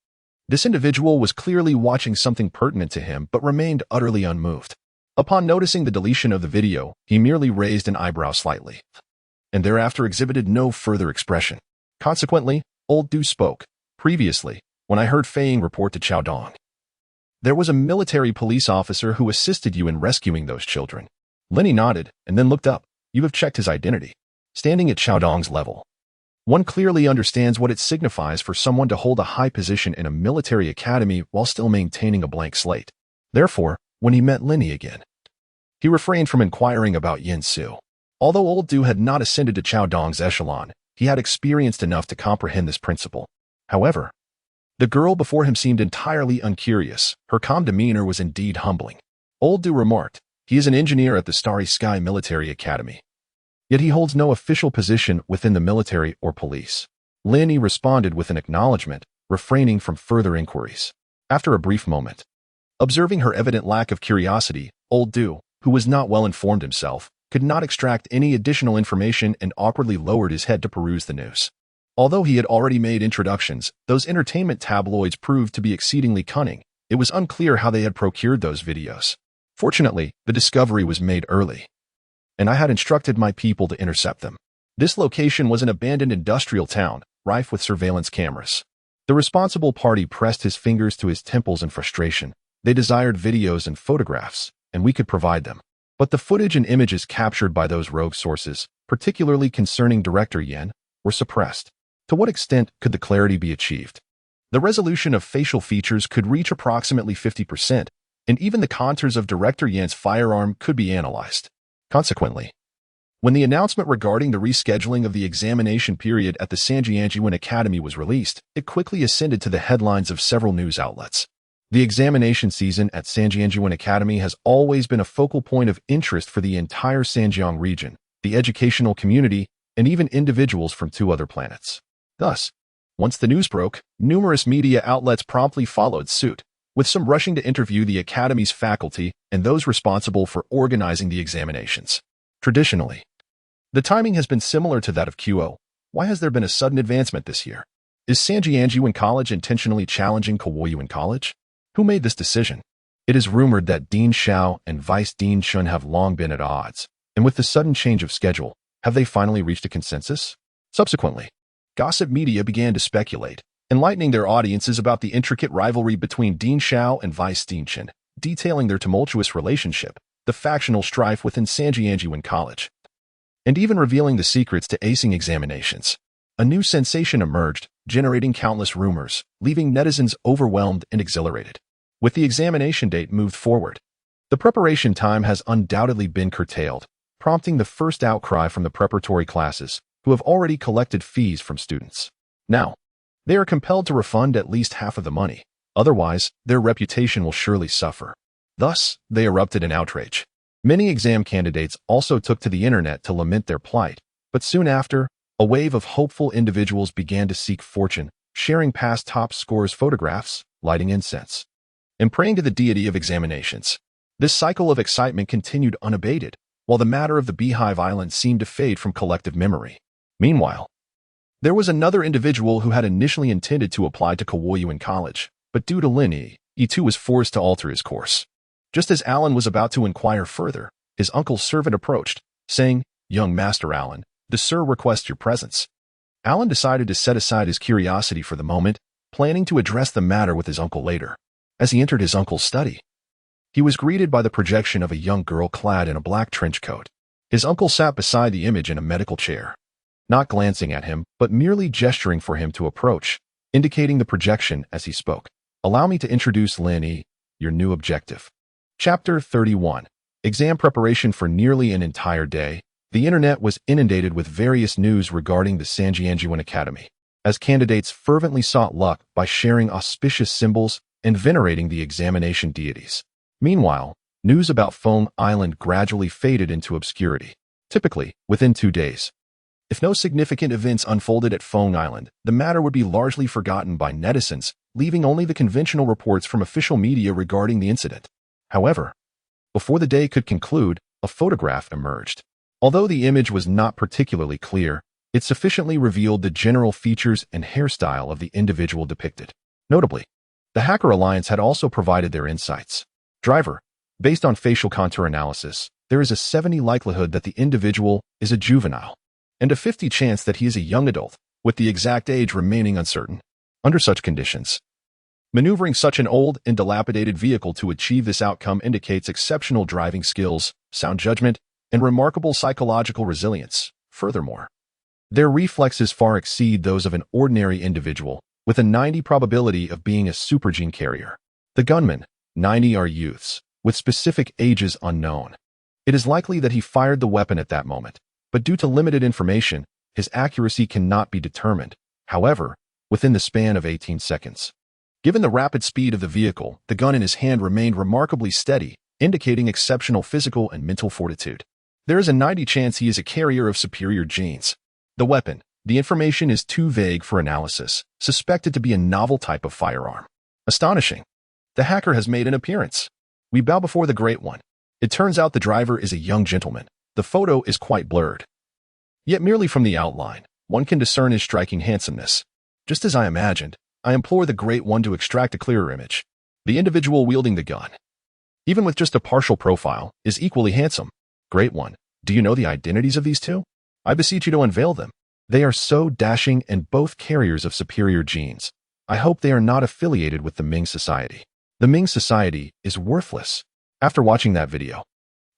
This individual was clearly watching something pertinent to him but remained utterly unmoved. Upon noticing the deletion of the video, he merely raised an eyebrow slightly, and thereafter exhibited no further expression. Consequently, Old Du spoke. Previously, when I heard Fei Ying report to Chao Dong, there was a military police officer who assisted you in rescuing those children. Lin Yi nodded and then looked up. You have checked his identity. Standing at Chao Dong's level, one clearly understands what it signifies for someone to hold a high position in a military academy while still maintaining a blank slate. Therefore, when he met Lin Yi again, he refrained from inquiring about Yin Su. Although Old Du had not ascended to Chao Dong's echelon, he had experienced enough to comprehend this principle. However, the girl before him seemed entirely uncurious. Her calm demeanor was indeed humbling. Old Du remarked, he is an engineer at the Starry Sky Military Academy. Yet he holds no official position within the military or police. Lin Yi responded with an acknowledgement, refraining from further inquiries. After a brief moment, observing her evident lack of curiosity, Old Du, who was not well informed himself, could not extract any additional information and awkwardly lowered his head to peruse the news. Although he had already made introductions, those entertainment tabloids proved to be exceedingly cunning. It was unclear how they had procured those videos. Fortunately, the discovery was made early, and I had instructed my people to intercept them. This location was an abandoned industrial town, rife with surveillance cameras. The responsible party pressed his fingers to his temples in frustration. They desired videos and photographs, and we could provide them. But the footage and images captured by those rogue sources, particularly concerning Director Yan, were suppressed. To what extent could the clarity be achieved? The resolution of facial features could reach approximately 50%, and even the contours of Director Yan's firearm could be analyzed. Consequently, when the announcement regarding the rescheduling of the examination period at the Sanjianjiwen Academy was released, it quickly ascended to the headlines of several news outlets. The examination season at Sanjianjiwen Academy has always been a focal point of interest for the entire Sanjiang region, the educational community, and even individuals from 2 other planets. Thus, once the news broke, numerous media outlets promptly followed suit, with some rushing to interview the Academy's faculty and those responsible for organizing the examinations. Traditionally, the timing has been similar to that of QO. Why has there been a sudden advancement this year? Is Sanjianjiwen College intentionally challenging Kawoyuan College? Who made this decision? It is rumored that Dean Xiao and Vice Dean Shun have long been at odds, and with the sudden change of schedule, have they finally reached a consensus? Subsequently, gossip media began to speculate, enlightening their audiences about the intricate rivalry between Dean Xiao and Vice Dean Shun, detailing their tumultuous relationship, the factional strife within Sanjianjiwen College, and even revealing the secrets to acing examinations. A new sensation emerged, generating countless rumors, leaving netizens overwhelmed and exhilarated. With the examination date moved forward, the preparation time has undoubtedly been curtailed, prompting the first outcry from the preparatory classes, who have already collected fees from students. Now, they are compelled to refund at least half of the money. Otherwise, their reputation will surely suffer. Thus, they erupted in outrage. Many exam candidates also took to the internet to lament their plight, but soon after, a wave of hopeful individuals began to seek fortune, sharing past top scores' photographs, lighting incense, and praying to the deity of examinations. This cycle of excitement continued unabated, while the matter of the Beehive Island seemed to fade from collective memory. Meanwhile, there was another individual who had initially intended to apply to Kawoyuan College, but due to Lin Yi, he too was forced to alter his course. Just as Alan was about to inquire further, his uncle's servant approached, saying, "Young Master Alan, the sir requests your presence." Alan decided to set aside his curiosity for the moment, planning to address the matter with his uncle later. As he entered his uncle's study, he was greeted by the projection of a young girl clad in a black trench coat. His uncle sat beside the image in a medical chair. not glancing at him, but merely gesturing for him to approach, indicating the projection as he spoke. Allow me to introduce Lin Yi, your new objective. Chapter 31. Exam preparation. For nearly an entire day, the internet was inundated with various news regarding the Sanjianjian Academy, as candidates fervently sought luck by sharing auspicious symbols and venerating the examination deities. Meanwhile, news about Feng Island gradually faded into obscurity, typically within 2 days. If no significant events unfolded at Feng Island, the matter would be largely forgotten by netizens, leaving only the conventional reports from official media regarding the incident. However, before the day could conclude, a photograph emerged. Although the image was not particularly clear, it sufficiently revealed the general features and hairstyle of the individual depicted. Notably, the Hacker Alliance had also provided their insights. Driver, based on facial contour analysis, there is a 70% likelihood that the individual is a juvenile, and a 50% chance that he is a young adult, with the exact age remaining uncertain. Under such conditions, maneuvering such an old and dilapidated vehicle to achieve this outcome indicates exceptional driving skills, sound judgment, and remarkable psychological resilience. Furthermore, their reflexes far exceed those of an ordinary individual, with a 90% probability of being a supergene carrier. The gunmen, 90, are youths, with specific ages unknown. It is likely that he fired the weapon at that moment, but due to limited information, his accuracy cannot be determined. However, within the span of 18 seconds. Given the rapid speed of the vehicle, the gun in his hand remained remarkably steady, indicating exceptional physical and mental fortitude. There is a 90% chance he is a carrier of superior genes. The weapon, the information is too vague for analysis, suspected to be a novel type of firearm. Astonishing. The hacker has made an appearance. We bow before the Great One. It turns out the driver is a young gentleman. The photo is quite blurred. Yet merely from the outline, one can discern his striking handsomeness. Just as I imagined, I implore the Great One to extract a clearer image. The individual wielding the gun, even with just a partial profile, is equally handsome. Great One, do you know the identities of these two? I beseech you to unveil them. They are so dashing and both carriers of superior genes. I hope they are not affiliated with the Ming Society. The Ming Society is worthless. After watching that video,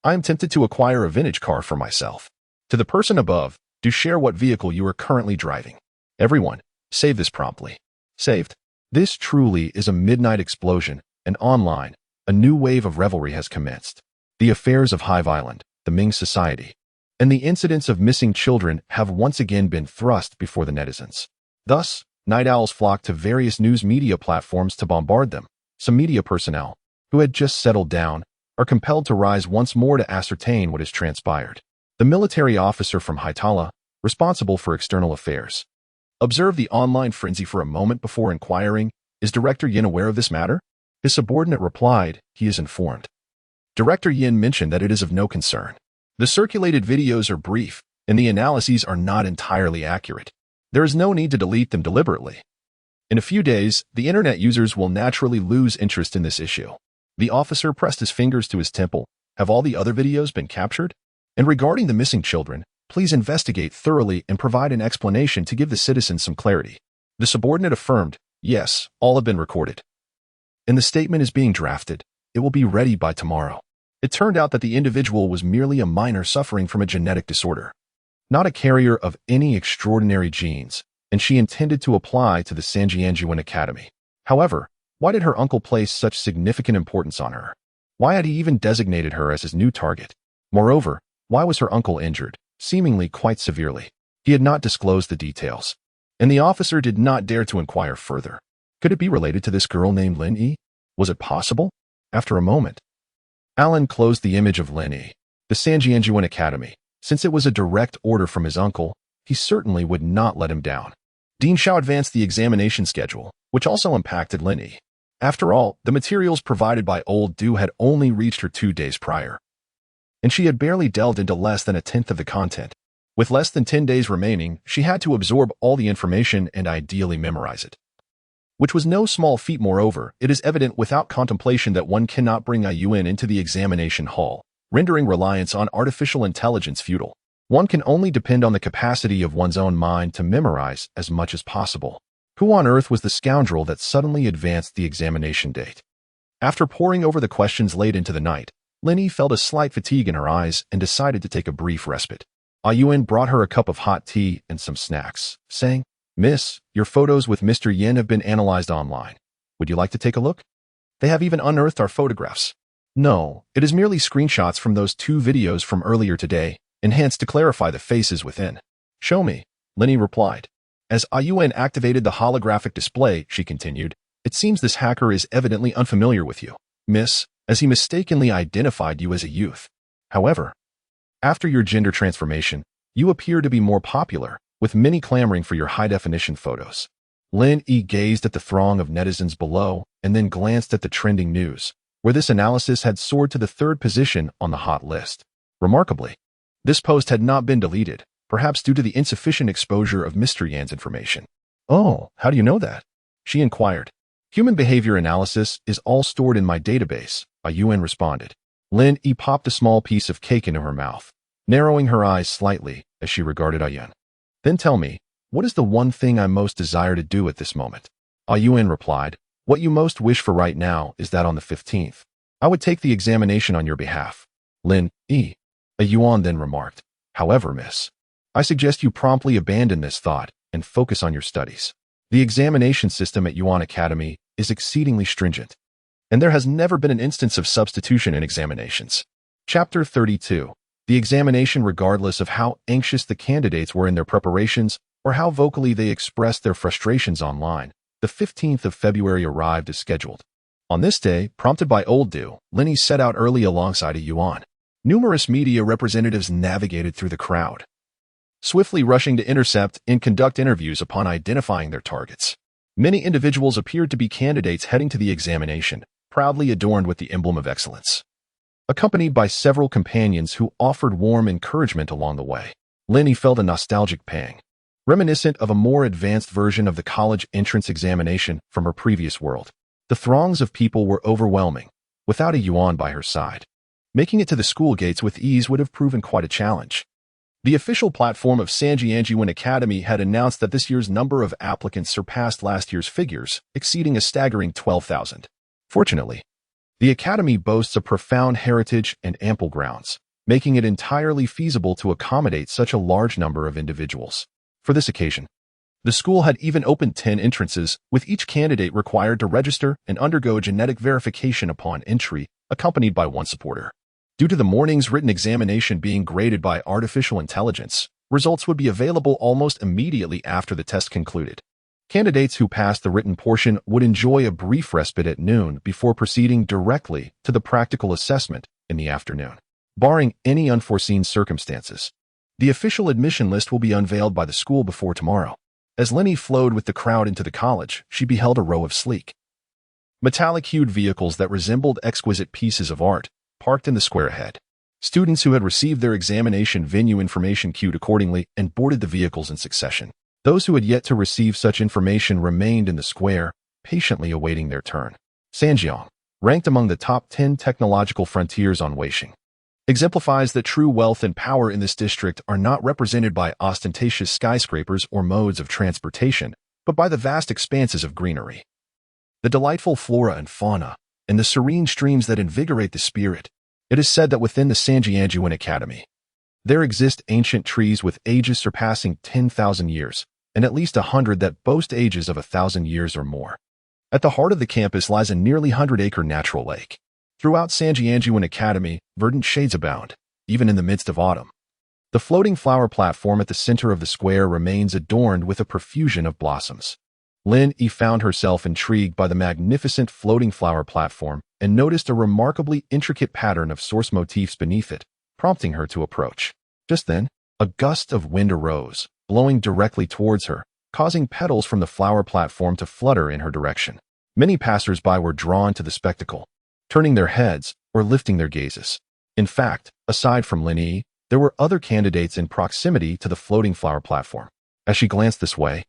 I am tempted to acquire a vintage car for myself. To the person above, do share what vehicle you are currently driving. Everyone, save this promptly. Saved. This truly is a midnight explosion, and online, a new wave of revelry has commenced. The affairs of Hive Island, the Ming Society, and the incidents of missing children have once again been thrust before the netizens. Thus, night owls flock to various news media platforms to bombard them. Some media personnel, who had just settled down, are compelled to rise once more to ascertain what has transpired. The military officer from Haitala, responsible for external affairs, observed the online frenzy for a moment before inquiring, "Is Director Yin aware of this matter?" His subordinate replied, "He is informed." Director Yin mentioned that it is of no concern. The circulated videos are brief, and the analyses are not entirely accurate. There is no need to delete them deliberately. In a few days, the internet users will naturally lose interest in this issue. The officer pressed his fingers to his temple. Have all the other videos been captured? And regarding the missing children, please investigate thoroughly and provide an explanation to give the citizens some clarity. The subordinate affirmed, yes, all have been recorded. And the statement is being drafted. It will be ready by tomorrow. It turned out that the individual was merely a minor suffering from a genetic disorder, not a carrier of any extraordinary genes, and she intended to apply to the Sanjianjian Academy. However, why did her uncle place such significant importance on her? Why had he even designated her as his new target? Moreover, why was her uncle injured, seemingly quite severely? He had not disclosed the details, and the officer did not dare to inquire further. Could it be related to this girl named Lin Yi? Was it possible? After a moment, Alan closed the image of Lin Yi. The Sanjianjian Academy. Since it was a direct order from his uncle, he certainly would not let him down. Dean Xiao advanced the examination schedule, which also impacted Lin Yi. After all, the materials provided by Old Du had only reached her 2 days prior, and she had barely delved into less than a tenth of the content. With less than 10 days remaining, she had to absorb all the information and ideally memorize it, which was no small feat. Moreover, it is evident without contemplation that one cannot bring a Yuan into the examination hall, rendering reliance on artificial intelligence futile. One can only depend on the capacity of one's own mind to memorize as much as possible. Who on earth was the scoundrel that suddenly advanced the examination date? After poring over the questions late into the night, Lin Yi felt a slight fatigue in her eyes and decided to take a brief respite. Yuen brought her a cup of hot tea and some snacks, saying, "Miss, your photos with Mr. Yin have been analyzed online. Would you like to take a look? They have even unearthed our photographs." "No, it is merely screenshots from those 2 videos from earlier today, enhanced to clarify the faces within." "Show me," Lin Yi replied. As Yuen activated the holographic display, she continued, "It seems this hacker is evidently unfamiliar with you, miss, as he mistakenly identified you as a youth. However, after your gender transformation, you appear to be more popular, with many clamoring for your high-definition photos." Lin Yi gazed at the throng of netizens below and then glanced at the trending news, where this analysis had soared to the 3rd position on the hot list. Remarkably, this post had not been deleted, perhaps due to the insufficient exposure of Mr. Yan's information. "Oh, how do you know that?" she inquired. "Human behavior analysis is all stored in my database," Yuen responded. Lin Yi popped a small piece of cake into her mouth, narrowing her eyes slightly as she regarded Yuen. "Then tell me, what is the one thing I most desire to do at this moment?" Yuen replied, "What you most wish for right now is that on the 15th, I would take the examination on your behalf." Lin Yi. Yuan then remarked, "However, miss, I suggest you promptly abandon this thought and focus on your studies. The examination system at Yuan Academy is exceedingly stringent, and there has never been an instance of substitution in examinations." Chapter 32. The examination, regardless of how anxious the candidates were in their preparations or how vocally they expressed their frustrations online, the 15th of February arrived as scheduled. On this day, prompted by Old Do, Lin Yi set out early alongside Yuan. Numerous media representatives navigated through the crowd, swiftly rushing to intercept and conduct interviews upon identifying their targets. Many individuals appeared to be candidates heading to the examination, proudly adorned with the emblem of excellence, accompanied by several companions who offered warm encouragement along the way. Lin Yi felt a nostalgic pang, reminiscent of a more advanced version of the college entrance examination from her previous world. The throngs of people were overwhelming, without a Yuan by her side. Making it to the school gates with ease would have proven quite a challenge. The official platform of Sanjianjiwen Academy had announced that this year's number of applicants surpassed last year's figures, exceeding a staggering 12,000. Fortunately, the academy boasts a profound heritage and ample grounds, making it entirely feasible to accommodate such a large number of individuals. For this occasion, the school had even opened 10 entrances, with each candidate required to register and undergo genetic verification upon entry, accompanied by one supporter. Due to the morning's written examination being graded by artificial intelligence, results would be available almost immediately after the test concluded. Candidates who passed the written portion would enjoy a brief respite at noon before proceeding directly to the practical assessment in the afternoon. Barring any unforeseen circumstances, the official admission list will be unveiled by the school before tomorrow. As Lin Yi flowed with the crowd into the college, she beheld a row of sleek, metallic-hued vehicles that resembled exquisite pieces of art, parked in the square ahead. Students who had received their examination venue information queued accordingly and boarded the vehicles in succession. Those who had yet to receive such information remained in the square, patiently awaiting their turn. Sanjiang, ranked among the top 10 technological frontiers on Weixing, exemplifies that true wealth and power in this district are not represented by ostentatious skyscrapers or modes of transportation, but by the vast expanses of greenery, the delightful flora and fauna, and the serene streams that invigorate the spirit. It is said that within the Sanjianjiwen Academy, there exist ancient trees with ages surpassing 10,000 years, and at least 100 that boast ages of 1,000 years or more. At the heart of the campus lies a nearly 100-acre natural lake. Throughout Sanjianjiwen Academy, verdant shades abound, even in the midst of autumn. The floating flower platform at the center of the square remains adorned with a profusion of blossoms. Lin Yi found herself intrigued by the magnificent floating flower platform and noticed a remarkably intricate pattern of source motifs beneath it, prompting her to approach. Just then, a gust of wind arose, blowing directly towards her, causing petals from the flower platform to flutter in her direction. Many passers-by were drawn to the spectacle, turning their heads or lifting their gazes. In fact, aside from Lin Yi, there were other candidates in proximity to the floating flower platform. As she glanced this way,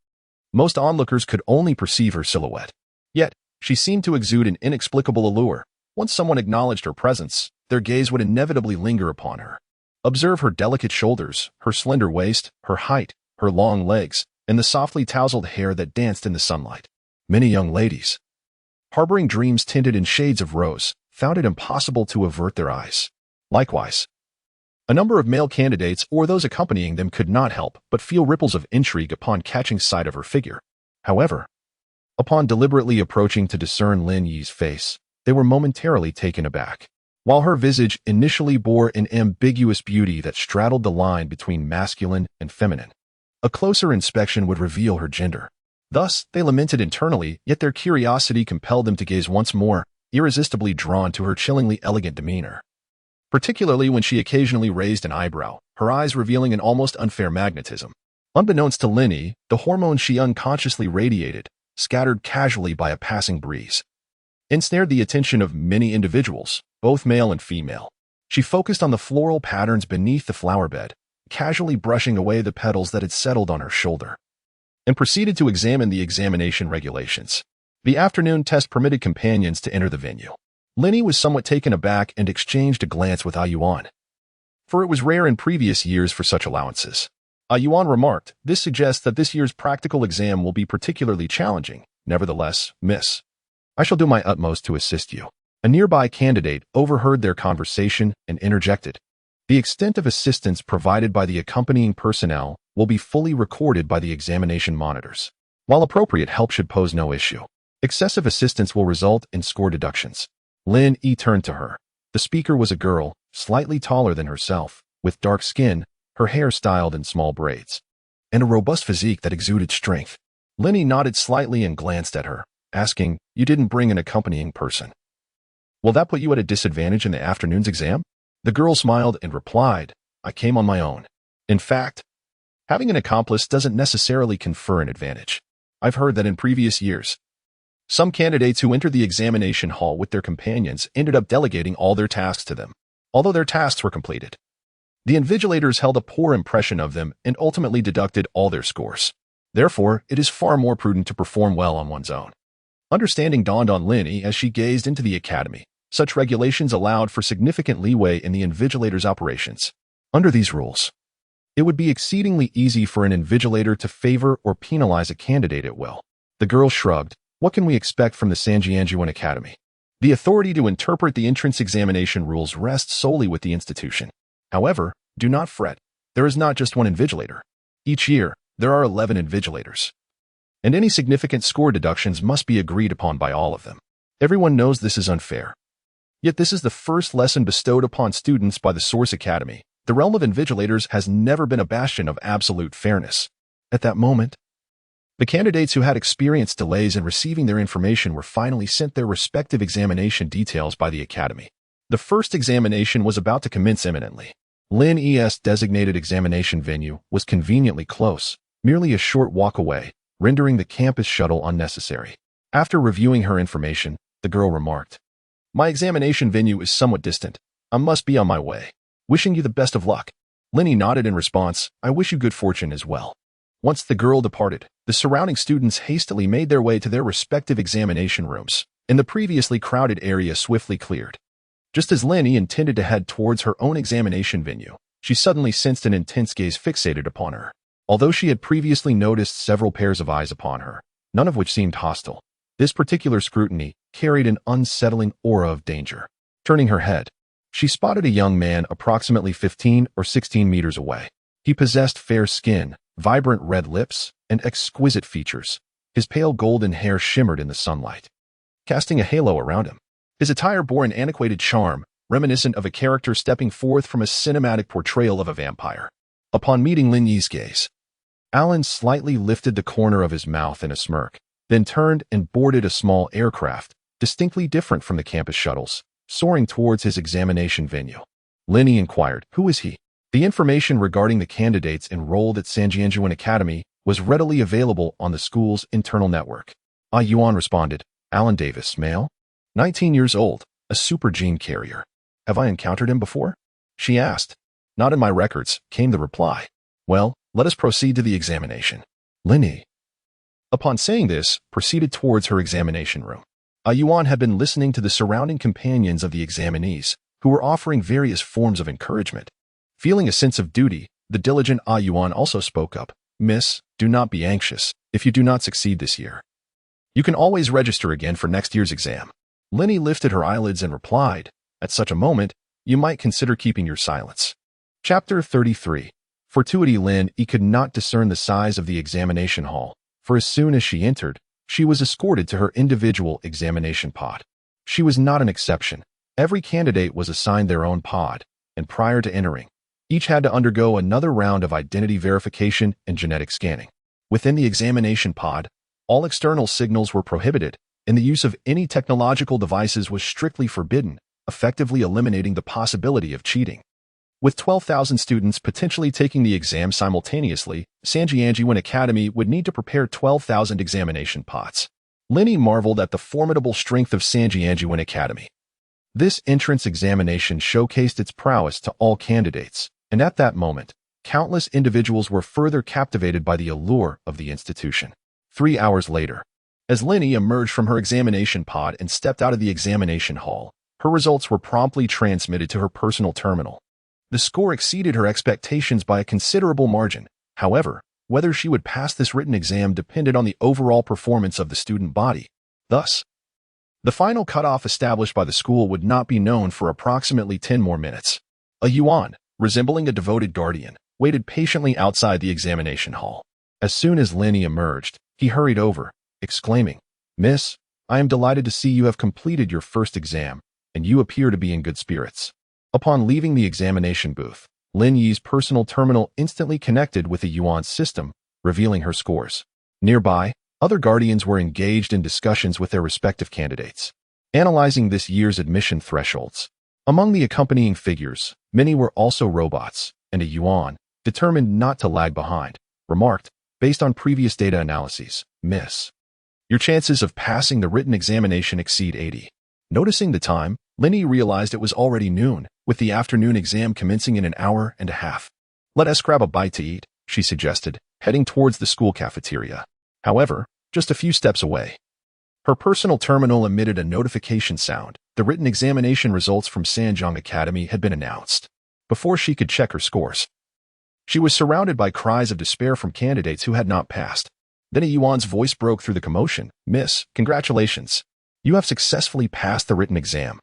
most onlookers could only perceive her silhouette. Yet, she seemed to exude an inexplicable allure. Once someone acknowledged her presence, their gaze would inevitably linger upon her. Observe her delicate shoulders, her slender waist, her height, her long legs, and the softly tousled hair that danced in the sunlight. Many young ladies, harboring dreams tinted in shades of rose, found it impossible to avert their eyes. Likewise, A number of male candidates or those accompanying them could not help but feel ripples of intrigue upon catching sight of her figure. However, upon deliberately approaching to discern Lin Yi's face, they were momentarily taken aback. While her visage initially bore an ambiguous beauty that straddled the line between masculine and feminine, a closer inspection would reveal her gender. Thus, they lamented internally, yet their curiosity compelled them to gaze once more, irresistibly drawn to her chillingly elegant demeanor. Particularly when she occasionally raised an eyebrow, her eyes revealing an almost unfair magnetism. Unbeknownst to Lin Yi, the hormones she unconsciously radiated, scattered casually by a passing breeze, ensnared the attention of many individuals, both male and female. She focused on the floral patterns beneath the flower bed, casually brushing away the petals that had settled on her shoulder, and proceeded to examine the examination regulations. The afternoon test permitted companions to enter the venue. Lin Yi was somewhat taken aback and exchanged a glance with Yuan, for it was rare in previous years for such allowances. Yuan remarked, "This suggests that this year's practical exam will be particularly challenging. Nevertheless, miss, I shall do my utmost to assist you." A nearby candidate overheard their conversation and interjected, "The extent of assistance provided by the accompanying personnel will be fully recorded by the examination monitors. While appropriate help should pose no issue, excessive assistance will result in score deductions." Lin Yi turned to her. The speaker was a girl, slightly taller than herself, with dark skin, her hair styled in small braids, and a robust physique that exuded strength. Lin Yi nodded slightly and glanced at her, asking, "You didn't bring an accompanying person. Will that put you at a disadvantage in the afternoon's exam?" The girl smiled and replied, "I came on my own. In fact, having an accomplice doesn't necessarily confer an advantage. I've heard that in previous years, some candidates who entered the examination hall with their companions ended up delegating all their tasks to them. Although their tasks were completed, the invigilators held a poor impression of them and ultimately deducted all their scores. Therefore, it is far more prudent to perform well on one's own." Understanding dawned on Lin Yi as she gazed into the academy. Such regulations allowed for significant leeway in the invigilator's operations. Under these rules, it would be exceedingly easy for an invigilator to favor or penalize a candidate at will. The girl shrugged. "What can we expect from the Sanjianjuan Academy? The authority to interpret the entrance examination rules rests solely with the institution. However, do not fret. There is not just one invigilator. Each year, there are 11 invigilators, and any significant score deductions must be agreed upon by all of them. Everyone knows this is unfair. Yet this is the first lesson bestowed upon students by the Source Academy. The realm of invigilators has never been a bastion of absolute fairness." At that moment, the candidates who had experienced delays in receiving their information were finally sent their respective examination details by the Academy. The first examination was about to commence imminently. Lin Yi's designated examination venue was conveniently close, merely a short walk away, rendering the campus shuttle unnecessary. After reviewing her information, the girl remarked, "My examination venue is somewhat distant. I must be on my way. Wishing you the best of luck." Lin Yi nodded in response, "I wish you good fortune as well." Once the girl departed, the surrounding students hastily made their way to their respective examination rooms, and the previously crowded area swiftly cleared. Just as Lin Yi intended to head towards her own examination venue, she suddenly sensed an intense gaze fixated upon her. Although she had previously noticed several pairs of eyes upon her, none of which seemed hostile, this particular scrutiny carried an unsettling aura of danger. Turning her head, she spotted a young man approximately 15 or 16 meters away. He possessed fair skin, vibrant red lips, and exquisite features. His pale golden hair shimmered in the sunlight, casting a halo around him. His attire bore an antiquated charm, reminiscent of a character stepping forth from a cinematic portrayal of a vampire. Upon meeting Lin Yi's gaze, Alan slightly lifted the corner of his mouth in a smirk, then turned and boarded a small aircraft, distinctly different from the campus shuttles, soaring towards his examination venue. Lin Yi inquired, "Who is he?" The information regarding the candidates enrolled at Sanjianjuan Academy was readily available on the school's internal network. Yuan responded, "Alan Davis, male, 19 years old, a super gene carrier. Have I encountered him before?" she asked. "Not in my records," came the reply. "Well, let us proceed to the examination." Lin Yi, upon saying this, proceeded towards her examination room. Yuan had been listening to the surrounding companions of the examinees, who were offering various forms of encouragement. Feeling a sense of duty, the diligent Yuan also spoke up. "Miss, do not be anxious if you do not succeed this year. You can always register again for next year's exam." Lin Yi lifted her eyelids and replied, "At such a moment, you might consider keeping your silence." Chapter 33. Fortuity. Lin Yi could not discern the size of the examination hall, for as soon as she entered, she was escorted to her individual examination pod. She was not an exception. Every candidate was assigned their own pod, and prior to entering, each had to undergo another round of identity verification and genetic scanning. Within the examination pod, all external signals were prohibited, and the use of any technological devices was strictly forbidden, effectively eliminating the possibility of cheating. With 12,000 students potentially taking the exam simultaneously, Sanjianjian Academy would need to prepare 12,000 examination pots. Lin Yi marveled at the formidable strength of Sanjianjian Academy. This entrance examination showcased its prowess to all candidates, and at that moment, countless individuals were further captivated by the allure of the institution. 3 hours later, as Lin Yi emerged from her examination pod and stepped out of the examination hall, her results were promptly transmitted to her personal terminal. The score exceeded her expectations by a considerable margin. However, whether she would pass this written exam depended on the overall performance of the student body. Thus, the final cutoff established by the school would not be known for approximately 10 more minutes. A Yuan, resembling a devoted guardian, waited patiently outside the examination hall. As soon as Lin Yi emerged, he hurried over, exclaiming, "Miss, I am delighted to see you have completed your first exam, and you appear to be in good spirits." Upon leaving the examination booth, Lin Yi's personal terminal instantly connected with the Yuan system, revealing her scores. Nearby, other guardians were engaged in discussions with their respective candidates, analyzing this year's admission thresholds. Among the accompanying figures, many were also robots, and a Yuan, determined not to lag behind, remarked, "Based on previous data analyses, Miss, your chances of passing the written examination exceed 80. Noticing the time, Lin Yi realized it was already noon, with the afternoon exam commencing in an hour and a half. "Let us grab a bite to eat," she suggested, heading towards the school cafeteria. However, just a few steps away, her personal terminal emitted a notification sound. The written examination results from Sanjiang Academy had been announced. Before she could check her scores, she was surrounded by cries of despair from candidates who had not passed. Then a Yuan's voice broke through the commotion. "Miss, congratulations. You have successfully passed the written exam,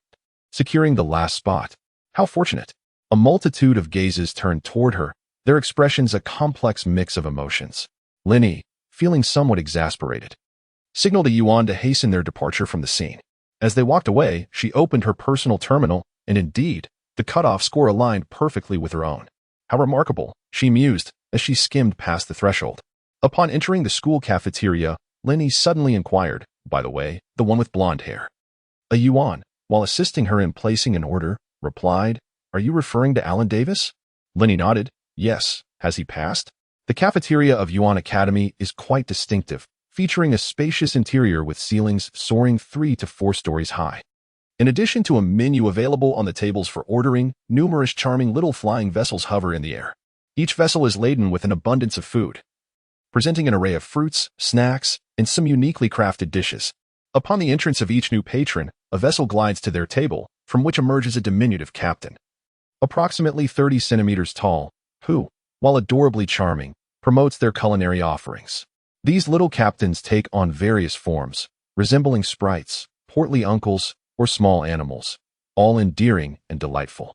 securing the last spot. How fortunate." A multitude of gazes turned toward her, their expressions a complex mix of emotions. Lin Yi, feeling somewhat exasperated, signaled a Yuan to hasten their departure from the scene. As they walked away, she opened her personal terminal, and indeed, the cutoff score aligned perfectly with her own. How remarkable, she mused as she skimmed past the threshold. Upon entering the school cafeteria, Lin Yi suddenly inquired, "By the way, the one with blonde hair?" A Yuan, while assisting her in placing an order, replied, "Are you referring to Alan Davis?" Lin Yi nodded. "Yes. Has he passed?" The cafeteria of Yuan Academy is quite distinctive, featuring a spacious interior with ceilings soaring 3 to 4 stories high. In addition to a menu available on the tables for ordering, numerous charming little flying vessels hover in the air. Each vessel is laden with an abundance of food, presenting an array of fruits, snacks, and some uniquely crafted dishes. Upon the entrance of each new patron, a vessel glides to their table, from which emerges a diminutive captain, approximately 30 centimeters tall, who, while adorably charming, promotes their culinary offerings. These little captains take on various forms, resembling sprites, portly uncles, or small animals, all endearing and delightful,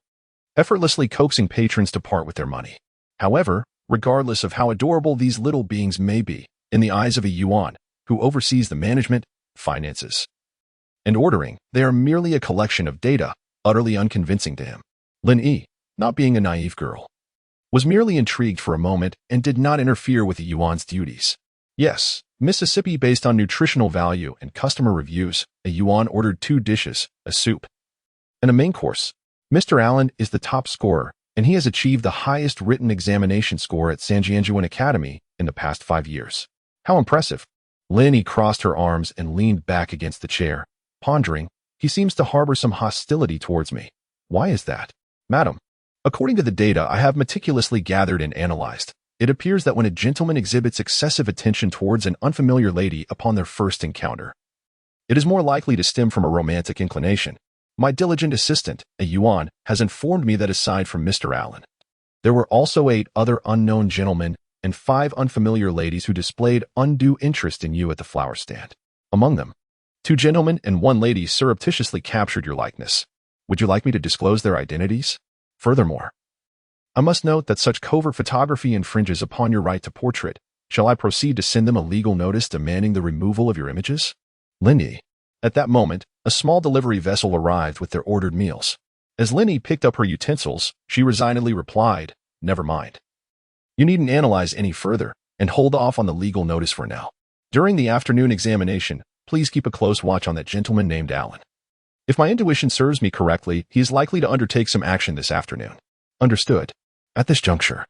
effortlessly coaxing patrons to part with their money. However, regardless of how adorable these little beings may be, in the eyes of a Yuan, who oversees the management, finances, and ordering, they are merely a collection of data, utterly unconvincing to him. Lin Yi, not being a naive girl, was merely intrigued for a moment and did not interfere with the Yuan's duties. Yes, Mississippi, based on nutritional value and customer reviews, a Yuan ordered 2 dishes, a soup, and a main course. Mr. Allen is the top scorer, and he has achieved the highest written examination score at Sanjianjian Academy in the past 5 years. How impressive. Lin Yi crossed her arms and leaned back against the chair, pondering, "He seems to harbor some hostility towards me. Why is that?" "Madam, according to the data I have meticulously gathered and analyzed, it appears that when a gentleman exhibits excessive attention towards an unfamiliar lady upon their first encounter, it is more likely to stem from a romantic inclination. My diligent assistant, a Yuan, has informed me that aside from Mr. Allen, there were also 8 other unknown gentlemen and 5 unfamiliar ladies who displayed undue interest in you at the flower stand. Among them, 2 gentlemen and 1 lady surreptitiously captured your likeness. Would you like me to disclose their identities? Furthermore, I must note that such covert photography infringes upon your right to portrait. Shall I proceed to send them a legal notice demanding the removal of your images? Lin Yi. At that moment, a small delivery vessel arrived with their ordered meals. As Lin Yi picked up her utensils, she resignedly replied, "Never mind. You needn't analyze any further, and hold off on the legal notice for now. During the afternoon examination, please keep a close watch on that gentleman named Alan. If my intuition serves me correctly, he is likely to undertake some action this afternoon." Understood. At this juncture,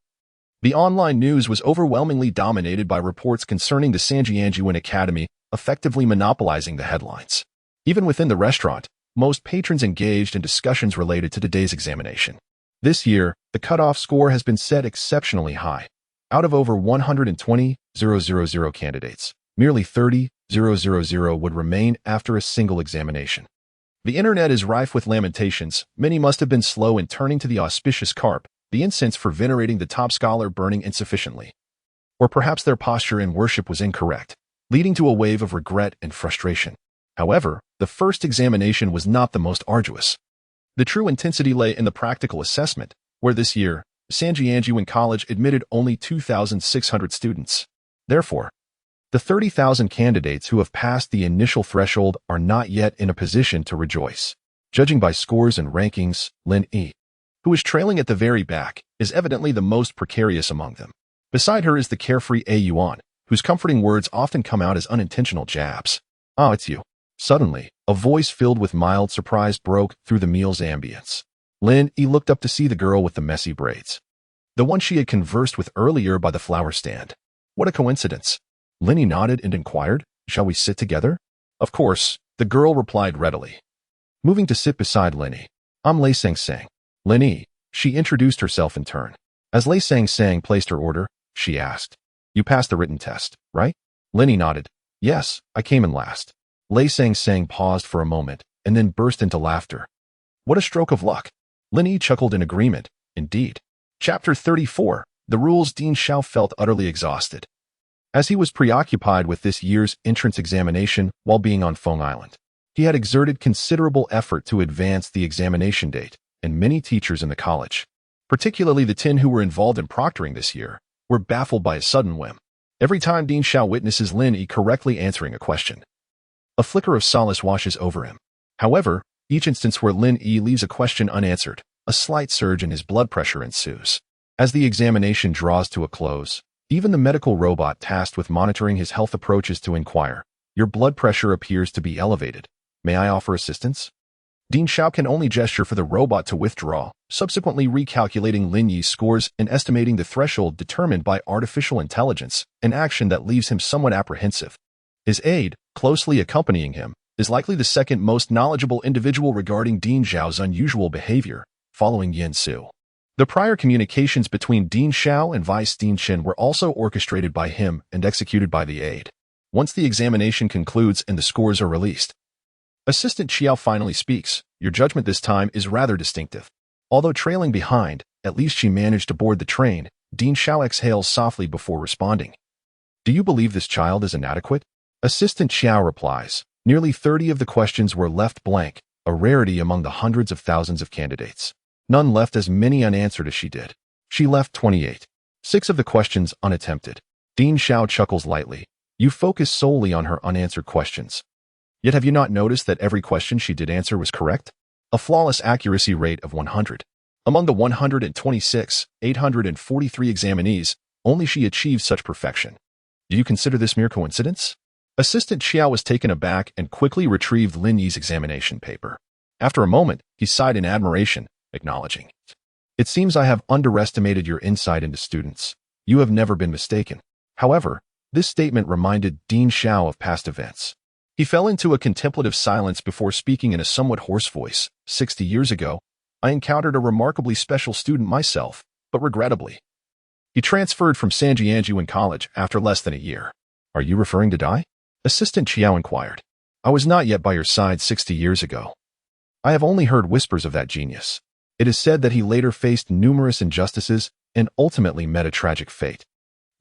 the online news was overwhelmingly dominated by reports concerning the Sanjianjian Academy effectively monopolizing the headlines. Even within the restaurant, most patrons engaged in discussions related to today's examination. This year, the cutoff score has been set exceptionally high. Out of over 120,000 candidates, merely 30,000 would remain after a single examination. The internet is rife with lamentations. Many must have been slow in turning to the auspicious carp, the incense for venerating the top scholar burning insufficiently. Or perhaps their posture in worship was incorrect, leading to a wave of regret and frustration. However, the first examination was not the most arduous. The true intensity lay in the practical assessment, where this year, Sanjianjian College admitted only 2,600 students. Therefore, the 30,000 candidates who have passed the initial threshold are not yet in a position to rejoice. Judging by scores and rankings, Lin Yi, who is trailing at the very back, is evidently the most precarious among them. Beside her is the carefree A Yuan, whose comforting words often come out as unintentional jabs. "Ah, it's you." Suddenly, a voice filled with mild surprise broke through the meal's ambience. Lin Yi looked up to see the girl with the messy braids, the one she had conversed with earlier by the flower stand. What a coincidence. Lin Yi nodded and inquired, "Shall we sit together?" "Of course," the girl replied readily. Moving to sit beside Lin Yi, "I'm Lei Sang. Lin Yi," she introduced herself in turn. As Lei Sang placed her order, she asked, "You passed the written test, right?" Lin Yi nodded. "Yes, I came in last." Lei Sang paused for a moment and then burst into laughter. "What a stroke of luck." Lin Yi chuckled in agreement. Indeed. Chapter 34. The Rules. Dean Xiao felt utterly exhausted, as he was preoccupied with this year's entrance examination while being on Feng Island. He had exerted considerable effort to advance the examination date, and many teachers in the college, particularly the 10 who were involved in proctoring this year, were baffled by a sudden whim. Every time Dean Xiao witnesses Lin Yi correctly answering a question, a flicker of solace washes over him. However, each instance where Lin Yi leaves a question unanswered, a slight surge in his blood pressure ensues. As the examination draws to a close, even the medical robot tasked with monitoring his health approaches to inquire, "Your blood pressure appears to be elevated. May I offer assistance?" Dean Xiao can only gesture for the robot to withdraw, subsequently recalculating Lin Yi's scores and estimating the threshold determined by artificial intelligence, an action that leaves him somewhat apprehensive. His aide, closely accompanying him, is likely the second most knowledgeable individual regarding Dean Xiao's unusual behavior, following Yin Su. The prior communications between Dean Xiao and Vice Dean Chen were also orchestrated by him and executed by the aide. Once the examination concludes and the scores are released, Assistant Xiao finally speaks. "Your judgment this time is rather distinctive." Although trailing behind, at least she managed to board the train. Dean Xiao exhales softly before responding. "Do you believe this child is inadequate?" Assistant Xiao replies. Nearly 30 of the questions were left blank, a rarity among the hundreds of thousands of candidates. None left as many unanswered as she did. She left 28. 6 of the questions unattempted. Dean Xiao chuckles lightly. "You focus solely on her unanswered questions. Yet have you not noticed that every question she did answer was correct? A flawless accuracy rate of 100. Among the 126,843 examinees, only she achieved such perfection. Do you consider this mere coincidence?" Assistant Xiao was taken aback and quickly retrieved Lin Yi's examination paper. After a moment, he sighed in admiration, acknowledging, "It seems I have underestimated your insight into students. You have never been mistaken." However, this statement reminded Dean Xiao of past events. He fell into a contemplative silence before speaking in a somewhat hoarse voice. 60 years ago, I encountered a remarkably special student myself, but regrettably, he transferred from Sanjianjian College after less than a year. "Are you referring to Dai?" Assistant Xiao inquired. "I was not yet by your side 60 years ago. I have only heard whispers of that genius. It is said that he later faced numerous injustices and ultimately met a tragic fate."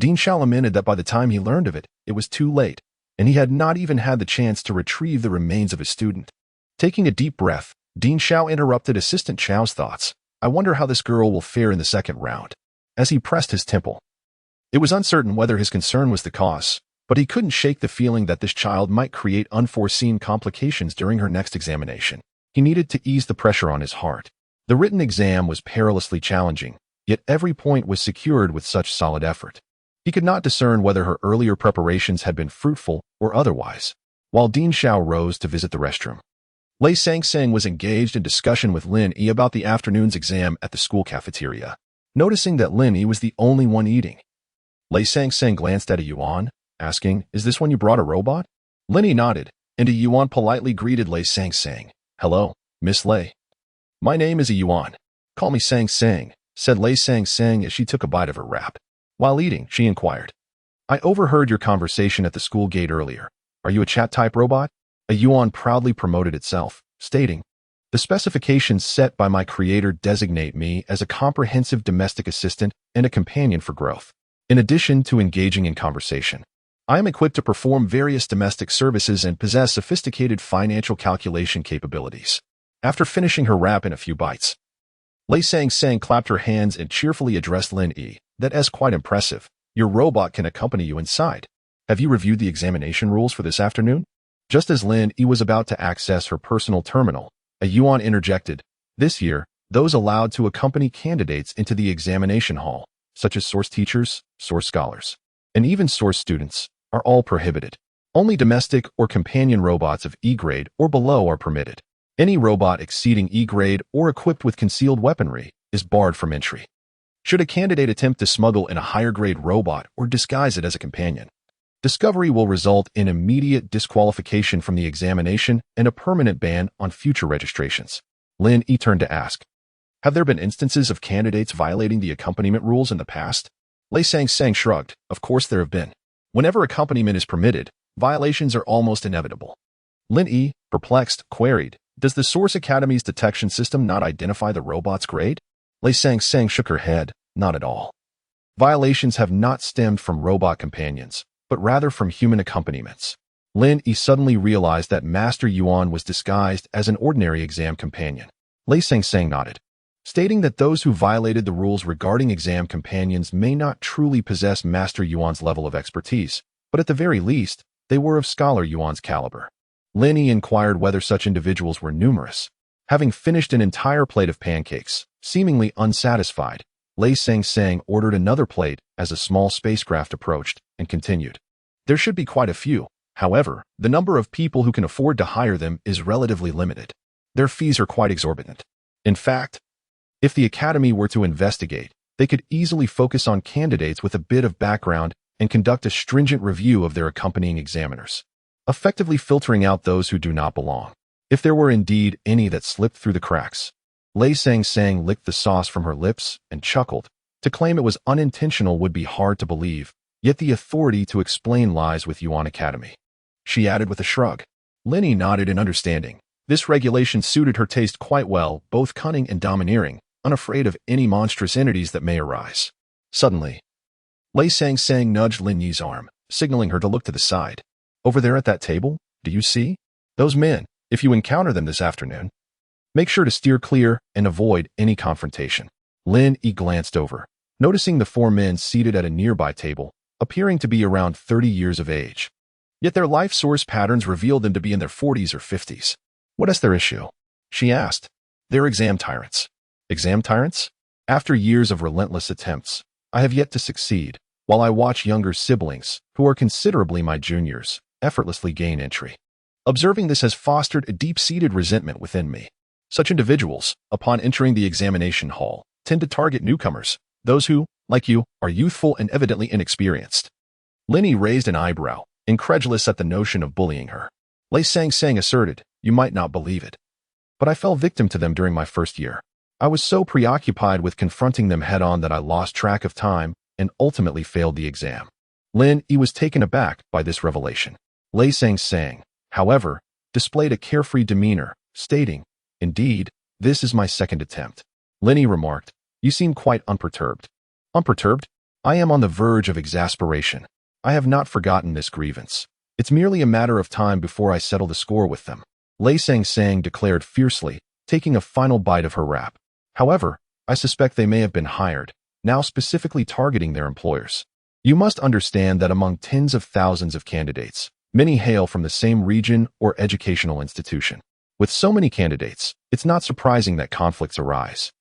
Dean Xiao lamented that by the time he learned of it, it was too late, and he had not even had the chance to retrieve the remains of his student. Taking a deep breath, Dean Xiao interrupted Assistant Xiao's thoughts. I wonder how this girl will fare in the second round. As he pressed his temple, it was uncertain whether his concern was the cause, but he couldn't shake the feeling that this child might create unforeseen complications during her next examination. He needed to ease the pressure on his heart. The written exam was perilously challenging, yet every point was secured with such solid effort. He could not discern whether her earlier preparations had been fruitful or otherwise. While Dean Xiao rose to visit the restroom, Lei Sang was engaged in discussion with Lin Yi about the afternoon's exam at the school cafeteria. Noticing that Lin Yi was the only one eating, Lei Sang glanced at a Yuan, asking, "Is this one you brought a robot?" Lin Yi nodded, and a Yuan politely greeted Lei Sang. "Hello, Miss Lei. My name is a Yuan. Call me Sang," said Lei Sang as she took a bite of her wrap. While eating, she inquired, "I overheard your conversation at the school gate earlier. Are you a chat-type robot?" A Yuan proudly promoted itself, stating, "The specifications set by my creator designate me as a comprehensive domestic assistant and a companion for growth. In addition to engaging in conversation, I am equipped to perform various domestic services and possess sophisticated financial calculation capabilities." After finishing her wrap in a few bites, Lei Sang clapped her hands and cheerfully addressed Lin Yi. "That is quite impressive. Your robot can accompany you inside. Have you reviewed the examination rules for this afternoon?" Just as Lin Yi was about to access her personal terminal, a Yuan interjected, "This year, those allowed to accompany candidates into the examination hall, such as source teachers, source scholars, and even source students, are all prohibited. Only domestic or companion robots of E grade or below are permitted. Any robot exceeding E grade or equipped with concealed weaponry is barred from entry. Should a candidate attempt to smuggle in a higher grade robot or disguise it as a companion, discovery will result in immediate disqualification from the examination and a permanent ban on future registrations." Lin Yi turned to ask, "Have there been instances of candidates violating the accompaniment rules in the past?" Lei Sang shrugged. "Of course there have been. Whenever accompaniment is permitted, violations are almost inevitable." Lin Yi, perplexed, queried, "Does the Source Academy's detection system not identify the robot's grade?" Lei Sang shook her head. "Not at all. Violations have not stemmed from robot companions, but rather from human accompaniments." Lin Yi suddenly realized that Master Yuan was disguised as an ordinary exam companion. Lei Sang nodded, stating that those who violated the rules regarding exam companions may not truly possess Master Yuan's level of expertise, but at the very least, they were of Scholar Yuan's caliber. Lin Yi inquired whether such individuals were numerous. Having finished an entire plate of pancakes, seemingly unsatisfied, Lei Sang ordered another plate as a small spacecraft approached and continued, "There should be quite a few. However, the number of people who can afford to hire them is relatively limited. Their fees are quite exorbitant. In fact, if the Academy were to investigate, they could easily focus on candidates with a bit of background and conduct a stringent review of their accompanying examiners, effectively filtering out those who do not belong. If there were indeed any that slipped through the cracks." Lei Sang licked the sauce from her lips and chuckled. To claim it was unintentional would be hard to believe, yet the authority to explain lies with Yuan Academy. She added with a shrug. Lin Yi nodded in understanding. This regulation suited her taste quite well, both cunning and domineering, unafraid of any monstrous entities that may arise. Suddenly, Lei Sang nudged Lin Yi's arm, signaling her to look to the side. "Over there at that table, do you see? Those men, if you encounter them this afternoon, make sure to steer clear and avoid any confrontation." Lin Yi glanced over, noticing the four men seated at a nearby table, appearing to be around 30 years of age. Yet their life source patterns revealed them to be in their 40s or 50s. "What is their issue?" she asked. "They're exam tyrants." "Exam tyrants? After years of relentless attempts, I have yet to succeed, while I watch younger siblings, who are considerably my juniors, effortlessly gain entry. Observing this has fostered a deep-seated resentment within me. Such individuals, upon entering the examination hall, tend to target newcomers, those who, like you, are youthful and evidently inexperienced." Lin Yi raised an eyebrow, incredulous at the notion of bullying her. Lei Sang asserted, "You might not believe it, but I fell victim to them during my first year. I was so preoccupied with confronting them head-on that I lost track of time and ultimately failed the exam." Lin Yi was taken aback by this revelation. Lei Sang, however, displayed a carefree demeanor, stating, "Indeed, this is my second attempt." Lin Yi remarked, "You seem quite unperturbed." "Unperturbed? I am on the verge of exasperation. I have not forgotten this grievance. It's merely a matter of time before I settle the score with them," Lei Sang declared fiercely, taking a final bite of her wrap. "However, I suspect they may have been hired, now specifically targeting their employers. You must understand that among tens of thousands of candidates, many hail from the same region or educational institution. With so many candidates, it's not surprising that conflicts arise.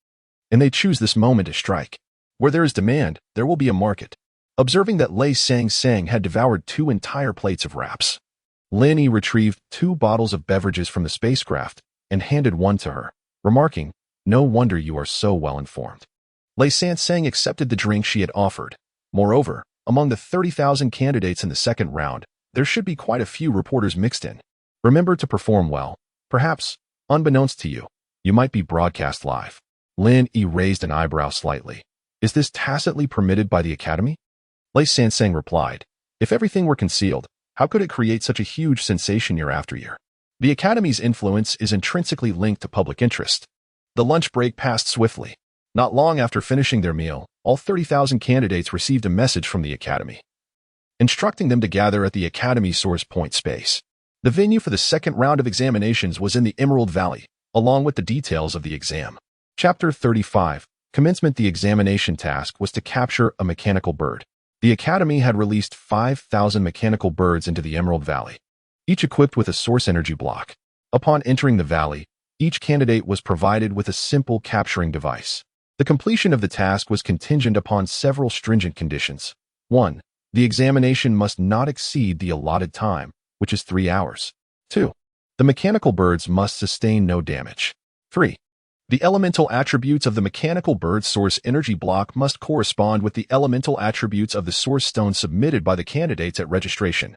And they choose this moment to strike. Where there is demand, there will be a market. Observing that Lei Sang had devoured 2 entire plates of wraps, Lin Yi retrieved 2 bottles of beverages from the spacecraft and handed one to her, remarking, "No wonder you are so well informed." Lei Sang accepted the drink she had offered. Moreover, among the 30,000 candidates in the second round, there should be quite a few reporters mixed in. Remember to perform well. Perhaps, unbeknownst to you, you might be broadcast live. Lin Yi raised an eyebrow slightly. Is this tacitly permitted by the Academy? Lei Sang replied, "If everything were concealed, how could it create such a huge sensation year after year? The Academy's influence is intrinsically linked to public interest." The lunch break passed swiftly. Not long after finishing their meal, all 30,000 candidates received a message from the Academy, instructing them to gather at the Academy Source Point space. The venue for the second round of examinations was in the Emerald Valley, along with the details of the exam. Chapter 35. Commencement. The examination task was to capture a mechanical bird. The Academy had released 5,000 mechanical birds into the Emerald Valley, each equipped with a source energy block. Upon entering the valley, each candidate was provided with a simple capturing device. The completion of the task was contingent upon several stringent conditions. 1. The examination must not exceed the allotted time, which is 3 hours. 2. The mechanical birds must sustain no damage. 3. The elemental attributes of the mechanical bird's source energy block must correspond with the elemental attributes of the source stone submitted by the candidates at registration,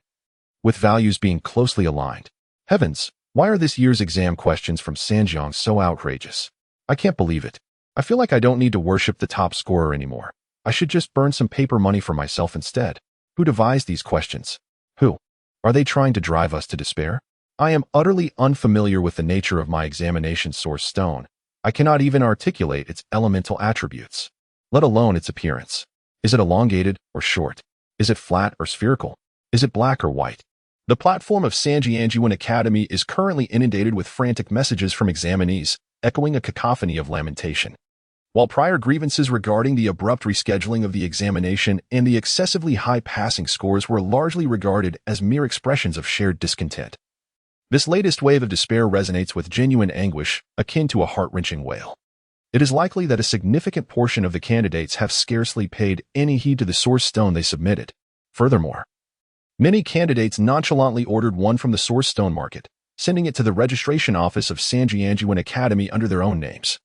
with values being closely aligned. Heavens, why are this year's exam questions from Sanjiang so outrageous? I can't believe it. I feel like I don't need to worship the top scorer anymore. I should just burn some paper money for myself instead. Who devised these questions? Who? Are they trying to drive us to despair? I am utterly unfamiliar with the nature of my examination source stone. I cannot even articulate its elemental attributes, let alone its appearance. Is it elongated or short? Is it flat or spherical? Is it black or white? The platform of Sanjiang Academy is currently inundated with frantic messages from examinees, echoing a cacophony of lamentation. While prior grievances regarding the abrupt rescheduling of the examination and the excessively high passing scores were largely regarded as mere expressions of shared discontent, this latest wave of despair resonates with genuine anguish, akin to a heart-wrenching wail. It is likely that a significant portion of the candidates have scarcely paid any heed to the source stone they submitted. Furthermore, many candidates nonchalantly ordered one from the source stone market, sending it to the registration office of Sanjiang Academy under their own names,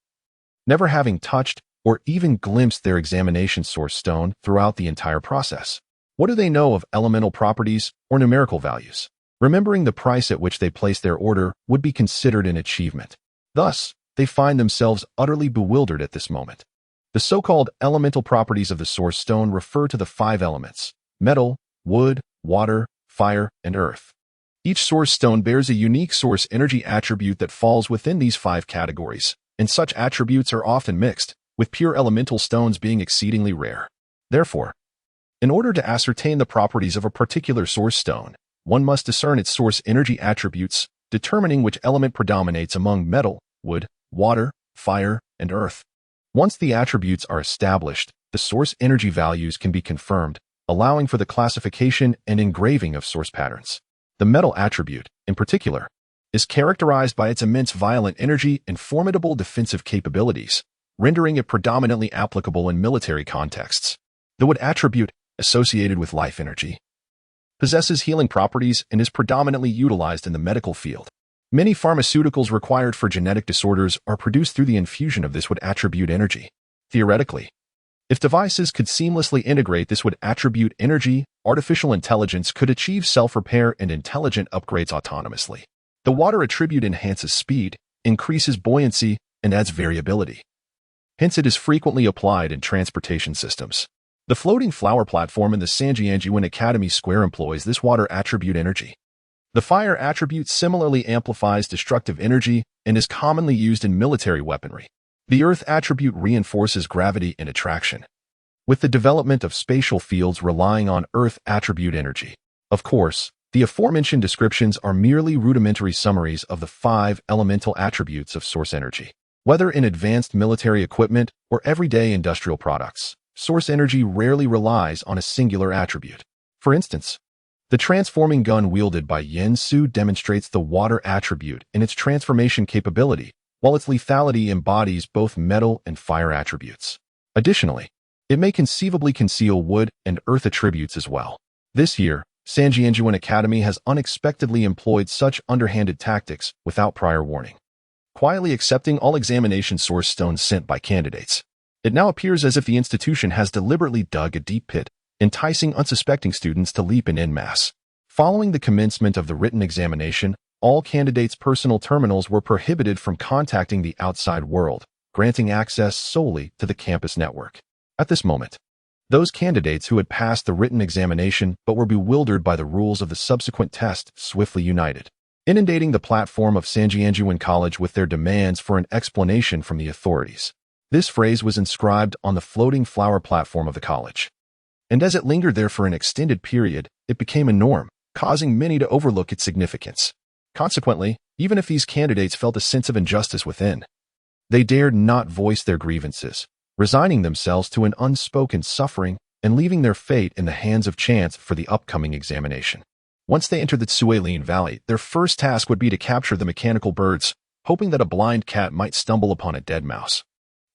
never having touched or even glimpsed their examination source stone throughout the entire process. What do they know of elemental properties or numerical values? Remembering the price at which they placed their order would be considered an achievement. Thus, they find themselves utterly bewildered at this moment. The so-called elemental properties of the source stone refer to the 5 elements: metal, wood, water, fire, and earth. Each source stone bears a unique source energy attribute that falls within these 5 categories, and such attributes are often mixed, with pure elemental stones being exceedingly rare. Therefore, in order to ascertain the properties of a particular source stone, one must discern its source energy attributes, determining which element predominates among metal, wood, water, fire, and earth. Once the attributes are established, the source energy values can be confirmed, allowing for the classification and engraving of source patterns. The metal attribute, in particular, is characterized by its immense violent energy and formidable defensive capabilities, rendering it predominantly applicable in military contexts. The wood attribute, associated with life energy, possesses healing properties and is predominantly utilized in the medical field. Many pharmaceuticals required for genetic disorders are produced through the infusion of this wood attribute energy. Theoretically, if devices could seamlessly integrate this wood attribute energy, artificial intelligence could achieve self-repair and intelligent upgrades autonomously. The water attribute enhances speed, increases buoyancy, and adds variability. Hence, it is frequently applied in transportation systems. The floating flower platform in the Sanjiang Academy Square employs this water attribute energy. The fire attribute similarly amplifies destructive energy and is commonly used in military weaponry. The earth attribute reinforces gravity and attraction, with the development of spatial fields relying on earth attribute energy. Of course, the aforementioned descriptions are merely rudimentary summaries of the 5 elemental attributes of source energy. Whether in advanced military equipment or everyday industrial products, source energy rarely relies on a singular attribute. For instance, the transforming gun wielded by Yin Su demonstrates the water attribute in its transformation capability, while its lethality embodies both metal and fire attributes. Additionally, it may conceivably conceal wood and earth attributes as well. This year, Sanjianjuan Academy has unexpectedly employed such underhanded tactics without prior warning, quietly accepting all examination source stones sent by candidates. It now appears as if the institution has deliberately dug a deep pit, enticing unsuspecting students to leap in masse. Following the commencement of the written examination, all candidates' personal terminals were prohibited from contacting the outside world, granting access solely to the campus network. At this moment, those candidates who had passed the written examination but were bewildered by the rules of the subsequent test swiftly united, inundating the platform of Sanjianjuan College with their demands for an explanation from the authorities. This phrase was inscribed on the floating flower platform of the college, and as it lingered there for an extended period, it became a norm, causing many to overlook its significance. Consequently, even if these candidates felt a sense of injustice within, they dared not voice their grievances, resigning themselves to an unspoken suffering and leaving their fate in the hands of chance for the upcoming examination. Once they entered the Weaponized Valley, their first task would be to capture the mechanical birds, hoping that a blind cat might stumble upon a dead mouse.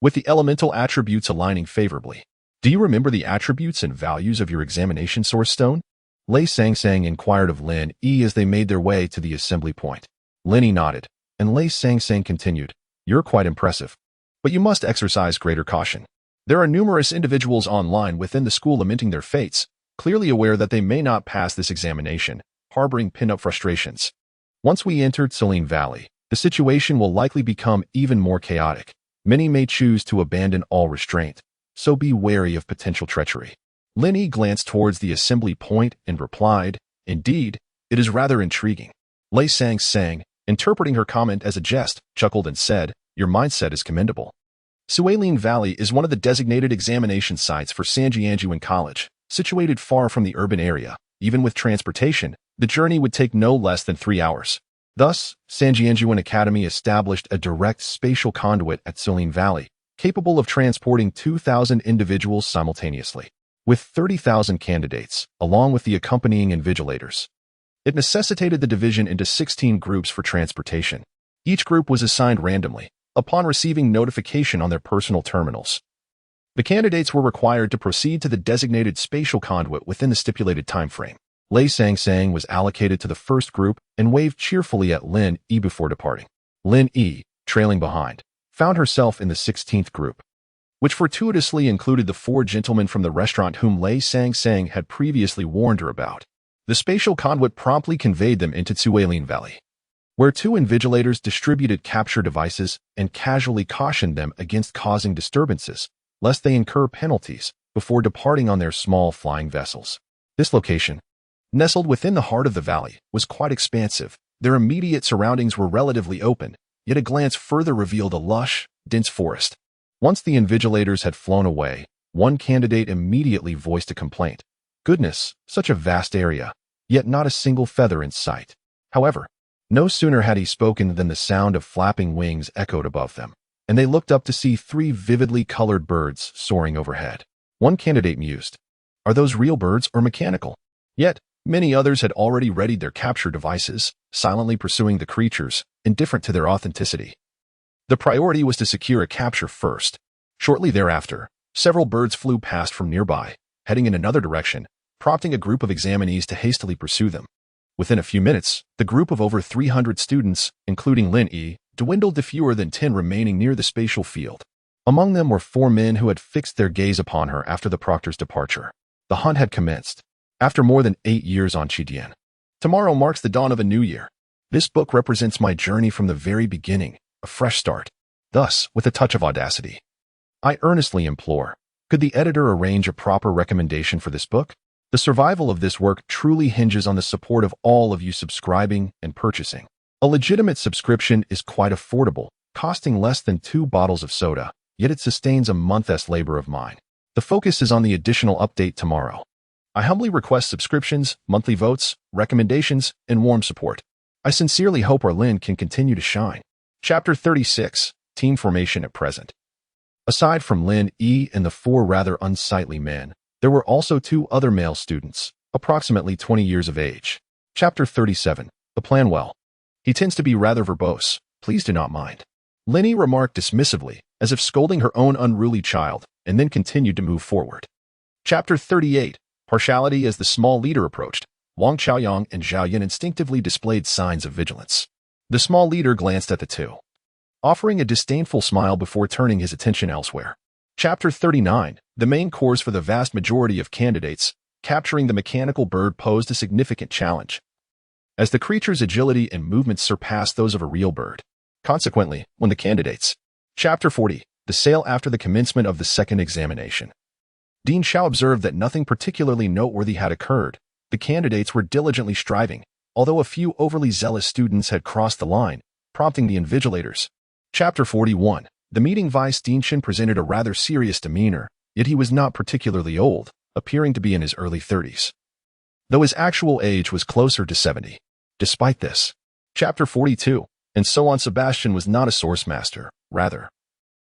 With the elemental attributes aligning favorably, do you remember the attributes and values of your examination source stone? Lei Sang inquired of Lin Yi as they made their way to the assembly point. Lin Yi nodded, and Lei Sang continued, "You're quite impressive, but you must exercise greater caution. There are numerous individuals online within the school lamenting their fates, clearly aware that they may not pass this examination, harboring pin-up frustrations. Once we enter Weaponized Valley, the situation will likely become even more chaotic. Many may choose to abandon all restraint, so be wary of potential treachery." Lin Yi glanced towards the assembly point and replied, "Indeed, it is rather intriguing." Lei Sang, interpreting her comment as a jest, chuckled and said, "Your mindset is commendable." Weaponized Valley is one of the designated examination sites for Sanjianjuan College, situated far from the urban area. Even with transportation, the journey would take no less than 3 hours. Thus, Sanjianjuan Academy established a direct spatial conduit at Weaponized Valley, capable of transporting 2,000 individuals simultaneously. With 30,000 candidates, along with the accompanying invigilators, it necessitated the division into 16 groups for transportation. Each group was assigned randomly, upon receiving notification on their personal terminals. The candidates were required to proceed to the designated spatial conduit within the stipulated time frame. Lei Sang was allocated to the first group and waved cheerfully at Lin Yi before departing. Lin Yi, trailing behind, found herself in the 16th group, which fortuitously included the 4 gentlemen from the restaurant whom Lei Sang had previously warned her about. The spatial conduit promptly conveyed them into Weaponized Valley, where 2 invigilators distributed capture devices and casually cautioned them against causing disturbances, lest they incur penalties, before departing on their small flying vessels. This location, nestled within the heart of the valley, was quite expansive. Their immediate surroundings were relatively open, yet a glance further revealed a lush, dense forest. Once the invigilators had flown away, one candidate immediately voiced a complaint. "Goodness, such a vast area, yet not a single feather in sight." However, no sooner had he spoken than the sound of flapping wings echoed above them, and they looked up to see 3 vividly colored birds soaring overhead. One candidate mused, "Are those real birds or mechanical?" Yet, many others had already readied their capture devices, silently pursuing the creatures, indifferent to their authenticity. The priority was to secure a capture first. Shortly thereafter, several birds flew past from nearby, heading in another direction, prompting a group of examinees to hastily pursue them. Within a few minutes, the group of over 300 students, including Lin Yi, dwindled to fewer than 10 remaining near the spatial field. Among them were 4 men who had fixed their gaze upon her after the proctor's departure. The hunt had commenced, after more than 8 years on Qidian. Tomorrow marks the dawn of a new year. This book represents my journey from the very beginning, a fresh start. Thus, with a touch of audacity, I earnestly implore, could the editor arrange a proper recommendation for this book? The survival of this work truly hinges on the support of all of you subscribing and purchasing. A legitimate subscription is quite affordable, costing less than 2 bottles of soda, yet it sustains a month's labor of mine. The focus is on the additional update tomorrow. I humbly request subscriptions, monthly votes, recommendations, and warm support. I sincerely hope our Lin can continue to shine. Chapter 36. team formation at present. Aside from Lin Yi and the four rather unsightly men, there were also two other male students, approximately 20 years of age. Chapter 37. The plan well. He tends to be rather verbose. Please do not mind. Lin Yi remarked dismissively, as if scolding her own unruly child, and then continued to move forward. Chapter 38. Partiality. As the small leader approached, Wang Chaoyang and Zhao Yan instinctively displayed signs of vigilance. The small leader glanced at the two, offering a disdainful smile before turning his attention elsewhere. Chapter 39. The main course for the vast majority of candidates, capturing the mechanical bird posed a significant challenge, as the creature's agility and movements surpassed those of a real bird. Consequently, when the candidates. Chapter 40. The sale. After the commencement of the second examination, Dean Xiao observed that nothing particularly noteworthy had occurred. The candidates were diligently striving, although a few overly zealous students had crossed the line, prompting the invigilators. Chapter 41. The meeting. Vice Dean Shin presented a rather serious demeanor, yet he was not particularly old, appearing to be in his early 30s, though his actual age was closer to 70. Despite this. Chapter 42. And so on. Sebastian was not a source master, rather.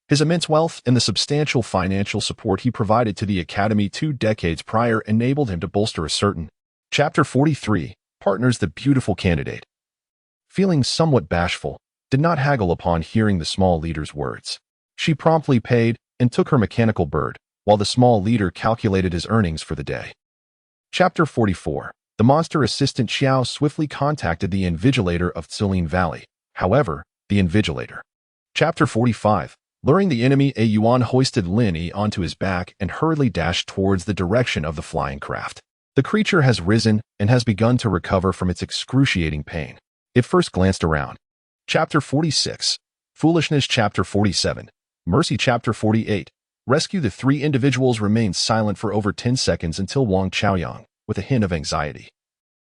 His immense wealth and the substantial financial support he provided to the Academy 2 decades prior enabled him to bolster a certain. Chapter 43. Partners. The beautiful candidate, feeling somewhat bashful, did not haggle upon hearing the small leader's words. She promptly paid and took her mechanical bird, while the small leader calculated his earnings for the day. Chapter 44. The monster assistant Xiao swiftly contacted the invigilator of Tsilin Valley. However, the invigilator. Chapter 45. Luring the enemy, a Yuan hoisted Lin Yi onto his back and hurriedly dashed towards the direction of the flying craft. The creature has risen and has begun to recover from its excruciating pain. It first glanced around. Chapter 46. Foolishness. Chapter 47. Mercy. Chapter 48. Rescue. The three individuals remained silent for over 10 seconds until Wang Chaoyang, with a hint of anxiety,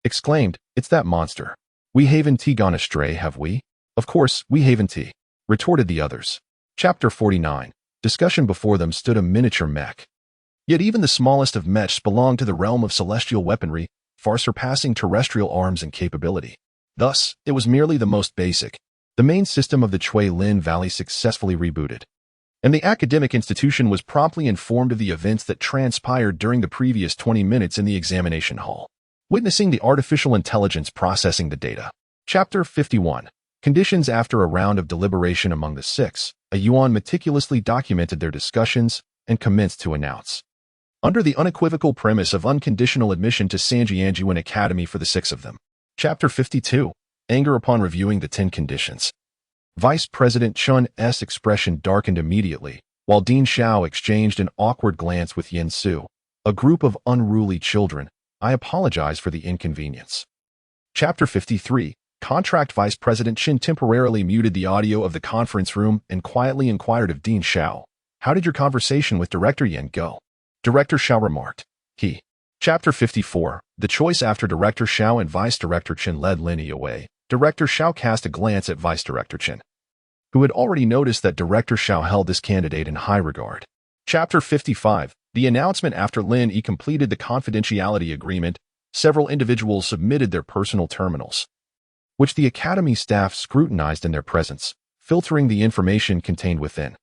exclaimed, "It's that monster. We haven't gone astray, have we?" "Of course, we haven't," retorted the others. Chapter 49. Discussion. Before them stood a miniature mech. Yet even the smallest of mechs belonged to the realm of celestial weaponry, far surpassing terrestrial arms and capability. Thus, it was merely the most basic. The main system of the Chui Lin Valley successfully rebooted, and the academic institution was promptly informed of the events that transpired during the previous 20 minutes in the examination hall, witnessing the artificial intelligence processing the data. Chapter 51. Conditions. After a round of deliberation among the six, a Yuan meticulously documented their discussions and commenced to announce, under the unequivocal premise of unconditional admission to Sanjianjuan Academy for the six of them. Chapter 52. Anger. Upon reviewing the 10 conditions, Vice President Chun's expression darkened immediately, while Dean Xiao exchanged an awkward glance with Yin Su. A group of unruly children. I apologize for the inconvenience. Chapter 53. Contract. Vice President Chen temporarily muted the audio of the conference room and quietly inquired of Dean Xiao, "How did your conversation with Director Yin go?" Director Xiao remarked, "He." Chapter 54. The choice. After Director Xiao and Vice Director Chen led Lin Yi away, Director Xiao cast a glance at Vice Director Chen, who had already noticed that Director Xiao held this candidate in high regard. Chapter 55. The announcement. After Lin Yi completed the confidentiality agreement, several individuals submitted their personal terminals, which the Academy staff scrutinized in their presence, filtering the information contained within.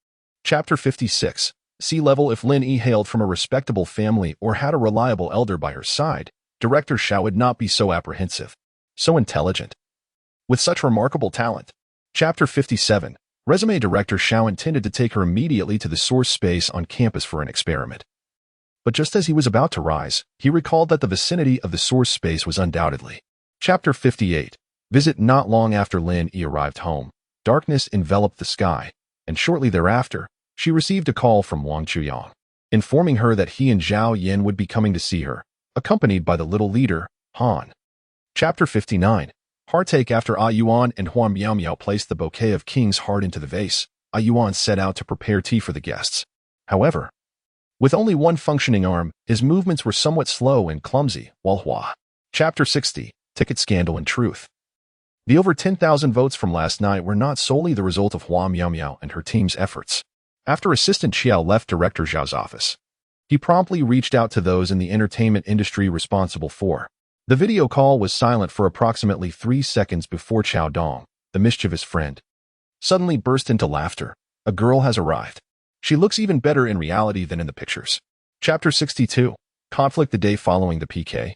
Chapter 56. Sea level. If Lin Yi hailed from a respectable family or had a reliable elder by her side, Director Xiao would not be so apprehensive, so intelligent, with such remarkable talent. Chapter 57. Resume. Director Xiao intended to take her immediately to the source space on campus for an experiment. But just as he was about to rise, he recalled that the vicinity of the source space was undoubtedly. Chapter 58. Visit. Not long after Lin Yi arrived home, darkness enveloped the sky, and shortly thereafter, she received a call from Wang Chuyang, informing her that he and Zhao Yin would be coming to see her, accompanied by the little leader, Han. Chapter 59. Heartache. After A Yuan and Huan Miao placed the bouquet of King's Heart into the vase, A Yuan set out to prepare tea for the guests. However, with only one functioning arm, his movements were somewhat slow and clumsy, while Hua. Chapter 60. Ticket Scandal and Truth. The over 10,000 votes from last night were not solely the result of Huan Miao and her team's efforts. After Assistant Xiao left Director Zhao's office, he promptly reached out to those in the entertainment industry responsible for. The video call was silent for approximately 3 seconds before Chao Dong, the mischievous friend, suddenly burst into laughter, a girl has arrived. She looks even better in reality than in the pictures. Chapter 62. Conflict the day following the PK.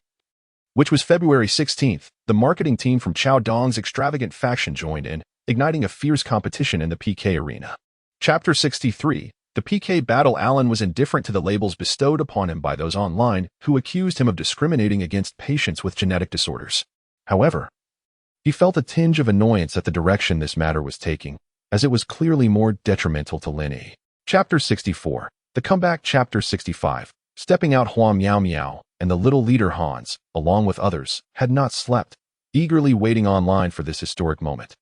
Which was February 16th, the marketing team from Chao Dong's extravagant faction joined in, igniting a fierce competition in the PK arena. Chapter 63. The PK battle. Alan was indifferent to the labels bestowed upon him by those online who accused him of discriminating against patients with genetic disorders. However, he felt a tinge of annoyance at the direction this matter was taking, as it was clearly more detrimental to Lin Yi. Chapter 64. The comeback. Chapter 65. Stepping out. Hua Miao Miao and the little leader Hans, along with others, had not slept, eagerly waiting online for this historic moment,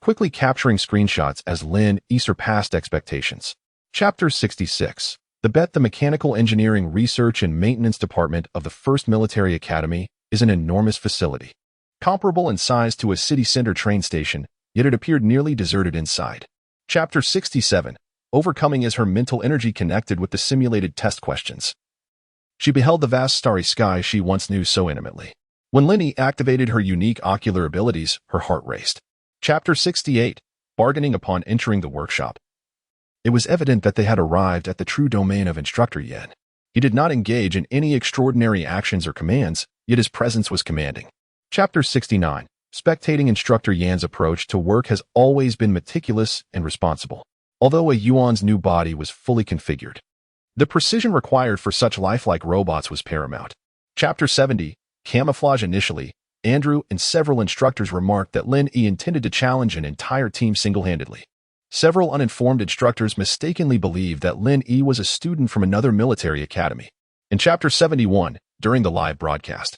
quickly capturing screenshots as Lin Yi surpassed expectations. Chapter 66. The bet. The Mechanical Engineering Research and Maintenance Department of the 1st Military Academy is an enormous facility, comparable in size to a city center train station, yet it appeared nearly deserted inside. Chapter 67. Overcoming as her mental energy connected with the simulated test questions. She beheld the vast starry sky she once knew so intimately. When Lin Yi activated her unique ocular abilities, her heart raced. Chapter 68. Bargaining. Upon entering the workshop, it was evident that they had arrived at the true domain of Instructor Yan. He did not engage in any extraordinary actions or commands, yet his presence was commanding. Chapter 69. Spectating. Instructor Yan's approach to work has always been meticulous and responsible. Although a Yuan's new body was fully configured, the precision required for such lifelike robots was paramount. Chapter 70. Camouflage. Initially, Andrew and several instructors remarked that Lin Yi intended to challenge an entire team single-handedly. Several uninformed instructors mistakenly believed that Lin Yi was a student from another military academy. In Chapter 71, during the live broadcast,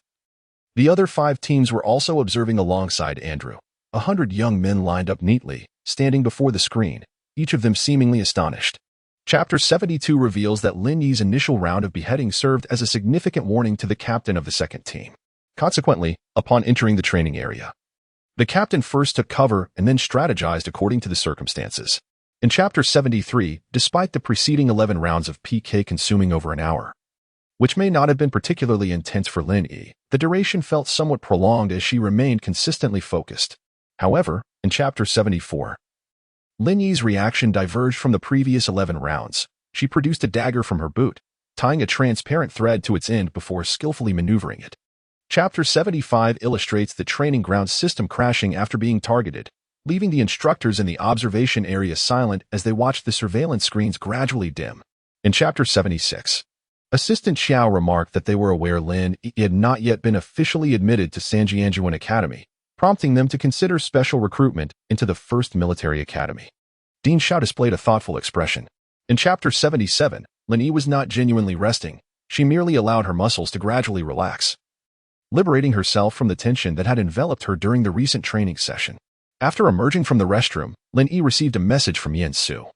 the other 5 teams were also observing alongside Andrew. 100 young men lined up neatly, standing before the screen, each of them seemingly astonished. Chapter 72 reveals that Lin Yi's initial round of beheading served as a significant warning to the captain of the second team. Consequently, upon entering the training area, the captain first took cover and then strategized according to the circumstances. In Chapter 73, despite the preceding 11 rounds of PK consuming over an hour, which may not have been particularly intense for Lin Yi, the duration felt somewhat prolonged as she remained consistently focused. However, in Chapter 74, Lin Yi's reaction diverged from the previous 11 rounds. She produced a dagger from her boot, tying a transparent thread to its end before skillfully maneuvering it. Chapter 75 illustrates the training ground system crashing after being targeted, leaving the instructors in the observation area silent as they watched the surveillance screens gradually dim. In Chapter 76, Assistant Xiao remarked that they were aware Lin Yi had not yet been officially admitted to Sanjianjuan Academy, prompting them to consider special recruitment into the 1st Military Academy. Dean Xiao displayed a thoughtful expression. In Chapter 77, Lin Yi was not genuinely resting. She merely allowed her muscles to gradually relax, liberating herself from the tension that had enveloped her during the recent training session. After emerging from the restroom, Lin Yi received a message from Yen Su,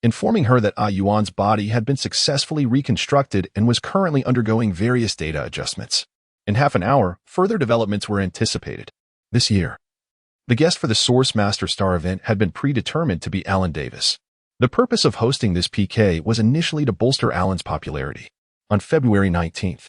informing her that Yuan's body had been successfully reconstructed and was currently undergoing various data adjustments. In half an hour, further developments were anticipated. This year, the guest for the Source Master Star event had been predetermined to be Alan Davis. The purpose of hosting this PK was initially to bolster Alan's popularity. On February 19th,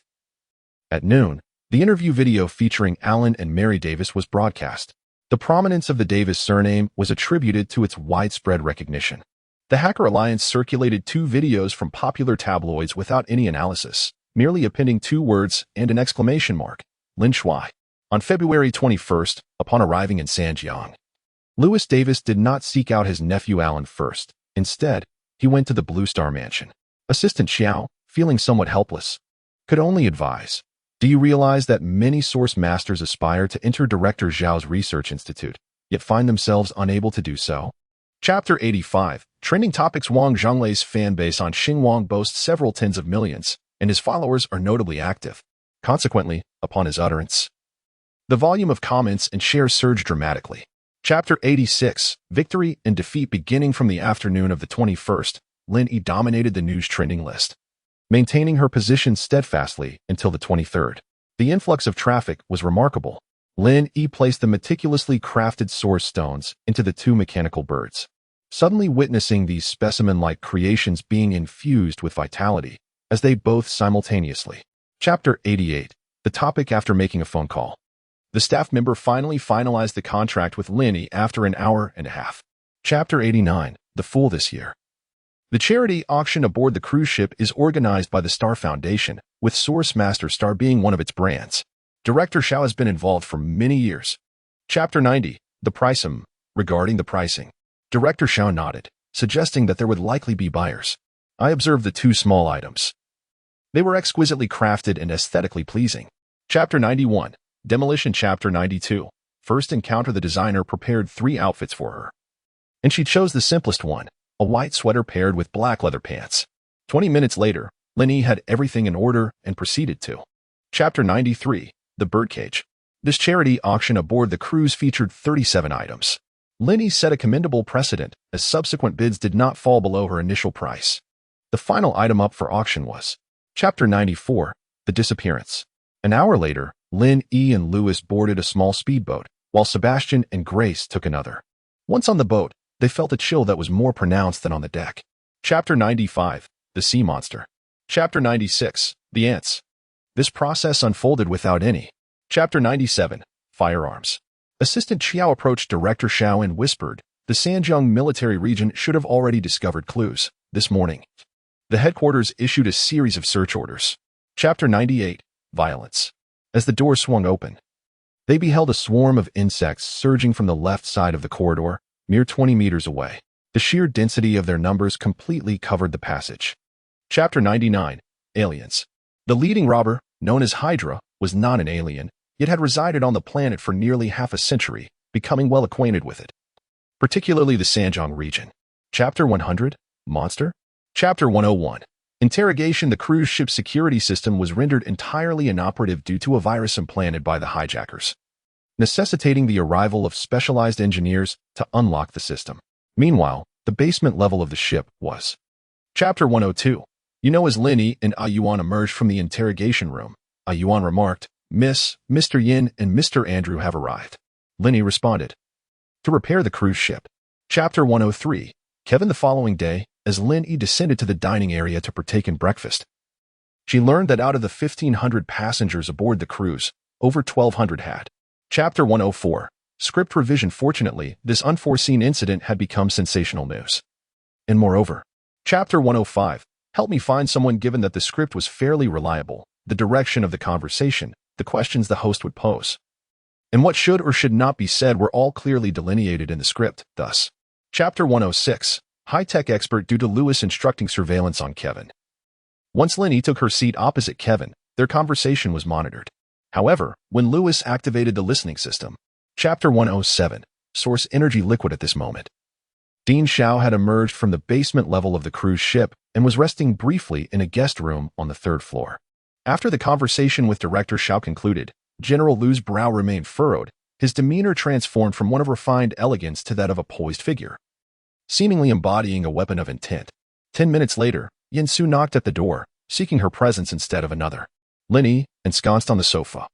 at noon, the interview video featuring Alan and Mary Davis was broadcast. The prominence of the Davis surname was attributed to its widespread recognition. The Hacker Alliance circulated 2 videos from popular tabloids without any analysis, merely appending 2 words and an exclamation mark, Lin Shui. On February 21st, upon arriving in Sanjiang, Louis Davis did not seek out his nephew Alan first. Instead, he went to the Blue Star Mansion. Assistant Xiao, feeling somewhat helpless, could only advise, do you realize that many Source Masters aspire to enter Director Zhao's research institute, yet find themselves unable to do so? Chapter 85. Trending topics. Wang Zhonglei's fan base on Xinguang boasts several tens of millions, and his followers are notably active. Consequently, upon his utterance, the volume of comments and shares surged dramatically. Chapter 86. Victory and defeat. Beginning from the afternoon of the 21st, Lin Yi dominated the news trending list, maintaining her position steadfastly until the 23rd. The influx of traffic was remarkable. Lin Yi placed the meticulously crafted source stones into the 2 mechanical birds, suddenly witnessing these specimen-like creations being infused with vitality, as they both simultaneously. Chapter 88. The topic. After making a phone call, the staff member finally finalized the contract with Lin Yi after an hour and a half. Chapter 89. the Fool this year. The charity auction aboard the cruise ship is organized by the Star Foundation, with Source Master Star being one of its brands. Director Xiao has been involved for many years. Chapter 90. The Price. Regarding the pricing, Director Xiao nodded, suggesting that there would likely be buyers. I observed the two small items. They were exquisitely crafted and aesthetically pleasing. Chapter 91. Demolition. Chapter 92. First encounter. The designer prepared 3 outfits for her, and she chose the simplest one, a white sweater paired with black leather pants. 20 minutes later, Lin Yi had everything in order and proceeded to. Chapter 93. The Birdcage. This charity auction aboard the cruise featured 37 items. Lin Yi set a commendable precedent, as subsequent bids did not fall below her initial price. The final item up for auction was Chapter 94. The Disappearance. An hour later, Lin Yi and Louis boarded a small speedboat, while Sebastian and Grace took another. Once on the boat, they felt a chill that was more pronounced than on the deck. Chapter 95. The Sea Monster. Chapter 96. The Ants. This process unfolded without any. Chapter 97. Firearms. Assistant Xiao approached Director Xiao and whispered, the Sanjiang military region should have already discovered clues. This morning, the headquarters issued a series of search orders. Chapter 98. Violence. As the door swung open, they beheld a swarm of insects surging from the left side of the corridor, mere 20 meters away. The sheer density of their numbers completely covered the passage. Chapter 99. Aliens. The leading robber, known as Hydra, was not an alien, yet had resided on the planet for nearly half a century, becoming well acquainted with it, particularly the Sanjiang region. Chapter 100. Monster. Chapter 101. Interrogation. The cruise ship security system was rendered entirely inoperative due to a virus implanted by the hijackers, necessitating the arrival of specialized engineers to unlock the system. Meanwhile, the basement level of the ship was. Chapter 102. You know, as Lin Yi and Yuan emerged from the interrogation room, Yuan remarked, Mr. Yin and Mr. Andrew have arrived. Lin Yi responded, to repair the cruise ship. Chapter 103. Kevin. The following day, as Lin Yi descended to the dining area to partake in breakfast, she learned that out of the 1,500 passengers aboard the cruise, over 1,200 had. Chapter 104. Script revision. Fortunately, this unforeseen incident had become sensational news. And moreover, Chapter 105. Help me find someone. Given that the script was fairly reliable, the direction of the conversation, the questions the host would pose, and what should or should not be said were all clearly delineated in the script, thus. Chapter 106. High-tech expert. Due to Louis instructing surveillance on Kevin. Once Lin Yi took her seat opposite Kevin, their conversation was monitored. However, when Louis activated the listening system. Chapter 107. Source energy liquid. At this moment, Dean Xiao had emerged from the basement level of the cruise ship and was resting briefly in a guest room on the 3rd floor. After the conversation with Director Xiao concluded, General Lu's brow remained furrowed, his demeanor transformed from one of refined elegance to that of a poised figure, seemingly embodying a weapon of intent. 10 minutes later, Yin Su knocked at the door, seeking her presence instead of another. Lin Yi, ensconced on the sofa,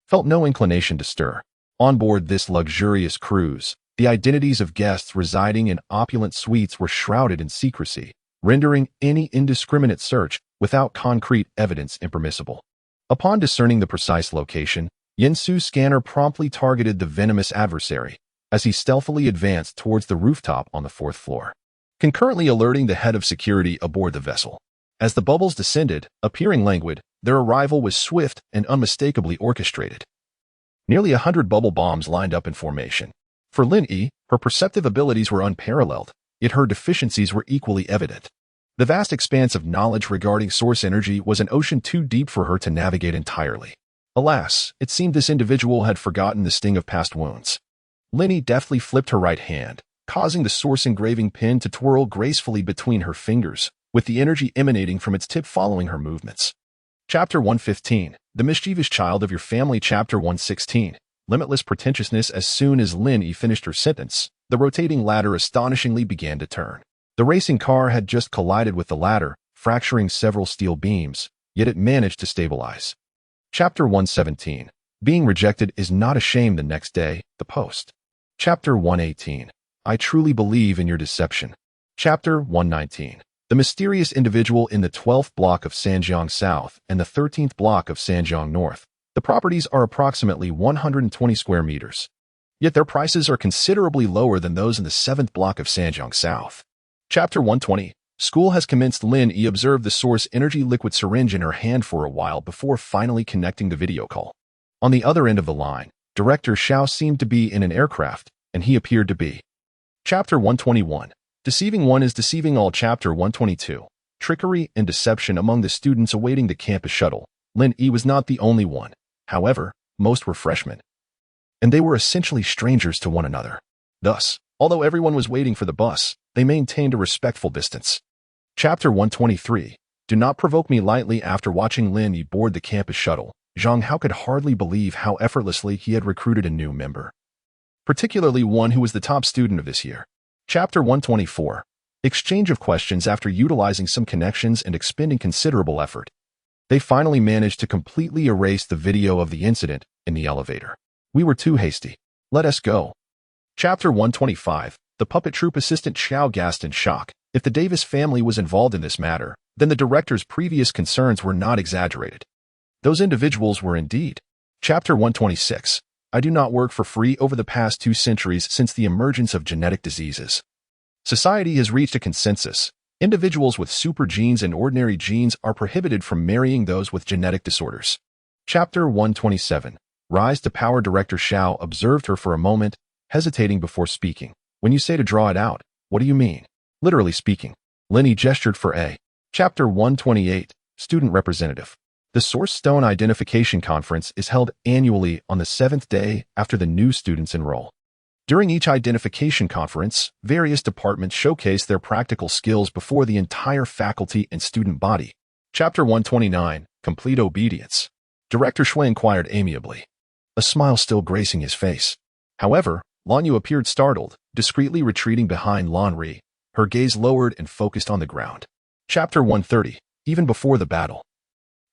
felt no inclination to stir. On board this luxurious cruise, the identities of guests residing in opulent suites were shrouded in secrecy, rendering any indiscriminate search without concrete evidence impermissible. Upon discerning the precise location, Yin Su's scanner promptly targeted the venomous adversary as he stealthily advanced towards the rooftop on the 4th floor, concurrently alerting the head of security aboard the vessel. As the bubbles descended, appearing languid, their arrival was swift and unmistakably orchestrated. Nearly 100 bubble bombs lined up in formation. For Lin Yi, her perceptive abilities were unparalleled, yet her deficiencies were equally evident. The vast expanse of knowledge regarding source energy was an ocean too deep for her to navigate entirely. Alas, it seemed this individual had forgotten the sting of past wounds. Lin Yi deftly flipped her right hand, causing the source engraving pin to twirl gracefully between her fingers, with the energy emanating from its tip following her movements. Chapter 115. The Mischievous Child of Your Family. Chapter 116. Limitless Pretentiousness. As soon as Lin Yi finished her sentence, the rotating ladder astonishingly began to turn. The racing car had just collided with the ladder, fracturing several steel beams, yet it managed to stabilize. Chapter 117. Being rejected is not a shame. The next day, the Post. Chapter 118. I truly believe in your deception. Chapter 119. The mysterious individual in the 12th block of Sanjiang South and the 13th block of Sanjiang North. The properties are approximately 120 square meters, yet their prices are considerably lower than those in the 7th block of Sanjiang South. Chapter 120. School has commenced. Lin Yi observed the source energy liquid syringe in her hand for a while before finally connecting the video call. On the other end of the line, Director Xiao seemed to be in an aircraft, and he appeared to be. Chapter 121. Deceiving one is deceiving all. Chapter 122. Trickery and deception among the students awaiting the campus shuttle. Lin Yi was not the only one. However, most were freshmen, and they were essentially strangers to one another. Thus, although everyone was waiting for the bus, they maintained a respectful distance. Chapter 123. Do not provoke me lightly. After watching Lin Yi board the campus shuttle, Zhang Hao could hardly believe how effortlessly he had recruited a new member, particularly one who was the top student of this year. Chapter 124. Exchange of questions. After utilizing some connections and expending considerable effort, they finally managed to completely erase the video of the incident in the elevator. We were too hasty. Let us go. Chapter 125. The puppet troupe assistant Xiao gasped in shock. If the Davis family was involved in this matter, then the director's previous concerns were not exaggerated. Those individuals were indeed. Chapter 126. I do not work for free. Over the past 2 centuries since the emergence of genetic diseases, society has reached a consensus. Individuals with super genes and ordinary genes are prohibited from marrying those with genetic disorders. Chapter 127. Rise to power. Director Xiao observed her for a moment, hesitating before speaking. When you say to draw it out, what do you mean? Literally speaking. Lin Yi gestured for A. Chapter 128. Student representative. The Source Stone Identification Conference is held annually on the 7th day after the new students enroll. During each identification conference, various departments showcase their practical skills before the entire faculty and student body. Chapter 129. Complete obedience. Director Shui inquired amiably, a smile still gracing his face. However, Lan Yu appeared startled, discreetly retreating behind Lan Ri, her gaze lowered and focused on the ground. Chapter 130. Even before the battle,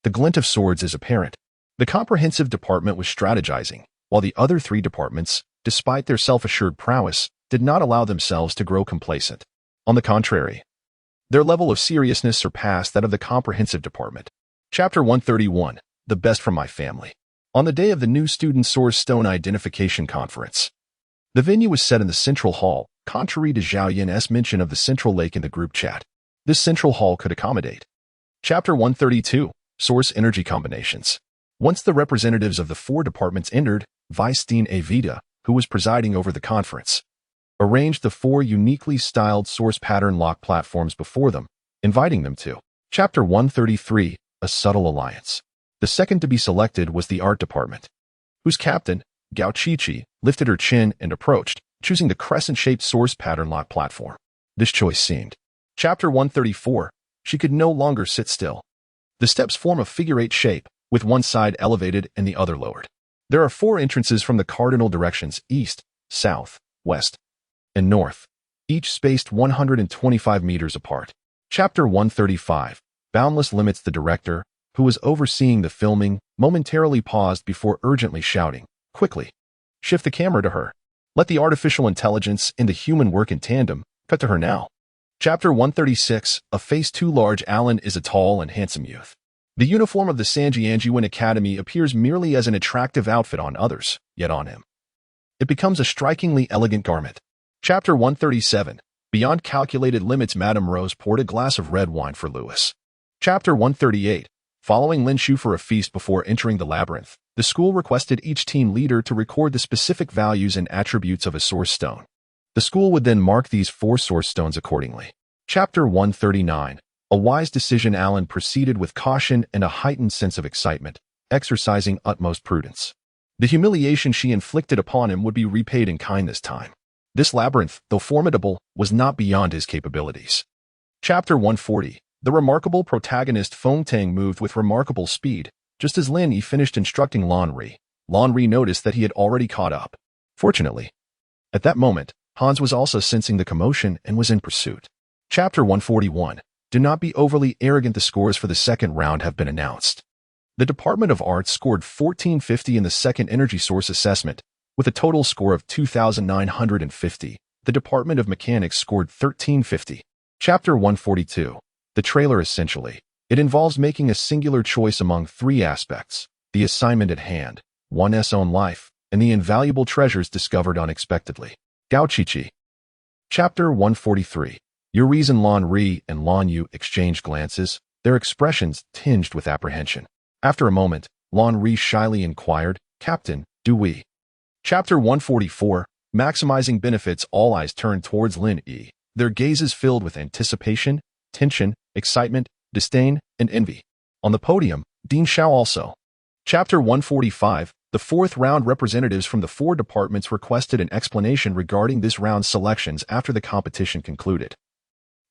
the glint of swords is apparent. The comprehensive department was strategizing, while the other 3 departments, despite their self-assured prowess, did not allow themselves to grow complacent. On the contrary, their level of seriousness surpassed that of the comprehensive department. Chapter 131. The best from my family. On the day of the new student Source Stone Identification Conference, the venue was set in the Central Hall, contrary to Zhao Yin's mention of the Central Lake in the group chat. This Central Hall could accommodate. Chapter 132. Source Energy Combinations. Once the representatives of the 4 departments entered, Vice Dean Avita, who was presiding over the conference, arranged the 4 uniquely styled source pattern lock platforms before them, inviting them to. Chapter 133. A subtle alliance. The second to be selected was the art department, whose captain, Gao Qiqi, lifted her chin and approached, choosing the crescent-shaped source pattern lock platform. This choice seemed. Chapter 134. She could no longer sit still. The steps form a figure-8 shape, with one side elevated and the other lowered. There are 4 entrances from the cardinal directions east, south, west, and north, each spaced 125 meters apart. Chapter 135. Boundless limits. The director, who was overseeing the filming, momentarily paused before urgently shouting, quickly, shift the camera to her. Let the artificial intelligence and the human work in tandem. Cut to her now. Chapter 136. A face too large. Alan is a tall and handsome youth. The uniform of the Sanjianjiwen Academy appears merely as an attractive outfit on others, yet on him, it becomes a strikingly elegant garment. Chapter 137. Beyond calculated limits. Madame Rose poured a glass of red wine for Louis. Chapter 138. Following Lin Shu for a feast before entering the labyrinth, the school requested each team leader to record the specific values and attributes of a source stone. The school would then mark these 4 source stones accordingly. Chapter 139. A wise decision. Alan proceeded with caution and a heightened sense of excitement, exercising utmost prudence. The humiliation she inflicted upon him would be repaid in kind this time. This labyrinth, though formidable, was not beyond his capabilities. Chapter 140. The remarkable protagonist Feng Tang moved with remarkable speed. Just as Lin Yi finished instructing Lan Ri noticed that he had already caught up. Fortunately, at that moment, Hans was also sensing the commotion and was in pursuit. Chapter 141. Do not be overly arrogant. The scores for the second round have been announced. The Department of Arts scored 1450 in the second energy source assessment, with a total score of 2,950. The Department of Mechanics scored 1350. Chapter 142. The trailer. Essentially, it involves making a singular choice among 3 aspects: the assignment at hand, one's own life, and the invaluable treasures discovered unexpectedly. Gao Qiqi. Chapter 143. Your reason Lin Yi and Lin Yi exchanged glances, their expressions tinged with apprehension. After a moment, Lin Yi shyly inquired, Captain, do we? Chapter 144, Maximizing Benefits. All eyes turned towards Lin Yi, their gazes filled with anticipation, tension, excitement, disdain, and envy. On the podium, Dean Xiao also. Chapter 145, the fourth round. Representatives from the 4 departments requested an explanation regarding this round's selections after the competition concluded,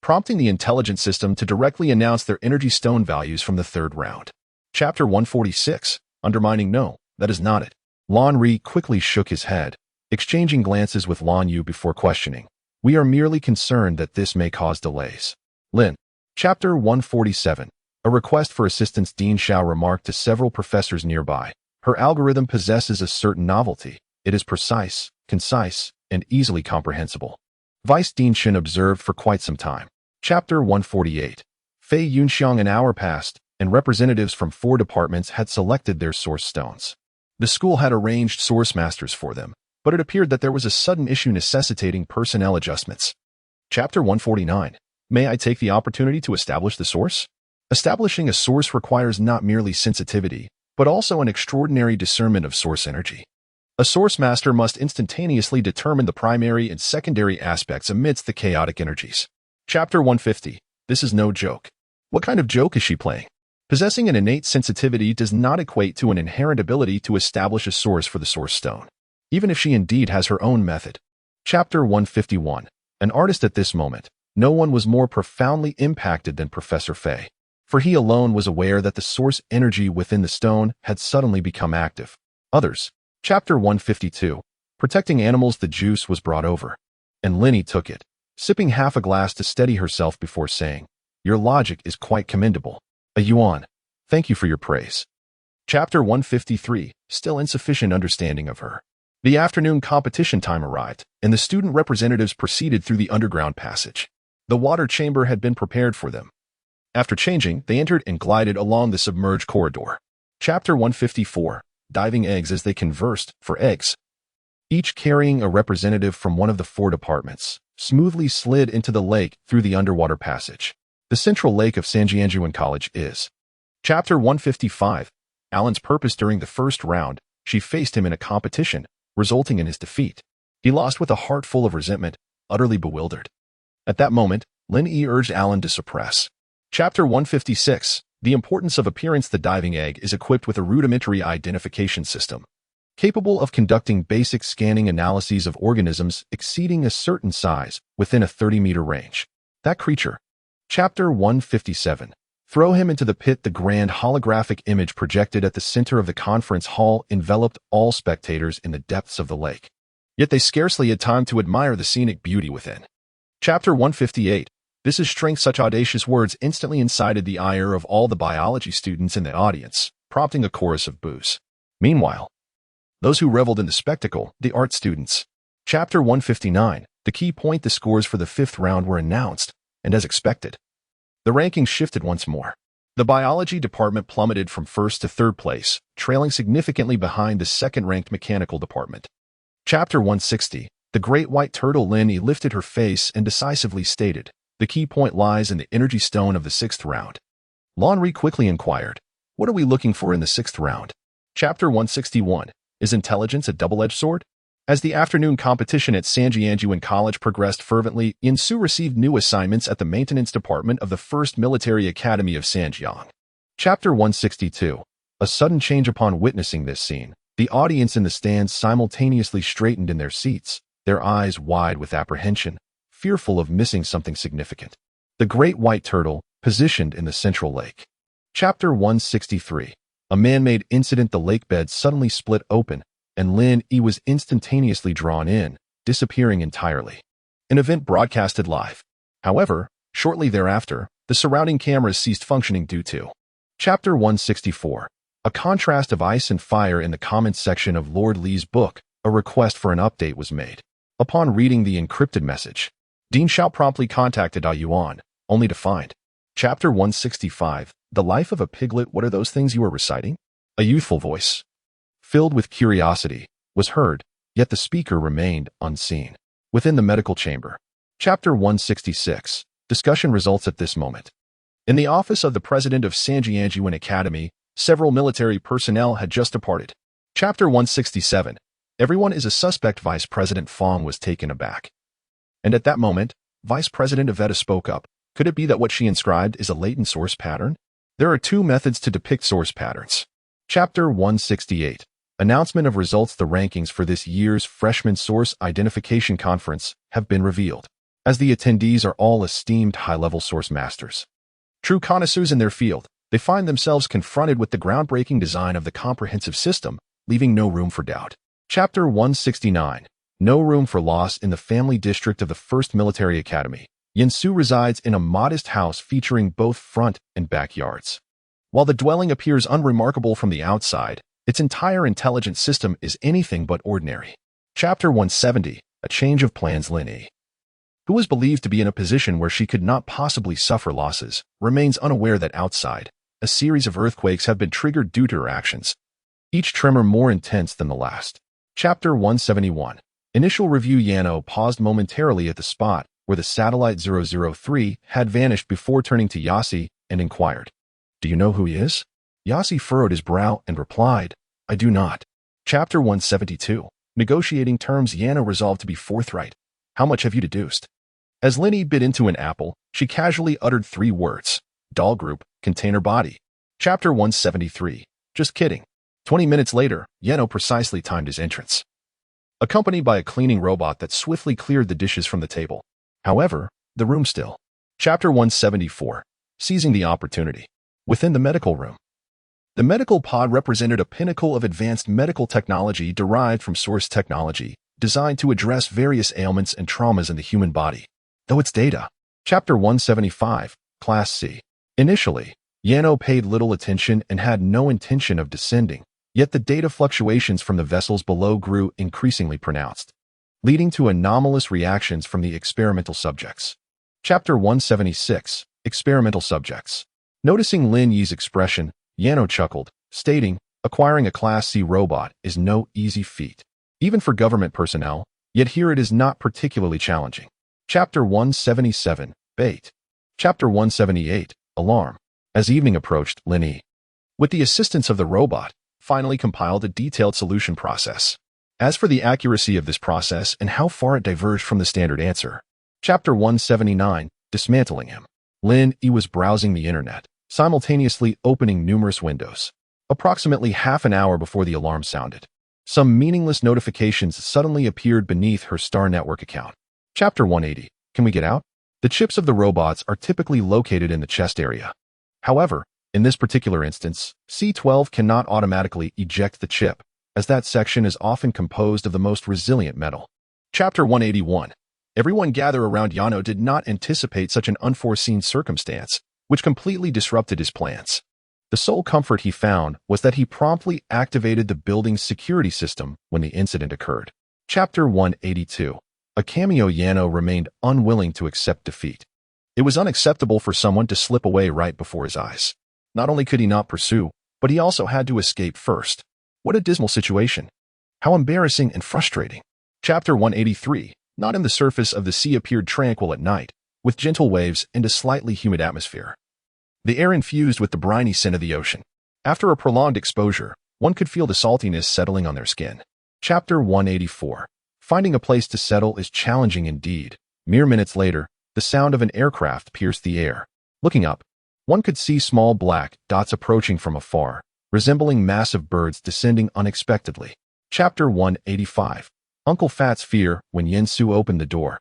prompting the intelligence system to directly announce their energy stone values from the 3rd round. Chapter 146, Undermining. No, that is not it. Lin Yi quickly shook his head, exchanging glances with Lin Yi before questioning. We are merely concerned that this may cause delays. Lin. Chapter 147, a request for assistance. Dean Xiao remarked to several professors nearby. Her algorithm possesses a certain novelty. It is precise, concise, and easily comprehensible. Vice Dean Shen observed for quite some time. Chapter 148. Fei Yunxiang. An hour passed, and representatives from 4 departments had selected their source stones. The school had arranged source masters for them, but it appeared that there was a sudden issue necessitating personnel adjustments. Chapter 149. May I take the opportunity to establish the source? Establishing a source requires not merely sensitivity, but also an extraordinary discernment of source energy. A source master must instantaneously determine the primary and secondary aspects amidst the chaotic energies. Chapter 150. This is no joke. What kind of joke is she playing? Possessing an innate sensitivity does not equate to an inherent ability to establish a source for the source stone, even if she indeed has her own method. Chapter 151. An artist. At this moment, no one was more profoundly impacted than Professor Fei, for he alone was aware that the source energy within the stone had suddenly become active. Others. Chapter 152. Protecting animals. The juice was brought over, and Lin Yi took it, sipping half a glass to steady herself before saying, Your logic is quite commendable. A yuan. Thank you for your praise. Chapter 153. Still insufficient understanding of her. The afternoon competition time arrived, and the student representatives proceeded through the underground passage. The water chamber had been prepared for them. After changing, they entered and glided along the submerged corridor. Chapter 154. Diving eggs. As they conversed, for eggs, each carrying a representative from one of the 4 departments, smoothly slid into the lake through the underwater passage. The central lake of Sanjianjuan College is. Chapter 155. Alan's purpose. During the 1st round, she faced him in a competition, resulting in his defeat. He lost with a heart full of resentment, utterly bewildered. At that moment, Lin Yi urged Alan to suppress. Chapter 156. The importance of appearance. The diving egg is equipped with a rudimentary identification system, capable of conducting basic scanning analyses of organisms exceeding a certain size within a 30-meter range. That creature. Chapter 157. Throw him into the pit. The grand holographic image projected at the center of the conference hall enveloped all spectators in the depths of the lake. Yet they scarcely had time to admire the scenic beauty within. Chapter 158. This is strength. Such audacious words instantly incited the ire of all the biology students in the audience, prompting a chorus of boos. Meanwhile, those who reveled in the spectacle, the art students. Chapter 159. The key point. The scores for the 5th round were announced, and as expected, the rankings shifted once more. The biology department plummeted from 1st to 3rd place, trailing significantly behind the 2nd-ranked mechanical department. Chapter 160. The great white turtle. Lin Yi lifted her face and decisively stated, The key point lies in the energy stone of the 6th round. Lin Yi quickly inquired, What are we looking for in the 6th round? Chapter 161. Is intelligence a double-edged sword? As the afternoon competition at Sanjianjuan College progressed fervently, Yin Su received new assignments at the maintenance department of the 1st Military Academy of Sanjiang. Chapter 162. A sudden change. Upon witnessing this scene, the audience in the stands simultaneously straightened in their seats, their eyes wide with apprehension, fearful of missing something significant. The great white turtle, positioned in the central lake. Chapter 163. A man-made incident. The lake bed suddenly split open, and Lin Yi was instantaneously drawn in, disappearing entirely. An event broadcasted live. However, shortly thereafter, the surrounding cameras ceased functioning due to. Chapter 164. A contrast of ice and fire. In the comments section of Lord Li's book, a request for an update was made. Upon reading the encrypted message, Dean Xiao promptly contacted A Yuan, only to find. Chapter 165. The life of a piglet. What are those things you are reciting? A youthful voice, filled with curiosity, was heard, yet the speaker remained unseen. Within the medical chamber. Chapter 166. Discussion results at this moment. In the office of the president of Sanjianjian Academy, several military personnel had just departed. Chapter 167. Everyone is a suspect. Vice President Fong was taken aback. And at that moment, Vice President Avetta spoke up. Could it be that what she inscribed is a latent source pattern? There are two methods to depict source patterns. Chapter 168. Announcement of results. The rankings for this year's Freshman Source Identification Conference have been revealed, as the attendees are all esteemed high-level source masters. True connoisseurs in their field, they find themselves confronted with the groundbreaking design of the comprehensive system, leaving no room for doubt. Chapter 169. No room for loss. In the family district of the 1st Military Academy, Yin-Su resides in a modest house featuring both front and backyards. While the dwelling appears unremarkable from the outside, its entire intelligence system is anything but ordinary. Chapter 170. A change of plans. Lin Yi, who was believed to be in a position where she could not possibly suffer losses, remains unaware that outside, a series of earthquakes have been triggered due to her actions, each tremor more intense than the last. Chapter 171. Initial review. Yano paused momentarily at the spot where the satellite 003 had vanished before turning to Yasi and inquired, "Do you know who he is?" Yasi furrowed his brow and replied, "I do not." Chapter 172. Negotiating terms. Yano resolved to be forthright. "How much have you deduced?" As Lin Yi bit into an apple, she casually uttered 3 words. "Doll group, container body." Chapter 173. Just kidding. 20 minutes later, Yano precisely timed his entrance, accompanied by a cleaning robot that swiftly cleared the dishes from the table. However, the room still. Chapter 174. Seizing the opportunity. Within the medical room, the medical pod represented a pinnacle of advanced medical technology derived from source technology, designed to address various ailments and traumas in the human body. Though its data. Chapter 175. Class C. Initially, Yano paid little attention and had no intention of descending, yet the data fluctuations from the vessels below grew increasingly pronounced, leading to anomalous reactions from the experimental subjects. Chapter 176. Experimental subjects. Noticing Lin Yi's expression, Yano chuckled, stating, "Acquiring a Class C robot is no easy feat, even for government personnel, yet here it is not particularly challenging." Chapter 177. Bait. Chapter 178. Alarm. As evening approached, Lin Yi, with the assistance of the robot, finally compiled a detailed solution process. As for the accuracy of this process and how far it diverged from the standard answer. Chapter 179. Dismantling him. Lin Yi was browsing the internet, simultaneously opening numerous windows. Approximately half an hour before the alarm sounded, some meaningless notifications suddenly appeared beneath her Star Network account. Chapter 180. Can we get out? The chips of the robots are typically located in the chest area. However, in this particular instance, C-12 cannot automatically eject the chip, as that section is often composed of the most resilient metal. Chapter 181. Everyone gather around. Yano did not anticipate such an unforeseen circumstance, which completely disrupted his plans. The sole comfort he found was that he promptly activated the building's security system when the incident occurred. Chapter 182. A cameo. Yano remained unwilling to accept defeat. It was unacceptable for someone to slip away right before his eyes. Not only could he not pursue, but he also had to escape first. What a dismal situation. How embarrassing and frustrating. Chapter 183. Not in the surface of the sea appeared tranquil at night, with gentle waves and a slightly humid atmosphere. The air infused with the briny scent of the ocean. After a prolonged exposure, one could feel the saltiness settling on their skin. Chapter 184. Finding a place to settle is challenging indeed. Mere minutes later, the sound of an aircraft pierced the air. Looking up, one could see small black dots approaching from afar, resembling massive birds descending unexpectedly. Chapter 185. Uncle Fat's fear when Yin-Su opened the door.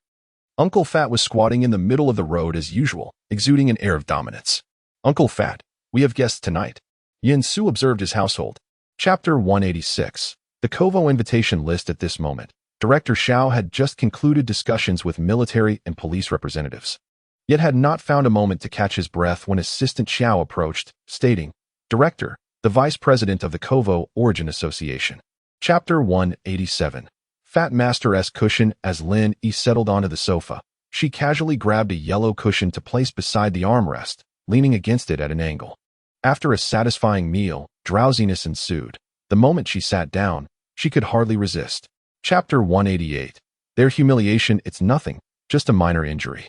Uncle Fat was squatting in the middle of the road as usual, exuding an air of dominance. "Uncle Fat, we have guests tonight." Yin-Su observed his household. Chapter 186. The Kovo invitation list. At this moment, Director Xiao had just concluded discussions with military and police representatives, yet had not found a moment to catch his breath when Assistant Xiao approached, stating, "Director, the Vice President of the Kovo Origin Association." Chapter 187. Fat Master-S cushion. As Lin Yi settled onto the sofa, she casually grabbed a yellow cushion to place beside the armrest, leaning against it at an angle. After a satisfying meal, drowsiness ensued. The moment she sat down, she could hardly resist. Chapter 188. Their humiliation. It's nothing, just a minor injury.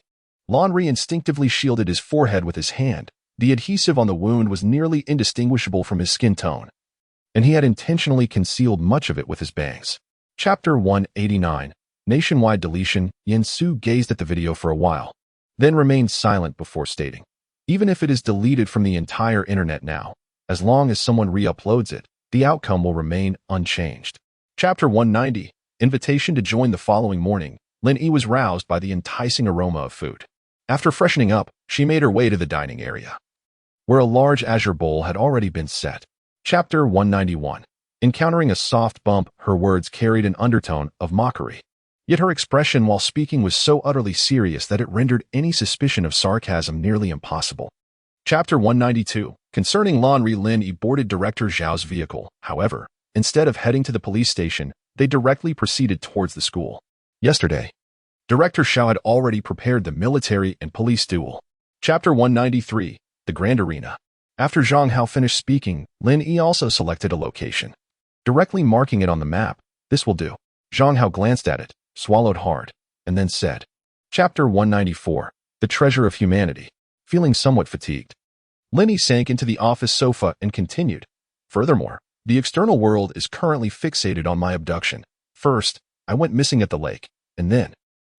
Lin Yi instinctively shielded his forehead with his hand. The adhesive on the wound was nearly indistinguishable from his skin tone, and he had intentionally concealed much of it with his bangs. Chapter 189. Nationwide Deletion. Yin Su gazed at the video for a while, then remained silent before stating, "Even if it is deleted from the entire internet now, as long as someone re-uploads it, the outcome will remain unchanged." Chapter 190. Invitation to join. The following morning, Lin Yi was roused by the enticing aroma of food. After freshening up, she made her way to the dining area, where a large azure bowl had already been set. Chapter 191. Encountering a soft bump, her words carried an undertone of mockery. Yet her expression while speaking was so utterly serious that it rendered any suspicion of sarcasm nearly impossible. Chapter 192. Concerning Lin Yi boarded Director Zhao's vehicle. However, instead of heading to the police station, they directly proceeded towards the school. Yesterday, Director Zhao had already prepared the military and police duel. Chapter 193. The Grand Arena. After Zhang Hao finished speaking, Lin Yi also selected a location, directly marking it on the map. "This will do." Zhang Hao glanced at it, swallowed hard, and then said, Chapter 194. The Treasure of Humanity. Feeling somewhat fatigued, Lin Yi sank into the office sofa and continued, "Furthermore, the external world is currently fixated on my abduction. First, I went missing at the lake, and then..."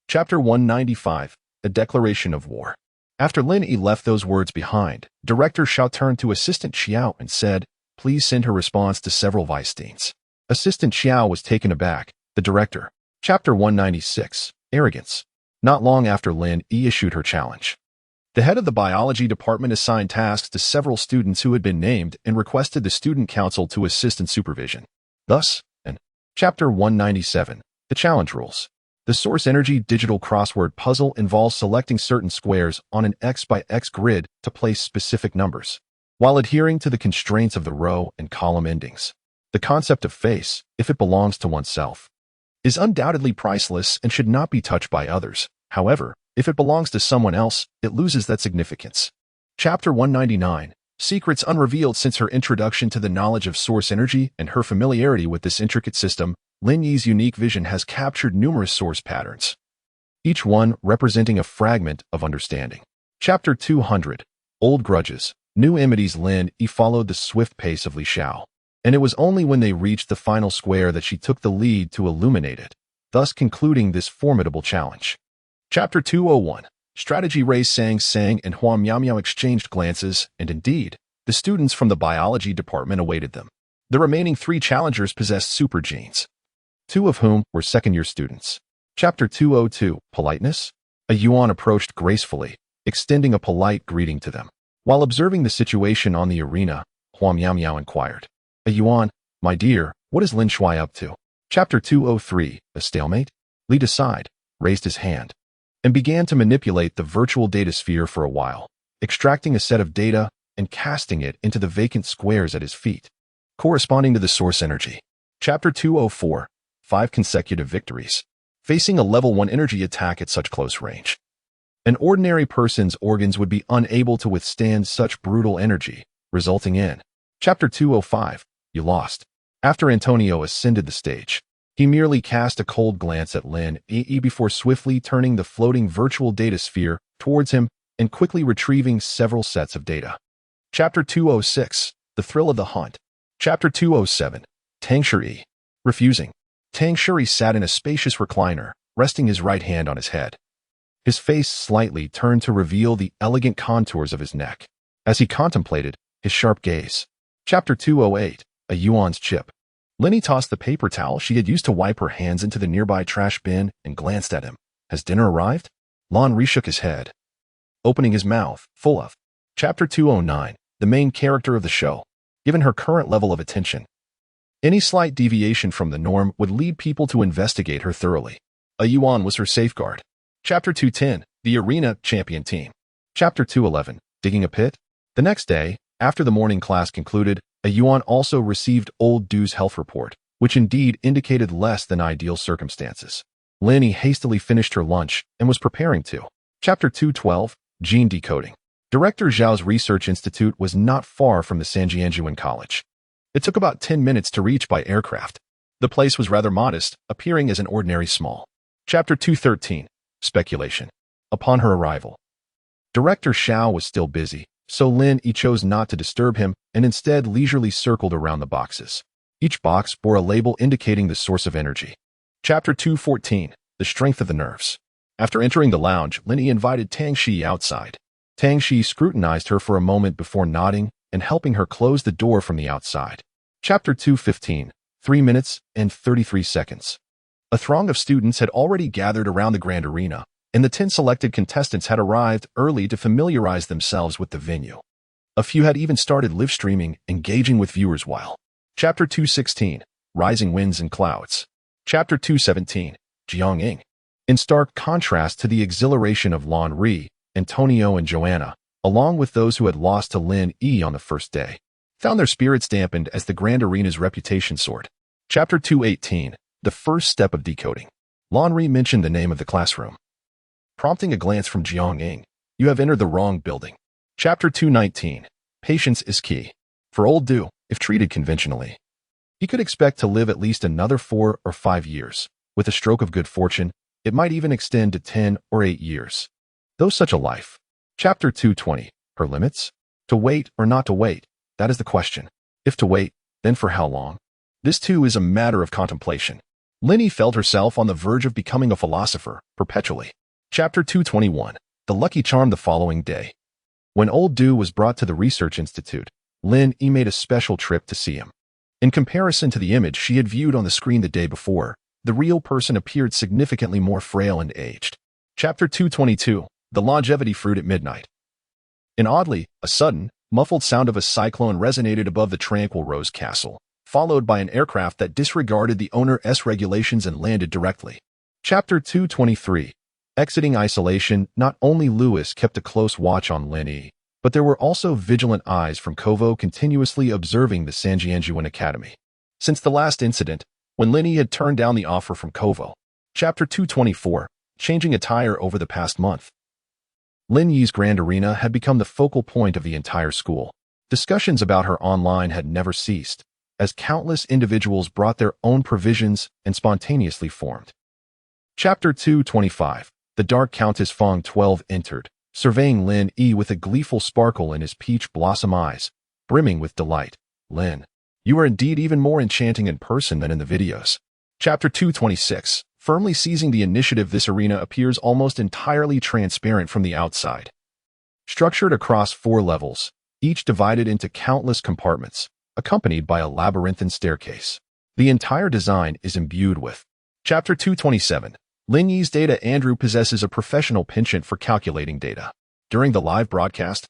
Chapter 195. A Declaration of War. After Lin Yi left those words behind, Director Zhao turned to Assistant Xiao and said, "Please send her response to several Vice-Deans." Assistant Xiao was taken aback. The director. Chapter 196. Arrogance. Not long after Lin Yi issued her challenge, the head of the biology department assigned tasks to several students who had been named and requested the student council to assist in supervision. Thus, in Chapter 197. The Challenge Rules. The source energy digital crossword puzzle involves selecting certain squares on an X by X grid to place specific numbers, while adhering to the constraints of the row and column endings. The concept of face, if it belongs to oneself, is undoubtedly priceless and should not be touched by others. However, if it belongs to someone else, it loses that significance. Chapter 199. Secrets unrevealed. Since her introduction to the knowledge of source energy and her familiarity with this intricate system, Lin Yi's unique vision has captured numerous source patterns, each one representing a fragment of understanding. Chapter 200. Old Grudges. New enmities. Lin Yi followed the swift pace of Li Xiao, and it was only when they reached the final square that she took the lead to illuminate it, thus concluding this formidable challenge. Chapter 201. Strategy. Ray Sang and Huang Miao exchanged glances, and indeed, the students from the biology department awaited them. The remaining 3 challengers possessed super genes, 2 of whom were second-year students. Chapter 202. Politeness. A Yuan approached gracefully, extending a polite greeting to them. While observing the situation on the arena, Huang Miao inquired, "A Yuan, my dear, what is Lin Shui up to?" Chapter 203. A Stalemate. Li Decide raised his hand and began to manipulate the virtual data sphere for a while, extracting a set of data and casting it into the vacant squares at his feet, corresponding to the source energy. Chapter 204. 5 consecutive victories. Facing a level 1 energy attack at such close range, an ordinary person's organs would be unable to withstand such brutal energy, resulting in Chapter 205. You lost. After Antonio ascended the stage, he merely cast a cold glance at Lin Yi before swiftly turning the floating virtual data sphere towards him and quickly retrieving several sets of data. Chapter 206. The Thrill of the Hunt. Chapter 207. Tang Shui. Refusing. Tang Shui sat in a spacious recliner, resting his right hand on his head. His face slightly turned to reveal the elegant contours of his neck, as he contemplated his sharp gaze. Chapter 208. A Yuan's Chip. Lin Yi tossed the paper towel she had used to wipe her hands into the nearby trash bin and glanced at him. Has dinner arrived? Lin Yi shook his head, opening his mouth, full of. Chapter 209. The main character of the show. Given her current level of attention, any slight deviation from the norm would lead people to investigate her thoroughly. A Yuan was her safeguard. Chapter 210. The Arena Champion Team. Chapter 211. Digging a Pit. The next day, after the morning class concluded, a Yuan also received Old Du's health report, which indeed indicated less than ideal circumstances. Lin Yi hastily finished her lunch and was preparing to. Chapter 212. Gene Decoding. Director Zhao's research institute was not far from the Sanjianjuan College. It took about 10 minutes to reach by aircraft. The place was rather modest, appearing as an ordinary small. Chapter 213. Speculation. Upon her arrival, Director Xiao was still busy, so Lin Yi chose not to disturb him and instead leisurely circled around the boxes. Each box bore a label indicating the source of energy. Chapter 214, The Strength of the Nerves. After entering the lounge, Lin Yi invited Tang Shi outside. Tang Shi scrutinized her for a moment before nodding and helping her close the door from the outside. Chapter 215, 3 minutes and 33 seconds. A throng of students had already gathered around the grand arena, and the 10 selected contestants had arrived early to familiarize themselves with the venue. A few had even started live streaming, engaging with viewers while. Chapter 216, Rising Winds and Clouds. Chapter 217, Jiangying. In stark contrast to the exhilaration of Lin Yi, Antonio and Joanna, along with those who had lost to Lin Yi on the first day, found their spirits dampened as the grand arena's reputation soared. Chapter 218, The First Step of Decoding. Lin Yi mentioned the name of the classroom, prompting a glance from Jiangying. You have entered the wrong building. Chapter 219, Patience is Key. For old Du, if treated conventionally, he could expect to live at least another 4 or 5 years. With a stroke of good fortune, it might even extend to 10 or 8 years. Though such a life. Chapter 220, Her Limits? To wait or not to wait? That is the question. If to wait, then for how long? This too is a matter of contemplation. Lin Yi felt herself on the verge of becoming a philosopher, perpetually. Chapter 221, The Lucky Charm. The following day, when old Du was brought to the research institute, Lin Yi made a special trip to see him. In comparison to the image she had viewed on the screen the day before, the real person appeared significantly more frail and aged. Chapter 222, The Longevity Fruit at Midnight. And oddly, a sudden, muffled sound of a cyclone resonated above the tranquil Rose Castle, followed by an aircraft that disregarded the owner's regulations and landed directly. Chapter 223, Exiting Isolation. Not only Lewis kept a close watch on Lin Yi, but there were also vigilant eyes from Kovo continuously observing the Sanjianjuan Academy. Since the last incident, when Lin Yi had turned down the offer from Kovo. Chapter 224, Changing Attire. Over the past month, Lin Yi's grand arena had become the focal point of the entire school. Discussions about her online had never ceased, as countless individuals brought their own provisions and spontaneously formed. Chapter 225, The Dark Countess. Feng 12 entered, surveying Lin Yi with a gleeful sparkle in his peach blossom eyes, brimming with delight. Lin, you are indeed even more enchanting in person than in the videos. Chapter 226, Firmly seizing the initiative. This arena appears almost entirely transparent from the outside. Structured across 4 levels, each divided into countless compartments, accompanied by a labyrinthine staircase. The entire design is imbued with. Chapter 227, Lin Yi's data. Andrew possesses a professional penchant for calculating data. During the live broadcast,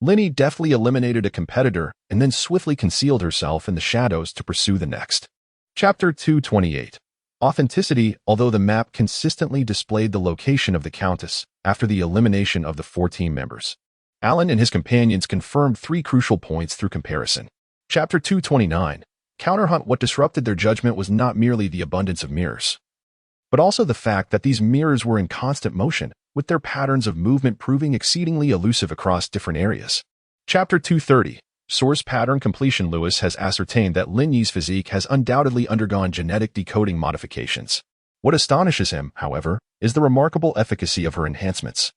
Lin Yi deftly eliminated a competitor and then swiftly concealed herself in the shadows to pursue the next. Chapter 228, Authenticity. Although the map consistently displayed the location of the Countess after the elimination of the 4 team members, Alan and his companions confirmed 3 crucial points through comparison. Chapter 229, Counterhunt. What disrupted their judgment was not merely the abundance of mirrors, but also the fact that these mirrors were in constant motion, with their patterns of movement proving exceedingly elusive across different areas. Chapter 230, Source Pattern Completion. Lewis has ascertained that Lin Yi's physique has undoubtedly undergone genetic decoding modifications. What astonishes him, however, is the remarkable efficacy of her enhancements,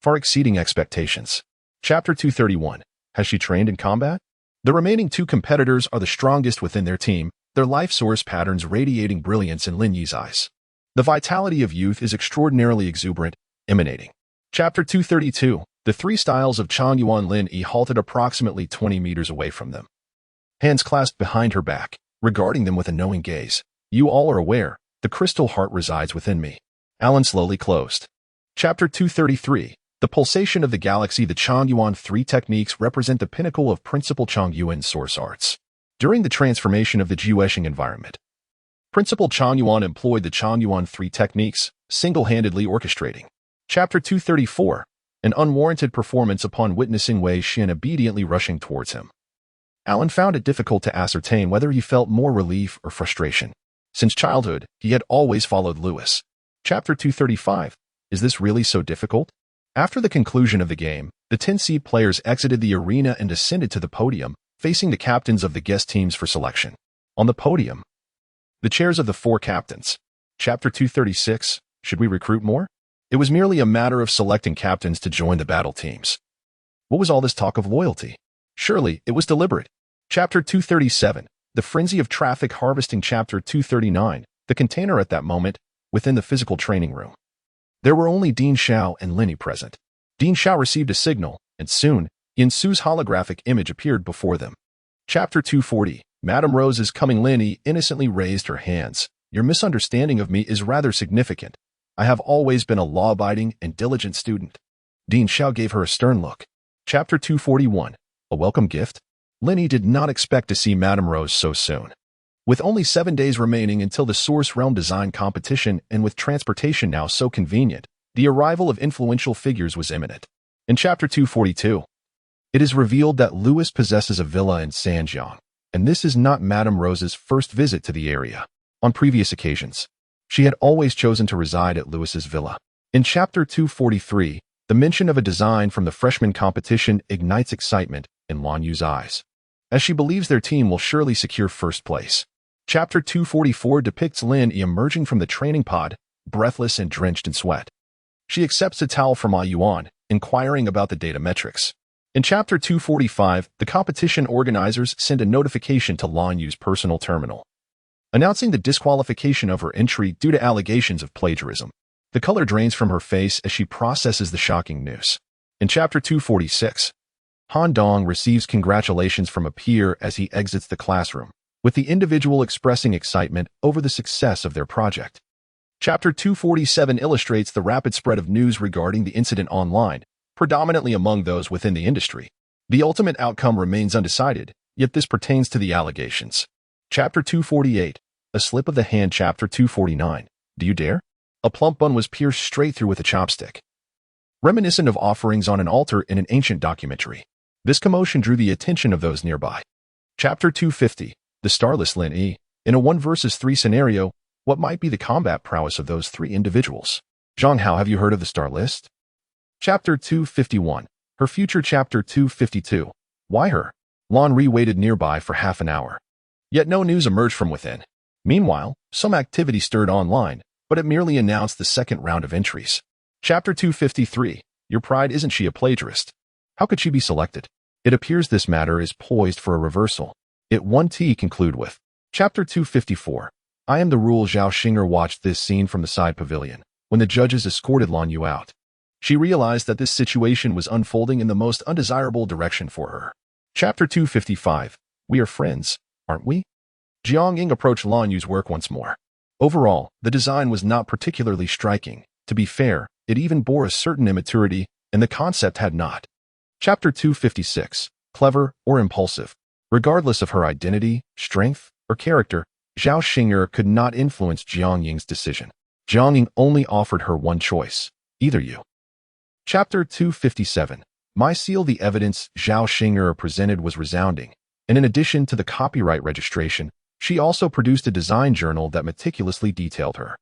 far exceeding expectations. Chapter 231, Has she trained in combat? The remaining 2 competitors are the strongest within their team, their life source patterns radiating brilliance in Lin Yi's eyes. The vitality of youth is extraordinarily exuberant, emanating. Chapter 232, The 3 Styles of Changyuan. Lin Yi halted approximately 20 meters away from them, hands clasped behind her back, regarding them with a knowing gaze. You all are aware, the crystal heart resides within me. Alan slowly closed. Chapter 233, The Pulsation of the Galaxy. The Changyuan 3 techniques represent the pinnacle of Principal Changyuan source arts. During the transformation of the Jiueshing environment, Principal Changyuan employed the Changyuan 3 techniques, single-handedly orchestrating. Chapter 234, An Unwarranted Performance. Upon witnessing Wei Xin obediently rushing towards him, Alan found it difficult to ascertain whether he felt more relief or frustration. Since childhood, he had always followed Lewis. Chapter 235, Is this really so difficult? After the conclusion of the game, the 10 seed players exited the arena and ascended to the podium, facing the captains of the guest teams for selection. On the podium, the chairs of the 4 captains. Chapter 236, Should we recruit more? It was merely a matter of selecting captains to join the battle teams. What was all this talk of loyalty? Surely, it was deliberate. Chapter 237, The Frenzy of Traffic Harvesting. Chapter 239, The Container. At that moment, within the physical training room, there were only Dean Xiao and Lin Yi present. Dean Xiao received a signal, and soon, Yin Su's holographic image appeared before them. Chapter 240, Madame Rose is coming. Lin Yi innocently raised her hands. Your misunderstanding of me is rather significant. I have always been a law-abiding and diligent student. Dean Xiao gave her a stern look. Chapter 241, A Welcome Gift. Lin Yi did not expect to see Madame Rose so soon. With only 7 days remaining until the Source Realm Design competition and with transportation now so convenient, the arrival of influential figures was imminent. In Chapter 242, it is revealed that Louis possesses a villa in Sanjiang, and this is not Madame Rose's first visit to the area. On previous occasions, she had always chosen to reside at Louis's villa. In Chapter 243, the mention of a design from the freshman competition ignites excitement in Lan Yu's eyes, as she believes their team will surely secure first place. Chapter 244 depicts Lin Yi emerging from the training pod, breathless and drenched in sweat. She accepts a towel from Ma Yuan, inquiring about the data metrics. In Chapter 245, the competition organizers send a notification to Lan Yu's personal terminal, announcing the disqualification of her entry due to allegations of plagiarism. The color drains from her face as she processes the shocking news. In Chapter 246, Han Dong receives congratulations from a peer as he exits the classroom, with the individual expressing excitement over the success of their project. Chapter 247 illustrates the rapid spread of news regarding the incident online, predominantly among those within the industry. The ultimate outcome remains undecided, yet this pertains to the allegations. Chapter 248, A Slip of the Hand. Chapter 249, Do You Dare? A plump bun was pierced straight through with a chopstick, reminiscent of offerings on an altar in an ancient documentary. This commotion drew the attention of those nearby. Chapter 250, The Starless. Lin Yi. In a 1 versus 3 scenario, what might be the combat prowess of those 3 individuals? Zhang Hao, have you heard of the Star List? Chapter 251, Her Future. Chapter 252, Why her? Lan Ri waited nearby for half an hour, yet no news emerged from within. Meanwhile, some activity stirred online, but it merely announced the second round of entries. Chapter 253, Your Pride. Isn't she a plagiarist? How could she be selected? It appears this matter is poised for a reversal. It 1T conclude with. Chapter 254, I Am the Rule. Zhao Xing'er watched this scene from the side pavilion. When the judges escorted Lan Yu out, she realized that this situation was unfolding in the most undesirable direction for her. Chapter 255, We are friends, aren't we? Jiang Ying approached Lan Yu's work once more. Overall, the design was not particularly striking. To be fair, it even bore a certain immaturity, and the concept had not. Chapter 256, Clever or Impulsive. Regardless of her identity, strength, or character, Zhao Xing'er could not influence Jiang Ying's decision. Jiang Ying only offered her one choice, either you. Chapter 257, My Seal. The evidence Zhao Xing'er presented was resounding, and in addition to the copyright registration, she also produced a design journal that meticulously detailed her.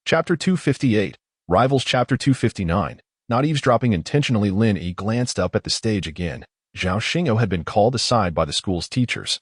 Chapter 258, Rivals. Chapter 259, Not eavesdropping intentionally. Lin Yi glanced up at the stage again. Zhao Xing'er had been called aside by the school's teachers,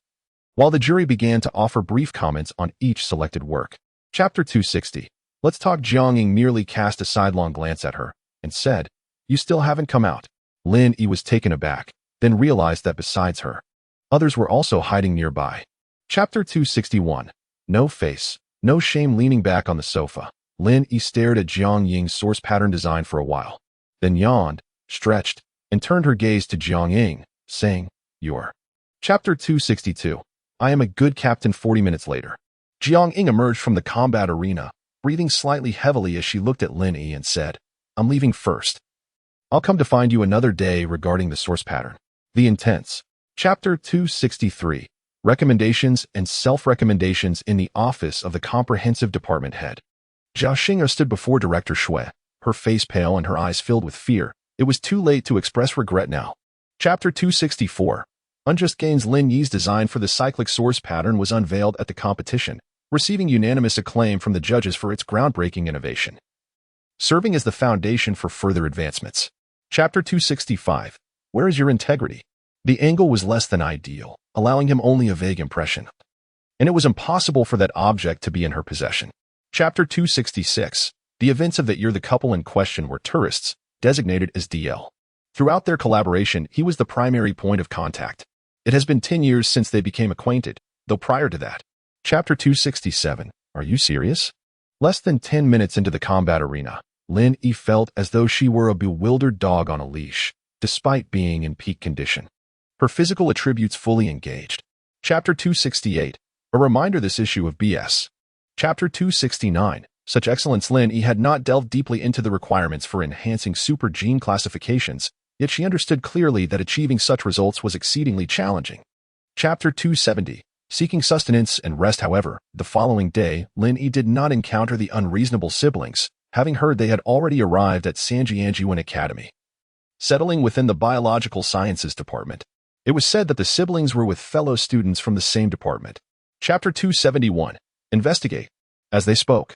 while the jury began to offer brief comments on each selected work. Chapter 260, Let's Talk. Jiang Ying merely cast a sidelong glance at her and said, You still haven't come out. Lin Yi was taken aback, then realized that besides her, others were also hiding nearby. Chapter 261, No Face, No Shame. Leaning back on the sofa, Lin Yi stared at Jiang Ying's source pattern design for a while, then yawned, stretched, and turned her gaze to Jiang Ying, saying, You're. Chapter 262, I Am a Good Captain. 40 minutes later, Jiang Ying emerged from the combat arena, breathing slightly heavily as she looked at Lin Yi and said, I'm leaving first. I'll come to find you another day regarding the source pattern. The Intense. Chapter 263, Recommendations and Self-Recommendations. In the office of the Comprehensive Department Head, Zhao Xing'er stood before Director Shui, her face pale and her eyes filled with fear. It was too late to express regret now. Chapter 264, Unjust Gains. Lin Yi's design for the cyclic source pattern was unveiled at the competition, receiving unanimous acclaim from the judges for its groundbreaking innovation, serving as the foundation for further advancements. Chapter 265, Where is your integrity? The angle was less than ideal, allowing him only a vague impression, and it was impossible for that object to be in her possession. Chapter 266, The events of that year, the couple in question were tourists, designated as DL. Throughout their collaboration, he was the primary point of contact. It has been 10 years since they became acquainted, though prior to that. Chapter 267. Are you serious? Less than 10 minutes into the combat arena, Lin Yi felt as though she were a bewildered dog on a leash, despite being in peak condition. Her physical attributes fully engaged. Chapter 268. A reminder this issue of BS. Chapter 269. Such excellence. Lin Yi had not delved deeply into the requirements for enhancing super gene classifications, yet she understood clearly that achieving such results was exceedingly challenging. Chapter 270. Seeking sustenance and rest. However, the following day, Lin Yi did not encounter the unreasonable siblings, having heard they had already arrived at Sanjianjuan Academy. Settling within the Biological Sciences Department, it was said that the siblings were with fellow students from the same department. Chapter 271. Investigate. As they spoke,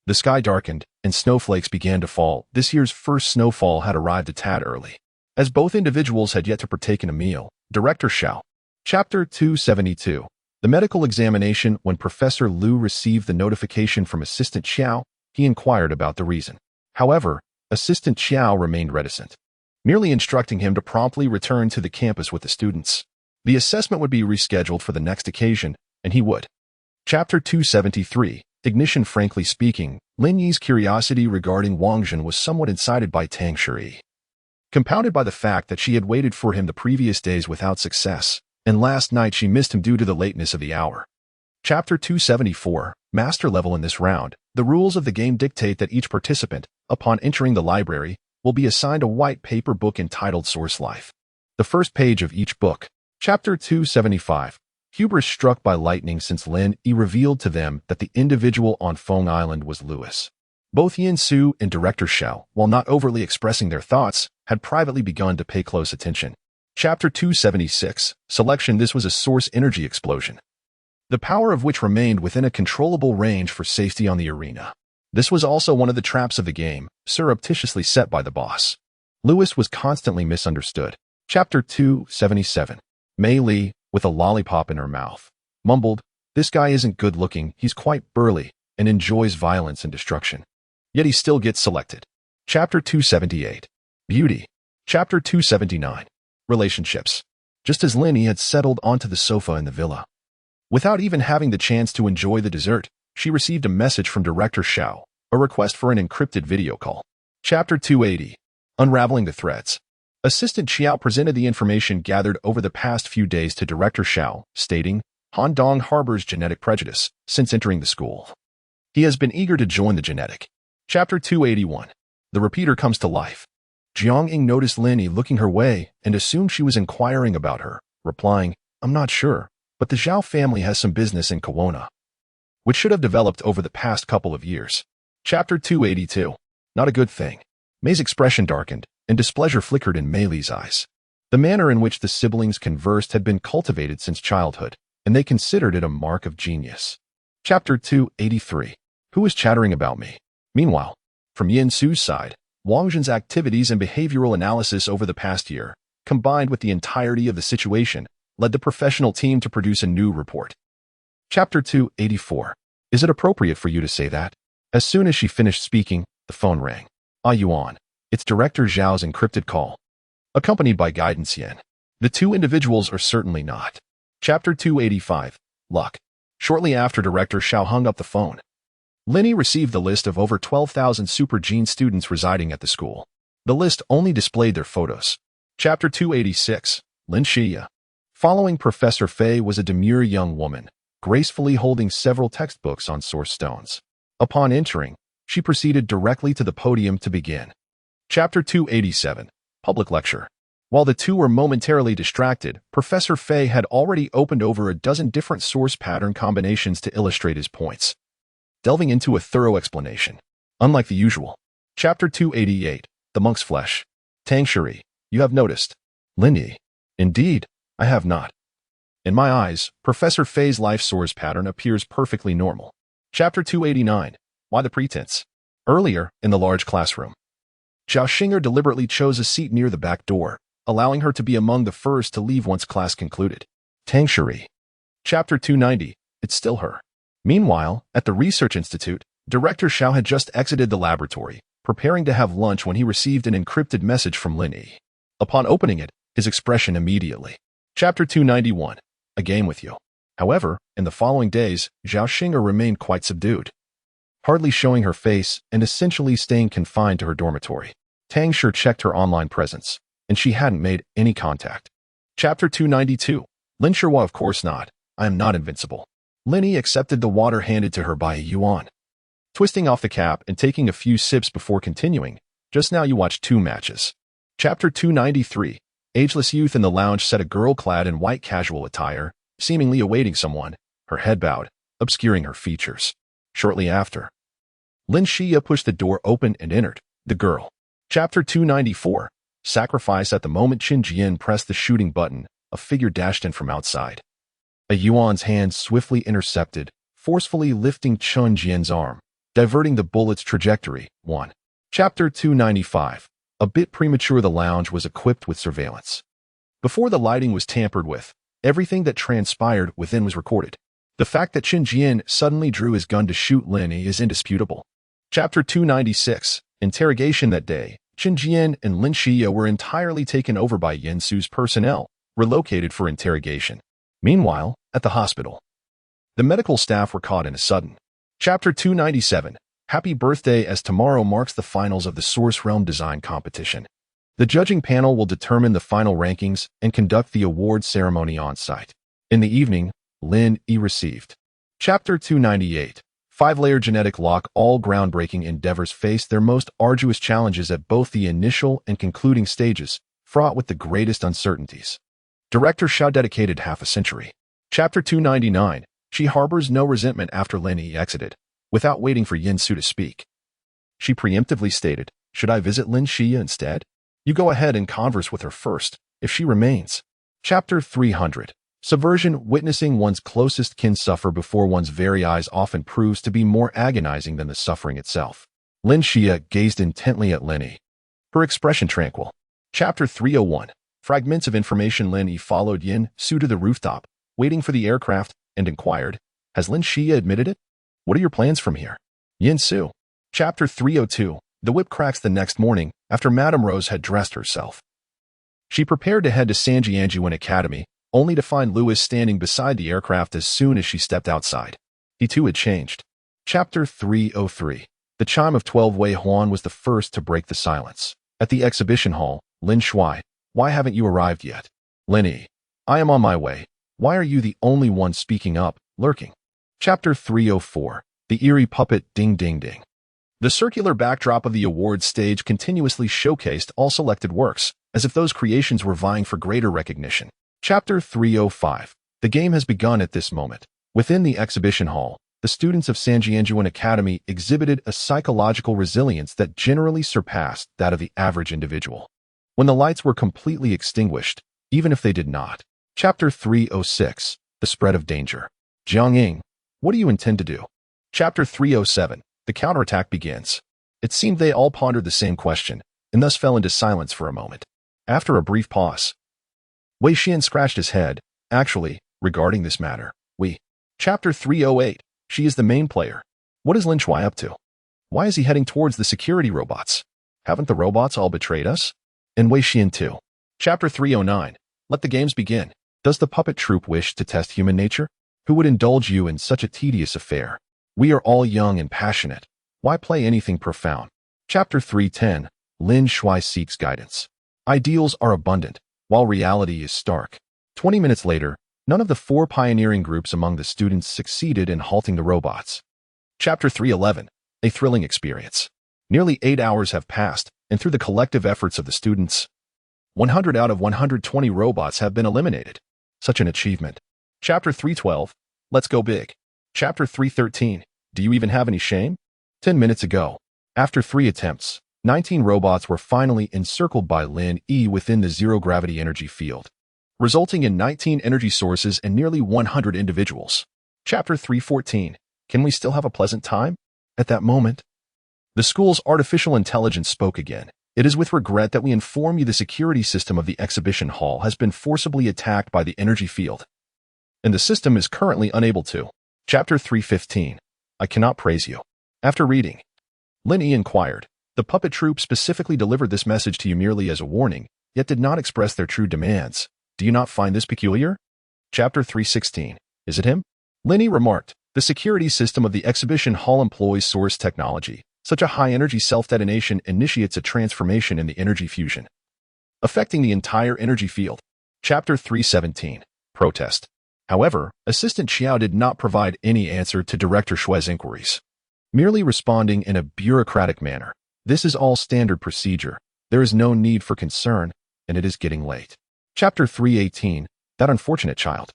the sky darkened, and snowflakes began to fall. This year's first snowfall had arrived a tad early. As both individuals had yet to partake in a meal, Director Xiao. Chapter 272. The medical examination. When Professor Liu received the notification from Assistant Xiao, he inquired about the reason. However, Assistant Xiao remained reticent, merely instructing him to promptly return to the campus with the students. The assessment would be rescheduled for the next occasion, and he would. Chapter 273. Ignition. Frankly speaking, Lin Yi's curiosity regarding Wang Jun was somewhat incited by Tang Shuri, compounded by the fact that she had waited for him the previous days without success, and last night she missed him due to the lateness of the hour. Chapter 274. Master level. In this round, the rules of the game dictate that each participant, upon entering the library, will be assigned a white paper book entitled Source Life. The first page of each book. Chapter 275. Hubris struck by lightning. Since Lin Yi revealed to them that the individual on Feng Island was Lewis, both Yin Su and Director Xiao, while not overtly expressing their thoughts, had privately begun to pay close attention. Chapter 276. Selection. This was a source energy explosion, the power of which remained within a controllable range for safety on the arena. This was also one of the traps of the game, surreptitiously set by the boss. Lewis was constantly misunderstood. Chapter 277. Mei Li, with a lollipop in her mouth, mumbled, "This guy isn't good looking, he's quite burly, and enjoys violence and destruction. Yet he still gets selected." Chapter 278. Beauty. Chapter 279. Relationships. Just as Lin Yi had settled onto the sofa in the villa, without even having the chance to enjoy the dessert, she received a message from Director Xiao, a request for an encrypted video call. Chapter 280. Unraveling the threads. Assistant Xiao presented the information gathered over the past few days to Director Xiao, stating, Han Dong harbors genetic prejudice since entering the school. He has been eager to join the genetic. Chapter 281. The repeater comes to life. Jiang Ying noticed Lin Yi looking her way and assumed she was inquiring about her, replying, "I'm not sure, but the Zhao family has some business in Kowona, which should have developed over the past couple of years." Chapter 282. Not a good thing. Mei's expression darkened, and displeasure flickered in Mei Li's eyes. The manner in which the siblings conversed had been cultivated since childhood, and they considered it a mark of genius. Chapter 283. Who is chattering about me? Meanwhile, from Yin Su's side, Wang Jun's activities and behavioral analysis over the past year, combined with the entirety of the situation, led the professional team to produce a new report. Chapter 284. Is it appropriate for you to say that? As soon as she finished speaking, the phone rang. Ah Yuan. It's Director Zhao's encrypted call, accompanied by guidance yen. The two individuals are certainly not. Chapter 285. Luck. Shortly after Director Xiao hung up the phone, Lin Yi received the list of over 12,000 Super Gene students residing at the school. The list only displayed their photos. Chapter 286. Lin Xia. Following Professor Fei was a demure young woman, gracefully holding several textbooks on source stones. Upon entering, she proceeded directly to the podium to begin. Chapter 287. Public lecture. While the two were momentarily distracted, Professor Fei had already opened over a dozen different source pattern combinations to illustrate his points, delving into a thorough explanation. Unlike the usual. Chapter 288. The Monk's Flesh. Tang Shuri. You have noticed. Lin Yi. Indeed, I have not. In my eyes, Professor Fei's life source pattern appears perfectly normal. Chapter 289. Why the pretense? Earlier, in the large classroom, Zhao Xinger deliberately chose a seat near the back door, allowing her to be among the first to leave once class concluded. Tang Shuri. Chapter 290. It's still her. Meanwhile, at the Research Institute, Director Xiao had just exited the laboratory, preparing to have lunch when he received an encrypted message from Lin Yi. Upon opening it, his expression immediately. Chapter 291. A game with you. However, in the following days, Zhao Xing'er remained quite subdued, hardly showing her face and essentially staying confined to her dormitory. Tang Shi checked her online presence, and she hadn't made any contact. Chapter 292. Lin Shihua, of course not. I am not invincible. Lin Yi accepted the water handed to her by a yuan, twisting off the cap and taking a few sips before continuing. Just now you watched 2 matches. Chapter 293. Ageless youth in the lounge said a girl clad in white casual attire, seemingly awaiting someone, her head bowed, obscuring her features. Shortly after, Lin Xia pushed the door open and entered. The girl. Chapter 294. Sacrifice. At the moment Qin Jian pressed the shooting button, a figure dashed in from outside. A yuan's hand swiftly intercepted, forcefully lifting Qin Jian's arm, diverting the bullet's trajectory. 1. Chapter 295. A bit premature. The lounge was equipped with surveillance. Before the lighting was tampered with, everything that transpired within was recorded. The fact that Qin Jian suddenly drew his gun to shoot Lin Yi is indisputable. Chapter 296. Interrogation. That day, Qin Jian and Lin Xia were entirely taken over by Yin Su's personnel, relocated for interrogation. Meanwhile, at the hospital, the medical staff were caught in a sudden. Chapter 297. Happy birthday. As tomorrow marks the finals of the Source Realm Design Competition, the judging panel will determine the final rankings and conduct the award ceremony on site. In the evening, Lin Yi received. Chapter 298. 5-layer genetic lock. All groundbreaking endeavors face their most arduous challenges at both the initial and concluding stages, fraught with the greatest uncertainties. Director Xiao dedicated half a century. Chapter 299. She harbors no resentment after Lin Yi exited. Without waiting for Yin Su to speak, she preemptively stated, should I visit Lin Xia instead? You go ahead and converse with her first, if she remains. Chapter 300. Subversion. Witnessing one's closest kin suffer before one's very eyes often proves to be more agonizing than the suffering itself. Lin Xia gazed intently at Lin Yi, her expression tranquil. Chapter 301. Fragments of information. Lin Yi followed Yin Su to the rooftop, waiting for the aircraft, and inquired, has Lin Xia admitted it? What are your plans from here? Yin Su. Chapter 302. The whip cracks. The next morning, after Madame Rose had dressed herself, she prepared to head to Sanjianjuan Academy, only to find Louis standing beside the aircraft as soon as she stepped outside. He too had changed. Chapter 303. The chime of 12 Wei Huan was the first to break the silence. At the exhibition hall, Lin Shui, why haven't you arrived yet? Lin Yi, I am on my way. Why are you the only one speaking up, lurking? Chapter 304. The eerie puppet. Ding ding ding. The circular backdrop of the awards stage continuously showcased all selected works, as if those creations were vying for greater recognition. Chapter 305. The game has begun at this moment. Within the exhibition hall, the students of Sanjianjuan Academy exhibited a psychological resilience that generally surpassed that of the average individual. When the lights were completely extinguished, even if they did not. Chapter 306. The spread of danger. Jiangying, what do you intend to do? Chapter 307. The counterattack begins. It seemed they all pondered the same question, and thus fell into silence for a moment. After a brief pause, Wei Xian scratched his head. Actually, regarding this matter, we. Chapter 308. She is the main player. What is Lin Shui up to? Why is he heading towards the security robots? Haven't the robots all betrayed us? And Wei Xian too. Chapter 309. Let the games begin. Does the puppet troupe wish to test human nature? Who would indulge you in such a tedious affair? We are all young and passionate. Why play anything profound? Chapter 310. Lin Shui seeks guidance. Ideals are abundant, while reality is stark. 20 minutes later, none of the 4 pioneering groups among the students succeeded in halting the robots. Chapter 311. A thrilling experience. Nearly 8 hours have passed, and through the collective efforts of the students, 100 out of 120 robots have been eliminated. Such an achievement. Chapter 312. Let's go big. Chapter 313. Do you even have any shame? 10 minutes ago, after 3 attempts, 19 robots were finally encircled by Lin Yi within the zero-gravity energy field, resulting in 19 energy sources and nearly 100 individuals. Chapter 314. Can we still have a pleasant time? At that moment, the school's artificial intelligence spoke again. It is with regret that we inform you the security system of the exhibition hall has been forcibly attacked by the energy field, and the system is currently unable to. Chapter 315. I cannot praise you. After reading, Lin Yi inquired, the puppet troupe specifically delivered this message to you merely as a warning, yet did not express their true demands. Do you not find this peculiar? Chapter 316. Is it him? Lin Yi remarked, the security system of the exhibition hall employs source technology. Such a high-energy self-detonation initiates a transformation in the energy fusion, affecting the entire energy field. Chapter 317. Protest. However, Assistant Xiao did not provide any answer to Director Xue's inquiries, merely responding in a bureaucratic manner. This is all standard procedure. There is no need for concern, and it is getting late. Chapter 318. That unfortunate child.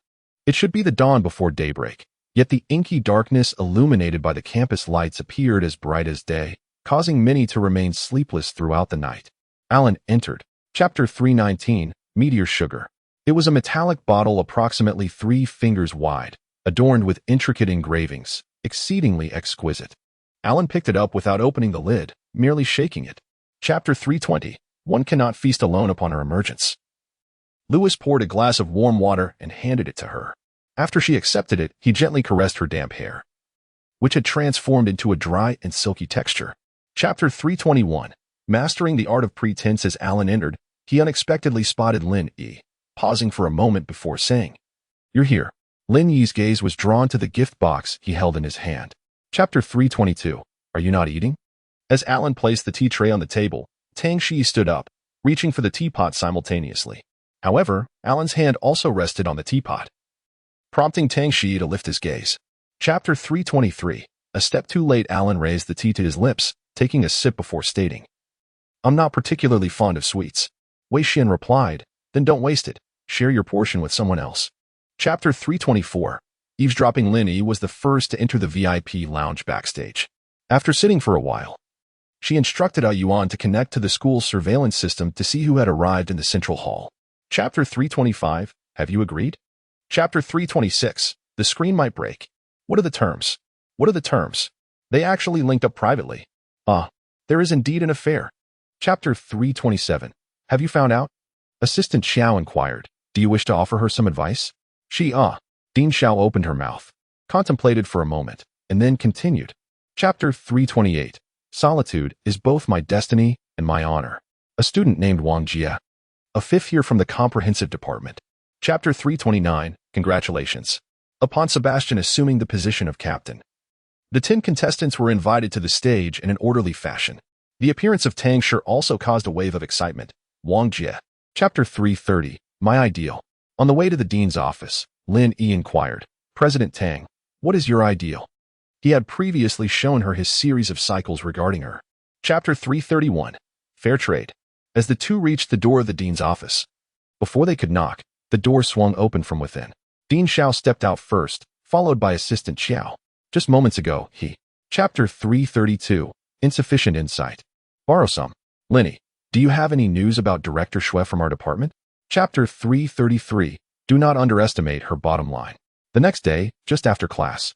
It should be the dawn before daybreak, yet the inky darkness illuminated by the campus lights appeared as bright as day, causing many to remain sleepless throughout the night. Alan entered. Chapter 319. Meteor Sugar. It was a metallic bottle approximately 3 fingers wide, adorned with intricate engravings, exceedingly exquisite. Alan picked it up without opening the lid, merely shaking it. Chapter 320. One cannot feast alone upon her emergence. Lewis poured a glass of warm water and handed it to her. After she accepted it, he gently caressed her damp hair, which had transformed into a dry and silky texture. Chapter 321. Mastering the art of pretense. As Alan entered, he unexpectedly spotted Lin Yi, pausing for a moment before saying, "You're here." Lin Yi's gaze was drawn to the gift box he held in his hand. Chapter 322. Are you not eating? As Alan placed the tea tray on the table, Tang Shi stood up, reaching for the teapot simultaneously. However, Alan's hand also rested on the teapot, prompting Tang Shi to lift his gaze. Chapter 323. A step too late. Alan raised the tea to his lips, taking a sip before stating, "I'm not particularly fond of sweets." Wei Xian replied, "Then don't waste it. Share your portion with someone else." Chapter 324. Eavesdropping. Lin Yi was the first to enter the VIP lounge backstage. After sitting for a while, she instructed Yuan to connect to the school's surveillance system to see who had arrived in the central hall. Chapter 325. Have you agreed? Chapter 326. The screen might break. What are the terms? What are the terms? They actually linked up privately. There is indeed an affair. Chapter 327. Have you found out? Assistant Xiao inquired. Do you wish to offer her some advice? Dean Xiao opened her mouth, contemplated for a moment, and then continued. Chapter 328. Solitude is both my destiny and my honor. A student named Wang Jie, a 5th year from the comprehensive department. Chapter 329. Congratulations. Upon Sebastian assuming the position of captain, the 10 contestants were invited to the stage in an orderly fashion. The appearance of Tang Shi also caused a wave of excitement. Wang Jie. Chapter 330. My ideal. On the way to the dean's office, Lin Yi inquired, President Tang, what is your ideal? He had previously shown her his series of cycles regarding her. Chapter 331. Fair trade. As the two reached the door of the dean's office, before they could knock, the door swung open from within. Dean Xiao stepped out first, followed by Assistant Xiao. Just moments ago, he. Chapter 332. Insufficient insight. Borrow some. Lin Yi, do you have any news about Director Xue from our department? Chapter 333. Do not underestimate her bottom line. The next day, just after class,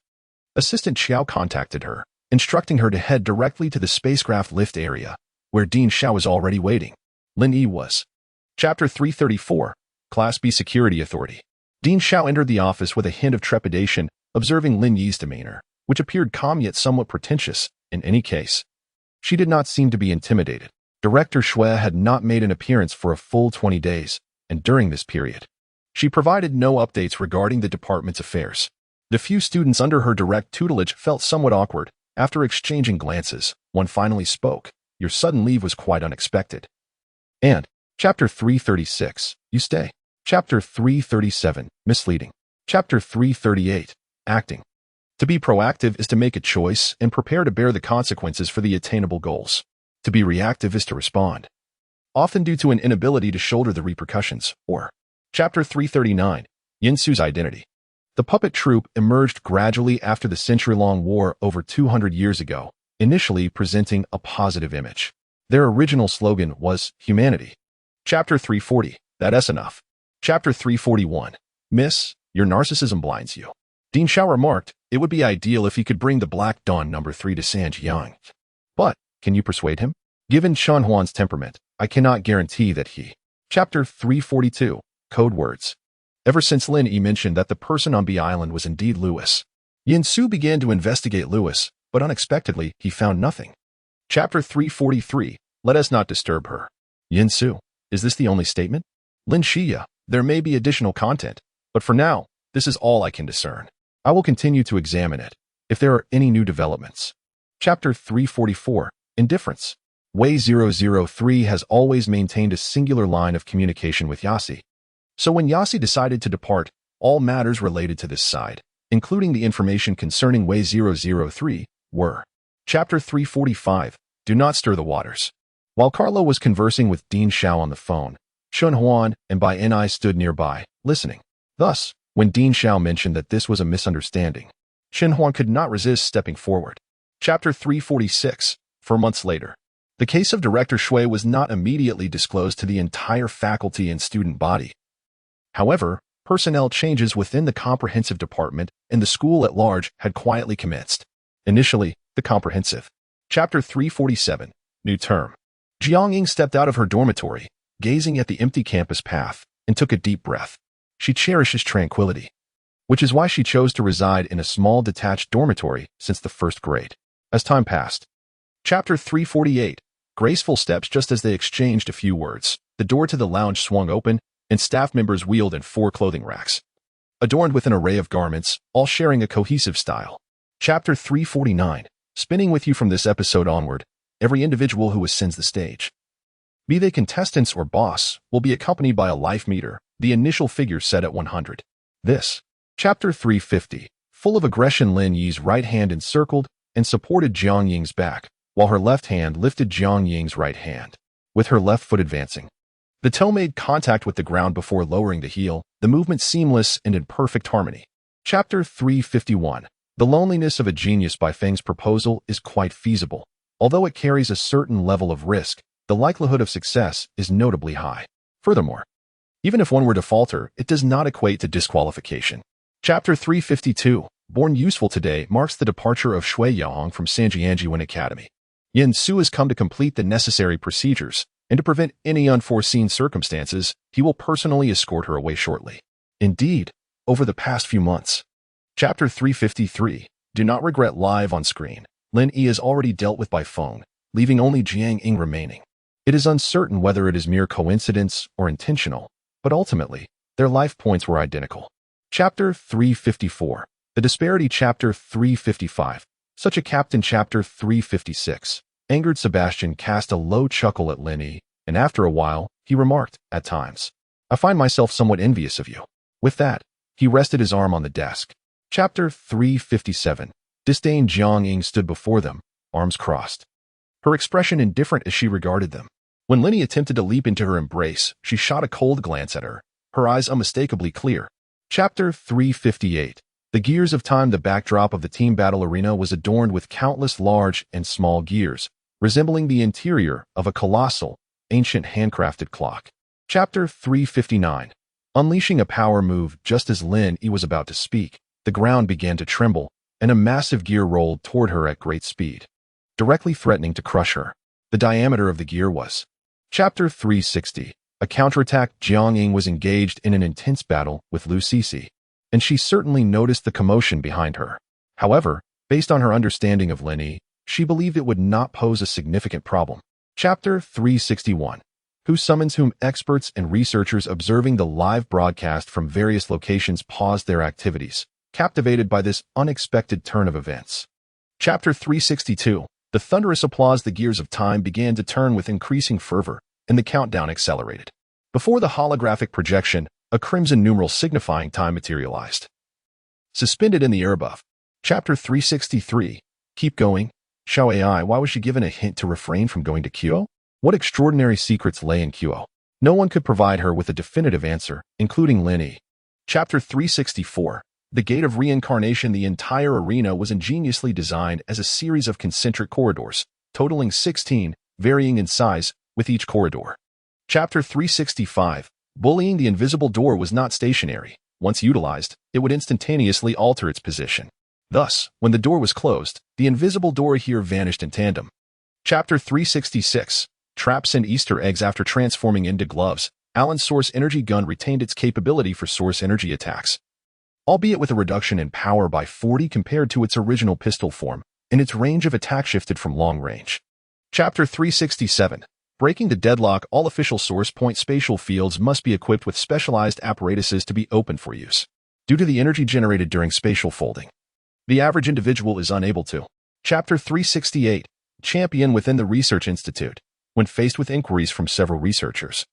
Assistant Xiao contacted her, instructing her to head directly to the spacecraft lift area, where Dean Xiao was already waiting. Lin Yi was. Chapter 334. Class B Security Authority. Dean Xiao entered the office with a hint of trepidation, observing Lin Yi's demeanor, which appeared calm yet somewhat pretentious. In any case, she did not seem to be intimidated. Director Xue had not made an appearance for a full 20 days, and during this period, she provided no updates regarding the department's affairs. The few students under her direct tutelage felt somewhat awkward. After exchanging glances, one finally spoke. Your sudden leave was quite unexpected. And, Chapter 336, you stay. Chapter 337, misleading. Chapter 338, acting. To be proactive is to make a choice and prepare to bear the consequences for the attainable goals. To be reactive is to respond, often due to an inability to shoulder the repercussions, or Chapter 339, Yin Su's identity. The puppet troupe emerged gradually after the century-long war over 200 years ago, initially presenting a positive image. Their original slogan was humanity. Chapter 340, that's enough. Chapter 341, Miss, your narcissism blinds you. Dean Xiao remarked, it would be ideal if he could bring the Black Dawn number 3 to Sanjiang. But, can you persuade him? Given Shan Huan's temperament, I cannot guarantee that he. Chapter 342, Code Words. Ever since Lin Yi mentioned that the person on B Island was indeed Lewis, Yin Su began to investigate Lewis, but unexpectedly, he found nothing. Chapter 343. Let us not disturb her. Yin Su. Is this the only statement? Lin Yi. There may be additional content, but for now, this is all I can discern. I will continue to examine it, if there are any new developments. Chapter 344. Indifference. Wei 003 has always maintained a singular line of communication with Yasi. So when Yasi decided to depart, all matters related to this side, including the information concerning Wei 003, were. Chapter 345. Do not stir the waters. While Carlo was conversing with Dean Xiao on the phone, Shun Huan and Bai Ni stood nearby, listening. Thus, when Dean Xiao mentioned that this was a misunderstanding, Shen Huan could not resist stepping forward. Chapter 346. 4 months later. The case of Director Shui was not immediately disclosed to the entire faculty and student body. However, personnel changes within the comprehensive department and the school at large had quietly commenced. Initially, the comprehensive. Chapter 347. New term. Jiang Ying stepped out of her dormitory, gazing at the empty campus path, and took a deep breath. She cherishes tranquility, which is why she chose to reside in a small detached dormitory since the first grade. As time passed. Chapter 348. Graceful steps. Just as they exchanged a few words, the door to the lounge swung open, and staff members wheeled in 4 clothing racks, adorned with an array of garments, all sharing a cohesive style. Chapter 349. Spinning with you from this episode onward, every individual who ascends the stage, be they contestants or boss, will be accompanied by a life meter, the initial figure set at 100. This. Chapter 350. Full of aggression, Lin Yi's right hand encircled and supported Jiang Ying's back, while her left hand lifted Jiang Ying's right hand, with her left foot advancing. The toe made contact with the ground before lowering the heel, the movement seamless and in perfect harmony. Chapter 351. The loneliness of a genius. Bai Feng's proposal is quite feasible. Although it carries a certain level of risk, the likelihood of success is notably high. Furthermore, even if one were to falter, it does not equate to disqualification. Chapter 352. Born useful today marks the departure of Shui Yaohong from Sanjianjiwen Academy. Yin Su has come to complete the necessary procedures, and to prevent any unforeseen circumstances, he will personally escort her away shortly. Indeed, over the past few months. Chapter 353. Do not regret. Live on screen. Lin Yi is already dealt with by phone, leaving only Jiang Ying remaining. It is uncertain whether it is mere coincidence or intentional, but ultimately, their life points were identical. Chapter 354. The disparity. Chapter 355. Such a captain. Chapter 356. Angered Sebastian cast a low chuckle at Lin Yi, and after a while, he remarked, at times, I find myself somewhat envious of you. With that, he rested his arm on the desk. Chapter 357. Disdain. Jiang Ying stood before them, arms crossed, her expression indifferent as she regarded them. When Lin Yi attempted to leap into her embrace, she shot a cold glance at her, her eyes unmistakably clear. Chapter 358. The gears of time. The backdrop of the team battle arena was adorned with countless large and small gears, resembling the interior of a colossal, ancient handcrafted clock. Chapter 359. Unleashing a power move. Just as Lin Yi was about to speak, the ground began to tremble, and a massive gear rolled toward her at great speed, directly threatening to crush her. The diameter of the gear was. Chapter 360. A counterattack. Jiang Ying was engaged in an intense battle with Lu Cixi, and she certainly noticed the commotion behind her. However, based on her understanding of Lin Yi, she believed it would not pose a significant problem. Chapter 361. Who summons whom? Experts and researchers observing the live broadcast from various locations paused their activities, captivated by this unexpected turn of events. Chapter 362. The thunderous applause. The gears of time began to turn with increasing fervor, and the countdown accelerated. Before the holographic projection, a crimson numeral signifying time materialized, suspended in the air above. Chapter 363. Keep going. Xiao AI. Why was she given a hint to refrain from going to Qo? What extraordinary secrets lay in Qo? No one could provide her with a definitive answer, including Lin Yi. Chapter 364. The Gate of Reincarnation. The entire arena was ingeniously designed as a series of concentric corridors, totaling 16, varying in size, with each corridor. Chapter 365. Bullying. The invisible door was not stationary. Once utilized, it would instantaneously alter its position. Thus, when the door was closed, the invisible door here vanished in tandem. Chapter 366. Traps and Easter eggs. After transforming into gloves, Alan's source energy gun retained its capability for source energy attacks, albeit with a reduction in power by 40 compared to its original pistol form. and its range of attack shifted from long range. Chapter 367. Breaking the deadlock. All official source point spatial fields must be equipped with specialized apparatuses to be open for use. Due to the energy generated during spatial folding, the average individual is unable to. Chapter 368. Champion within the Research Institute. When faced with inquiries from several researchers,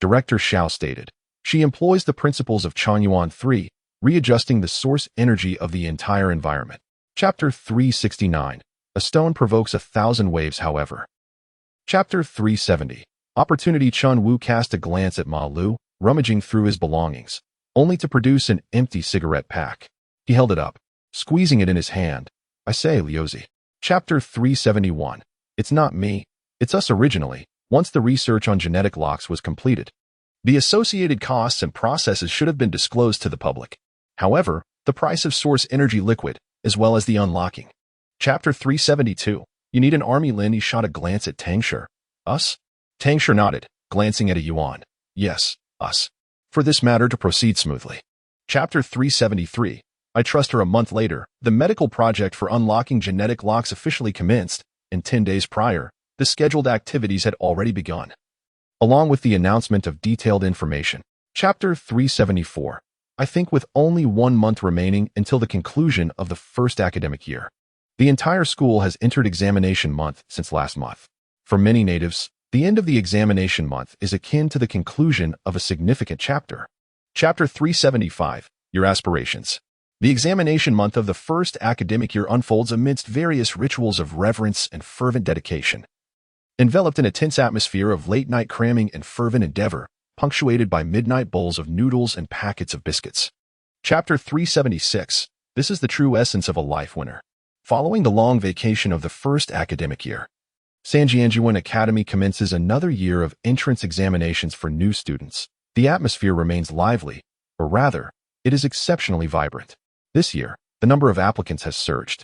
Director Xiao stated, she employs the principles of Chanyuan 3, readjusting the source energy of the entire environment. Chapter 369. A stone provokes 1,000 waves, however. Chapter 370. Opportunity. Chun Wu cast a glance at Ma Lu, rummaging through his belongings, only to produce an empty cigarette pack. He held it up, squeezing it in his hand. I say, Liuzi. Chapter 371. It's not me, it's us originally, once the research on genetic locks was completed. The associated costs and processes should have been disclosed to the public. However, the price of source energy liquid, as well as the unlocking. Chapter 372. You need an army. Lin Yi shot a glance at Tangshi. Us? Tangshi nodded, glancing at a Yuan. Yes, us. For this matter to proceed smoothly. Chapter 373. I trust her. A month later, the medical project for unlocking genetic locks officially commenced, and 10 days prior, the scheduled activities had already begun, along with the announcement of detailed information. Chapter 374. I think with only 1 month remaining until the conclusion of the first academic year, the entire school has entered examination month since last month. For many natives, the end of the examination month is akin to the conclusion of a significant chapter. Chapter 375. Your aspirations. The examination month of the first academic year unfolds amidst various rituals of reverence and fervent dedication. Enveloped in a tense atmosphere of late-night cramming and fervent endeavor, punctuated by midnight bowls of noodles and packets of biscuits. Chapter 376. This is the true essence of a life winner. Following the long vacation of the first academic year, Sanjianjuan Academy commences another year of entrance examinations for new students. The atmosphere remains lively, or rather, it is exceptionally vibrant. This year, the number of applicants has surged.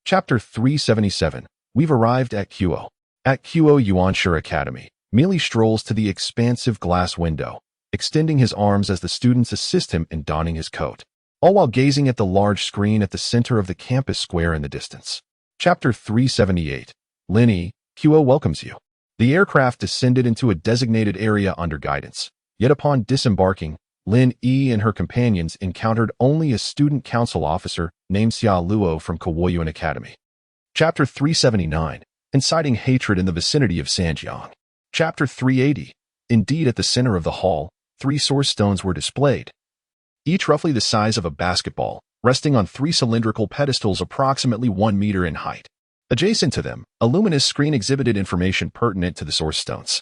Chapter 377. We've arrived at Qo. At Qo Yuanshi Academy, Mealy strolls to the expansive glass window, extending his arms as the students assist him in donning his coat, all while gazing at the large screen at the center of the campus square in the distance. Chapter 378. Lin Yi, Qo welcomes you. The aircraft descended into a designated area under guidance, yet upon disembarking, Lin Yi and her companions encountered only a student council officer named Xia Luo from Kawoyuan Academy. Chapter 379. Inciting hatred in the vicinity of Sanjiang. Chapter 380. Indeed, at the center of the hall, 3 source stones were displayed, each roughly the size of a basketball, resting on 3 cylindrical pedestals approximately 1 meter in height. Adjacent to them, a luminous screen exhibited information pertinent to the source stones.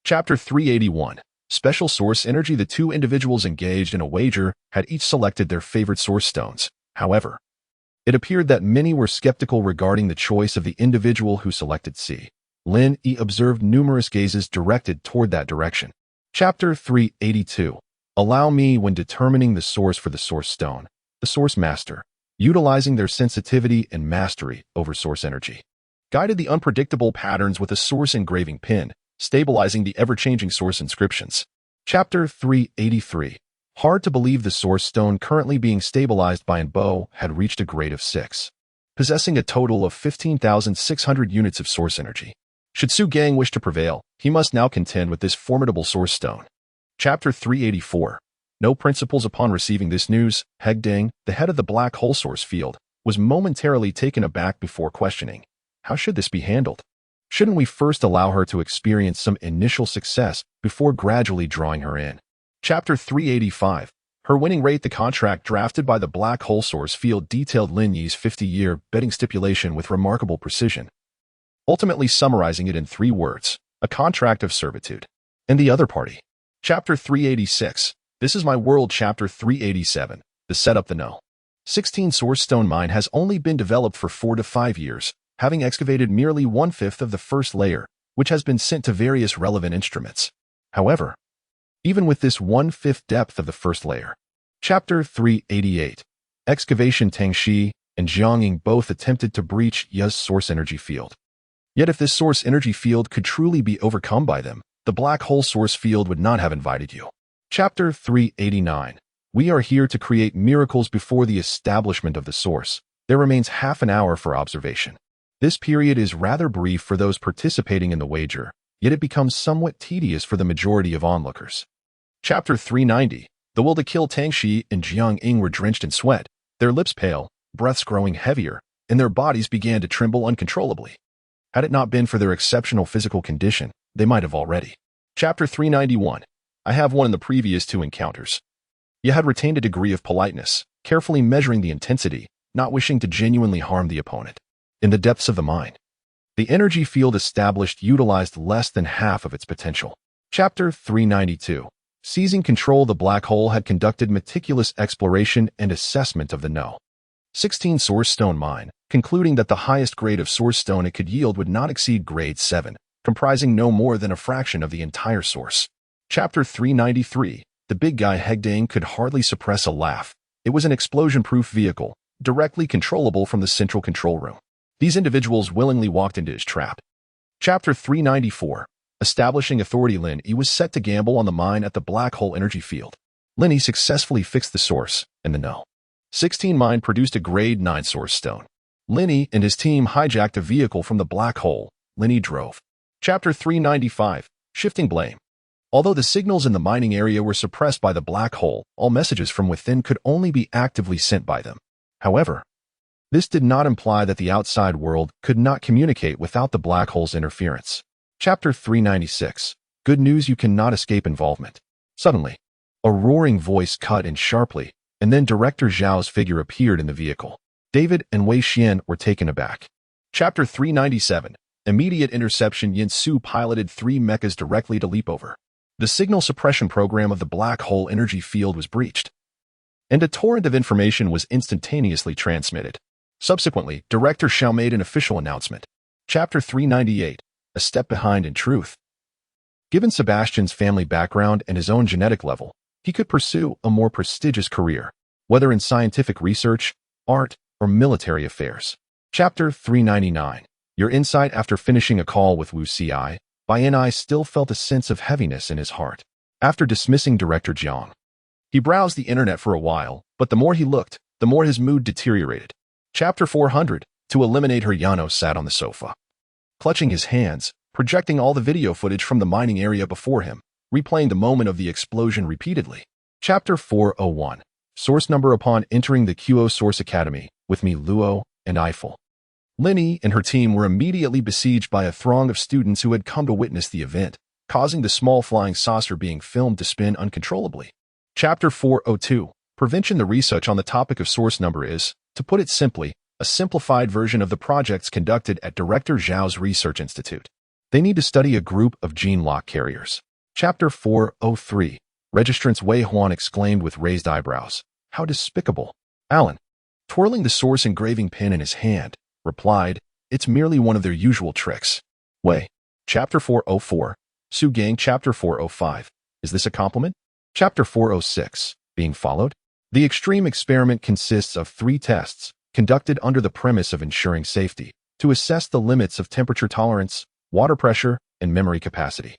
Chapter 381. Special source energy. The 2 individuals engaged in a wager had each selected their favorite source stones. However, it appeared that many were skeptical regarding the choice of the individual who selected C. Lin Yi observed numerous gazes directed toward that direction. Chapter 382. Allow me. When determining the source for the source stone, the source master, utilizing their sensitivity and mastery over source energy, guided the unpredictable patterns with a source engraving pin, stabilizing the ever-changing source inscriptions. Chapter 383. Hard to believe the source stone currently being stabilized by an bow had reached a grade of 6, possessing a total of 15,600 units of source energy. Should Su Gang wish to prevail, he must now contend with this formidable source stone. Chapter 384. No principles. Upon receiving this news, Hegdang, the head of the black hole source field, was momentarily taken aback before questioning. How should this be handled? Shouldn't we first allow her to experience some initial success before gradually drawing her in? Chapter 385. Her winning rate. The contract drafted by the black hole source field detailed Lin Yi's 50-year betting stipulation with remarkable precision, ultimately summarizing it in 3 words: a contract of servitude. And the other party. Chapter 386. This is my world. Chapter 387. The setup. The No. 16 source stone mine has only been developed for 4 to 5 years, having excavated merely 1/5 of the first layer, which has been sent to various relevant instruments. However, even with this 1/5 depth of the first layer. Chapter 388. Excavation. Tangshi and Jiangying both attempted to breach Ya's source energy field. Yet if this source energy field could truly be overcome by them, the black hole source field would not have invited you. Chapter 389. We are here to create miracles before the establishment of the source. There remains half an hour for observation. This period is rather brief for those participating in the wager, yet it becomes somewhat tedious for the majority of onlookers. Chapter 390. The will to kill Tang Shi and Jiang Ying were drenched in sweat, their lips pale, breaths growing heavier, and their bodies began to tremble uncontrollably. Had it not been for their exceptional physical condition, they might have already. Chapter 391. I have won in the previous 2 encounters. You had retained a degree of politeness, carefully measuring the intensity, not wishing to genuinely harm the opponent. In the depths of the mind, the energy field established utilized less than half of its potential. Chapter 392. Seizing control, the black hole had conducted meticulous exploration and assessment of the No. 16 source stone mine, concluding that the highest grade of source stone it could yield would not exceed grade 7, comprising no more than a fraction of the entire source. Chapter 393. The big guy Hegdang could hardly suppress a laugh. It was an explosion-proof vehicle, directly controllable from the central control room. These individuals willingly walked into his trap. Chapter 394. Establishing authority. Lin Yi was set to gamble on the mine at the black hole energy field. Lin Yi successfully fixed the source, and the No. 16 mine produced a grade 9 source stone. Lin Yi and his team hijacked a vehicle from the black hole. Lin Yi drove. Chapter 395. Shifting blame. Although the signals in the mining area were suppressed by the black hole, all messages from within could only be actively sent by them. However, this did not imply that the outside world could not communicate without the black hole's interference. Chapter 396. Good news, you cannot escape involvement. Suddenly, a roaring voice cut in sharply, and then Director Zhao's figure appeared in the vehicle. David and Wei Xian were taken aback. Chapter 397. Immediate interception. Yin Su piloted 3 mechas directly to leap over. The signal suppression program of the black hole energy field was breached, and a torrent of information was instantaneously transmitted. Subsequently, Director Zhao made an official announcement. Chapter 398. A step behind in truth. Given Sebastian's family background and his own genetic level, he could pursue a more prestigious career, whether in scientific research, art, or military affairs. Chapter 399. Your insight. After finishing a call with Wu Ci, Bai Ni still felt a sense of heaviness in his heart. After dismissing Director Jiang, he browsed the internet for a while, but the more he looked, the more his mood deteriorated. Chapter 400. To eliminate her. Yano sat on the sofa, clutching his hands, projecting all the video footage from the mining area before him, replaying the moment of the explosion repeatedly. Chapter 401. Source number. Upon entering the QO Source Academy, with me, Luo, and Eiffel, Lin Yi and her team were immediately besieged by a throng of students who had come to witness the event, causing the small flying saucer being filmed to spin uncontrollably. Chapter 402. Prevention. The research on the topic of source number is, to put it simply, a simplified version of the projects conducted at Director Zhao's Research Institute. They need to study a group of gene lock carriers. Chapter 403. Registrants. Wei Huan exclaimed with raised eyebrows. How despicable. Alan, twirling the source engraving pen in his hand, replied, it's merely one of their usual tricks. Wei. Chapter 404. Su Gang. Chapter 405. Is this a compliment? Chapter 406. Being followed? The extreme experiment consists of 3 tests, conducted under the premise of ensuring safety, to assess the limits of temperature tolerance, water pressure, and memory capacity.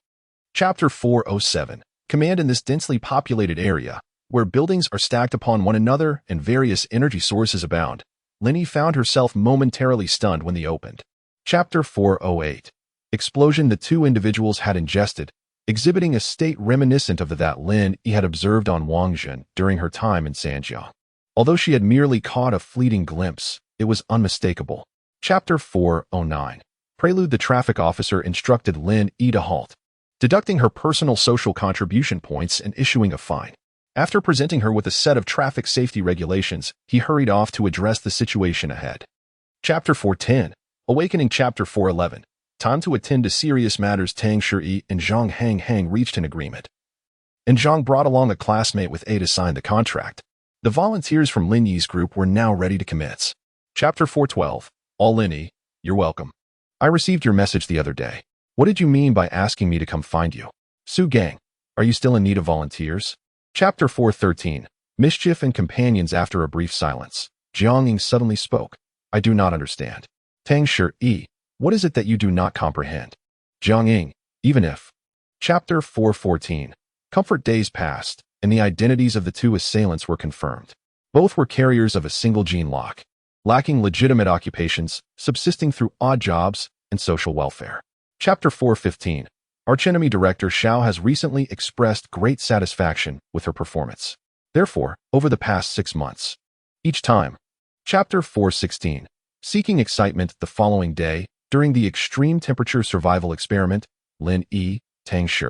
Chapter 407. Command. In this densely populated area, where buildings are stacked upon one another and various energy sources abound, Lin Yi found herself momentarily stunned when they opened. Chapter 408. Explosion. The 2 individuals had ingested, exhibiting a state reminiscent of that Lin Yi had observed on Wangjun during her time in Sanjiang. Although she had merely caught a fleeting glimpse, it was unmistakable. Chapter 409. Prelude. The traffic officer instructed Lin Yi to halt, deducting her personal social contribution points and issuing a fine. After presenting her with a set of traffic safety regulations, he hurried off to address the situation ahead. Chapter 410. Awakening. Chapter 411. Time to attend to serious matters. Tang Shi and Zhang Hang reached an agreement, and Zhang brought along a classmate with A to sign the contract. The volunteers from Lin Yi's group were now ready to commence. Chapter 412. All. Lin Yi, you're welcome. I received your message the other day. What did you mean by asking me to come find you? Su Gang, are you still in need of volunteers? Chapter 413. Mischief and companions. After a brief silence, Jiang Ying suddenly spoke. I do not understand. Tang Shi, what is it that you do not comprehend? Jiang Ying, even if. Chapter 414. Comfort. Days passed, and the identities of the 2 assailants were confirmed. Both were carriers of a single gene lock. lacking legitimate occupations, subsisting through odd jobs, and social welfare. Chapter 415. Archenemy director Xiao has recently expressed great satisfaction with her performance. Therefore, over the past 6 months. Each time. Chapter 416. Seeking excitement the following day, during the extreme temperature survival experiment, Lin Yi, Tang Shi,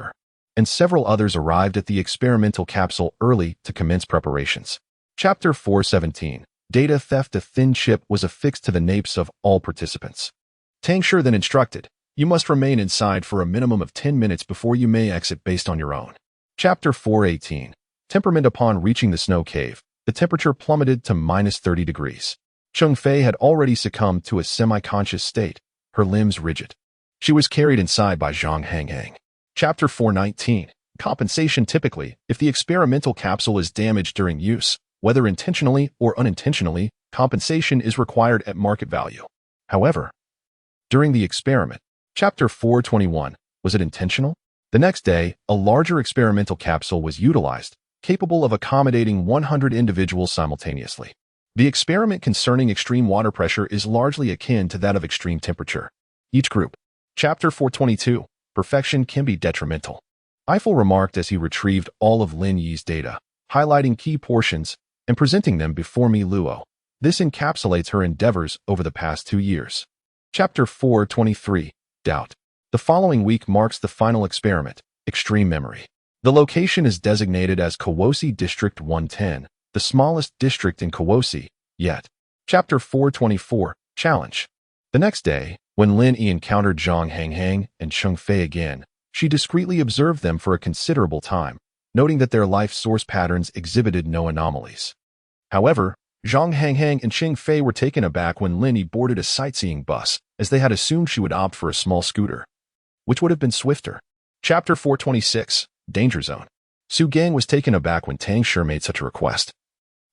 and several others arrived at the experimental capsule early to commence preparations. Chapter 417. Data theft. A thin chip was affixed to the napes of all participants. Tang Shi then instructed, "You must remain inside for a minimum of 10 minutes before you may exit based on your own." Chapter 418. Temperament. Upon reaching the snow cave, the temperature plummeted to -30 degrees. Cheng Fei had already succumbed to a semi-conscious state, her limbs rigid. She was carried inside by Zhang Hanghang. Chapter 419. Compensation. Typically, if the experimental capsule is damaged during use, whether intentionally or unintentionally, compensation is required at market value. However, during the experiment, Chapter 421, was it intentional? The next day, a larger experimental capsule was utilized, capable of accommodating 100 individuals simultaneously. The experiment concerning extreme water pressure is largely akin to that of extreme temperature. Each group. Chapter 422. Perfection can be detrimental. Eiffel remarked as he retrieved all of Lin Yi's data, highlighting key portions and presenting them before Mi Luo. This encapsulates her endeavors over the past 2 years. Chapter 423. Doubt. The following week marks the final experiment, extreme memory. The location is designated as Kawosi District 110, the smallest district in Kawosi, yet. Chapter 424. Challenge. The next day, when Lin Yi encountered Zhang Hanghang and Cheng Fei again, she discreetly observed them for a considerable time, noting that their life source patterns exhibited no anomalies. However, Zhang Hanghang and Cheng Fei were taken aback when Lin Yi boarded a sightseeing bus, as they had assumed she would opt for a small scooter, which would have been swifter. Chapter 426. Danger Zone. Su Gang was taken aback when Tang Shi made such a request.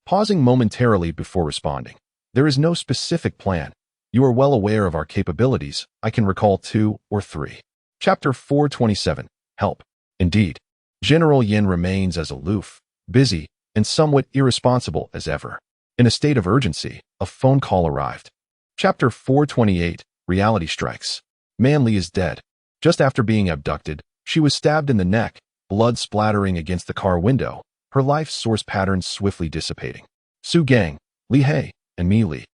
Pausing momentarily before responding. There is no specific plan. You are well aware of our capabilities. I can recall 2 or 3. Chapter 427. Help. Indeed. General Yin remains as aloof, busy, and somewhat irresponsible as ever. In a state of urgency, a phone call arrived. Chapter 428. Reality strikes. Man Li is dead. Just after being abducted, she was stabbed in the neck, blood splattering against the car window, her life source patterns swiftly dissipating. Su Gang, Li He, and Mi Li.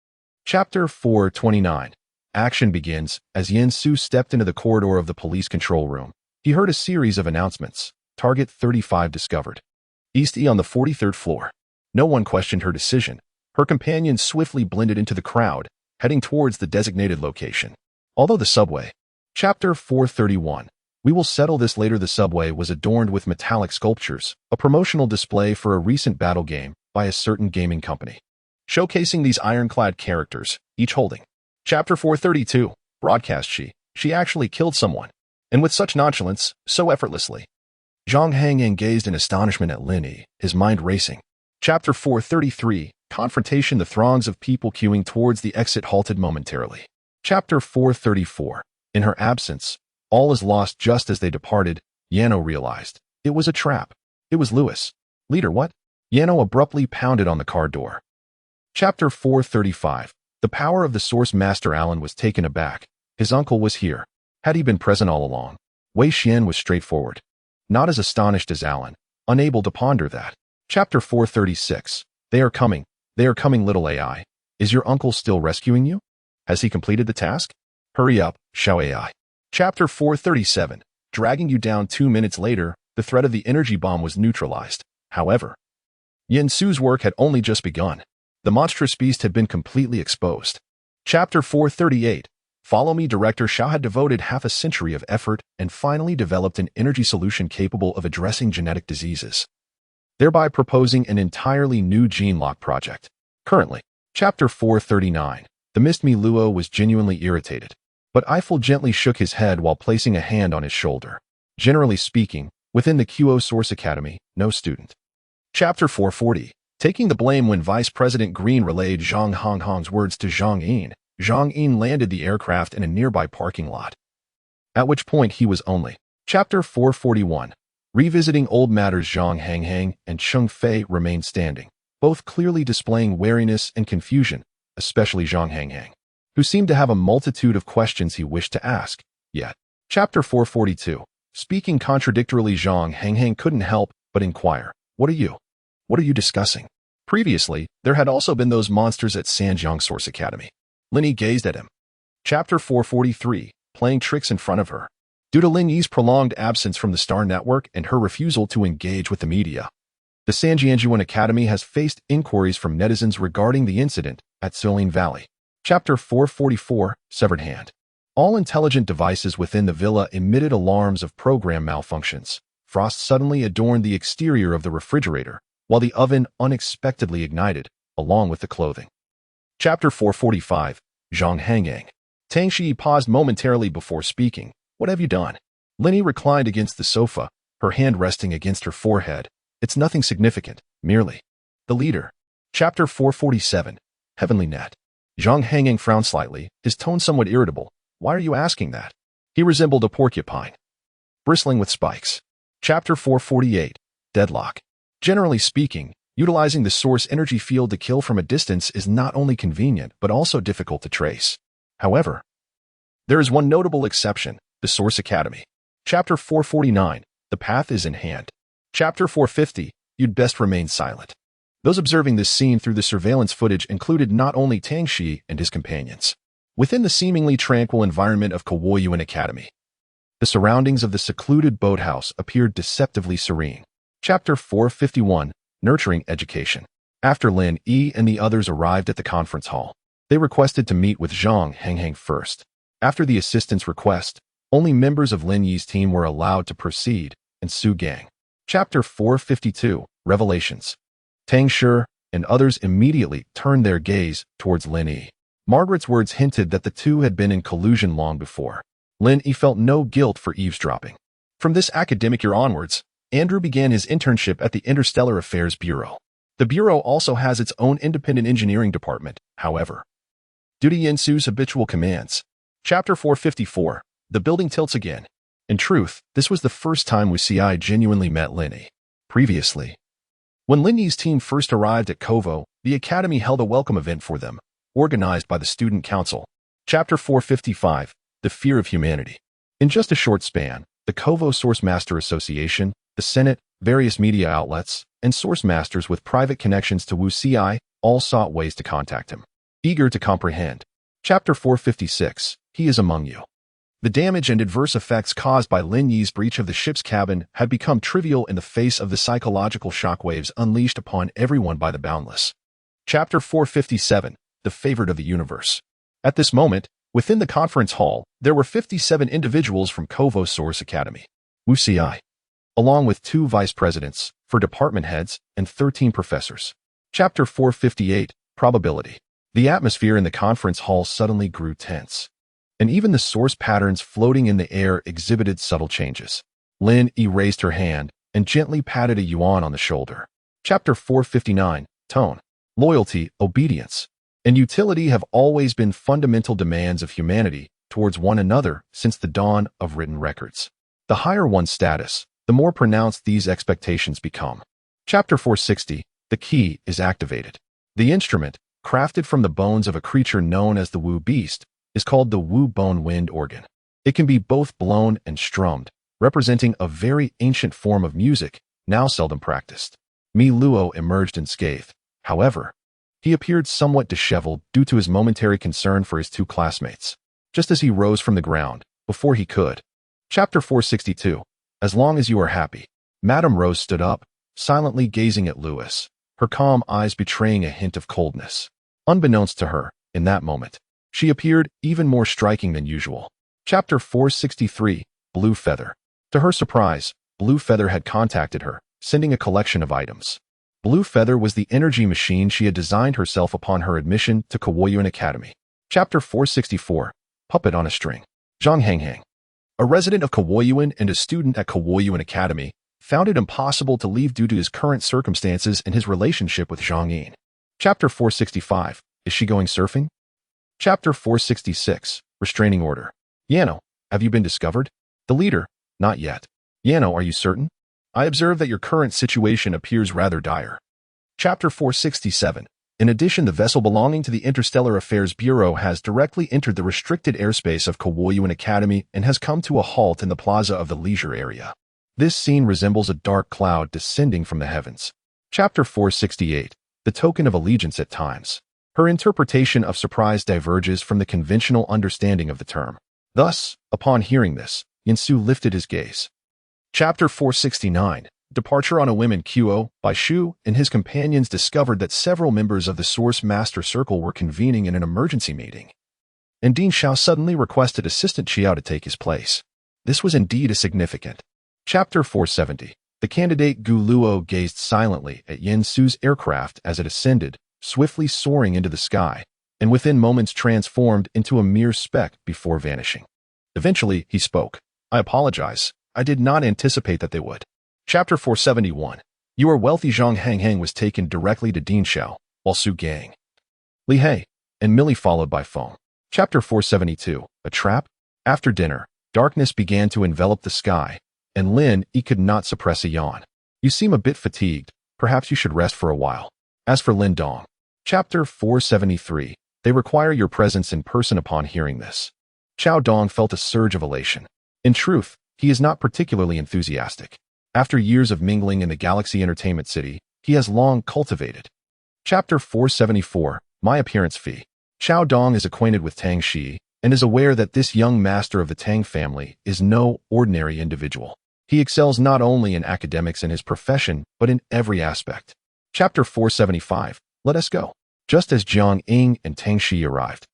Chapter 429. Action begins. As Yin Su stepped into the corridor of the police control room, he heard a series of announcements. Target 35 discovered. East E on the 43rd floor. No one questioned her decision. Her companions swiftly blended into the crowd, heading towards the designated location. Although the subway. Chapter 431. We will settle this later. The subway was adorned with metallic sculptures, a promotional display for a recent battle game by a certain gaming company, showcasing these ironclad characters, each holding. Chapter 432. Broadcast. She actually killed someone. And with such nonchalance, so effortlessly. Zhang Hangyang gazed in astonishment at Lin Yi, his mind racing. Chapter 433. Confrontation. The throngs of people queuing towards the exit halted momentarily. Chapter 434. In her absence, all is lost. Just as they departed, Yano realized. It was a trap. It was Lewis. Leader, what? Yano abruptly pounded on the car door. Chapter 435. The power of the source. Master Alan was taken aback. His uncle was here. Had he been present all along? Wei Xian was straightforward. Not as astonished as Alan, unable to ponder that. Chapter 436. They are coming, little AI. Is your uncle still rescuing you? Has he completed the task? Hurry up, Xiao AI. Chapter 437. Dragging you down. 2 minutes later, the threat of the energy bomb was neutralized. However, Yin Su's work had only just begun. The monstrous beast had been completely exposed. Chapter 438. Follow Me. Director Xiao had devoted half a century of effort and finally developed an energy solution capable of addressing genetic diseases, thereby proposing an entirely new gene lock project. Currently, Chapter 439. The Mist. Mi Luo was genuinely irritated, but Eiffel gently shook his head while placing a hand on his shoulder. Generally speaking, within the QO Source Academy, no student. Chapter 440. Taking the blame. When Vice President Green relayed Zhang Hanghang's words to Zhang Yin landed the aircraft in a nearby parking lot, at which point he was only. Chapter 441. Revisiting old matters. Zhang Hanghang and Cheng Fei remained standing, both clearly displaying wariness and confusion, especially Zhang Hanghang, who seemed to have a multitude of questions he wished to ask. Yet, Chapter 442. Speaking contradictorily, Zhang Hanghang couldn't help but inquire, What are you discussing? Previously, there had also been those monsters at Sanjiang Source Academy. Lin Yi gazed at him. Chapter 443. Playing tricks in front of her. Due to Lin Yi's prolonged absence from the Star Network and her refusal to engage with the media, the Sanjiang Academy has faced inquiries from netizens regarding the incident at Silene Valley. Chapter 444. Severed Hand. All intelligent devices within the villa emitted alarms of program malfunctions. Frost suddenly adorned the exterior of the refrigerator, while the oven unexpectedly ignited, along with the clothing. Chapter 445. Zhang Hangyang. Tang Shi paused momentarily before speaking. What have you done? Lin Yi reclined against the sofa, her hand resting against her forehead. It's nothing significant, merely. The leader. Chapter 447. Heavenly Net. Zhang Hangyang frowned slightly, his tone somewhat irritable. Why are you asking that? He resembled a porcupine, bristling with spikes. Chapter 448. Deadlock. Generally speaking, utilizing the source energy field to kill from a distance is not only convenient but also difficult to trace. However, there is one notable exception, the Source Academy. Chapter 449. The path is in hand. Chapter 450. You'd best remain silent. Those observing this scene through the surveillance footage included not only Tang Shi and his companions. Within the seemingly tranquil environment of Weaponized Academy, the surroundings of the secluded boathouse appeared deceptively serene. Chapter 451. Nurturing Education. After Lin Yi and the others arrived at the conference hall, they requested to meet with Zhang Hanghang first. After the assistant's request, only members of Lin Yi's team were allowed to proceed, and Su Gang. Chapter 452. Revelations. Tang Shi and others immediately turned their gaze towards Lin Yi. Margaret's words hinted that the two had been in collusion long before. Lin Yi felt no guilt for eavesdropping. From this academic year onwards, Andrew began his internship at the Interstellar Affairs Bureau. The Bureau also has its own independent engineering department, however, due to Yinsu's habitual commands. Chapter 454. The building tilts again. In truth, this was the first time Wuci genuinely met Lin Yi. Previously, when Lin Yi's team first arrived at Kovo, the Academy held a welcome event for them, organized by the Student Council. Chapter 455. The Fear of Humanity. In just a short span, the Kovo Source Master Association, the Senate, various media outlets, and source masters with private connections to Wuci all sought ways to contact him, eager to comprehend. Chapter 456. He is among you. The damage and adverse effects caused by Lin Yi's breach of the ship's cabin had become trivial in the face of the psychological shockwaves unleashed upon everyone by the Boundless. Chapter 457. The Favored of the Universe. At this moment, within the conference hall, there were 57 individuals from Kovo Source Academy. Wuci, along with 2 vice presidents, 4 department heads, and 13 professors. Chapter 458. Probability. The atmosphere in the conference hall suddenly grew tense, and even the source patterns floating in the air exhibited subtle changes. Lin Yi raised her hand and gently patted a Yuan on the shoulder. Chapter 459. Tone. Loyalty, obedience, and utility have always been fundamental demands of humanity towards one another since the dawn of written records. The higher one's status, the more pronounced these expectations become. Chapter 460. The key is activated. The instrument, crafted from the bones of a creature known as the Wu Beast, is called the Wu Bone Wind Organ. It can be both blown and strummed, representing a very ancient form of music, now seldom practiced. Mi Luo emerged unscathed. However, he appeared somewhat disheveled due to his momentary concern for his 2 classmates, just as he rose from the ground, before he could. Chapter 462. As long as you are happy. Madame Rose stood up, silently gazing at Louis, her calm eyes betraying a hint of coldness. Unbeknownst to her, in that moment, she appeared even more striking than usual. Chapter 463. Blue Feather. To her surprise, Blue Feather had contacted her, sending a collection of items. Blue Feather was the energy machine she had designed herself upon her admission to Weaponized Academy. Chapter 464. Puppet on a String. Zhang Hanghang, a resident of Weaponized and a student at Weaponized Academy, found it impossible to leave due to his current circumstances and his relationship with Zhang Yin. Chapter 465. Is she going surfing? Chapter 466. Restraining Order. Yano, have you been discovered? The leader. Not yet. Yano, are you certain? I observe that your current situation appears rather dire. Chapter 467. In addition, the vessel belonging to the Interstellar Affairs Bureau has directly entered the restricted airspace of Kawoyuan Academy and has come to a halt in the plaza of the leisure area. This scene resembles a dark cloud descending from the heavens. Chapter 468. The Token of Allegiance at Times. Her interpretation of surprise diverges from the conventional understanding of the term. Thus, upon hearing this, Yinsu lifted his gaze. Chapter 469. Departure on a Whim. Qo, by Shu and his companions discovered that several members of the Source Master Circle were convening in an emergency meeting. And Dean Xiao suddenly requested Assistant Xiao to take his place. This was indeed a significant. Chapter 470. The candidate Gu Luo gazed silently at Yin Su's aircraft as it ascended, swiftly soaring into the sky, and within moments transformed into a mere speck before vanishing. Eventually, he spoke. I apologize. I did not anticipate that they would. Chapter 471. Your wealthy Zhang Hanghang was taken directly to Dean Xiao, while Su Gang, Li Hei, and Millie followed by Feng. Chapter 472. A trap? After dinner, darkness began to envelop the sky, and Lin Yi could not suppress a yawn. You seem a bit fatigued. Perhaps you should rest for a while. As for Lin Dong. Chapter 473. They require your presence in person. Upon hearing this, Qiao Dong felt a surge of elation. In truth, he is not particularly enthusiastic. After years of mingling in the Galaxy Entertainment City, he has long cultivated. Chapter 474. My appearance fee. Qiao Dong is acquainted with Tang Shi and is aware that this young master of the Tang family is no ordinary individual. He excels not only in academics and his profession, but in every aspect. Chapter 475. Let us go. Just as Jiang Ying and Tang Shi arrived,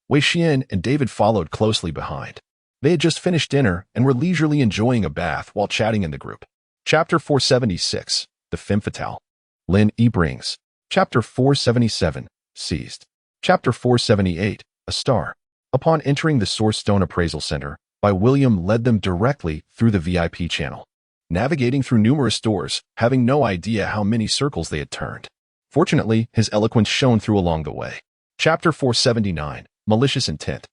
Wei Xian and David followed closely behind. They had just finished dinner and were leisurely enjoying a bath while chatting in the group. Chapter 476. The Femme Fatale. Lin Yi brings. Chapter 477. Seized. Chapter 478. A Star. Upon entering the Source Stone Appraisal Center, William led them directly through the VIP channel, navigating through numerous doors, having no idea how many circles they had turned. Fortunately, his eloquence shone through along the way. Chapter 479. Malicious Intent.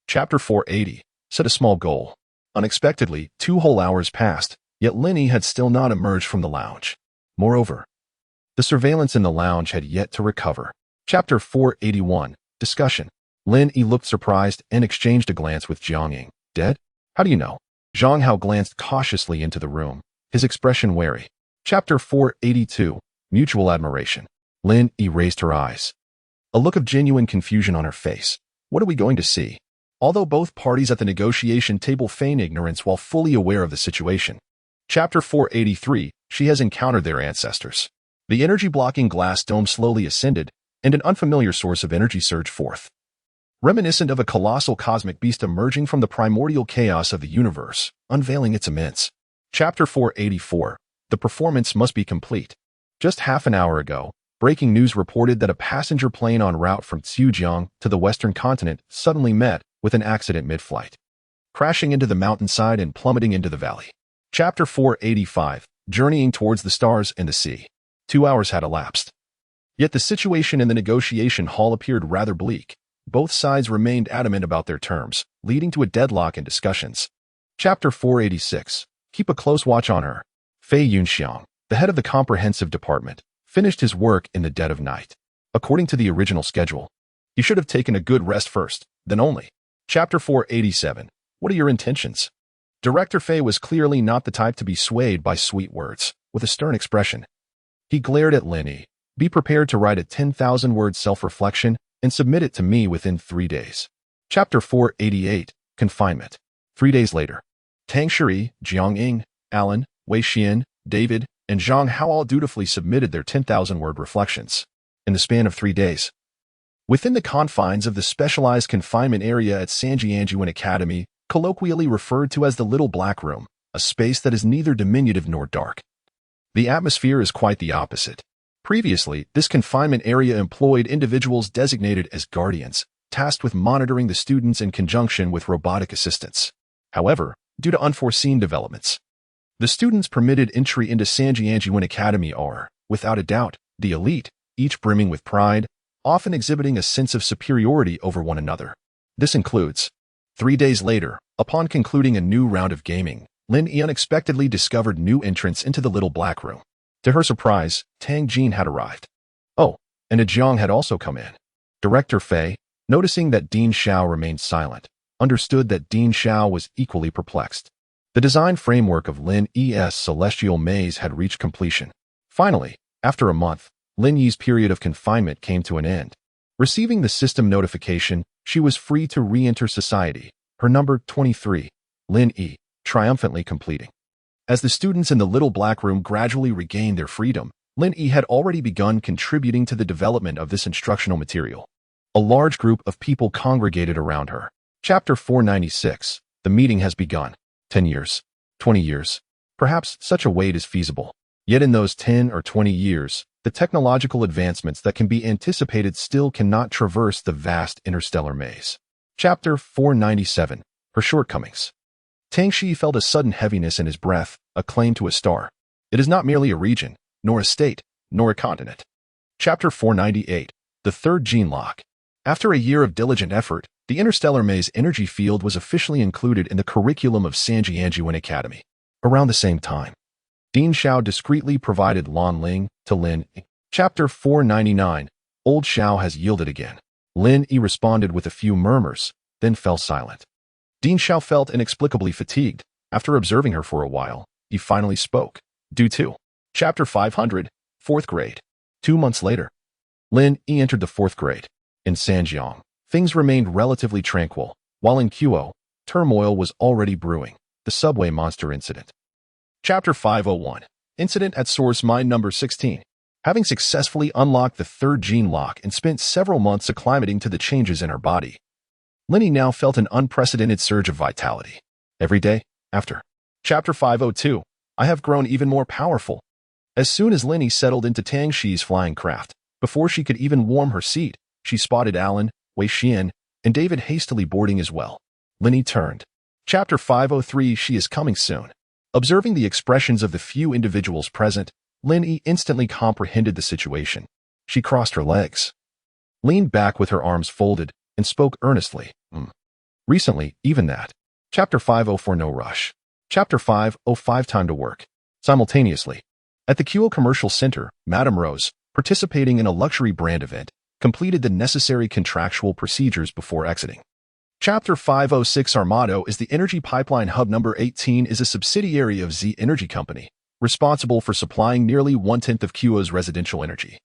Chapter 480. Set a small goal. Unexpectedly, 2 whole hours passed, yet Lin Yi had still not emerged from the lounge. Moreover, the surveillance in the lounge had yet to recover. Chapter 481. Discussion. Lin Yi looked surprised and exchanged a glance with Jiang Ying. Dead? How do you know? Zhang Hao glanced cautiously into the room, his expression wary. Chapter 482. Mutual Admiration. Lin Yi raised her eyes, a look of genuine confusion on her face. What are we going to see? Although both parties at the negotiation table feign ignorance while fully aware of the situation. Chapter 483. She has encountered their ancestors. The energy-blocking glass dome slowly ascended, and an unfamiliar source of energy surged forth, reminiscent of a colossal cosmic beast emerging from the primordial chaos of the universe, unveiling its immense. Chapter 484. The performance must be complete. Just half an hour ago, breaking news reported that a passenger plane en route from Zhejiang to the western continent suddenly met with an accident mid-flight, crashing into the mountainside and plummeting into the valley. Chapter 485. Journeying towards the stars and the sea. 2 hours had elapsed. Yet the situation in the negotiation hall appeared rather bleak. Both sides remained adamant about their terms, leading to a deadlock in discussions. Chapter 486. Keep a close watch on her. Fei Yunxiang, the head of the comprehensive department, finished his work in the dead of night. According to the original schedule, he should have taken a good rest first, then only. Chapter 487. What are your intentions? Director Fei was clearly not the type to be swayed by sweet words. With a stern expression, he glared at Lin Yi. Be prepared to write a 10,000-word self-reflection and submit it to me within 3 days. Chapter 488. Confinement. 3 days later, Tang Shi, Jiang Ying, Alan, Wei Xian, David, and Zhang Hao all dutifully submitted their 10,000-word reflections in the span of 3 days. Within the confines of the specialized confinement area at Sanjianjuan Academy, colloquially referred to as the Little Black Room, a space that is neither diminutive nor dark. The atmosphere is quite the opposite. Previously, this confinement area employed individuals designated as guardians, tasked with monitoring the students in conjunction with robotic assistants. However, due to unforeseen developments, the students permitted entry into Sanjianjuan Academy are, without a doubt, the elite, each brimming with pride, often exhibiting a sense of superiority over one another. This includes 3 days later, upon concluding a new round of gaming, Lin Yi unexpectedly discovered new entrants into the Little Black Room. To her surprise, Tang Jin had arrived. Oh, and a Jiang had also come in. Director Fei, noticing that Dean Xiao remained silent, understood that Dean Xiao was equally perplexed. The design framework of Lin Yi's celestial maze had reached completion. Finally, after a month, Lin Yi's period of confinement came to an end. Receiving the system notification, she was free to re-enter society, her number 23, Lin Yi, triumphantly completing. As the students in the little black room gradually regained their freedom, Lin Yi had already begun contributing to the development of this instructional material. A large group of people congregated around her. Chapter 496. The meeting has begun. 10 years. 20 years. Perhaps such a wait is feasible. Yet in those 10 or 20 years, the technological advancements that can be anticipated still cannot traverse the vast interstellar maze. Chapter 497. Her shortcomings. Tang Shi felt a sudden heaviness in his breath, a claim to a star. It is not merely a region, nor a state, nor a continent. Chapter 498. The third gene lock. After a year of diligent effort, the interstellar maze energy field was officially included in the curriculum of Sanjianjuan Academy. Around the same time, Dean Xiao discreetly provided Lan Ling to Lin Yi. Chapter 499. Old Xiao has yielded again. Lin Yi responded with a few murmurs, then fell silent. Dean Xiao felt inexplicably fatigued. After observing her for a while, he finally spoke. Due to Chapter 500, 4th grade. 2 months later, Lin Yi entered the 4th grade. In Sanjiang, things remained relatively tranquil, while in Quo, turmoil was already brewing. The subway monster incident. Chapter 501. Incident at source mine number 16. Having successfully unlocked the third gene lock and spent several months acclimating to the changes in her body, Lin Yi now felt an unprecedented surge of vitality. Every day, after Chapter 502, I have grown even more powerful. As soon as Lin Yi settled into Tang Shi's flying craft, before she could even warm her seat, she spotted Alan, Wei Xian, and David hastily boarding as well. Lin Yi turned. Chapter 503. She is coming soon. Observing the expressions of the few individuals present, Lin Yi instantly comprehended the situation. She crossed her legs, leaned back with her arms folded, and spoke earnestly. Recently, even that. Chapter 504. No rush. Chapter 505. Time to work. Simultaneously, at the Quo Commercial Center, Madame Rose, participating in a luxury brand event, completed the necessary contractual procedures before exiting. Chapter 506. Our motto is the Energy Pipeline Hub number 18 is a subsidiary of Z Energy Company, responsible for supplying nearly 1/10 of Quo's residential energy,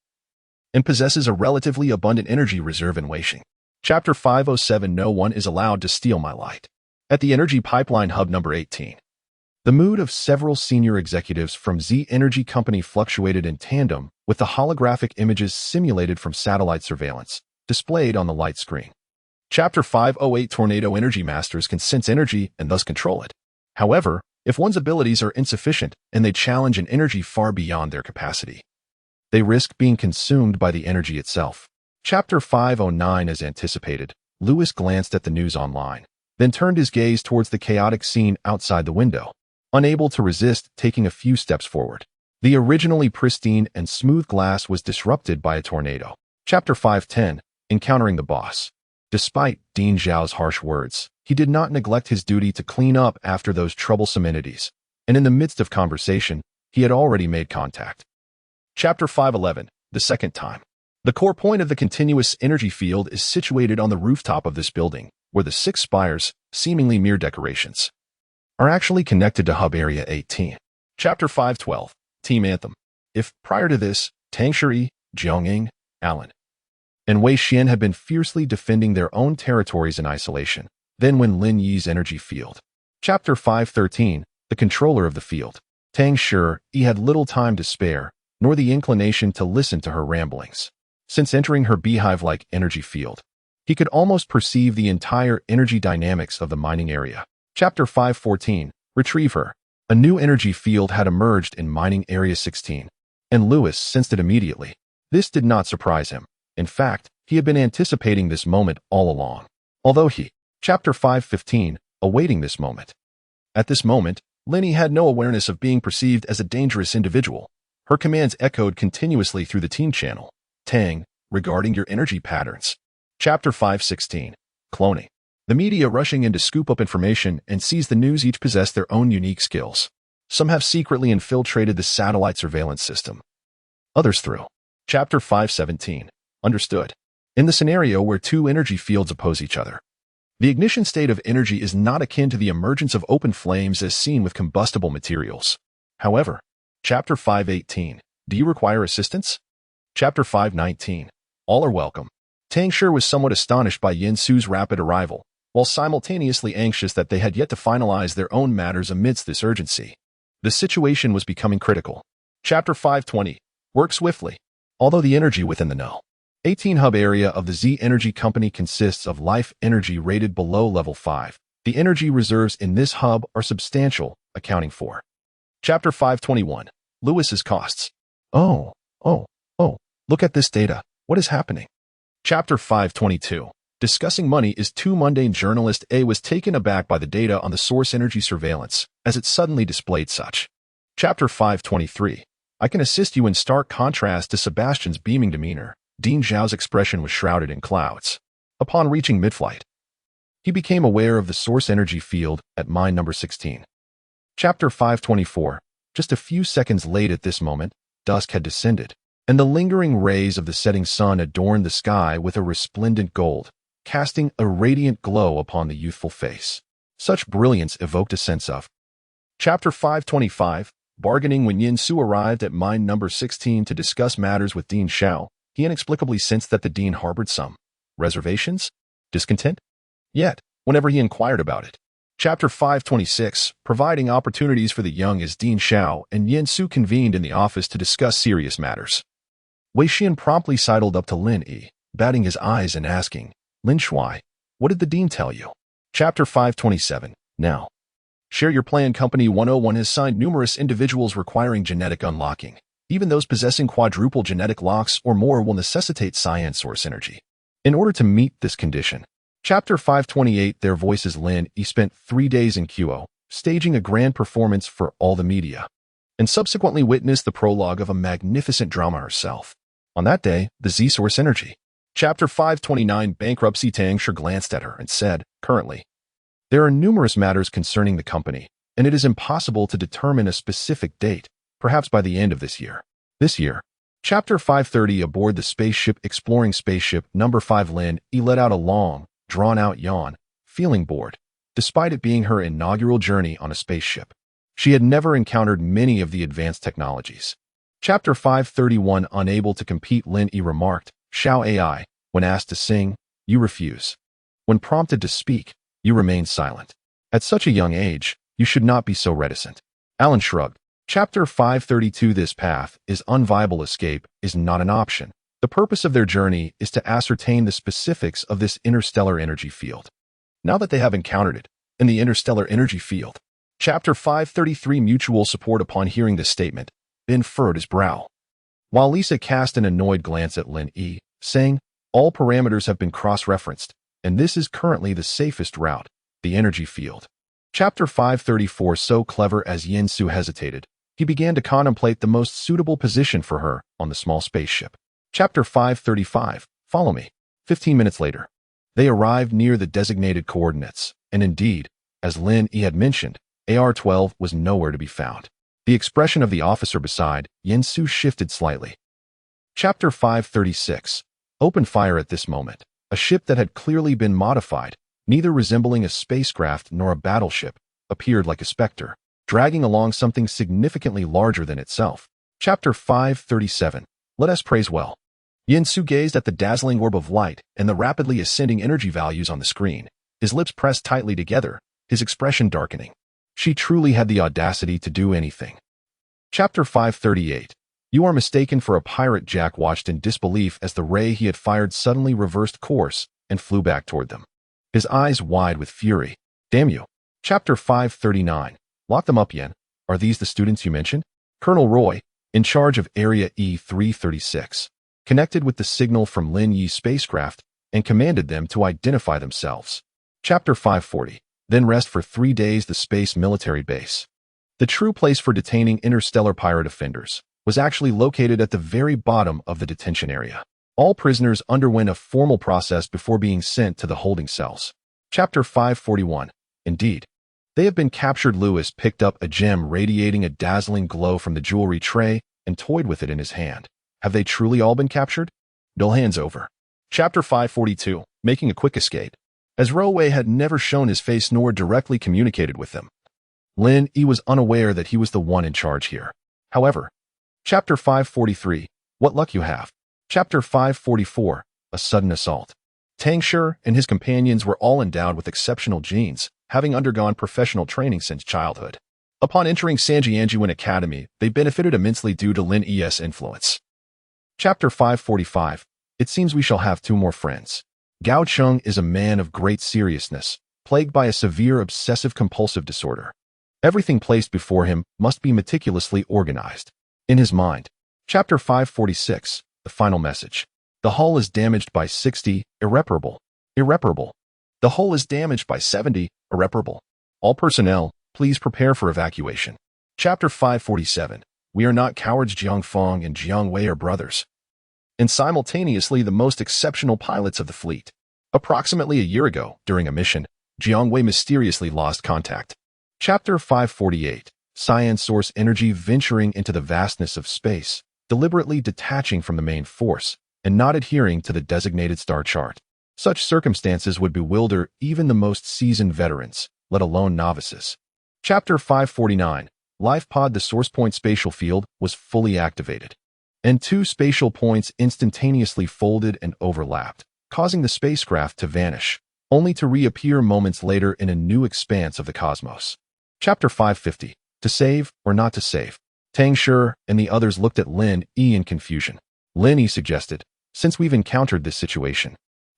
and possesses a relatively abundant energy reserve in Weixing. Chapter 507. No one is allowed to steal my light. At the Energy Pipeline Hub number 18. The mood of several senior executives from Z Energy Company fluctuated in tandem with the holographic images simulated from satellite surveillance, displayed on the light screen. Chapter 508. Tornado energy masters can sense energy and thus control it. However, if one's abilities are insufficient and they challenge an energy far beyond their capacity, they risk being consumed by the energy itself. Chapter 509. As anticipated, Lewis glanced at the news online, then turned his gaze towards the chaotic scene outside the window, unable to resist taking a few steps forward. The originally pristine and smooth glass was disrupted by a tornado. Chapter 510. Encountering the boss. Despite Dean Zhao's harsh words, he did not neglect his duty to clean up after those troublesome entities, and in the midst of conversation, he had already made contact. Chapter 511. The second time. The core point of the continuous energy field is situated on the rooftop of this building, where the 6 spires, seemingly mere decorations, are actually connected to Hub Area 18. Chapter 512. Team Anthem. If, prior to this, Tang Shi, Jiangying, Alan, and Wei Xian had been fiercely defending their own territories in isolation, then when Lin Yi's energy field. Chapter 513. The controller of the field. Tang Shi had little time to spare, nor the inclination to listen to her ramblings. Since entering her beehive-like energy field, he could almost perceive the entire energy dynamics of the mining area. Chapter 514. Retrieve her. A new energy field had emerged in Mining Area 16, and Lewis sensed it immediately. This did not surprise him. In fact, he had been anticipating this moment all along. Although he, Chapter 515, awaiting this moment. At this moment, Lin Yi had no awareness of being perceived as a dangerous individual. Her commands echoed continuously through the team channel. Tang, regarding your energy patterns. Chapter 516. Cloning. The media rushing in to scoop up information and seize the news each possess their own unique skills. Some have secretly infiltrated the satellite surveillance system. Others through. Chapter 517. Understood. In the scenario where two energy fields oppose each other, the ignition state of energy is not akin to the emergence of open flames as seen with combustible materials. However, Chapter 518. Do you require assistance? Chapter 519. All are welcome. Tang Shi was somewhat astonished by Yin Su's rapid arrival, while simultaneously anxious that they had yet to finalize their own matters amidst this urgency. The situation was becoming critical. Chapter 520. Work swiftly. Although the energy within the No. 18 hub area of the Z Energy Company consists of life energy rated below level 5, the energy reserves in this hub are substantial, accounting for. Chapter 521. Lewis's costs. Oh, look at this data. What is happening? Chapter 522. Discussing money is too mundane. Journalist A was taken aback by the data on the source energy surveillance, as it suddenly displayed such. Chapter 523. I can assist you. In stark contrast to Sebastian's beaming demeanor, Dean Zhao's expression was shrouded in clouds. Upon reaching mid-flight, he became aware of the source energy field at mine number 16. Chapter 524. Just a few seconds late at this moment, dusk had descended, and the lingering rays of the setting sun adorned the sky with a resplendent gold, casting a radiant glow upon the youthful face. Such brilliance evoked a sense of. Chapter 525. Bargaining. When Yin Su arrived at mine number 16 to discuss matters with Dean Zhao, he inexplicably sensed that the dean harbored some reservations, discontent. Yet, whenever he inquired about it, Chapter 526, providing opportunities for the young as Dean Zhao and Yin Su convened in the office to discuss serious matters. Wei Xian promptly sidled up to Lin Yi, batting his eyes and asking, Lin Shui, what did the dean tell you? Chapter 527, now. Share your plan. Company 101 has signed numerous individuals requiring genetic unlocking. Even those possessing quadruple genetic locks or more will necessitate cyan source energy. In order to meet this condition, Chapter 528. Their voices. Lin Yi spent 3 days in QO, staging a grand performance for all the media, and subsequently witnessed the prologue of a magnificent drama herself. On that day, the Z-Source Energy. Chapter 529. Bankruptcy. Tang Shi glanced at her and said, currently, there are numerous matters concerning the company, and it is impossible to determine a specific date, perhaps by the end of this year. Chapter 530. Aboard the spaceship. Exploring spaceship number 5. Lin Yi let out a long, drawn-out yawn, feeling bored, despite it being her inaugural journey on a spaceship. She had never encountered many of the advanced technologies. Chapter 531. Unable to compete. Lin Yi remarked, Xiao AI, when asked to sing, you refuse. When prompted to speak, you remain silent. At such a young age, you should not be so reticent. Alan shrugged. Chapter 532. This path is unviable. Escape is not an option. The purpose of their journey is to ascertain the specifics of this interstellar energy field. Now that they have encountered it, in the interstellar energy field. Chapter 533. Mutual support. Upon hearing this statement, Ben furrowed his brow, while Lisa cast an annoyed glance at Lin Yi, saying, all parameters have been cross-referenced, and this is currently the safest route, the energy field. Chapter 534. So clever. As Yin Su hesitated, he began to contemplate the most suitable position for her on the small spaceship. Chapter 535. Follow me. 15 minutes later, they arrived near the designated coordinates, and indeed, as Lin Yi had mentioned, AR-12 was nowhere to be found. The expression of the officer beside Yin Su shifted slightly. Chapter 536. Open fire. At this moment, a ship that had clearly been modified, neither resembling a spacecraft nor a battleship, appeared like a specter, dragging along something significantly larger than itself. Chapter 537. Let us praise well. Yin Su gazed at the dazzling orb of light and the rapidly ascending energy values on the screen, his lips pressed tightly together, his expression darkening. She truly had the audacity to do anything. Chapter 538. You are mistaken for a pirate. Jack watched in disbelief as the ray he had fired suddenly reversed course and flew back toward them, his eyes wide with fury. Damn you. Chapter 539. Lock them up, Yen. Are these the students you mentioned? Colonel Roy, in charge of Area E-336, connected with the signal from Lin Yi's spacecraft and commanded them to identify themselves. Chapter 540. Then rest for 3 days. The space military base, the true place for detaining interstellar pirate offenders, was actually located at the very bottom of the detention area. All prisoners underwent a formal process before being sent to the holding cells. Chapter 541. Indeed, they have been captured. Lewis picked up a gem radiating a dazzling glow from the jewelry tray and toyed with it in his hand. Have they truly all been captured? Dull hands over. Chapter 542, Making a Quick Escape. As Rowei had never shown his face nor directly communicated with them, Lin Yi was unaware that he was the one in charge here. However, Chapter 543, What Luck You Have. Chapter 544, A Sudden Assault. Tang Shi and his companions were all endowed with exceptional genes, having undergone professional training since childhood. Upon entering Sanjianjuan Academy, they benefited immensely due to Lin Yi's influence. Chapter 545, It Seems We Shall Have Two More Friends. Gao Cheng is a man of great seriousness, plagued by a severe obsessive-compulsive disorder. Everything placed before him must be meticulously organized. In his mind. Chapter 546, The Final Message. The hull is damaged by 60, irreparable. Irreparable. The hull is damaged by 70, irreparable. All personnel, please prepare for evacuation. Chapter 547, We Are Not Cowards. Jiang Feng and Jiang Wei are brothers, and simultaneously the most exceptional pilots of the fleet. Approximately a year ago, during a mission, Jiang Wei mysteriously lost contact. Chapter 548, Cyan Source Energy venturing into the vastness of space, deliberately detaching from the main force, and not adhering to the designated star chart. Such circumstances would bewilder even the most seasoned veterans, let alone novices. Chapter 549, Life Pod. The source point spatial field was fully activated, and two spatial points instantaneously folded and overlapped, causing the spacecraft to vanish, only to reappear moments later in a new expanse of the cosmos. Chapter 550, To Save or Not to Save. Tang Shi and the others looked at Lin Yi in confusion. Lin Yi suggested, Since we've encountered this situation,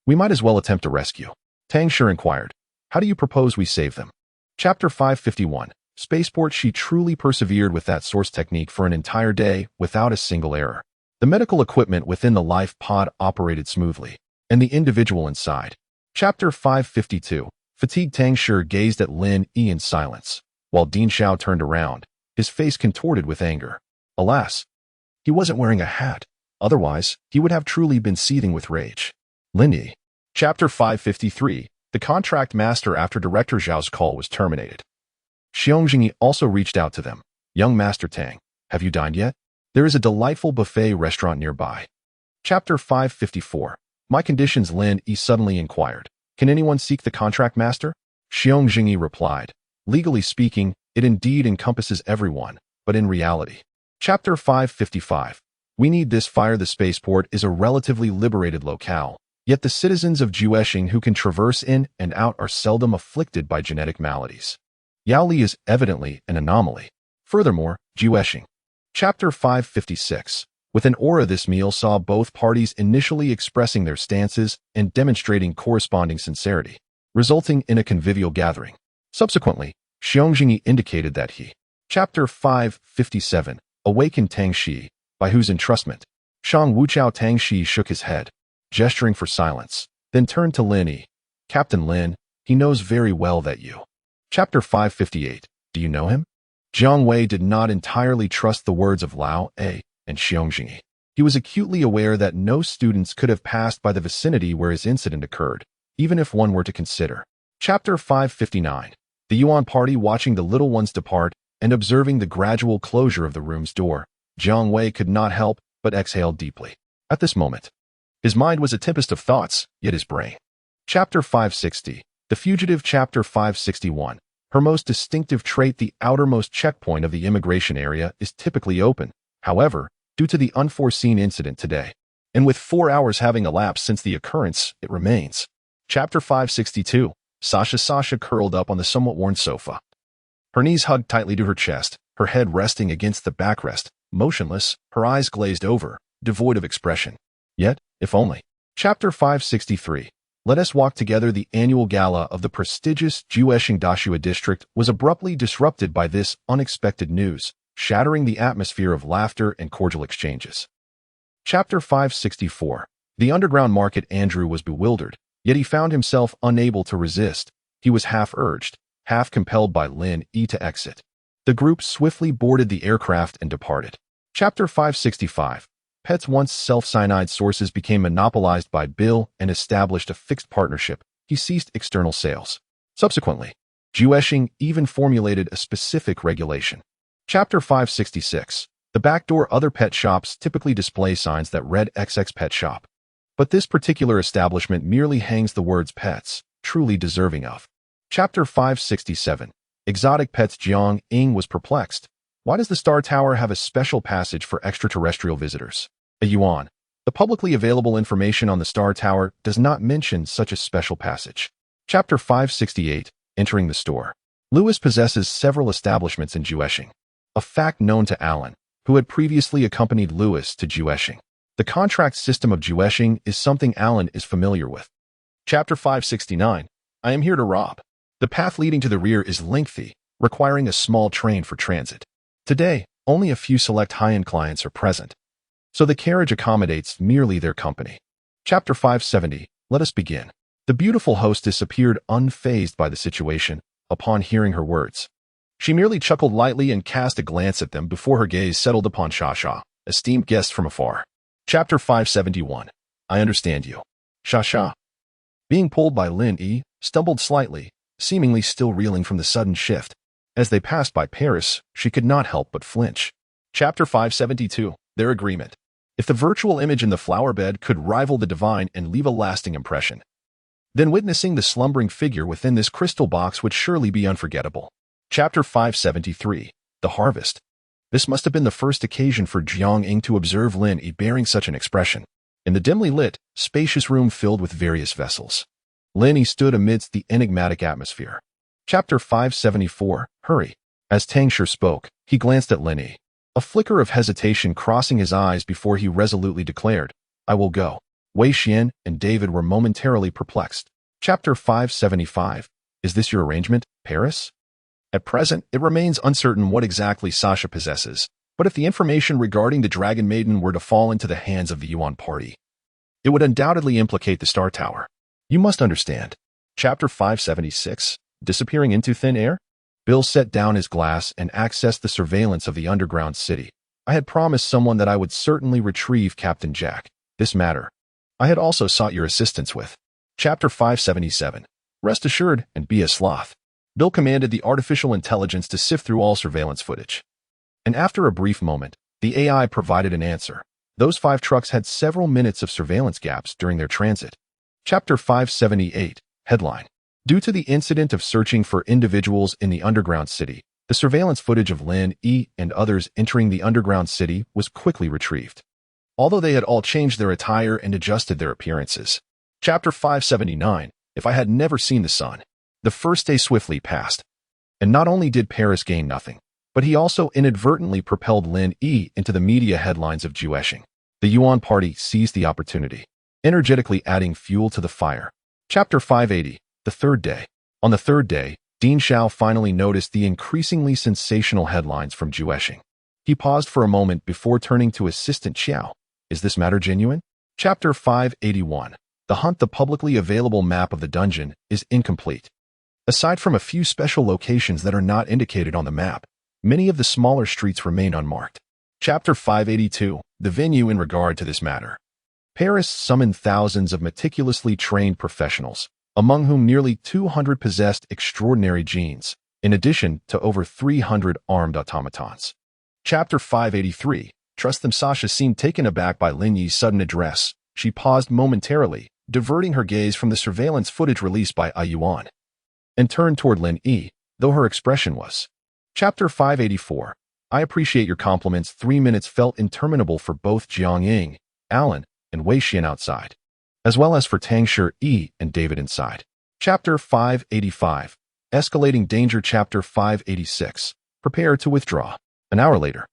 we might as well attempt a rescue. Tang Shi inquired, How do you propose we save them? Chapter 551, Spaceport. She truly persevered with that source technique for an entire day without a single error. The medical equipment within the life pod operated smoothly, and the individual inside. Chapter 552, Fatigued. Tang Shi gazed at Lin Yi in silence, while Dean Xiao turned around, his face contorted with anger. Alas, he wasn't wearing a hat. Otherwise, he would have truly been seething with rage. Lin Yi. Chapter 553, The Contract Master. After Director Zhao's call was terminated, Xiong also reached out to them. Young Master Tang, have you dined yet? There is a delightful buffet restaurant nearby. Chapter 554, My Conditions. Lin Yi suddenly inquired, Can anyone seek the Contract Master? Xiong replied, Legally speaking, it indeed encompasses everyone, but in reality. Chapter 555, We Need This Fire. The spaceport is a relatively liberated locale, yet the citizens of Jueshing who can traverse in and out are seldom afflicted by genetic maladies. Yao Li is evidently an anomaly. Furthermore, Jueshing. Chapter 556, With an aura. This meal saw both parties initially expressing their stances and demonstrating corresponding sincerity, resulting in a convivial gathering. Subsequently, Xiong indicated that he. Chapter 557, Awakened Tang Shi, by whose entrustment. Shang Wuchao. Tang Shi shook his head, gesturing for silence, then turned to Lin Yi. Captain Lin, he knows very well that you. Chapter 558, Do you know him? Jiang Wei did not entirely trust the words of Lao A and Xiong. He was acutely aware that no students could have passed by the vicinity where his incident occurred, even if one were to consider. Chapter 559, The Yuan party. Watching the little ones depart and observing the gradual closure of the room's door, Jiang Wei could not help but exhale deeply. At this moment, his mind was a tempest of thoughts, yet his brain. Chapter 560, The Fugitive. Chapter 561, Her most distinctive trait. The outermost checkpoint of the immigration area is typically open. However, due to the unforeseen incident today, and with 4 hours having elapsed since the occurrence, it remains. Chapter 562, Sasha curled up on the somewhat worn sofa. Her knees hugged tightly to her chest, her head resting against the backrest, motionless, her eyes glazed over, devoid of expression. Yet, if only. Chapter 563, Let Us Walk Together. The annual gala of the prestigious Jueshing Dashua district was abruptly disrupted by this unexpected news, shattering the atmosphere of laughter and cordial exchanges. Chapter 564, The Underground Market. Andrew was bewildered, yet he found himself unable to resist. He was half urged, half compelled by Lin Yi to exit. The group swiftly boarded the aircraft and departed. Chapter 565, Pet's once self-cyanide sources became monopolized by Bill and established a fixed partnership. He ceased external sales. Subsequently, Jueshing even formulated a specific regulation. Chapter 566, The Backdoor. Other pet shops typically display signs that read XX Pet Shop. But this particular establishment merely hangs the words pets, truly deserving of. Chapter 567. Exotic Pets. Jiang Ying was perplexed. Why does the Star Tower have a special passage for extraterrestrial visitors? A yuan. The publicly available information on the Star Tower does not mention such a special passage. Chapter 568. Entering the store. Lewis possesses several establishments in Jueshing, a fact known to Alan, who had previously accompanied Lewis to Jueshing. The contract system of Jueshing is something Alan is familiar with. Chapter 569. I am here to rob. The path leading to the rear is lengthy, requiring a small train for transit. Today, only a few select high-end clients are present, so the carriage accommodates merely their company. Chapter 570. Let us begin. The beautiful hostess appeared unfazed by the situation upon hearing her words. She merely chuckled lightly and cast a glance at them before her gaze settled upon Shasha, esteemed guest from afar. Chapter 571. I understand you. Shasha, being pulled by Lin Yi, stumbled slightly, seemingly still reeling from the sudden shift. As they passed by Paris, she could not help but flinch. Chapter 572. Their agreement. If the virtual image in the flower bed could rival the divine and leave a lasting impression, then witnessing the slumbering figure within this crystal box would surely be unforgettable. Chapter 573. The Harvest. This must have been the first occasion for Jiang Ying to observe Lin Yi bearing such an expression. In the dimly lit, spacious room filled with various vessels, Lin Yi stood amidst the enigmatic atmosphere. Chapter 574. Hurry. As Tangshi spoke, he glanced at Lin Yi, a flicker of hesitation crossing his eyes before he resolutely declared, I will go. Wei Xian and David were momentarily perplexed. Chapter 575. Is this your arrangement, Paris? At present, it remains uncertain what exactly Sasha possesses, but if the information regarding the Dragon Maiden were to fall into the hands of the Yuan party, it would undoubtedly implicate the Star Tower. You must understand. Chapter 576. Disappearing into thin air? Bill set down his glass and accessed the surveillance of the underground city. I had promised someone that I would certainly retrieve Captain Jack. This matter I had also sought your assistance with. Chapter 577. Rest assured and be a sloth. Bill commanded the artificial intelligence to sift through all surveillance footage. And after a brief moment, the AI provided an answer. Those 5 trucks had several minutes of surveillance gaps during their transit. Chapter 578. Headline. Due to the incident of searching for individuals in the underground city, the surveillance footage of Lin Yi and others entering the underground city was quickly retrieved, although they had all changed their attire and adjusted their appearances. Chapter 579. If I had never seen the sun. The first day swiftly passed, and not only did Paris gain nothing, but he also inadvertently propelled Lin Yi into the media headlines of Jueshing. The Yuan party seized the opportunity, energetically adding fuel to the fire. Chapter 580. The third day. On the third day, Dean Xiao finally noticed the increasingly sensational headlines from Jueshing. He paused for a moment before turning to Assistant Xiao. Is this matter genuine? Chapter 581. The hunt. The publicly available map of the dungeon is incomplete. Aside from a few special locations that are not indicated on the map, many of the smaller streets remain unmarked. Chapter 582. The venue. In regard to this matter, Paris summoned thousands of meticulously trained professionals, among whom nearly 200 possessed extraordinary genes, in addition to over 300 armed automatons. Chapter 583. Trust them. Sasha seemed taken aback by Lin Yi's sudden address. She paused momentarily, diverting her gaze from the surveillance footage released by Yuan, and turned toward Lin Yi, though her expression was. Chapter 584. I appreciate your compliments. 3 minutes felt interminable for both Jiang Ying, Alan, and Wei Xian outside, as well as for Tangshi Yi and David inside. Chapter 585. Escalating danger. Chapter 586. Prepare to withdraw. An hour later,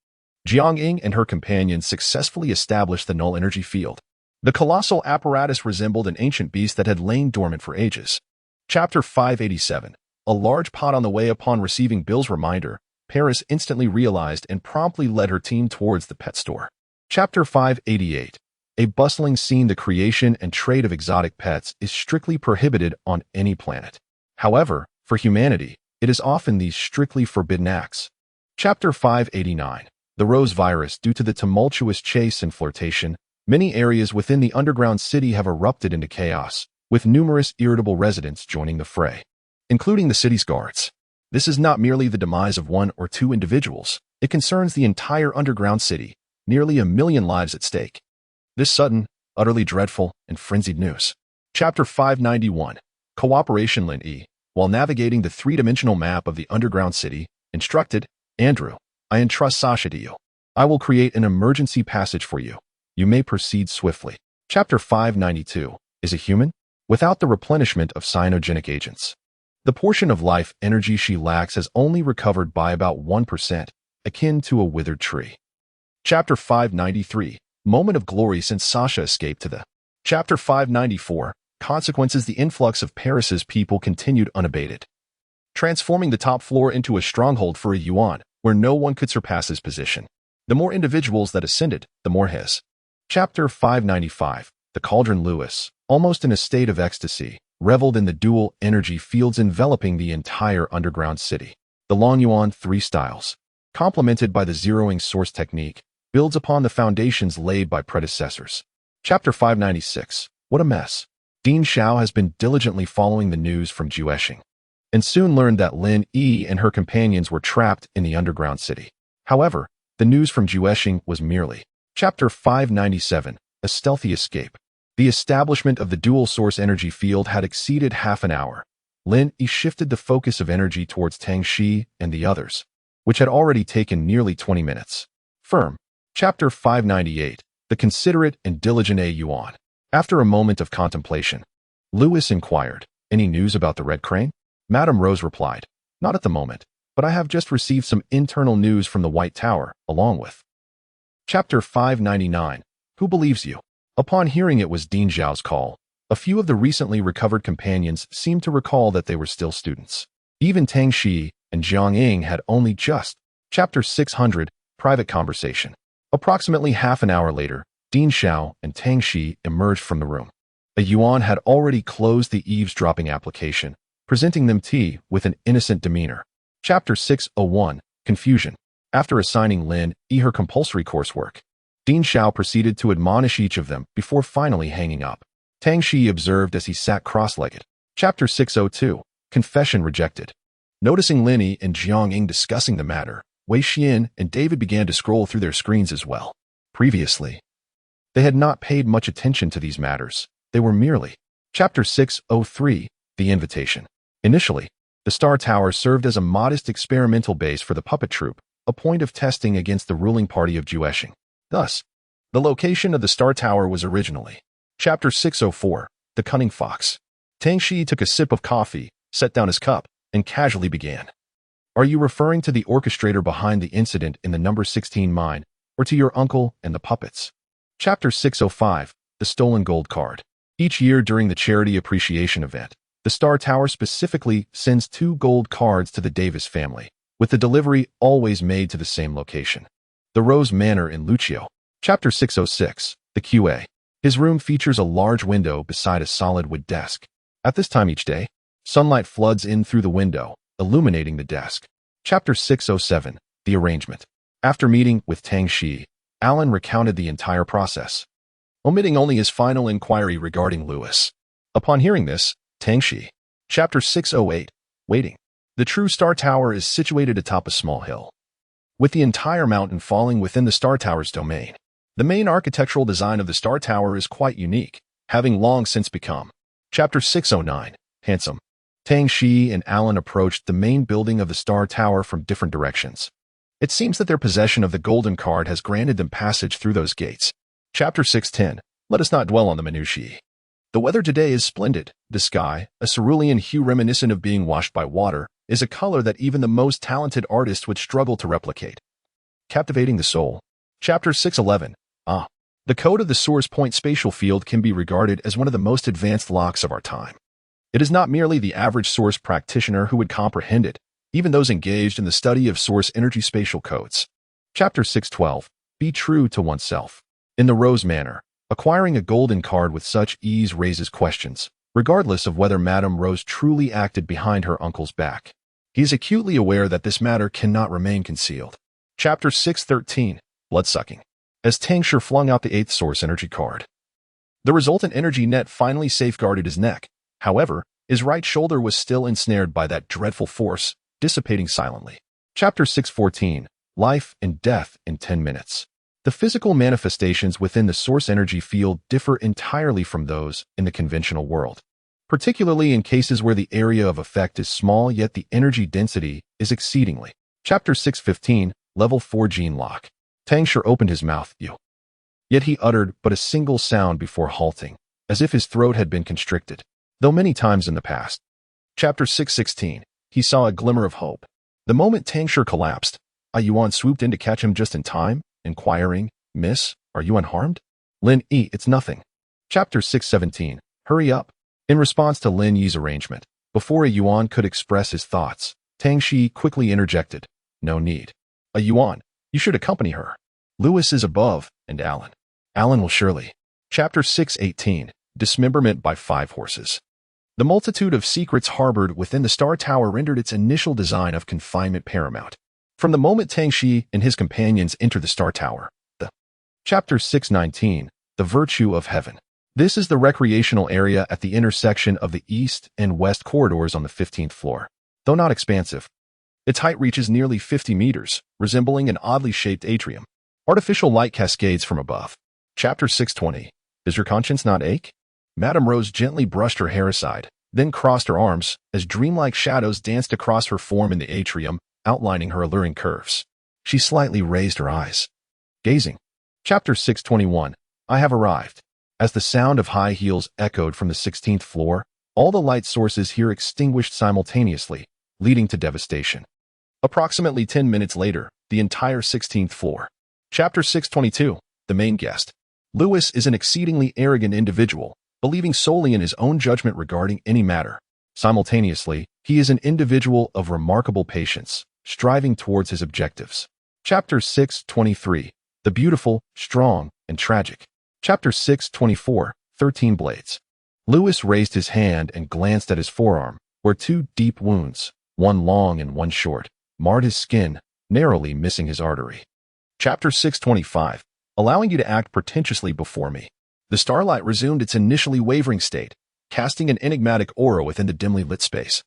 Jiang Ying and her companions successfully established the null energy field. The colossal apparatus resembled an ancient beast that had lain dormant for ages. Chapter 587. A large pot on the way. Upon receiving Bill's reminder, Paris instantly realized and promptly led her team towards the pet store. Chapter 588. A bustling scene. The creation and trade of exotic pets is strictly prohibited on any planet. However, for humanity, it is often these strictly forbidden acts. Chapter 589. The Rose Virus. Due to the tumultuous chase and flirtation, many areas within the underground city have erupted into chaos, with numerous irritable residents joining the fray, including the city's guards. This is not merely the demise of 1 or 2 individuals. It concerns the entire underground city, nearly 1 million lives at stake. This sudden, utterly dreadful, and frenzied news. Chapter 591. Cooperation. Lin Yi, while navigating the three-dimensional map of the underground city, instructed, Andrew, I entrust Sasha to you. I will create an emergency passage for you. You may proceed swiftly. Chapter 592. Is a human? Without the replenishment of cyanogenic agents. The portion of life energy she lacks has only recovered by about 1%, akin to a withered tree. Chapter 593. Moment of glory since Sasha escaped to the. Chapter 594. Consequences. The influx of Paris's people continued unabated, transforming the top floor into a stronghold for a yuan, where no one could surpass his position. The more individuals that ascended, the more his. Chapter 595. The Cauldron. Lewis, almost in a state of ecstasy, reveled in the dual energy fields enveloping the entire underground city. The Long Yuan 3 styles, complemented by the zeroing source technique, builds upon the foundations laid by predecessors. Chapter 596. What a mess. Dean Xiao has been diligently following the news from Jueshing, and soon learned that Lin Yi and her companions were trapped in the underground city. However, the news from Jueshing was merely. Chapter 597. A stealthy escape. The establishment of the dual source energy field had exceeded half an hour. Lin Yi shifted the focus of energy towards Tang Shi and the others, which had already taken nearly 20 minutes. Firm. Chapter 598. The considerate and diligent A Yuan. After a moment of contemplation, Lewis inquired, Any news about the Red Crane? Madame Rose replied, Not at the moment, but I have just received some internal news from the White Tower, along with. Chapter 599. Who believes you? Upon hearing it was Dean Zhao's call, a few of the recently recovered companions seemed to recall that they were still students. Even Tang Shi and Jiang Ying had only just. Chapter 600. Private conversation. Approximately half an hour later, Dean Xiao and Tang Shi emerged from the room. A yuan had already closed the eavesdropping application, presenting them tea with an innocent demeanor. Chapter 601. Confusion. After assigning Lin Yi her compulsory coursework, Dean Xiao proceeded to admonish each of them before finally hanging up. Tang Shi observed as he sat cross-legged. Chapter 602. Confession rejected. Noticing Lin Yi and Jiang Ying discussing the matter, Wei Xian and David began to scroll through their screens as well. Previously, they had not paid much attention to these matters. They were merely. Chapter 603. The invitation. Initially, the Star Tower served as a modest experimental base for the puppet troupe, a point of testing against the ruling party of Jueshing. Thus, the location of the Star Tower was originally. Chapter 604. The Cunning Fox. Tang Shi took a sip of coffee, set down his cup, and casually began. Are you referring to the orchestrator behind the incident in the number 16 mine, or to your uncle and the puppets? Chapter 605. The Stolen Gold Card. Each year during the charity appreciation event, the Star Tower specifically sends 2 gold cards to the Davis family, with the delivery always made to the same location. The Rose Manor in Lucio. Chapter 606. The QA. His room features a large window beside a solid wood desk. At this time each day, sunlight floods in through the window, illuminating the desk. Chapter 607. The Arrangement. After meeting with Tang Shi, Alan recounted the entire process, omitting only his final inquiry regarding Lewis. Upon hearing this, Tang Shi. Chapter 608. Waiting. The true Star Tower is situated atop a small hill, with the entire mountain falling within the Star Tower's domain. The main architectural design of the Star Tower is quite unique, having long since become. Chapter 609. Handsome. Tang Shi and Alan approached the main building of the Star Tower from different directions. It seems that their possession of the golden card has granted them passage through those gates. Chapter 610. Let us not dwell on the minutiae. The weather today is splendid. The sky, a cerulean hue reminiscent of being washed by water, is a color that even the most talented artist would struggle to replicate. Captivating the soul. Chapter 611. The code of the source point spatial field can be regarded as one of the most advanced locks of our time. It is not merely the average source practitioner who would comprehend it, even those engaged in the study of source energy spatial codes. Chapter 612. Be true to oneself. In the Rose Manor, acquiring a golden card with such ease raises questions, regardless of whether Madame Rose truly acted behind her uncle's back. He is acutely aware that this matter cannot remain concealed. Chapter 613. Bloodsucking. As Tang Shi flung out the 8th source energy card, the resultant energy net finally safeguarded his neck. However, his right shoulder was still ensnared by that dreadful force, dissipating silently. Chapter 614. Life and Death in 10 Minutes. The physical manifestations within the source energy field differ entirely from those in the conventional world, particularly in cases where the area of effect is small yet the energy density is exceedingly. Chapter 615, Level 4 Gene Lock. Tang Shi opened his mouth, yet he uttered but a single sound before halting, as if his throat had been constricted, though many times in the past. Chapter 616, he saw a glimmer of hope. The moment Tang Shi collapsed, a Yuan swooped in to catch him just in time, inquiring, "Miss, are you unharmed?" Lin Yi, "It's nothing." Chapter 617, hurry up. In response to Lin Yi's arrangement, before a Yuan could express his thoughts, Tang Shi quickly interjected, "No need. A Yuan, you should accompany her. Lewis is above, and Alan will surely." Chapter 618, Dismemberment by 5 Horses. The multitude of secrets harbored within the Star Tower rendered its initial design of confinement paramount. From the moment Tang Shi and his companions entered the Star Tower, Chapter 619, The Virtue of Heaven. This is the recreational area at the intersection of the east and west corridors on the 15th floor. Though not expansive, its height reaches nearly 50 meters, resembling an oddly shaped atrium. Artificial light cascades from above. Chapter 620, Does your conscience not ache? Madame Rose gently brushed her hair aside, then crossed her arms as dreamlike shadows danced across her form in the atrium, outlining her alluring curves. She slightly raised her eyes, gazing. Chapter 621, I have arrived. As the sound of high heels echoed from the 16th floor, all the light sources here extinguished simultaneously, leading to devastation. Approximately 10 minutes later, the entire 16th floor. Chapter 622, The Main Guest. Lewis is an exceedingly arrogant individual, believing solely in his own judgment regarding any matter. Simultaneously, he is an individual of remarkable patience, striving towards his objectives. Chapter 623, The Beautiful, Strong, and Tragic. Chapter 624, 13 Blades. Lewis raised his hand and glanced at his forearm, where 2 deep wounds, one long and one short, marred his skin, narrowly missing his artery. Chapter 625, Allowing you to act pretentiously before me. The starlight resumed its initially wavering state, casting an enigmatic aura within the dimly lit space,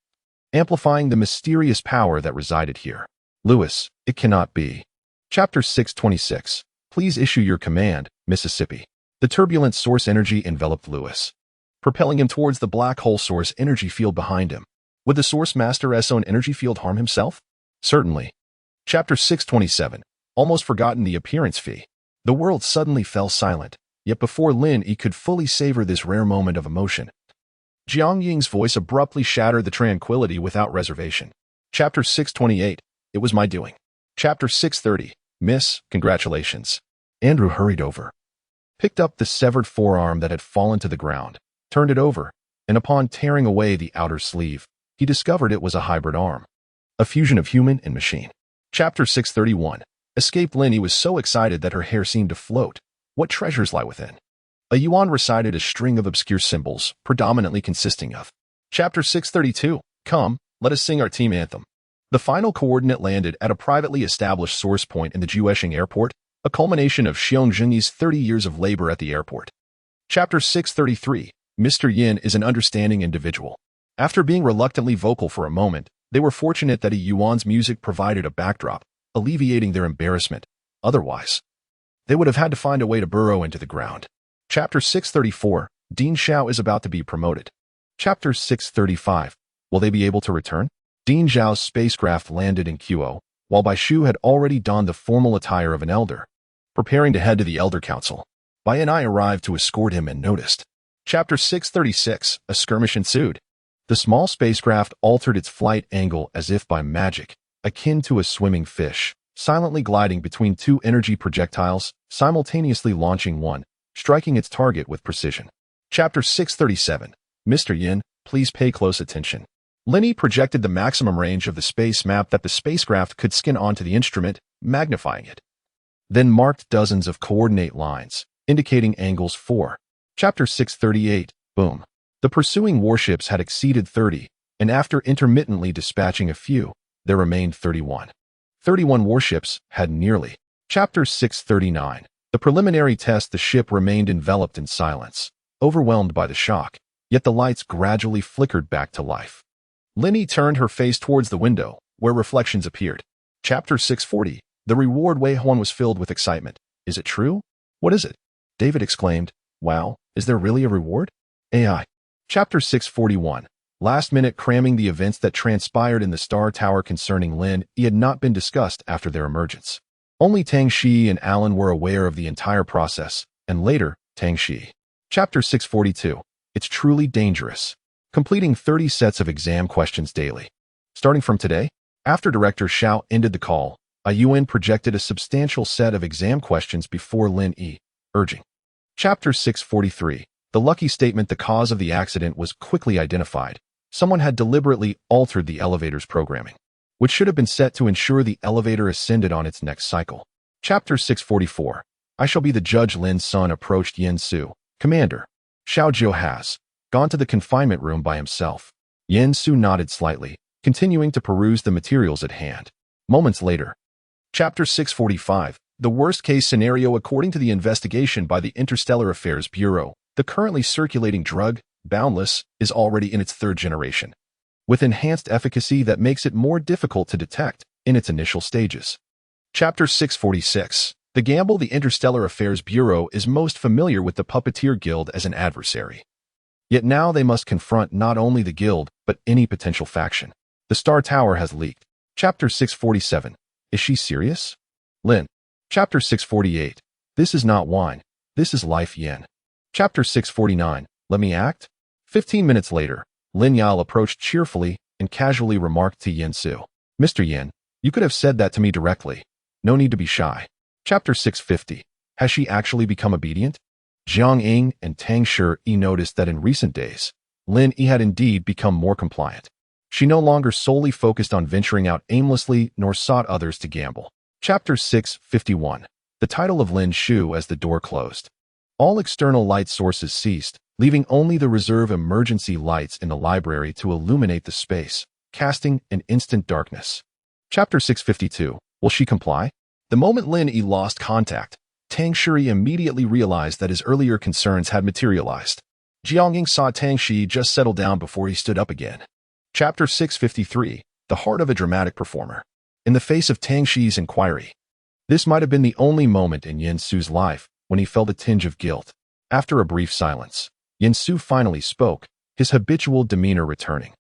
amplifying the mysterious power that resided here. Lewis, it cannot be. Chapter 626, Please issue your command, Mississippi. The turbulent source energy enveloped Lewis, propelling him towards the black hole source energy field behind him. Would the source master's own energy field harm himself? Certainly. Chapter 627, Almost forgotten the appearance fee. The world suddenly fell silent, yet before Lin Yi could fully savor this rare moment of emotion, Jiang Ying's voice abruptly shattered the tranquility without reservation. Chapter 628, It was my doing. Chapter 630, Miss, congratulations. Andrew hurried over, picked up the severed forearm that had fallen to the ground, turned it over, and upon tearing away the outer sleeve, he discovered it was a hybrid arm, a fusion of human and machine. Chapter 631, Escaped Lin Yi was so excited that her hair seemed to float. What treasures lie within? A Yuan recited a string of obscure symbols, predominantly consisting of. Chapter 632, Come, let us sing our team anthem. The final coordinate landed at a privately established source point in the Juesheng airport, a culmination of Xiong Zhengyi's 30 years of labor at the airport. Chapter 633, Mr. Yin is an understanding individual. After being reluctantly vocal for a moment, they were fortunate that a Yuan's music provided a backdrop, alleviating their embarrassment. Otherwise, they would have had to find a way to burrow into the ground. Chapter 634, Dean Xiao is about to be promoted. Chapter 635, Will they be able to return? Dean Zhao's spacecraft landed in Qo, while Bai Shu had already donned the formal attire of an elder, preparing to head to the Elder Council. Bai and I arrived to escort him and noticed. Chapter 636, A skirmish ensued. The small spacecraft altered its flight angle as if by magic, akin to a swimming fish, silently gliding between 2 energy projectiles, simultaneously launching one, striking its target with precision. Chapter 637, Mr. Yin, please pay close attention. Lin Yi projected the maximum range of the space map that the spacecraft could scan onto the instrument, magnifying it. Then marked dozens of coordinate lines, indicating angles for. Chapter 638, Boom. The pursuing warships had exceeded 30, and after intermittently dispatching a few, there remained 31. 31 warships had nearly. Chapter 639. The preliminary test, the ship remained enveloped in silence, overwhelmed by the shock, yet the lights gradually flickered back to life. Lin Yi turned her face towards the window, where reflections appeared. Chapter 640. The reward Wei Huan was filled with excitement. Is it true? What is it? David exclaimed. Wow, is there really a reward? AI. Chapter 641. Last minute cramming. The events that transpired in the Star Tower concerning Lin Yi had not been discussed after their emergence. Only Tang Shi and Alan were aware of the entire process, and later, Tang Shi. Chapter 642. It's truly dangerous. Completing 30 sets of exam questions daily. Starting from today, after Director Xiao ended the call, a UN projected a substantial set of exam questions before Lin Yi, urging. Chapter 643. The lucky statement. The cause of the accident was quickly identified. Someone had deliberately altered the elevator's programming, which should have been set to ensure the elevator ascended on its next cycle. Chapter 644. I shall be the judge. Lin's son approached Yin Su. Commander, Xiao Jiu has gone to the confinement room by himself. Yin Su nodded slightly, continuing to peruse the materials at hand. Moments later. Chapter 645. The worst-case scenario. According to the investigation by the Interstellar Affairs Bureau, the currently circulating drug, Boundless, is already in its third generation, with enhanced efficacy that makes it more difficult to detect in its initial stages. Chapter 646. The gamble. The Interstellar Affairs Bureau is most familiar with the Puppeteer Guild as an adversary. Yet now they must confront not only the guild, but any potential faction. The Star Tower has leaked. Chapter 647. Is she serious? Lin. Chapter 648. This is not wine. This is life. Yen. Chapter 649. Let me act? 15 minutes later, Lin Yi approached cheerfully and casually remarked to Yin Su. Mr. Yin, you could have said that to me directly. No need to be shy. Chapter 650. Has she actually become obedient? Jiang Ying and Tang Shi noticed that in recent days, Lin Yi had indeed become more compliant. She no longer solely focused on venturing out aimlessly nor sought others to gamble. Chapter 651. The title of Lin Shu. As the door closed, all external light sources ceased, leaving only the reserve emergency lights in the library to illuminate the space, casting an instant darkness. Chapter 652. Will she comply? The moment Lin Yi lost contact, Tang Shi immediately realized that his earlier concerns had materialized. Jiang Ying saw Tang Shi just settle down before he stood up again. Chapter 653. The heart of a dramatic performer. In the face of Tang Shi's inquiry, this might have been the only moment in Yin Su's life when he felt a tinge of guilt. After a brief silence, Yin Su finally spoke, his habitual demeanor returning.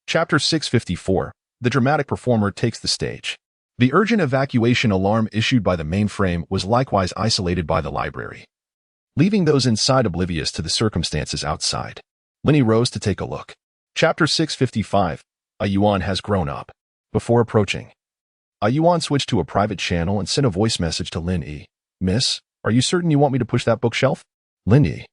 Chapter 654. The dramatic performer takes the stage. The urgent evacuation alarm issued by the mainframe was likewise isolated by the library, leaving those inside oblivious to the circumstances outside. Lin Yi rose to take a look. Chapter 655. A Yuan has grown up. Before approaching, a Yuan switched to a private channel and sent a voice message to Lin Yi. Miss, are you certain you want me to push that bookshelf? Lin Yi.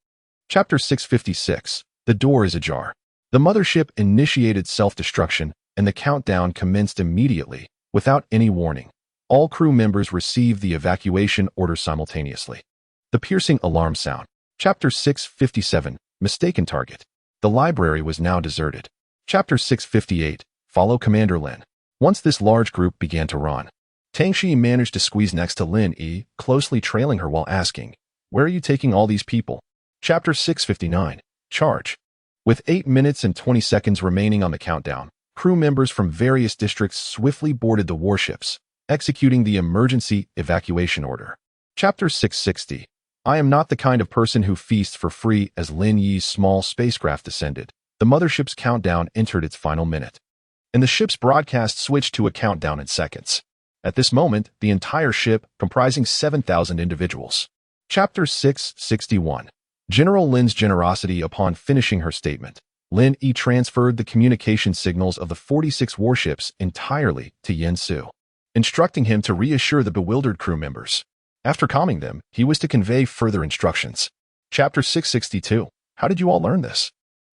Chapter 656. The door is ajar. The mothership initiated self-destruction, and the countdown commenced immediately, without any warning. All crew members received the evacuation order simultaneously. The piercing alarm sound. Chapter 657. Mistaken target. The library was now deserted. Chapter 658. Follow Commander Lin. Once this large group began to run, Tang Shi managed to squeeze next to Lin Yi, closely trailing her while asking, Where are you taking all these people? Chapter 659. Charge. With 8 minutes and 20 seconds remaining on the countdown, crew members from various districts swiftly boarded the warships, executing the emergency evacuation order. Chapter 660. I am not the kind of person who feasts for free. As Lin Yi's small spacecraft descended, the mothership's countdown entered its final minute, and the ship's broadcast switched to a countdown in seconds. At this moment, the entire ship, comprising 7,000 individuals. Chapter 661. General Lin's generosity. Upon finishing her statement, Lin Yi transferred the communication signals of the 46 warships entirely to Yin Su, instructing him to reassure the bewildered crew members. After calming them, he was to convey further instructions. Chapter 662. How did you all learn this?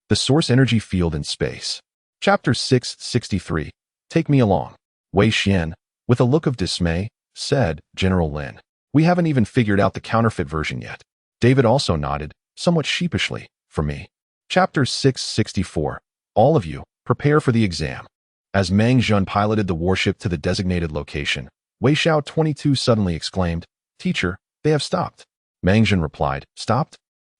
The source energy field in space. Chapter 663. Take me along. Wei Xian, with a look of dismay, said, General Lin, we haven't even figured out the counterfeit version yet. David also nodded, somewhat sheepishly, for me. Chapter 664. All of you, prepare for the exam. As Meng Zhun piloted the warship to the designated location, Wei Xiao 22 suddenly exclaimed, Teacher, they have stopped. Meng Zhun replied, Stopped?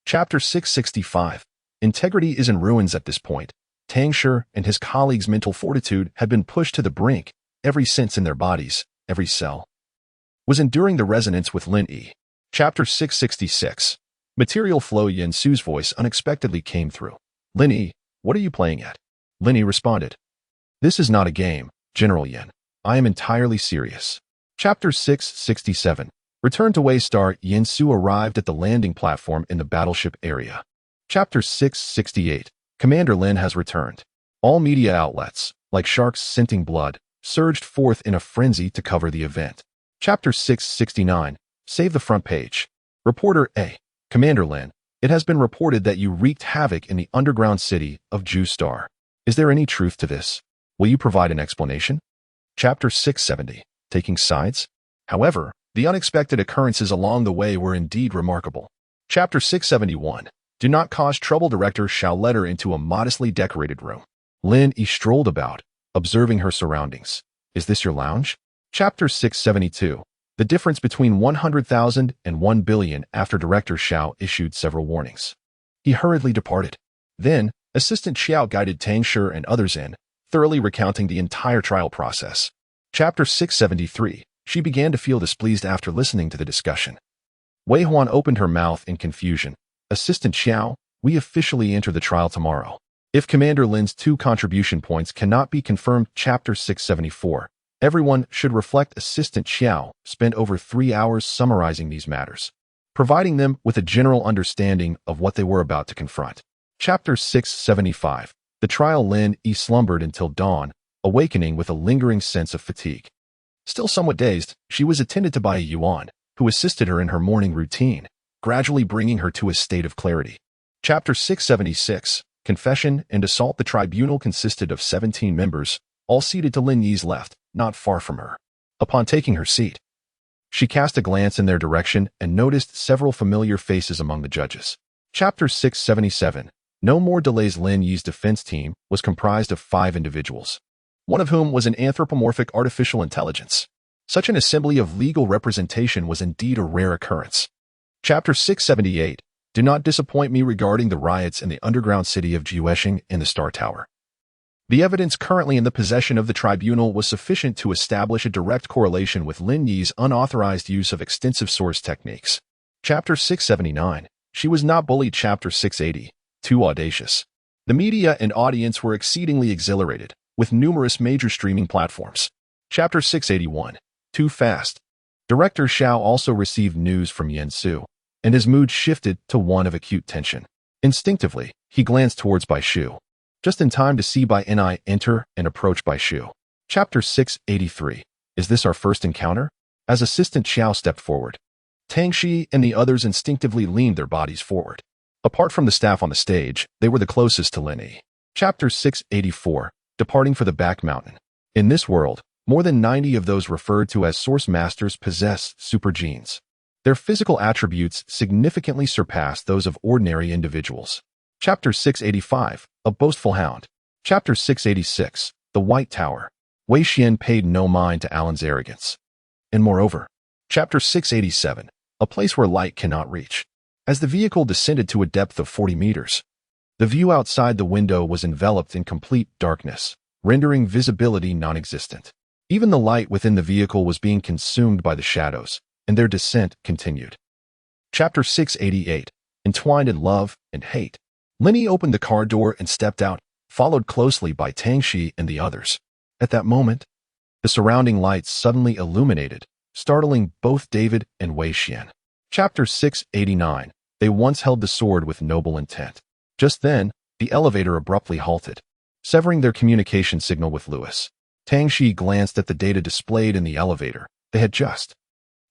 Chapter 665. Integrity is in ruins at this point. Tang Shi and his colleagues' mental fortitude had been pushed to the brink. Every sense in their bodies, every cell, was enduring the resonance with Lin Yi. Chapter 666. Material flow. Yin Su's voice unexpectedly came through. Lin Yi, what are you playing at? Lin Yi responded. This is not a game, General Yin. I am entirely serious. Chapter 667. Return to Waystar. Yin Su arrived at the landing platform in the battleship area. Chapter 668. Commander Lin has returned. All media outlets, like sharks scenting blood, surged forth in a frenzy to cover the event. Chapter 669. Save the front page. Reporter A. Commander Lin, it has been reported that you wreaked havoc in the underground city of Star. Is there any truth to this? Will you provide an explanation? Chapter 670. Taking sides? However, the unexpected occurrences along the way were indeed remarkable. Chapter 671. Do not cause trouble. Director Xiao led her into a modestly decorated room. Lin Yi strolled about, observing her surroundings. Is this your lounge? Chapter 672. The difference between 100,000 and 1 billion. After Director Xiao issued several warnings, he hurriedly departed. Then, Assistant Xiao guided Tang Shi and others in, thoroughly recounting the entire trial process. Chapter 673. She began to feel displeased after listening to the discussion. Wei Huan opened her mouth in confusion. Assistant Xiao, we officially enter the trial tomorrow. If Commander Lin's 2 contribution points cannot be confirmed. Chapter 674. Everyone should reflect. Assistant Xiao spent over 3 hours summarizing these matters, providing them with a general understanding of what they were about to confront. Chapter 675. The trial. Lin Yi slumbered until dawn, awakening with a lingering sense of fatigue. Still somewhat dazed, she was attended to by a Yuan, who assisted her in her morning routine, gradually bringing her to a state of clarity. Chapter 676. Confession and assault. The tribunal consisted of 17 members, all seated to Lin Yi's left, not far from her. Upon taking her seat, she cast a glance in their direction and noticed several familiar faces among the judges. Chapter 677. No more delays. Lin Yi's defense team was comprised of 5 individuals, one of whom was an anthropomorphic artificial intelligence. Such an assembly of legal representation was indeed a rare occurrence. Chapter 678. Do not disappoint me regarding the riots in the underground city of Jiuesheng in the Star Tower. The evidence currently in the possession of the tribunal was sufficient to establish a direct correlation with Lin Yi's unauthorized use of extensive source techniques. Chapter 679. She was not bullied. Chapter 680. Too audacious. The media and audience were exceedingly exhilarated, with numerous major streaming platforms. Chapter 681. Too fast. Director Xiao also received news from Yin Su, and his mood shifted to one of acute tension. Instinctively, he glanced towards Bai Shu, just in time to see Bai Ni enter and approach Bai Shu. Chapter 683. Is this our first encounter? As Assistant Xiao stepped forward, Tang Shi and the others instinctively leaned their bodies forward. Apart from the staff on the stage, they were the closest to Lin Yi. Chapter 684. Departing for the back mountain. In this world, more than 90 of those referred to as source masters possess super genes. Their physical attributes significantly surpass those of ordinary individuals. Chapter 685. A boastful hound. Chapter 686. The White Tower. Wei Xian paid no mind to Alan's arrogance. And moreover, Chapter 687. A place where light cannot reach. As the vehicle descended to a depth of 40 meters, the view outside the window was enveloped in complete darkness, rendering visibility non-existent. Even the light within the vehicle was being consumed by the shadows, and their descent continued. Chapter 688. Entwined in love and hate. Lin Yi opened the car door and stepped out, followed closely by Tang Shi and the others. At that moment, the surrounding lights suddenly illuminated, startling both David and Wei Xian. Chapter 689. They once held the sword with noble intent. Just then, the elevator abruptly halted, severing their communication signal with Lewis. Tang Shi glanced at the data displayed in the elevator. They had just.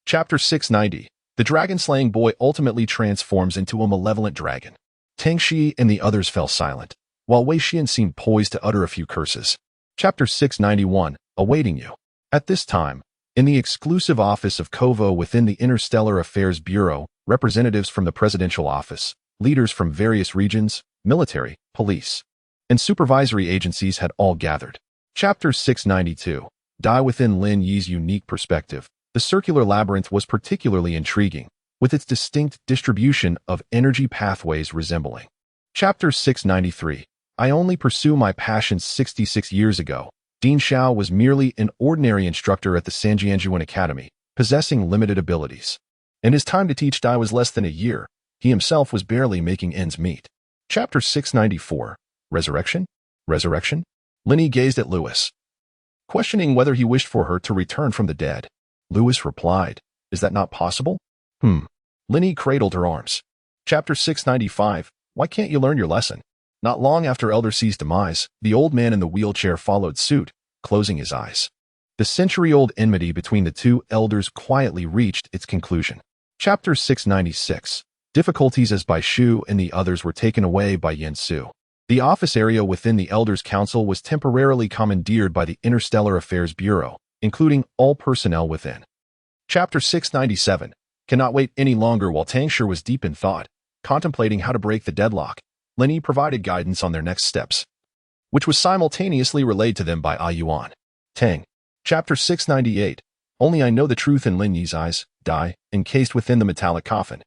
Chapter 690. The dragon-slaying boy ultimately transforms into a malevolent dragon. Tang Shi and the others fell silent, while Wei Xian seemed poised to utter a few curses. Chapter 691. Awaiting you. At this time, in the exclusive office of Kovo within the Interstellar Affairs Bureau, representatives from the Presidential Office, leaders from various regions, military, police, and supervisory agencies had all gathered. Chapter 692. Die within Lin Yi's unique perspective. The circular labyrinth was particularly intriguing, with its distinct distribution of energy pathways resembling. Chapter 693. I only pursue my passions. 66 years ago, Dean Xiao was merely an ordinary instructor at the Sanjianjuan Academy, possessing limited abilities. and his time to teach Dai was less than a year. He himself was barely making ends meet. Chapter 694. Resurrection? Resurrection? Lin Yi gazed at Lewis, questioning whether he wished for her to return from the dead. Lewis replied, "Is that not possible?" Lin Yi cradled her arms. Chapter 695. Why can't you learn your lesson? Not long after Elder C's demise, the old man in the wheelchair followed suit, closing his eyes. The century-old enmity between the two elders quietly reached its conclusion. Chapter 696. Difficulties as Bai Shu and the others were taken away by Yen Su. The office area within the Elders' Council was temporarily commandeered by the Interstellar Affairs Bureau, including all personnel within. Chapter 697. Cannot wait any longer. While Tangshur was deep in thought, contemplating how to break the deadlock, Lin Yi provided guidance on their next steps, which was simultaneously relayed to them by Ah Yuan. Tang. Chapter 698. Only I know the truth. In Lin Yi's eyes, Dai, encased within the metallic coffin,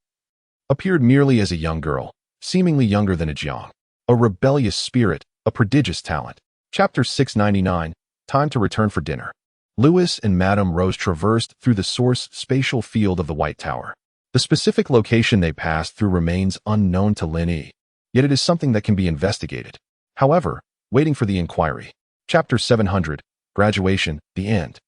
appeared merely as a young girl, seemingly younger than a Jiang. A rebellious spirit, a prodigious talent. Chapter 699. Time to return for dinner. Lewis and Madame Rose traversed through the source spatial field of the White Tower. The specific location they passed through remains unknown to Lin Yi, yet it is something that can be investigated. However, waiting for the inquiry. Chapter 700. Graduation, the end.